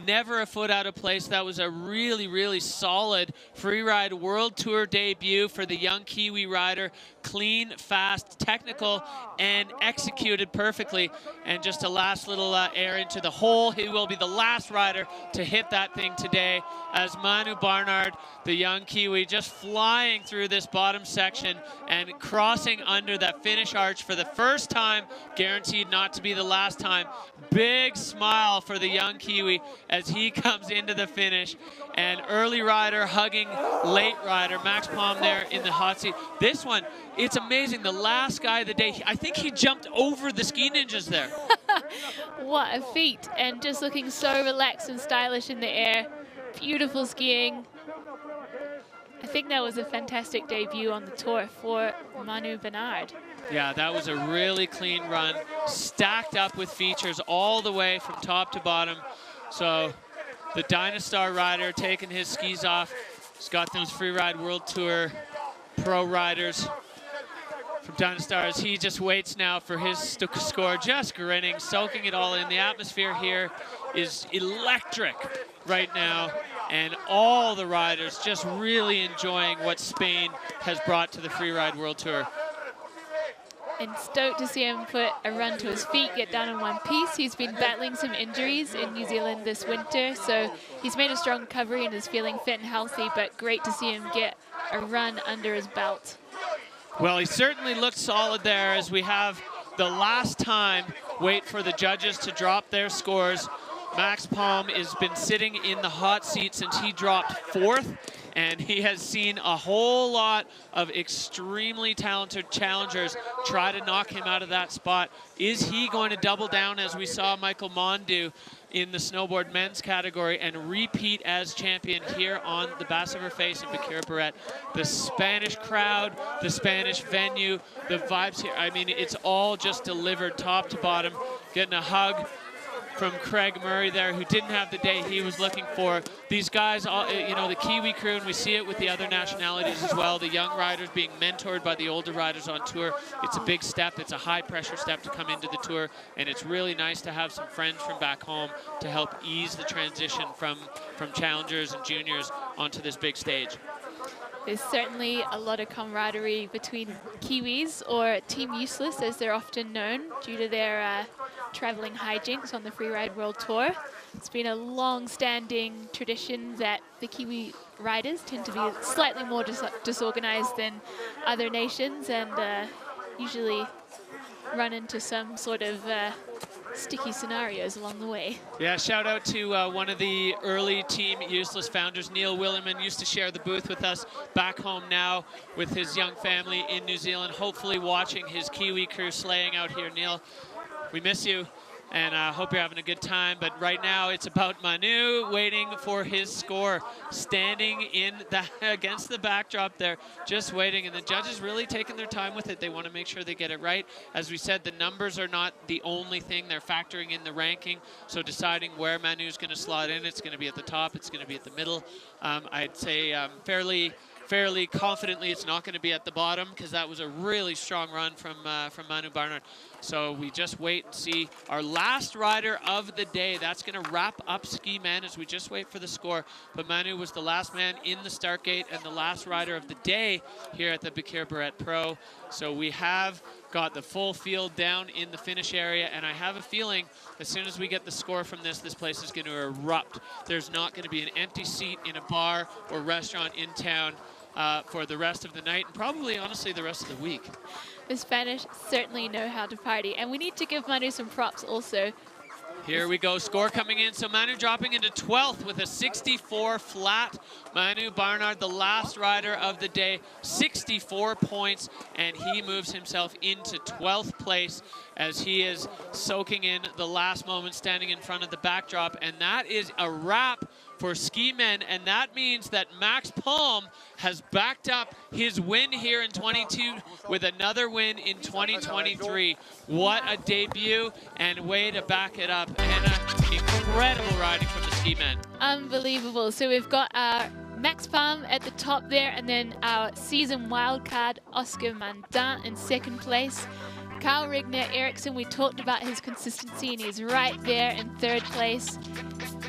Never a foot out of place. That was a really solid Freeride World Tour debut for the young Kiwi rider. Clean, fast, technical, and executed perfectly. And just a last little air into the hole. He will be the last rider to hit that thing today, as Manu Barnard, the young Kiwi, just flying through this bottom section. and crossing under that finish arch for the first time, guaranteed not to be the last time. Big smile for the young Kiwi as he comes into the finish. And early rider hugging late rider, Max Palm there in the hot seat. This one, it's amazing. The last guy of the day, I think he jumped over the ski ninjas there. What a feat, and just looking so relaxed and stylish in the air. Beautiful skiing. I think that was a fantastic debut on the tour for Manu Bernard. Yeah, that was a really clean run, stacked up with features all the way from top to bottom. So the Dynastar rider taking his skis off. He's got those Freeride World Tour pro riders from Dynastar as he just waits now for his score, just grinning, soaking it all in. The atmosphere here is electric right now, and all the riders just really enjoying what Spain has brought to the Freeride World Tour. And stoked to see him put a run to his feet, get down in one piece. He's been battling some injuries in New Zealand this winter, so he's made a strong recovery and is feeling fit and healthy, but great to see him get a run under his belt. Well, he certainly looked solid there as we have the last time wait for the judges to drop their scores. Max Palm has been sitting in the hot seat since he dropped 4th, and he has seen a whole lot of extremely talented challengers try to knock him out of that spot. Is he going to double down, as we saw Michael Mon do in the snowboard men's category, and repeat as champion here on the Basse River Face in Bakira Barrett? The Spanish crowd, the Spanish venue, the vibes here, I mean, it's all just delivered top to bottom. Getting a hug from Craig Murray there, who didn't have the day he was looking for. These guys, all, you know, the Kiwi crew, and we see it with the other nationalities as well, the young riders being mentored by the older riders on tour. It's a big step. It's a high-pressure step to come into the tour, and it's really nice to have some friends from back home to help ease the transition from challengers and juniors onto this big stage. There's certainly a lot of camaraderie between Kiwis, or Team Useless as they're often known, due to their traveling hijinks on the Freeride World Tour. It's been a long-standing tradition that the Kiwi riders tend to be slightly more disorganized than other nations, and usually run into some sort of sticky scenarios along the way. Yeah, shout out to one of the early Team Useless founders, Neil Williman, used to share the booth with us back home now with his young family in New Zealand, hopefully watching his Kiwi crew slaying out here. Neil, we miss you, and I hope you're having a good time. But right now it's about Manu waiting for his score, standing in that against the backdrop there, just waiting. And the judges really taking their time with it. They want to make sure they get it right. As we said, the numbers are not the only thing. They're factoring in the ranking, so deciding where Manu's going to slot in. It's going to be at the top. It's going to be at the middle. I'd say fairly confidently it's not going to be at the bottom, because that was a really strong run from Manu Barnard. So we just wait and see our last rider of the day. That's going to wrap up Ski Men as we just wait for the score. But Manu was the last man in the start gate and the last rider of the day here at the Bakira Barrett Pro. So we have got the full field down in the finish area, and I have a feeling as soon as we get the score from this place is going to erupt. There's not going to be an empty seat in a bar or restaurant in town for the rest of the night, and probably, honestly, the rest of the week. The Spanish certainly know how to party, and we need to give Manu some props also. Here we go, score coming in. So Manu dropping into 12th with a 64 flat. Manu Barnard, the last rider of the day, 64 points, and he moves himself into 12th place as he is soaking in the last moment, standing in front of the backdrop. And that is a wrap for Ski Men, and that means that Max Palm has backed up his win here in 22 with another win in 2023. What a debut, and way to back it up. Anna, incredible riding from the Ski Men. Unbelievable. So we've got our Max Palm at the top there, and then our season wildcard, Oscar Mandant, in second place. Carl Regner Eriksson, we talked about his consistency, and he's right there in third place.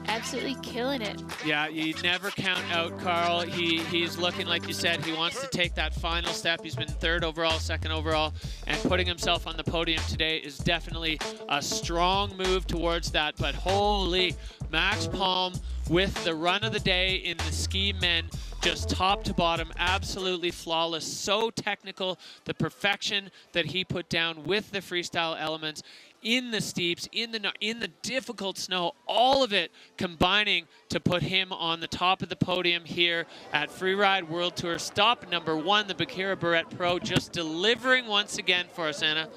Absolutely killing it. Yeah, you never count out Carl. He's looking, like you said, he wants to take that final step. He's been third overall, second overall, and putting himself on the podium today is definitely a strong move towards that. But holy, Max Palm with the run of the day in the Ski Men, just top to bottom, absolutely flawless, so technical, the perfection that he put down with the freestyle elements in the steeps, in the difficult snow, all of it combining to put him on the top of the podium here at Freeride World Tour. Stop number 1, the Bahkira Barrett Pro, just delivering once again for us, Anna.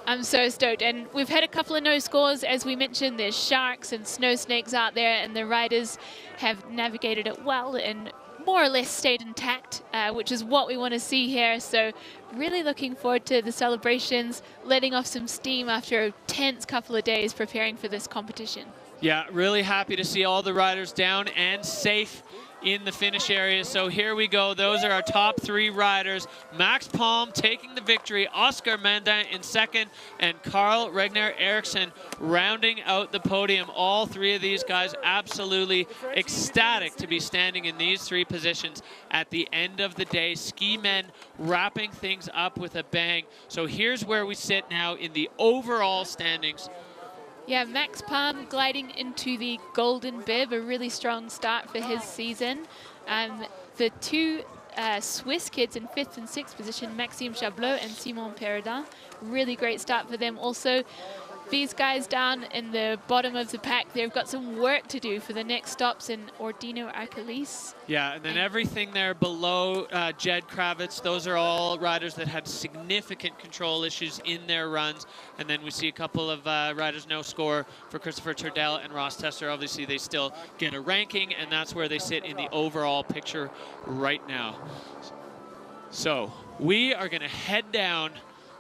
I'm so stoked, and we've had a couple of no scores. As we mentioned, there's sharks and snow snakes out there, and the riders have navigated it well and more or less stayed intact, which is what we want to see here. So really looking forward to the celebrations, letting off some steam after a tense couple of days preparing for this competition. Yeah, really happy to see all the riders down and safe in the finish area. So here we go. Those are our top 3 riders. Max Palm taking the victory, Oscar Menda in second, and Carl Regner Eriksson rounding out the podium. All 3 of these guys absolutely ecstatic to be standing in these 3 positions at the end of the day. Ski Men wrapping things up with a bang. So here's where we sit now in the overall standings. Yeah, Max Palm gliding into the Golden Bib, a really strong start for his season. The 2 Swiss kids in 5th and 6th position, Maxime Chablot and Simon Peredin, really great start for them also. These guys down in the bottom of the pack, they've got some work to do for the next stops in Ordino Arcolis. Yeah, and then everything there below Jed Kravitz, those are all riders that had significant control issues in their runs. And then we see a couple of riders no score for Christopher Turdell and Ross Tesser. Obviously, they still get a ranking, and that's where they sit in the overall picture right now. So we are going to head down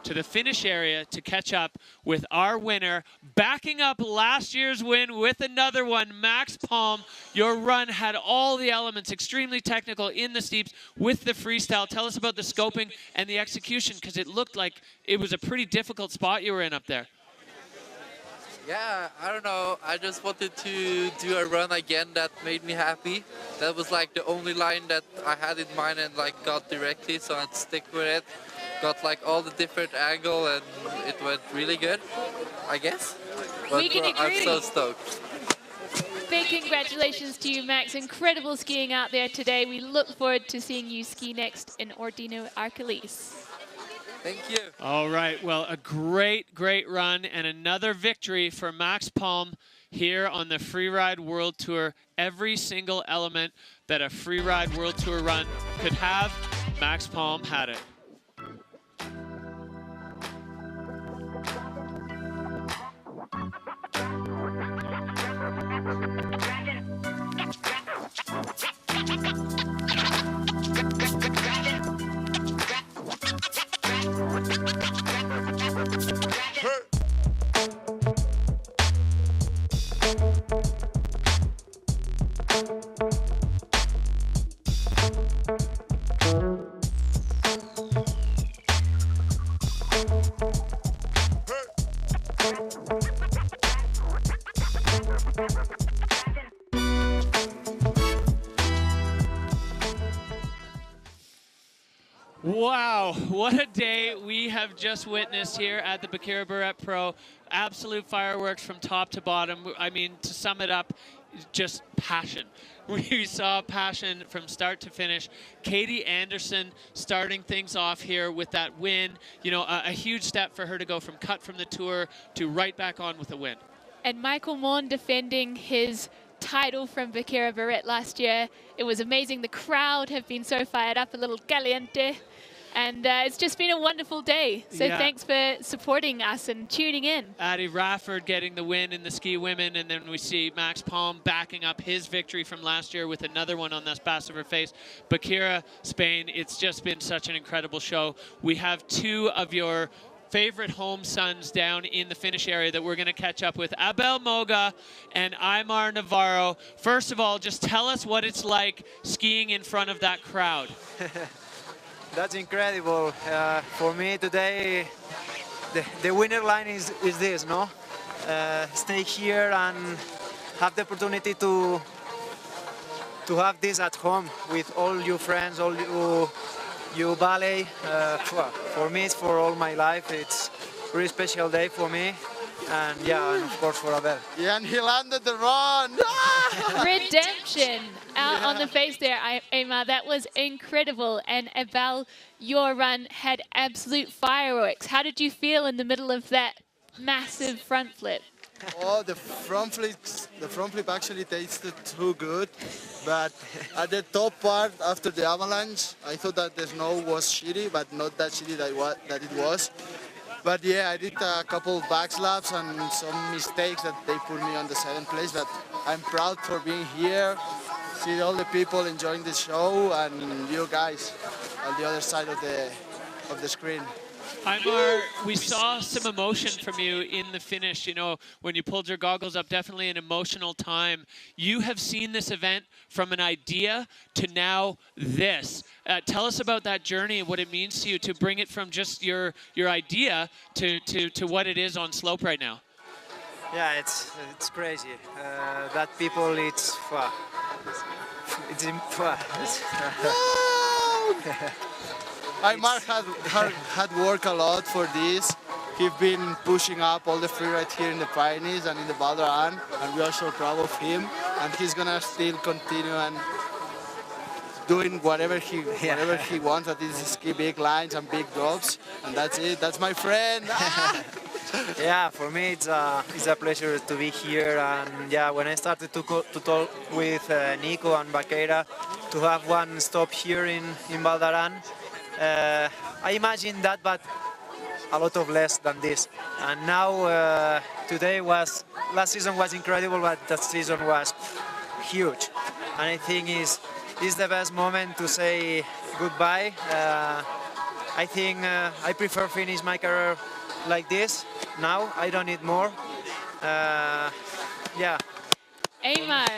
to the finish area to catch up with our winner, backing up last year's win with another one, Max Palm. Your run had all the elements, extremely technical in the steeps with the freestyle. Tell us about the scoping and the execution, because it looked like it was a pretty difficult spot you were in up there. Yeah, I don't know. I just wanted to do a run again that made me happy. That was like the only line that I had in mind and like got directly, so I'd stick with it. Got like all the different angle and it went really good, I guess. But We can I'm agree. so stoked. Big congratulations to you, Max. Incredible skiing out there today. We look forward to seeing you ski next in Ordino Arcolis. Thank you. All right, well, a great, great run and another victory for Max Palm here on the Freeride World Tour. Every single element that a Freeride World Tour run could have, Max Palm had it. Wow, what a day we have just witnessed here at the Bahkira Barrett Pro. Absolute fireworks from top to bottom. I mean, to sum it up, just passion. We saw passion from start to finish. Katie Anderson starting things off here with that win. You know, a huge step for her to go from cut from the tour to right back on with a win. And Michael Morn defending his title from Bahkira Barrett last year. It was amazing. The crowd have been so fired up, a little caliente. And it's just been a wonderful day. So Yeah. thanks for supporting us and tuning in. Addie Rafford getting the win in the ski women, and then we see Max Palm backing up his victory from last year with another one on this pass of her face. Bahkira, Spain, it's just been such an incredible show. We have 2 of your favorite home sons down in the finish area that we're going to catch up with, Abel Moga and Aymar Navarro. First of all, just tell us what it's like skiing in front of that crowd. That's incredible. For me today, the winner line is this, no? Stay here and have the opportunity to have this at home with all your friends, all you ballet. For me, it's for all my life. It's a really special day for me. And yeah, and of course for Abel. Yeah, and he landed the run. Redemption out on the face there, Aimar. That was incredible. And Abel, your run had absolute fireworks. How did you feel in the middle of that massive front flip? Oh, the front flip actually tasted too good, but at the top part after the avalanche, I thought that the snow was shitty, but not that shitty that it was. But yeah, I did a couple backslaps and some mistakes that they put me on the 7th place, but I'm proud for being here, see all the people enjoying the show, and you guys on the other side of the screen. Aimar, we saw some emotion from you in the finish. You know, when you pulled your goggles up, definitely an emotional time. You have seen this event from an idea to now this. Tell us about that journey and what it means to you to bring it from just your idea to what it is on slope right now. Yeah, it's crazy. That people, it's Aimar had worked a lot for this. He's been pushing up all the freeride here in the Pyrenees and in the Val d'Aran, and we are so proud of him. And he's gonna still continue and doing whatever he wants. That is ski big lines and big drops, and that's it. That's my friend. Yeah, for me it's a pleasure to be here. And yeah, when I started to talk with Nico and Vaqueira to have one stop here in Val d'Aran. I imagined that, but a lot of less than this. And now, last season was incredible, but that season was huge. And I think it's the best moment to say goodbye. I think I prefer finish my career like this. Now, I don't need more. Yeah. Aimar,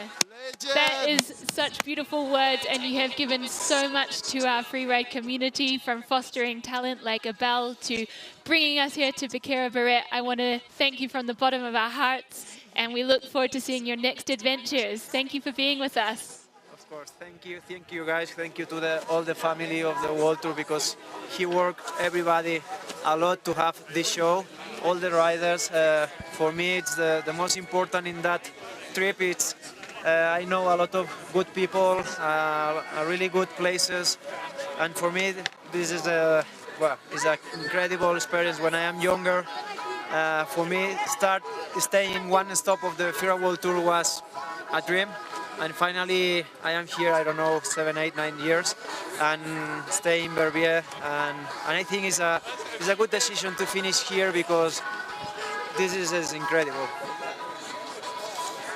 that is such beautiful words, and you have given so much to our freeride community, from fostering talent like Abel to bringing us here to Baqueira Beret. I want to thank you from the bottom of our hearts, and we look forward to seeing your next adventures. Thank you for being with us. Of course, thank you guys, thank you to all the family of the World Tour, because he worked everybody a lot to have this show, all the riders. For me, it's the most important in that trip. It's I know a lot of good people, really good places, and for me this is it's an incredible experience. When I am younger, for me, staying one stop of the FIRA World Tour was a dream, and finally I am here. I don't know, 7, 8, 9 years, and stay in Verbier, and I think it's a good decision to finish here, because this is incredible.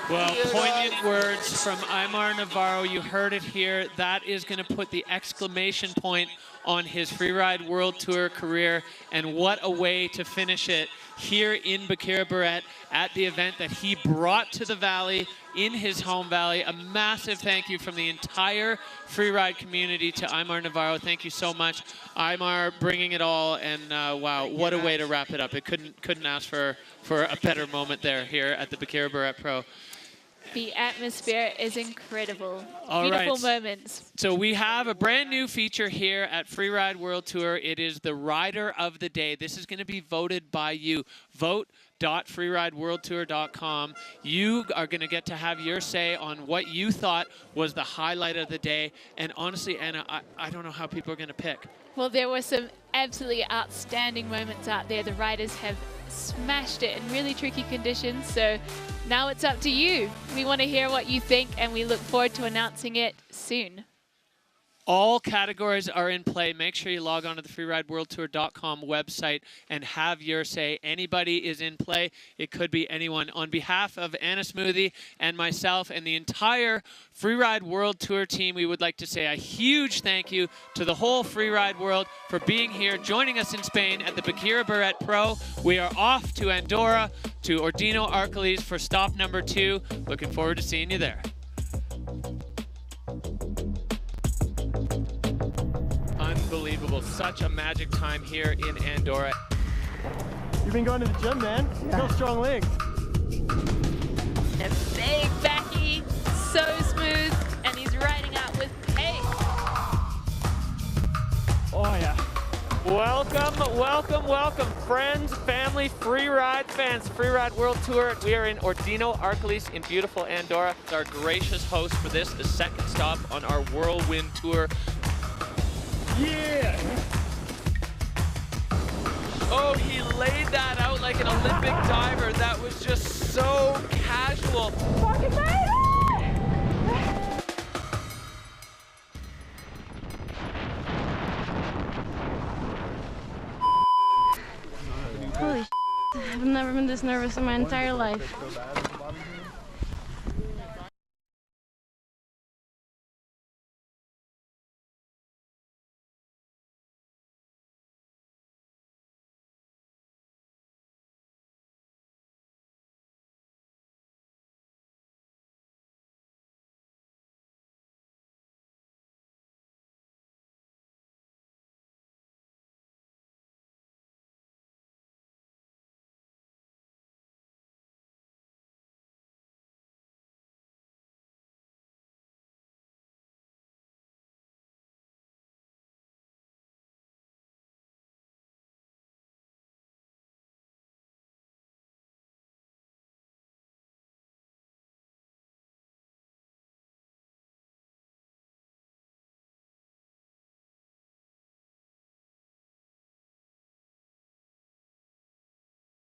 Well, poignant words from Aimar Navarro. You heard it here. That is going to put the exclamation point on his Freeride World Tour career, and what a way to finish it here in Baqueira Beret at the event that he brought to the Valley, in his home valley. A massive thank you from the entire freeride community to Aimar Navarro. Thank you so much, Aimar, bringing it all, and wow, what a way to wrap it up. It couldn't ask for a better moment there here at the Baqueira Beret Pro. The atmosphere is incredible. All Beautiful right. moments. So we have a brand new feature here at Freeride World Tour. It is the Rider of the Day. This is going to be voted by you. Vote.freerideworldtour.com. You are going to get to have your say on what you thought was the highlight of the day. And honestly, Anna, I don't know how people are going to pick. Well, there were some absolutely outstanding moments out there. The riders have smashed it in really tricky conditions, so now it's up to you. We want to hear what you think, and we look forward to announcing it soon. All categories are in play. Make sure you log on to the freerideworldtour.com website and have your say. Anybody is in play. It could be anyone. On behalf of Anna Smoothie and myself and the entire Freeride World Tour team, we would like to say a huge thank you to the whole Freeride world for being here, joining us in Spain at the Baqueira Beret Pro. We are off to Andorra, to Ordino Arcoles for stop number 2. Looking forward to seeing you there. Unbelievable. Such a magic time here in Andorra. You've been going to the gym, man. Real strong legs. A big backy, so smooth, and he's riding out with pace. Oh, yeah. Well Welcome, welcome, welcome, friends, family, Freeride fans, Freeride World Tour. We are in Ordino Arcolis in beautiful Andorra. It's our gracious host for this, the second stop on our whirlwind tour. Yeah! Oh, he laid that out like an Olympic diver. That was just so casual. Fucking made it! Holy shit, I've never been this nervous in my entire life.